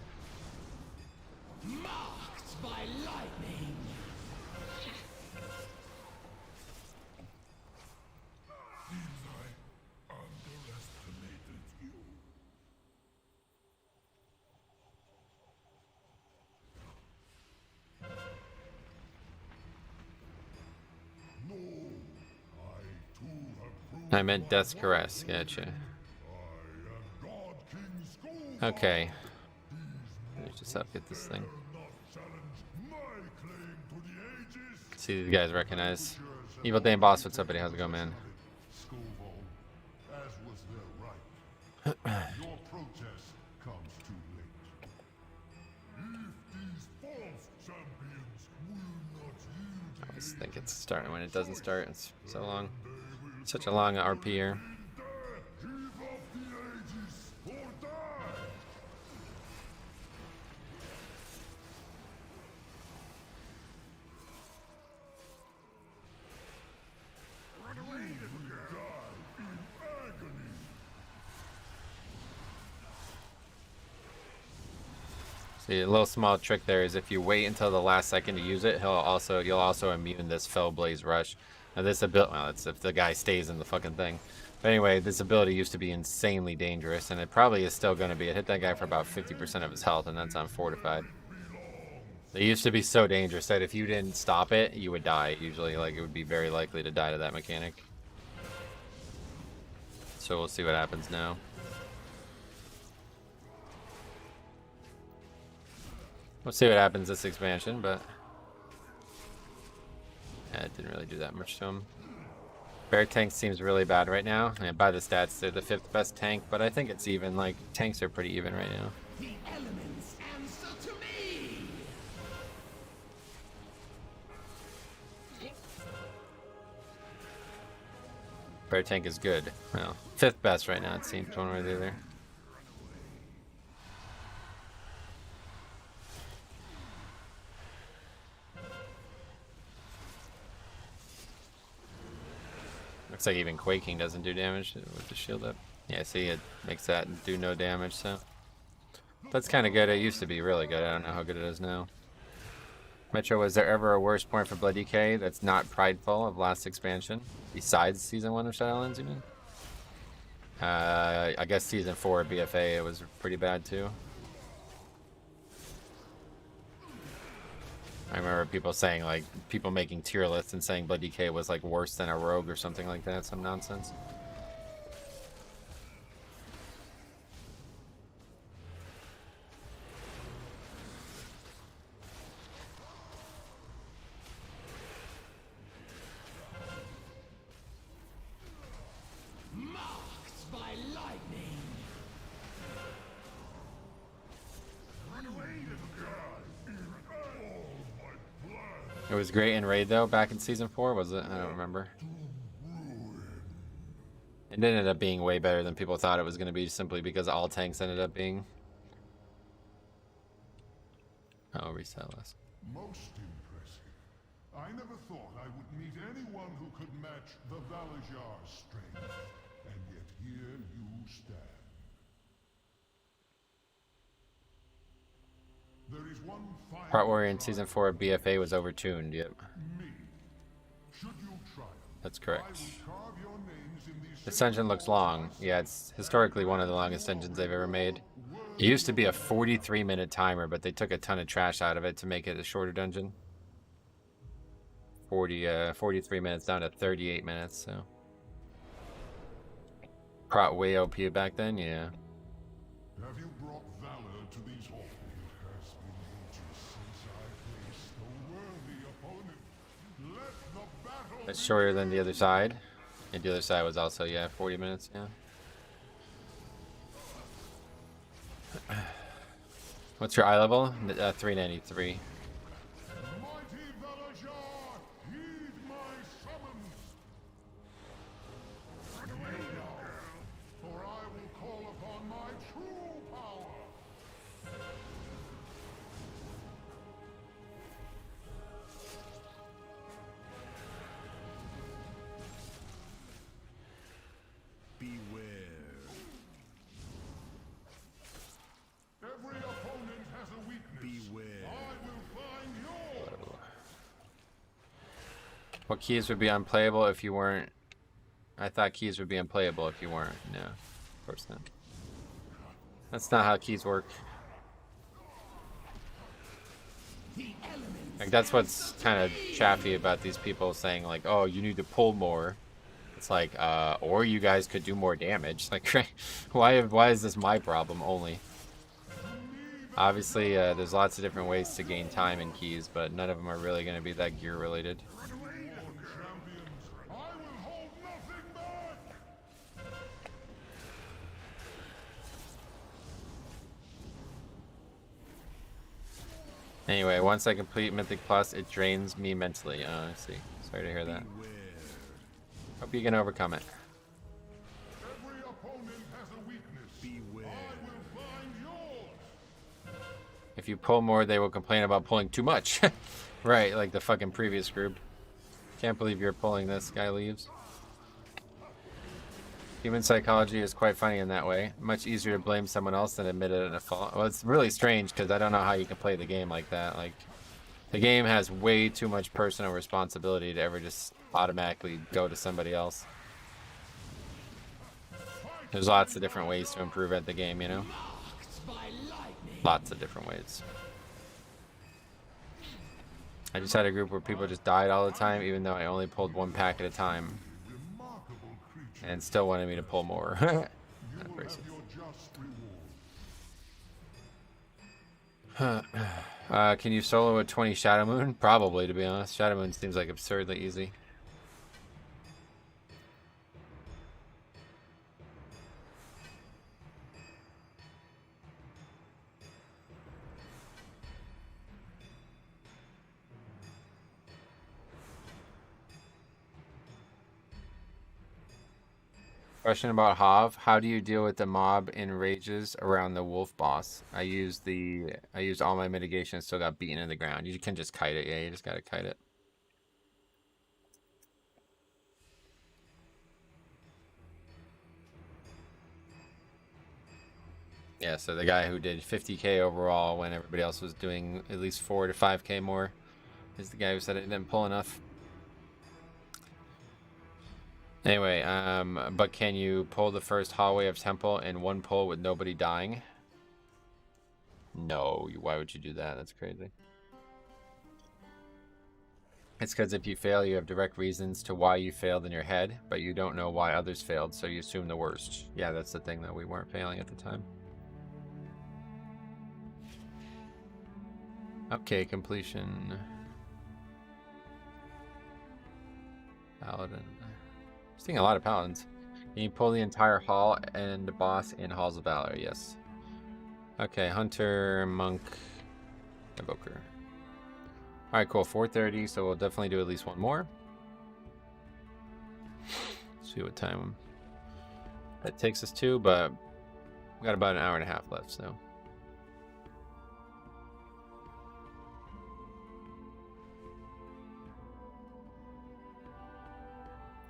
[SPEAKER 10] Marked by lightning.
[SPEAKER 4] Seems I underestimated you. No, I too have proved
[SPEAKER 9] I meant Death's Caress, gotcha.
[SPEAKER 4] God King Skull
[SPEAKER 9] Okay. Let's just get this thing.
[SPEAKER 4] not challenge my claim to the ages.
[SPEAKER 9] See if you guys recognize. Evil Dane Boss, what's up, buddy? How's it going, man?
[SPEAKER 4] Skullbone, as was their right. Your protest comes too late. If these false champions will not yield
[SPEAKER 9] I just think it's starting when it doesn't start. It's so long. Such a long RP here.
[SPEAKER 4] heave of the ages or die. We die in agony.
[SPEAKER 9] See, a little small trick there is if you wait until the last second to use it, you'll also immune this Fell Blaze Rush. Now this ability, well, it's if the guy stays in the fucking thing. But anyway, this ability used to be insanely dangerous, and it probably is still going to be. It hit that guy for about 50% of his health, and that's on Fortified. It used to be so dangerous that if you didn't stop it, you would die. Usually, like, it would be very likely to die to that mechanic. So we'll see what happens now. We'll see what happens this expansion, but yeah, it didn't really do that much to him. Bear Tank seems really bad right now. And by the stats, they're the 5th best tank, but I think it's even. Like, tanks are pretty even right now.
[SPEAKER 10] The elements answer to me.
[SPEAKER 9] Bear Tank is good. Well, 5th best right now, it seems, one way or the other. Looks like even Quaking doesn't do damage with the shield up. Yeah, see, it makes that do no damage, so. That's kind of good. It used to be really good. I don't know how good it is now. Metro, was there ever a worse point for Blood DK that's not prideful of last expansion? Besides Season 1 of Shadowlands, you mean? I guess Season 4 BFA, it was pretty bad too. I remember people saying, like, people making tier lists and saying Blood DK was, like, worse than a rogue or something like that. Some nonsense.
[SPEAKER 10] Marked by lightning. Run away, little girl.
[SPEAKER 9] It was great in Raid, though, back in Season 4, was it? I don't remember. It ended up being way better than people thought it was going to be, simply because all tanks ended up being. Oh, reset list.
[SPEAKER 4] Most impressive. I never thought I would meet anyone who could match the Valajar's strength. And yet here you stand. There is one final
[SPEAKER 9] Part Warrior in Season 4 of BFA was overtuned, yep.
[SPEAKER 4] me. Should you triumph,
[SPEAKER 9] That's
[SPEAKER 4] I
[SPEAKER 9] correct.
[SPEAKER 4] will carve your names in these
[SPEAKER 9] This dungeon looks long. Yeah, it's historically one of the longest dungeons they've ever made. It used to be a 43-minute timer, but they took a ton of trash out of it to make it a shorter dungeon. 43 minutes down to 38 minutes, so. Prot way OP back then, yeah.
[SPEAKER 4] Have you brought valor to these halls? It has been ages since I placed a
[SPEAKER 9] It's shorter than the other side. And the other side was also, yeah, 40 minutes, yeah. What's your eye level? 393. What keys would be unplayable if you weren't? I thought keys would be unplayable if you weren't. No, of course not. That's not how keys work. Like, that's what's kind of chaffy about these people saying, like, oh, you need to pull more. It's like, or you guys could do more damage. Like, why is this my problem only? Obviously, there's lots of different ways to gain time in keys, but none of them are really going to be that gear related. Anyway, once I complete Mythic Plus, it drains me mentally. Oh, I see. Sorry to hear that. Hope you can overcome it. If you pull more, they will complain about pulling too much. Right, like the fucking previous group. Can't believe you're pulling this. Guy leaves. Human psychology is quite funny in that way. Much easier to blame someone else than admit it in a fault. Well, it's really strange because I don't know how you can play the game like that. Like, the game has way too much personal responsibility to ever just automatically go to somebody else. There's lots of different ways to improve at the game, you know? Lots of different ways. I just had a group where people just died all the time, even though I only pulled one pack at a time. And still wanted me to pull more. Can you solo a 20 Shadow Moon? Probably, to be honest. Shadow Moon seems like absurdly easy. Question about Hav. How do you deal with the mob enrages around the wolf boss? I used all my mitigation and still got beaten in the ground. You can just kite it. Yeah, you just gotta kite it. Yeah, so the guy who did 50k overall when everybody else was doing at least 4 to 5k more is the guy who said it didn't pull enough. Anyway, but can you pull the first hallway of temple in one pull with nobody dying? No, why would you do that? That's crazy. It's because if you fail, you have direct reasons to why you failed in your head, but you don't know why others failed, so you assume the worst. Yeah, that's the thing, that we weren't failing at the time. Okay, completion. Paladin. Seeing a lot of paladins. Can you pull the entire hall and the boss in Halls of Valor? Yes. Okay, Hunter, Monk, Evoker. Alright, cool. 4:30, so we'll definitely do at least one more. See what time that takes us to, but we got about an hour and a half left, so.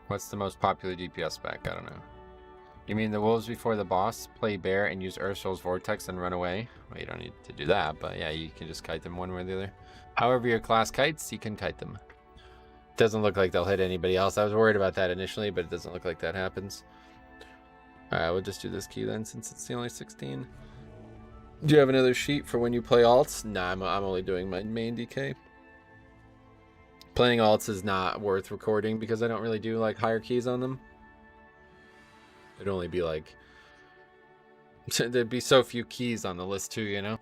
[SPEAKER 9] What's the most popular DPS spec? I don't know. You mean the wolves before the boss? Play bear and use Ursul's vortex and run away? Well, you don't need to do that, but yeah, you can just kite them one way or the other. However your class kites, you can kite them. Doesn't look like they'll hit anybody else. I was worried about that initially, but it doesn't look like that happens. Alright, we'll just do this key then, since it's the only 16. Do you have another sheet for when you play alts? Nah, I'm only doing my main DK. Playing alts is not worth recording because I don't really do like higher keys on them. It'd only be like, there'd be so few keys on the list too, you know?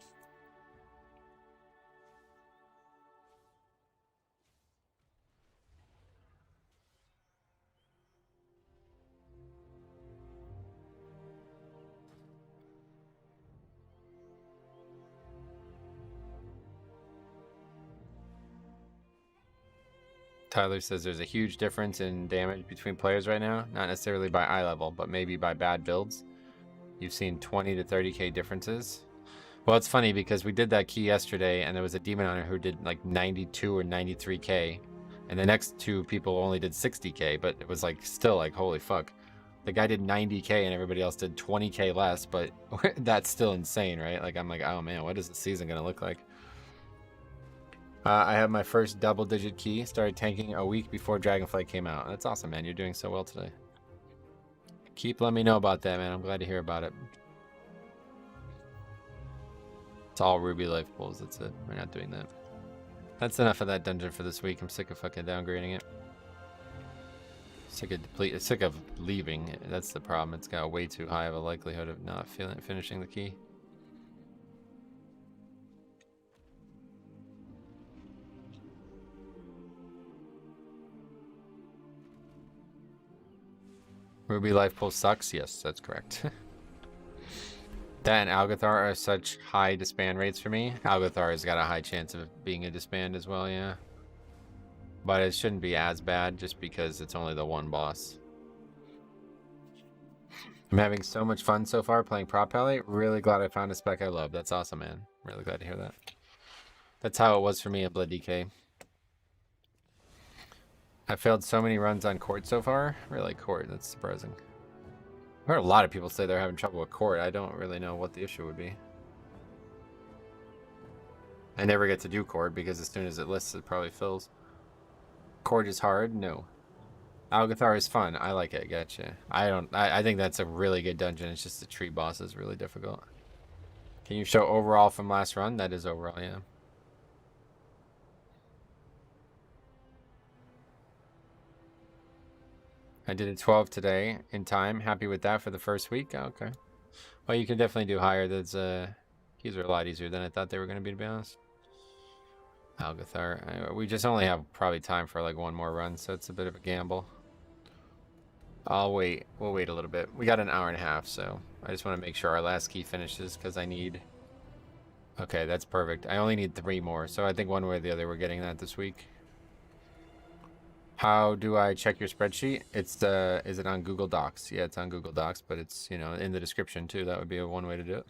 [SPEAKER 9] Tyler says there's a huge difference in damage between players right now. Not necessarily by eye level, but maybe by bad builds. You've seen 20 to 30k differences. Well, it's funny because we did that key yesterday, and there was a demon hunter who did like 92 or 93k, and the next two people only did 60k, but it was like still like, holy fuck. The guy did 90k and everybody else did 20k less, but that's still insane, right? Like, I'm like, oh man, what is the season gonna look like? I have my first double-digit key. Started tanking a week before Dragonflight came out. That's awesome, man. You're doing so well today. Keep letting me know about that, man. I'm glad to hear about it. It's all Ruby life pulls. That's it. We're not doing that. That's enough of that dungeon for this week. I'm sick of fucking downgrading it. Sick of leaving. That's the problem. It's got way too high of a likelihood of not finishing the key. Ruby life pool sucks? Yes, that's correct. That and Algathar are such high disband rates for me. Algathar has got a high chance of being a disband as well, yeah. But it shouldn't be as bad just because it's only the one boss. I'm having so much fun so far playing Prop Pally. Really glad I found a spec I love. That's awesome, man. Really glad to hear that. That's how it was for me at Blood DK. I failed so many runs on court so far. Really, court, that's surprising. I've heard a lot of people say they're having trouble with court. I don't really know what the issue would be. I never get to do court because as soon as it lists, it probably fills. Court is hard? No. Algathar is fun. I like it. Gotcha. I think that's a really good dungeon. It's just the tree boss is really difficult. Can you show overall from last run? That is overall, yeah. I did a 12 today in time. Happy with that for the first week. Oh, okay. Well, you can definitely do higher. These are a lot easier than I thought they were going to be honest. Algathar. We just only have probably time for like one more run, so it's a bit of a gamble. I'll wait. We'll wait a little bit. We got an hour and a half, so I just want to make sure our last key finishes because I need... Okay, that's perfect. I only need 3 more, so I think one way or the other we're getting that this week. How do I check your spreadsheet? It's is it on Google Docs? Yeah, it's on Google Docs, but it's, you know, in the description too. That would be one way to do it.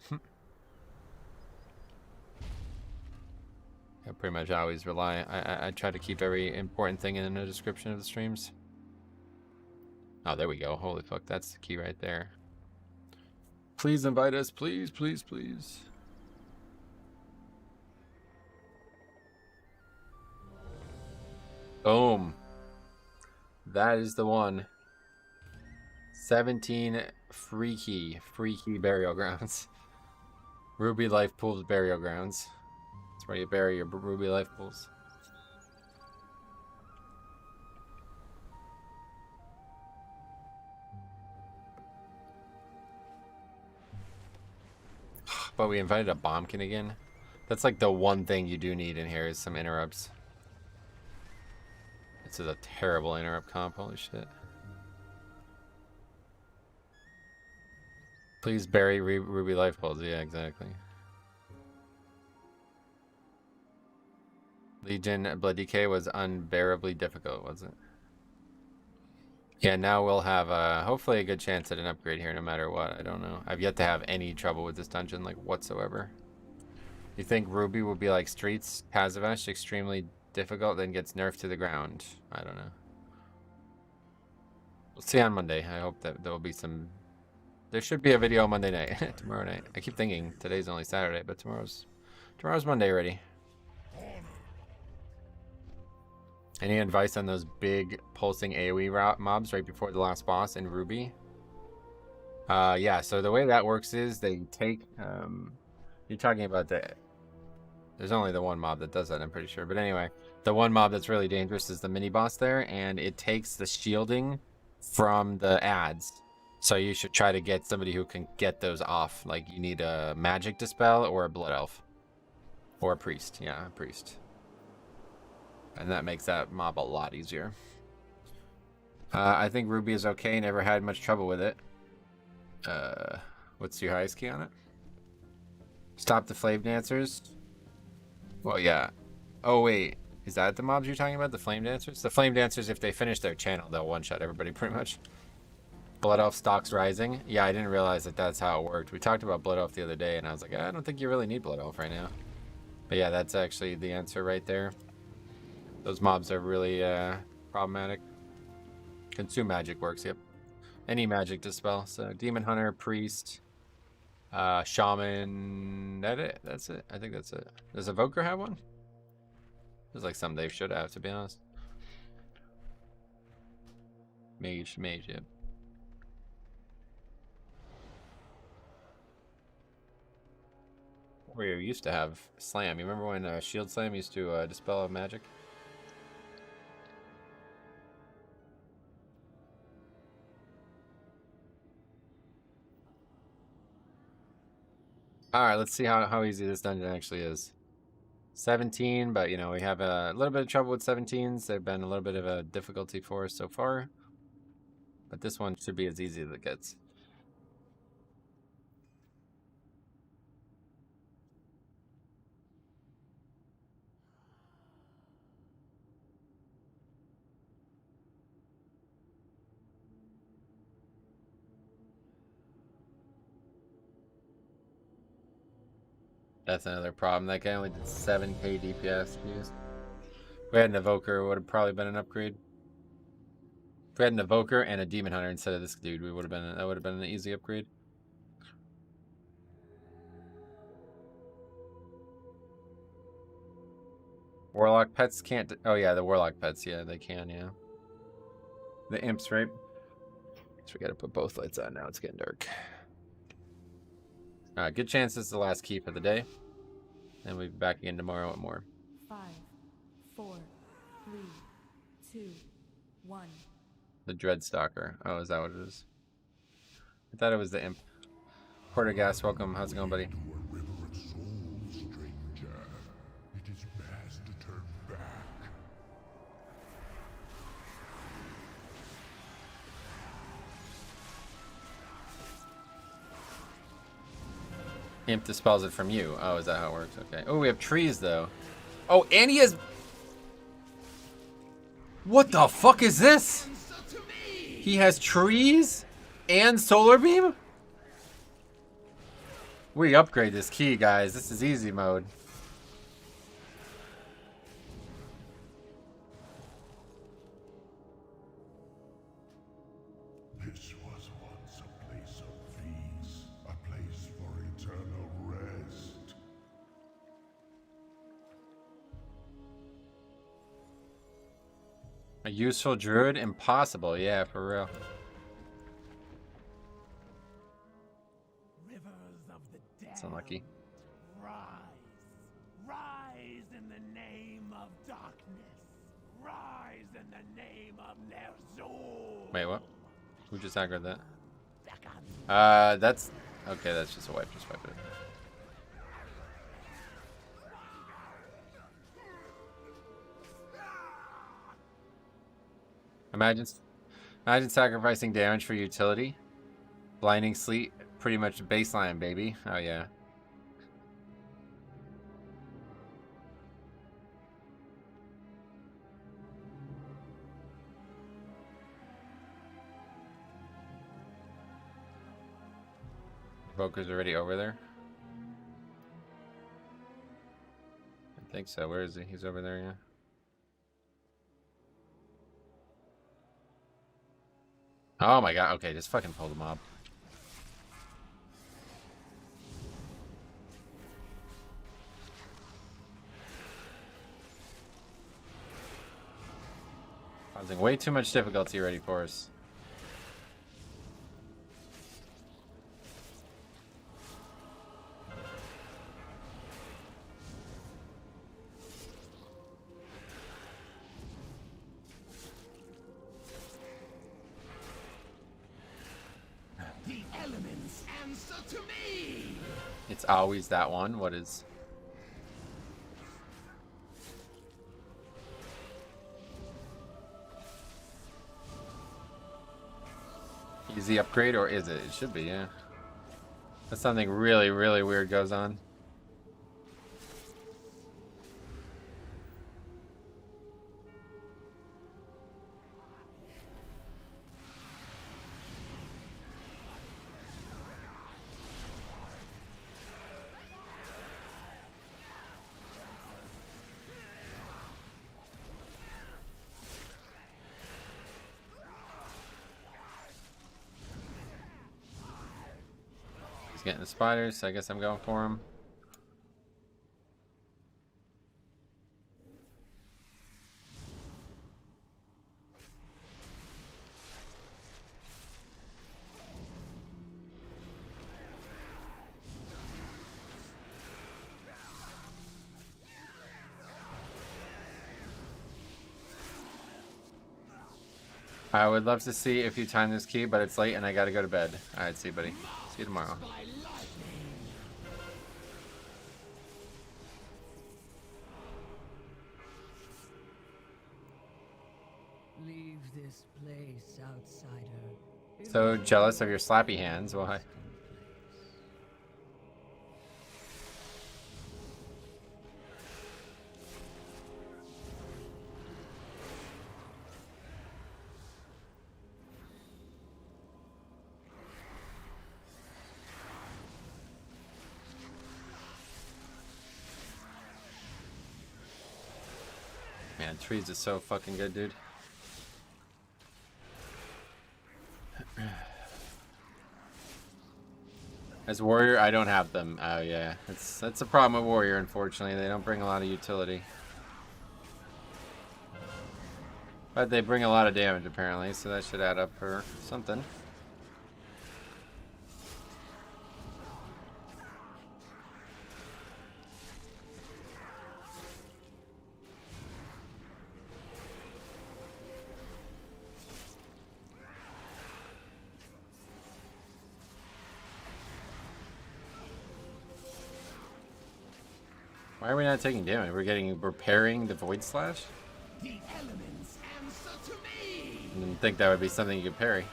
[SPEAKER 9] I pretty much always rely. I try to keep every important thing in the description of the streams. Oh, there we go. Holy fuck, that's the key right there. Please invite us, please, please, please. Boom. That is the one. 17 free key burial grounds. Ruby life pools burial grounds. That's where you bury your ruby life pools. But we invited a bombkin again. That's like the one thing you do need in here is some interrupts. This is a terrible interrupt comp, holy shit. Please bury ruby life pools. Yeah, exactly. Legion Blood DK was unbearably difficult, wasn't it? Yeah, now we'll have hopefully a good chance at an upgrade here no matter what. I don't know. I've yet to have any trouble with this dungeon, like, whatsoever. You think Ruby will be like Streets, Tazavesh, extremely difficult, then gets nerfed to the ground? I don't know. We'll see on Monday. I hope that there will be some... There should be a video Monday night. Tomorrow night. I keep thinking today's only Saturday, but tomorrow's Monday already. Any advice on those big pulsing AoE mobs right before the last boss in Ruby? Yeah, so the way that works is they take... you're talking about the... There's only the one mob that does that, I'm pretty sure. But anyway, the one mob that's really dangerous is the mini-boss there, and it takes the shielding from the ads. So you should try to get somebody who can get those off. Like, you need a magic dispel or a blood elf. Or a priest. Yeah, a priest. And that makes that mob a lot easier. I think Ruby is okay. Never had much trouble with it. What's your highest key on it? Stop the Flame Dancers. Well, yeah. Oh, wait. Is that the mobs you're talking about? The flame dancers? The flame dancers, if they finish their channel, they'll one-shot everybody pretty much. Blood Elf stocks rising. Yeah, I didn't realize that that's how it worked. We talked about Blood Elf the other day, and I was like, I don't think you really need Blood Elf right now. But yeah, that's actually the answer right there. Those mobs are really problematic. Consume magic works, yep. Any magic dispel. So Demon Hunter, Priest, Shaman. That's it. I think that's it. Does Evoker have one? There's like some they should have, to be honest. Mage, yep. Warrior used to have Slam. You remember when Shield Slam used to dispel magic? Alright, let's see how easy this dungeon actually is. 17, but you know, we have a little bit of trouble with 17s. They've been a little bit of a difficulty for us so far. But this one should be as easy as it gets. That's another problem. That guy only did 7k DPS. Jeez. If we had an Evoker, it would have probably been an upgrade. If we had an Evoker and a Demon Hunter instead of this dude, that would have been an easy upgrade. Warlock pets can't. Oh yeah, the Warlock pets. Yeah, they can. Yeah. The imps, right? So we gotta put both lights on now. It's getting dark. All right, good chance this is the last keep of the day, and we'll be back again tomorrow with more.
[SPEAKER 2] 5, 4, 3, 2, 1.
[SPEAKER 9] The Dreadstalker. Oh, is that what it is? I thought it was the imp. Portergas, welcome. How's it going, buddy?
[SPEAKER 4] To a river of souls, stranger. It is best to turn back.
[SPEAKER 9] Imp dispels it from you. Oh, is that how it works? Okay. Oh, we have trees, though. Oh, and he has... What the fuck is this? He has trees and solar beam? We upgrade this key, guys. This is easy mode.
[SPEAKER 4] This was once a place of peace, a place for eternal rest.
[SPEAKER 9] A useful druid? Impossible. Yeah, for real.
[SPEAKER 10] Rivers of the dead.
[SPEAKER 9] It's unlucky.
[SPEAKER 10] Rise. Rise in the name of darkness. Rise in the name of Ner'zhul.
[SPEAKER 9] Wait, what? Who just aggroed that?
[SPEAKER 10] Back on.
[SPEAKER 9] That's... Okay, that's just a wipe. Just wipe it. Imagine sacrificing damage for utility. Blinding Sleet, pretty much baseline, baby. Oh, yeah. Evoker's already over there? I think so. Where is he? He's over there, yeah. Oh my god, okay, just fucking pull the mob. Causing way too much difficulty already for us.
[SPEAKER 10] The elements answer to me.
[SPEAKER 9] It's always that one. What is... Easy upgrade, or is it? It should be, yeah. That's something really, really weird goes on. He's getting the spiders, so I guess I'm going for him. I would love to see if you time this key, but it's late and I gotta go to bed. Alright, see you, buddy. See you tomorrow.
[SPEAKER 10] Leave this place, outsider.
[SPEAKER 9] So jealous of your slappy hands. Why? Man, trees is so fucking good, dude. As warrior, I don't have them. Oh yeah, that's a problem with warrior. Unfortunately, they don't bring a lot of utility, but they bring a lot of damage apparently, so that should add up for something. Why are we not taking damage? We're parrying the Void Slash?
[SPEAKER 10] The elements answer to me.
[SPEAKER 9] I didn't think that would be something you could parry.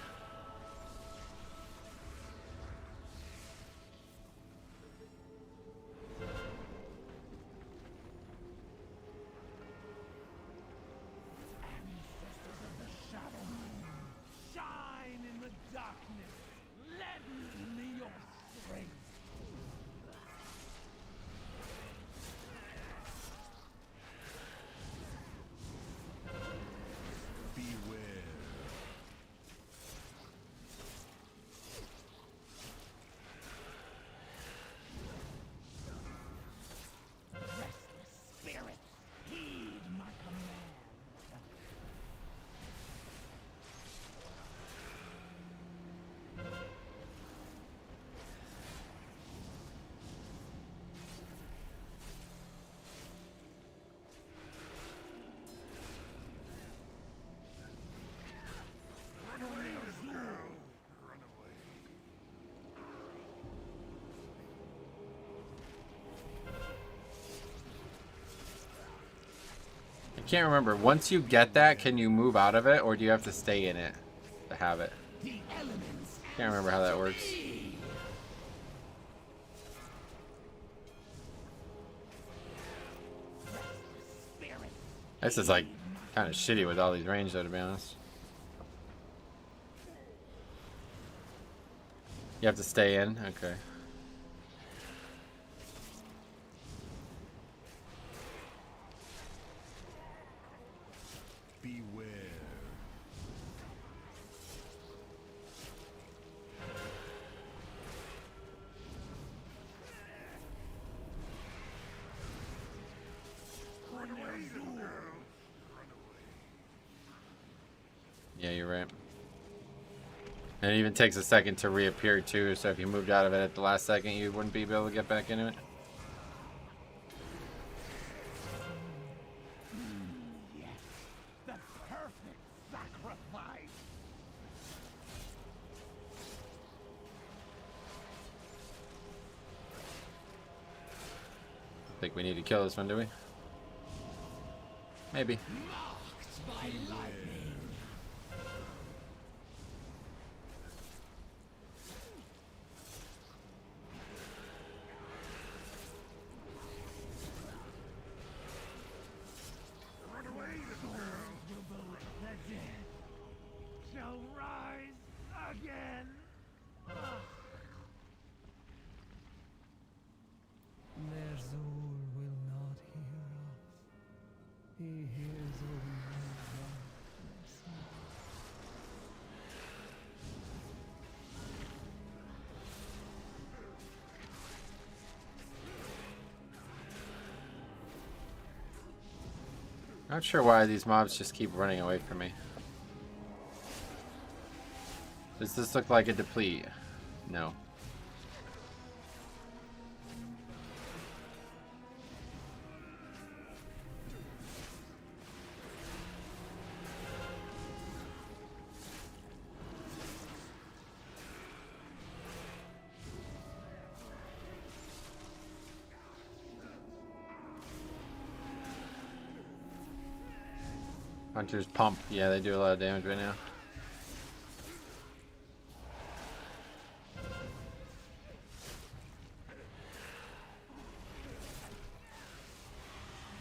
[SPEAKER 10] Ancestors of the shadow, shine in the darkness. Lend me your strength.
[SPEAKER 3] Beware.
[SPEAKER 10] Restless spirits, heed my command.
[SPEAKER 9] I can't remember. Once you get that, can you move out of it, or do you have to stay in it to have it?
[SPEAKER 10] The elements
[SPEAKER 9] Can't remember how that works. This is like kind of shitty with all these range, though, to be honest. You have to stay in? Okay.
[SPEAKER 3] Beware.
[SPEAKER 9] Yeah, you're right. And it even takes a second to reappear too, so if you moved out of it at the last second, you wouldn't be able to get back into it.
[SPEAKER 10] Yes, the perfect sacrifice.
[SPEAKER 9] I think we need to kill this one, do we? Maybe.
[SPEAKER 10] Marked by lightning. The dead shall rise again. Ner'zhul will not hear us. He hears only one.
[SPEAKER 9] Not sure why these mobs just keep running away from me. Does this look like a deplete? No. Hunters pump. Yeah, they do a lot of damage right now.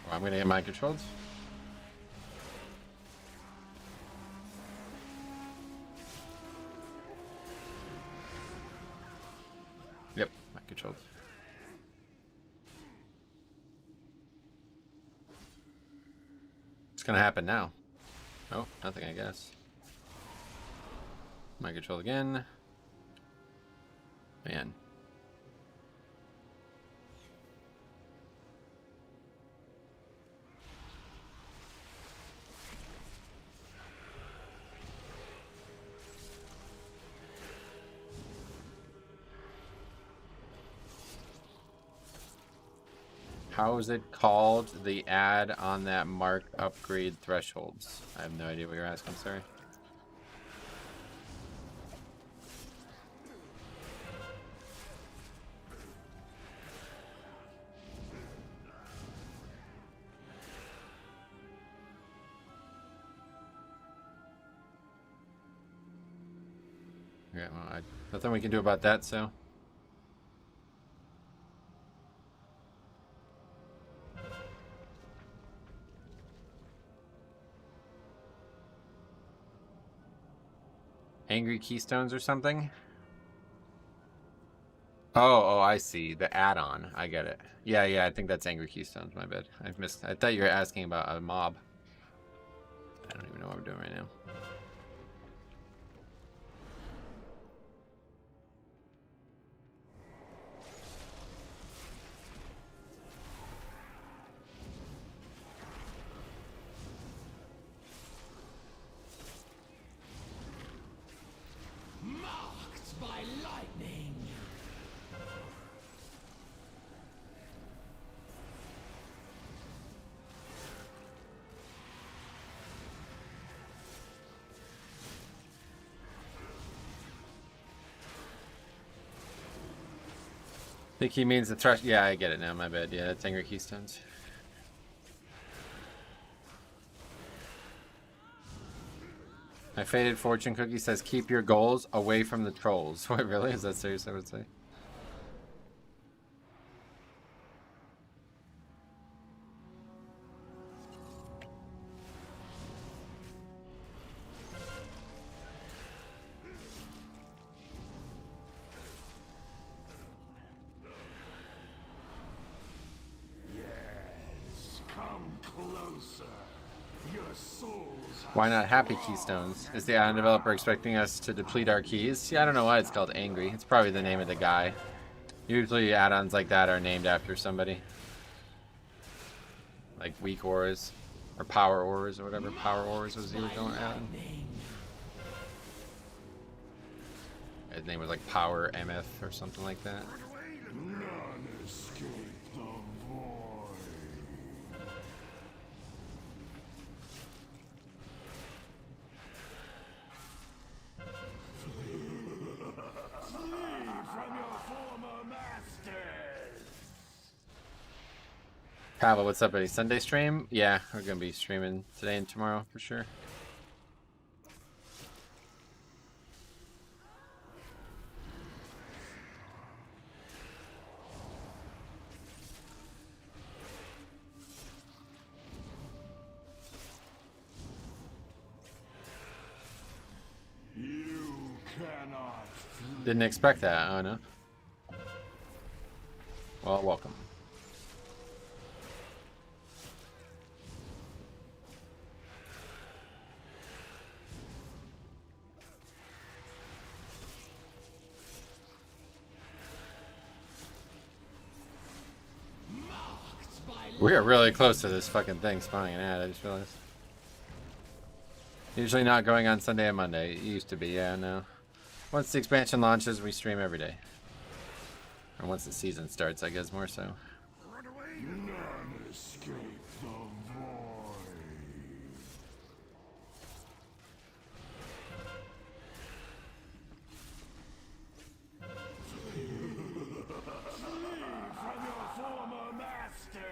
[SPEAKER 9] Well, I'm gonna get mind controlled. Yep, mind controlled. What's gonna happen now? Oh, nothing, I guess. Mind control again. Man. How is it called? The ad on that marked upgrade thresholds. I have no idea what you're asking, sorry. Yeah, well, nothing we can do about that, so. Angry Keystones or something? Oh, I see. The add-on. I get it. Yeah, I think that's Angry Keystones. My bad. I've missed. I thought you were asking about a mob. I don't even know what we're doing right now.
[SPEAKER 10] Marked by lightning.
[SPEAKER 9] I think he means the thresh. Yeah, I get it now. My bad. Yeah, it's Angry Keystones. My faded fortune cookie says, "Keep your goals away from the trolls." What, really? Is that serious? I would say.
[SPEAKER 10] Yes, come closer. Your souls.
[SPEAKER 9] Why not Happy Keystones? Is the add-on developer expecting us to deplete our keys? See, I don't know why it's called Angry. It's probably the name of the guy. Usually add-ons like that are named after somebody. Like Weak Auras. Or Power Auras or whatever. Power Auras was the original add-on. His name was like Power MF or something like that.
[SPEAKER 10] None escape the void. Flee from your former masters.
[SPEAKER 9] Pavel, what's up, buddy? Sunday stream? Yeah, we're gonna be streaming today and tomorrow for sure.
[SPEAKER 10] You cannot.
[SPEAKER 9] Didn't expect that, oh no. Well, welcome.
[SPEAKER 10] Marked by
[SPEAKER 9] We are really close to this fucking thing spawning an ad, I just realized. Usually not going on Sunday and Monday. It used to be, yeah, no. Once the expansion launches, we stream every day. Or once the season starts, I guess more so.
[SPEAKER 4] Run away! None escape the void. From your former masters!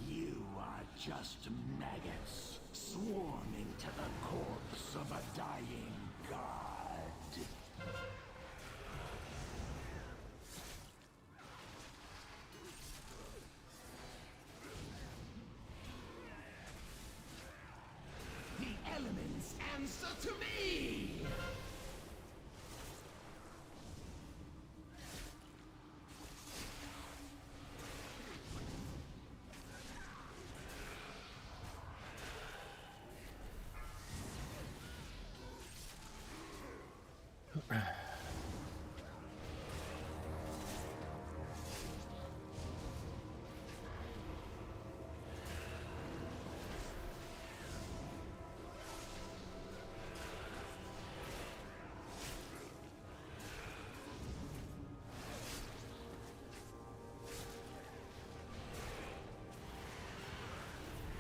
[SPEAKER 4] You are just maggots swarming to the corpse of a dying god. The elements answer to me!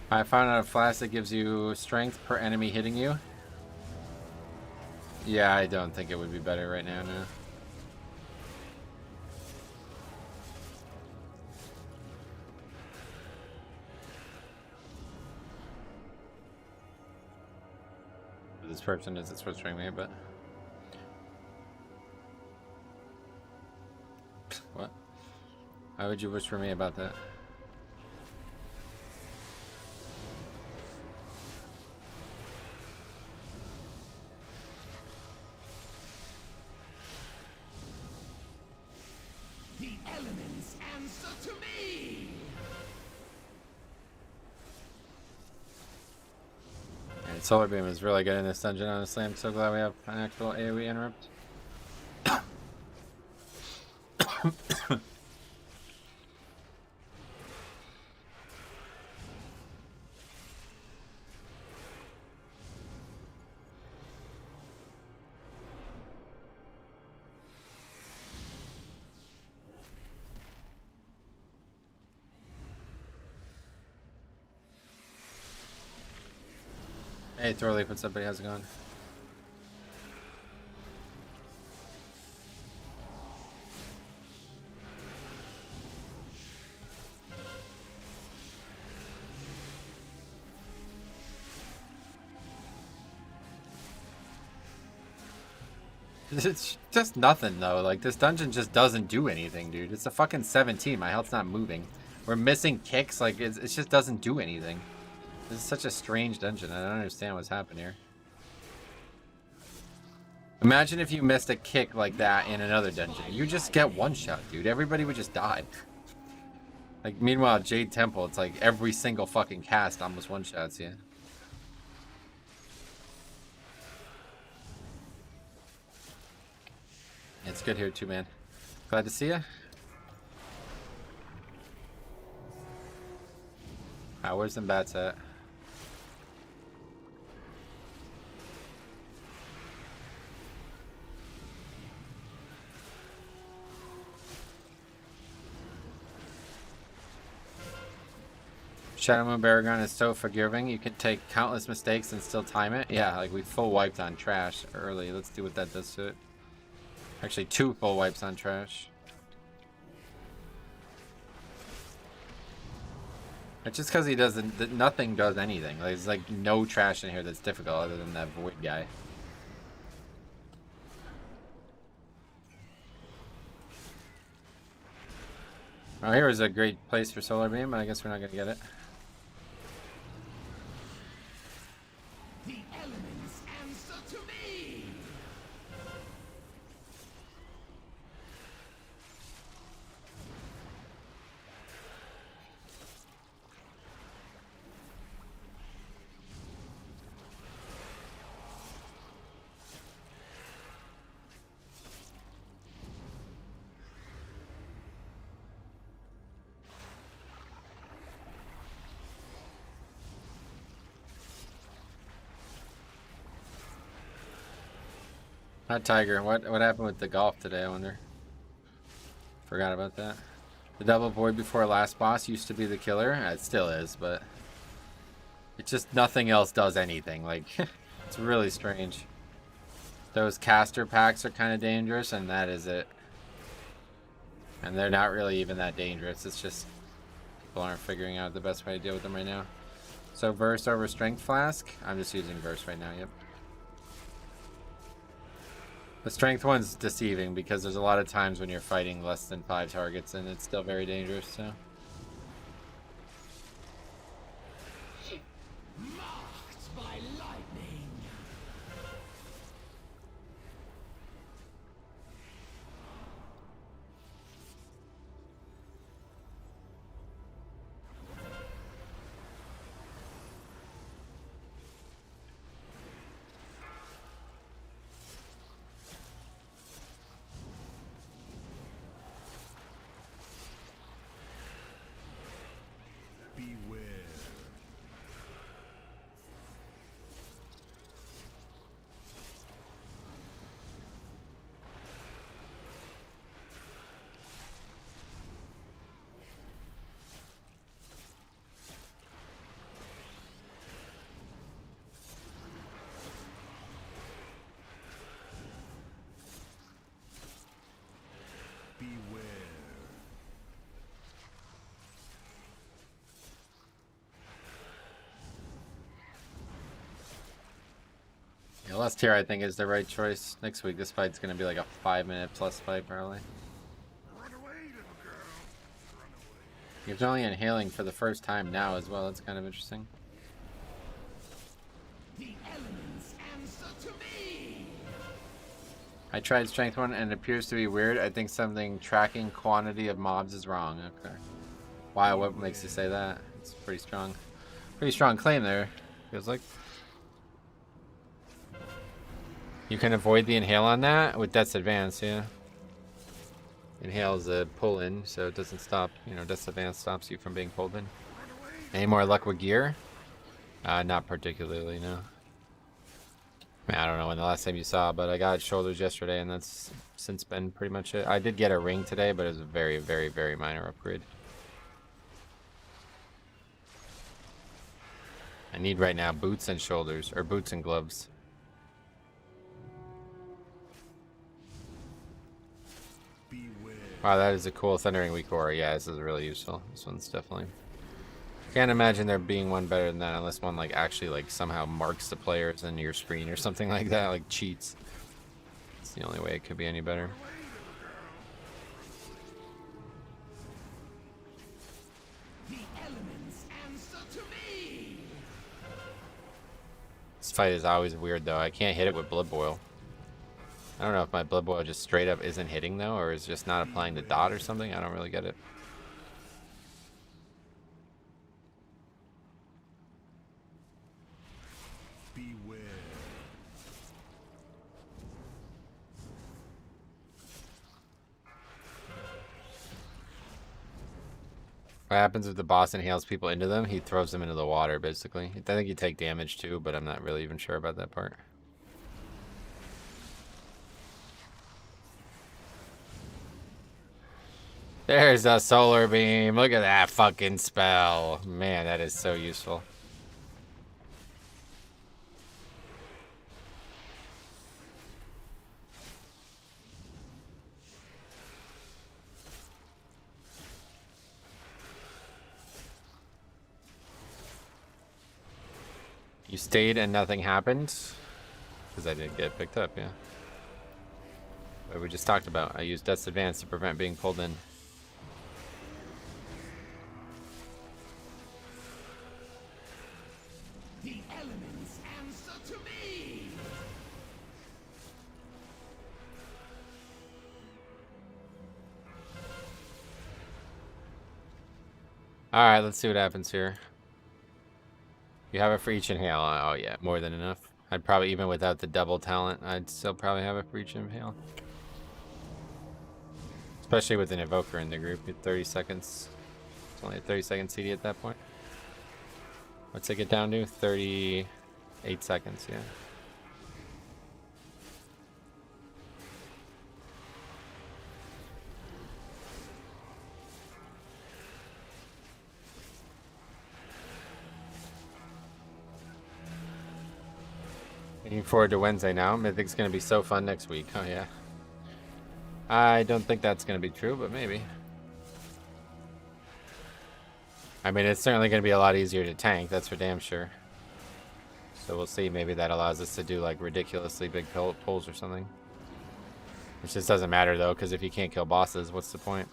[SPEAKER 9] I found out a flask that gives you strength per enemy hitting you. Yeah, I don't think it would be better right now, no. This person isn't switching me, but... What? Why would you wish for me about that?
[SPEAKER 4] The elements answer to me!
[SPEAKER 9] And Solar Beam is really good in this dungeon, honestly. I'm so glad we have an actual AoE interrupt. Hey, Thorleaf, what's up, buddy? How's it going? It's just nothing, though. Like, this dungeon just doesn't do anything, dude. It's a fucking 17. My health's not moving. We're missing kicks. Like, it just doesn't do anything. This is such a strange dungeon. I don't understand what's happening here. Imagine if you missed a kick like that in another dungeon. You just get one shot, dude. Everybody would just die. Like, meanwhile, Jade Temple, it's like every single fucking cast almost one shots you. It's good here too, man. Glad to see you. Where's them bats at? Shadow Moon Baragon is so forgiving. You can take countless mistakes and still time it. Yeah, like we full wiped on trash early. Let's see what that does to it. Actually, 2 full wipes on trash. It's just because he doesn't. Nothing does anything. Like, there's like no trash in here that's difficult other than that void guy. Oh, here is a great place for Solar Beam, but I guess we're not gonna get it.
[SPEAKER 4] The elements answer to me!
[SPEAKER 9] Not Tiger. What happened with the golf today, I wonder? Forgot about that. The double void before last boss used to be the killer. It still is, but it's just nothing else does anything. Like, it's really strange. Those caster packs are kind of dangerous, and that is it. And they're not really even that dangerous. It's just people aren't figuring out the best way to deal with them right now. So Verse over Strength Flask. I'm just using Verse right now, yep. The Strength one's deceiving because there's a lot of times when you're fighting less than 5 targets and it's still very dangerous, so.
[SPEAKER 10] Marked by lightning.
[SPEAKER 3] Beware. Beware.
[SPEAKER 9] Yeah, last tier I think is the right choice. Next week this fight's gonna be like a 5-minute plus fight probably.
[SPEAKER 4] Run away, little girl. Run away.
[SPEAKER 9] He's only inhaling for the first time now as well. That's kind of interesting.
[SPEAKER 10] The elements answer to me.
[SPEAKER 9] I tried Strength 1 and it appears to be weird. I think something tracking quantity of mobs is wrong. Okay. Why? What makes you say that? It's pretty strong. Pretty strong claim there, feels like. You can avoid the inhale on that with Death's Advance, yeah. Inhale is a pull in, so it doesn't stop, you know, Death's Advance stops you from being pulled in. Any more luck with gear? Not particularly, no. I don't know when the last time you saw, but I got shoulders yesterday, and that's since been pretty much it. I did get a ring today, but it was a very, very, very minor upgrade. I need right now boots and shoulders, or boots and gloves. Wow, that is a cool Thundering Weak Aura. Yeah, this is really useful. This one's definitely... Can't imagine there being one better than that unless one like actually like somehow marks the players in your screen or something like that, like cheats. It's the only way it could be any better.
[SPEAKER 10] The elements answer to me.
[SPEAKER 9] This fight is always weird though. I can't hit it with Blood Boil. I don't know if my Blood Boil just straight up isn't hitting though, or is just not applying the dot or something. I don't really get it.
[SPEAKER 3] Beware.
[SPEAKER 9] What happens if the boss inhales people into them? He throws them into the water, basically. I think you take damage too, but I'm not really even sure about that part. There's a solar beam. Look at that fucking spell. Man, that is so useful. You stayed and nothing happened? Because I didn't get picked up, yeah. What we just talked about. I used Death's Advance to prevent being pulled in.
[SPEAKER 10] The elements answer to me.
[SPEAKER 9] Alright, let's see what happens here. You have it for each inhale. Oh yeah, more than enough. I'd probably, even without the double talent, I'd still probably have it for each inhale. Especially with an Evoker in the group at 30 seconds. It's only a 30-second CD at that point. What's it get down to? 38 seconds, yeah. Looking forward to Wednesday now. Mythic's gonna be so fun next week. Oh yeah. I don't think that's gonna be true, but maybe. I mean, it's certainly gonna be a lot easier to tank. That's for damn sure. So we'll see. Maybe that allows us to do like ridiculously big pulls or something. Which just doesn't matter though, because if you can't kill bosses, what's the point?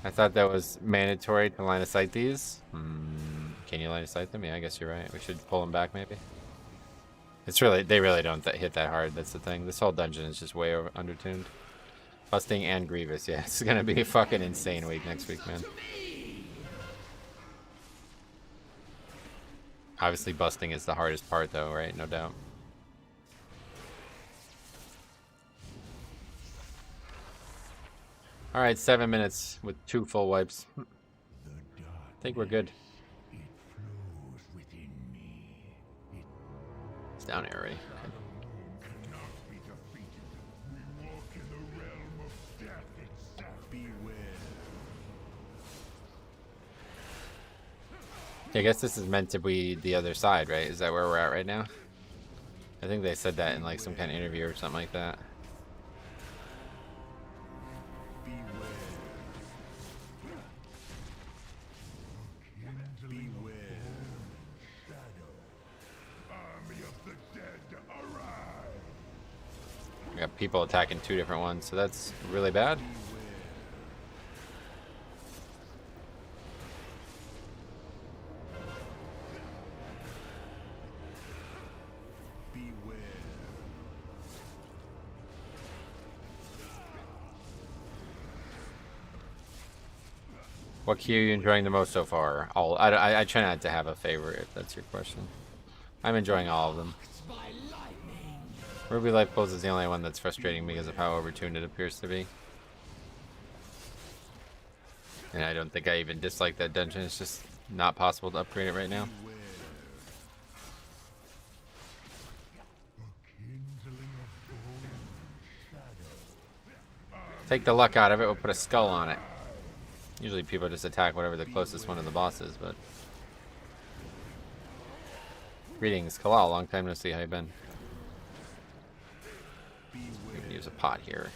[SPEAKER 9] I thought that was mandatory to line of sight these. Can you line of sight them? Yeah, I guess you're right. We should pull them back maybe. It's really, they really don't hit that hard. That's the thing. This whole dungeon is just way undertuned. Busting and Grievous. Yeah, it's gonna be a fucking insane week next week, man. Obviously, busting is the hardest part, though, right? No doubt. All right, 7 minutes with 2 full wipes. I think we're good. It's down here already. I guess this is meant to be the other side, right? Is that where we're at right now? I think they said that in like some kind of interview or something like that. We got people attacking 2 different ones, so that's really bad. What key are you enjoying the most so far? All. I try not to have a favorite, if that's your question. I'm enjoying all of them. Ruby Life Pulls is the only one that's frustrating because of how overtuned it appears to be. And I don't think I even dislike that dungeon. It's just not possible to upgrade it right now. Take the luck out of it, we'll put a skull on it. Usually people just attack whatever the closest one of the boss is, but... Greetings, Kalal. Long time no see. How you been? We can use a pot here.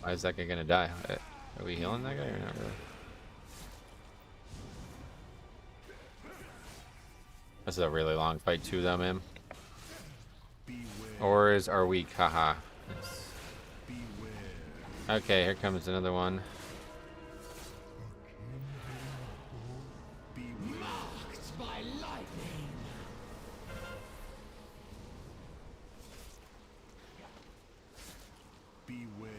[SPEAKER 9] Why is that guy gonna die? Are we healing that guy or not really? This is a really long fight too, though, man. Ores are weak, haha. Nice. Okay, here comes another one.
[SPEAKER 10] Marked by lightning.
[SPEAKER 3] Beware.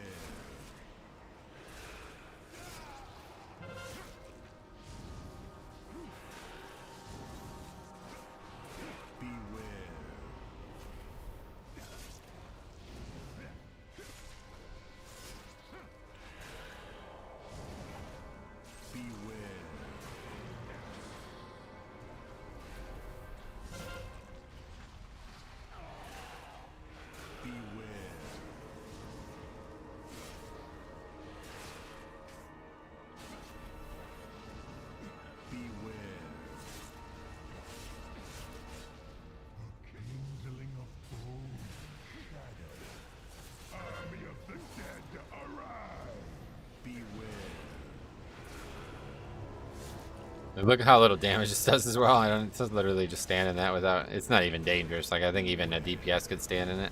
[SPEAKER 9] Look at how little damage this does as well. It's literally just stand in that without. It's not even dangerous. Like I think even a DPS could stand in it.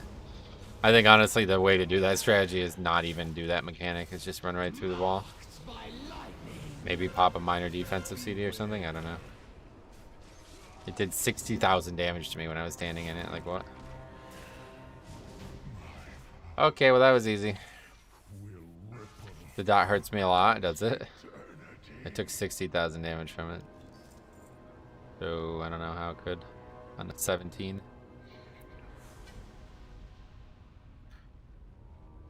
[SPEAKER 9] I think honestly the way to do that strategy is not even do that mechanic. It's just run right through the wall. Maybe pop a minor defensive CD or something. I don't know. It did 60,000 damage to me when I was standing in it. Like what? Okay, well that was easy. The dot hurts me a lot, does it? I took 60,000 damage from it. So, I don't know how it could. On the 17.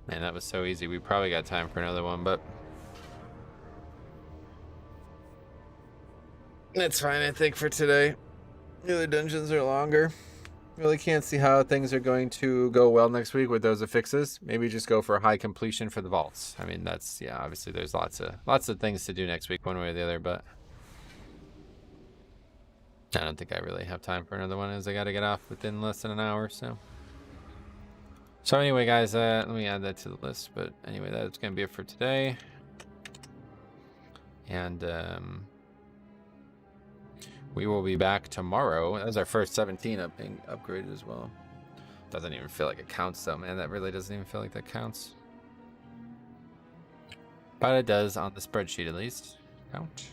[SPEAKER 9] Man, that was so easy. We probably got time for another one, but... That's fine, I think, for today. The other dungeons are longer. really can't see how things are going to go well next week with those affixes. Maybe just go for high completion for the vaults. I mean, that's, yeah, obviously there's lots of things to do next week, one way or the other, but I don't think I really have time for another one, as I got to get off within less than an hour. So anyway, guys, let me add that to the list. But anyway, that's gonna be it for today. And we will be back tomorrow. That was our first 17 being upgraded as well. Doesn't even feel like it counts though, man. That really doesn't even feel like that counts. But it does on the spreadsheet at least. Count.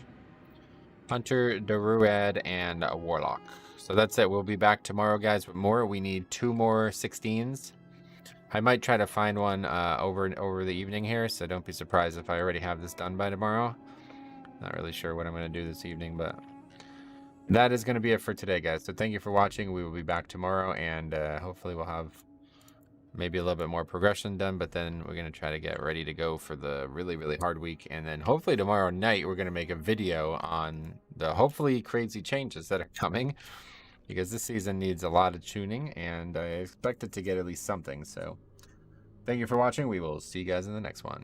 [SPEAKER 9] Hunter, Druid, and a Warlock. So that's it. We'll be back tomorrow, guys, with more. We need 2 more 16s. I might try to find one over the evening here, so don't be surprised if I already have this done by tomorrow. Not really sure what I'm going to do this evening, but that is going to be it for today, guys. So thank you for watching. We will be back tomorrow, and hopefully we'll have maybe a little bit more progression done, but then we're going to try to get ready to go for the really, really hard week. And then hopefully tomorrow night, we're going to make a video on the hopefully crazy changes that are coming, because this season needs a lot of tuning, and I expect it to get at least something. So thank you for watching. We will see you guys in the next one.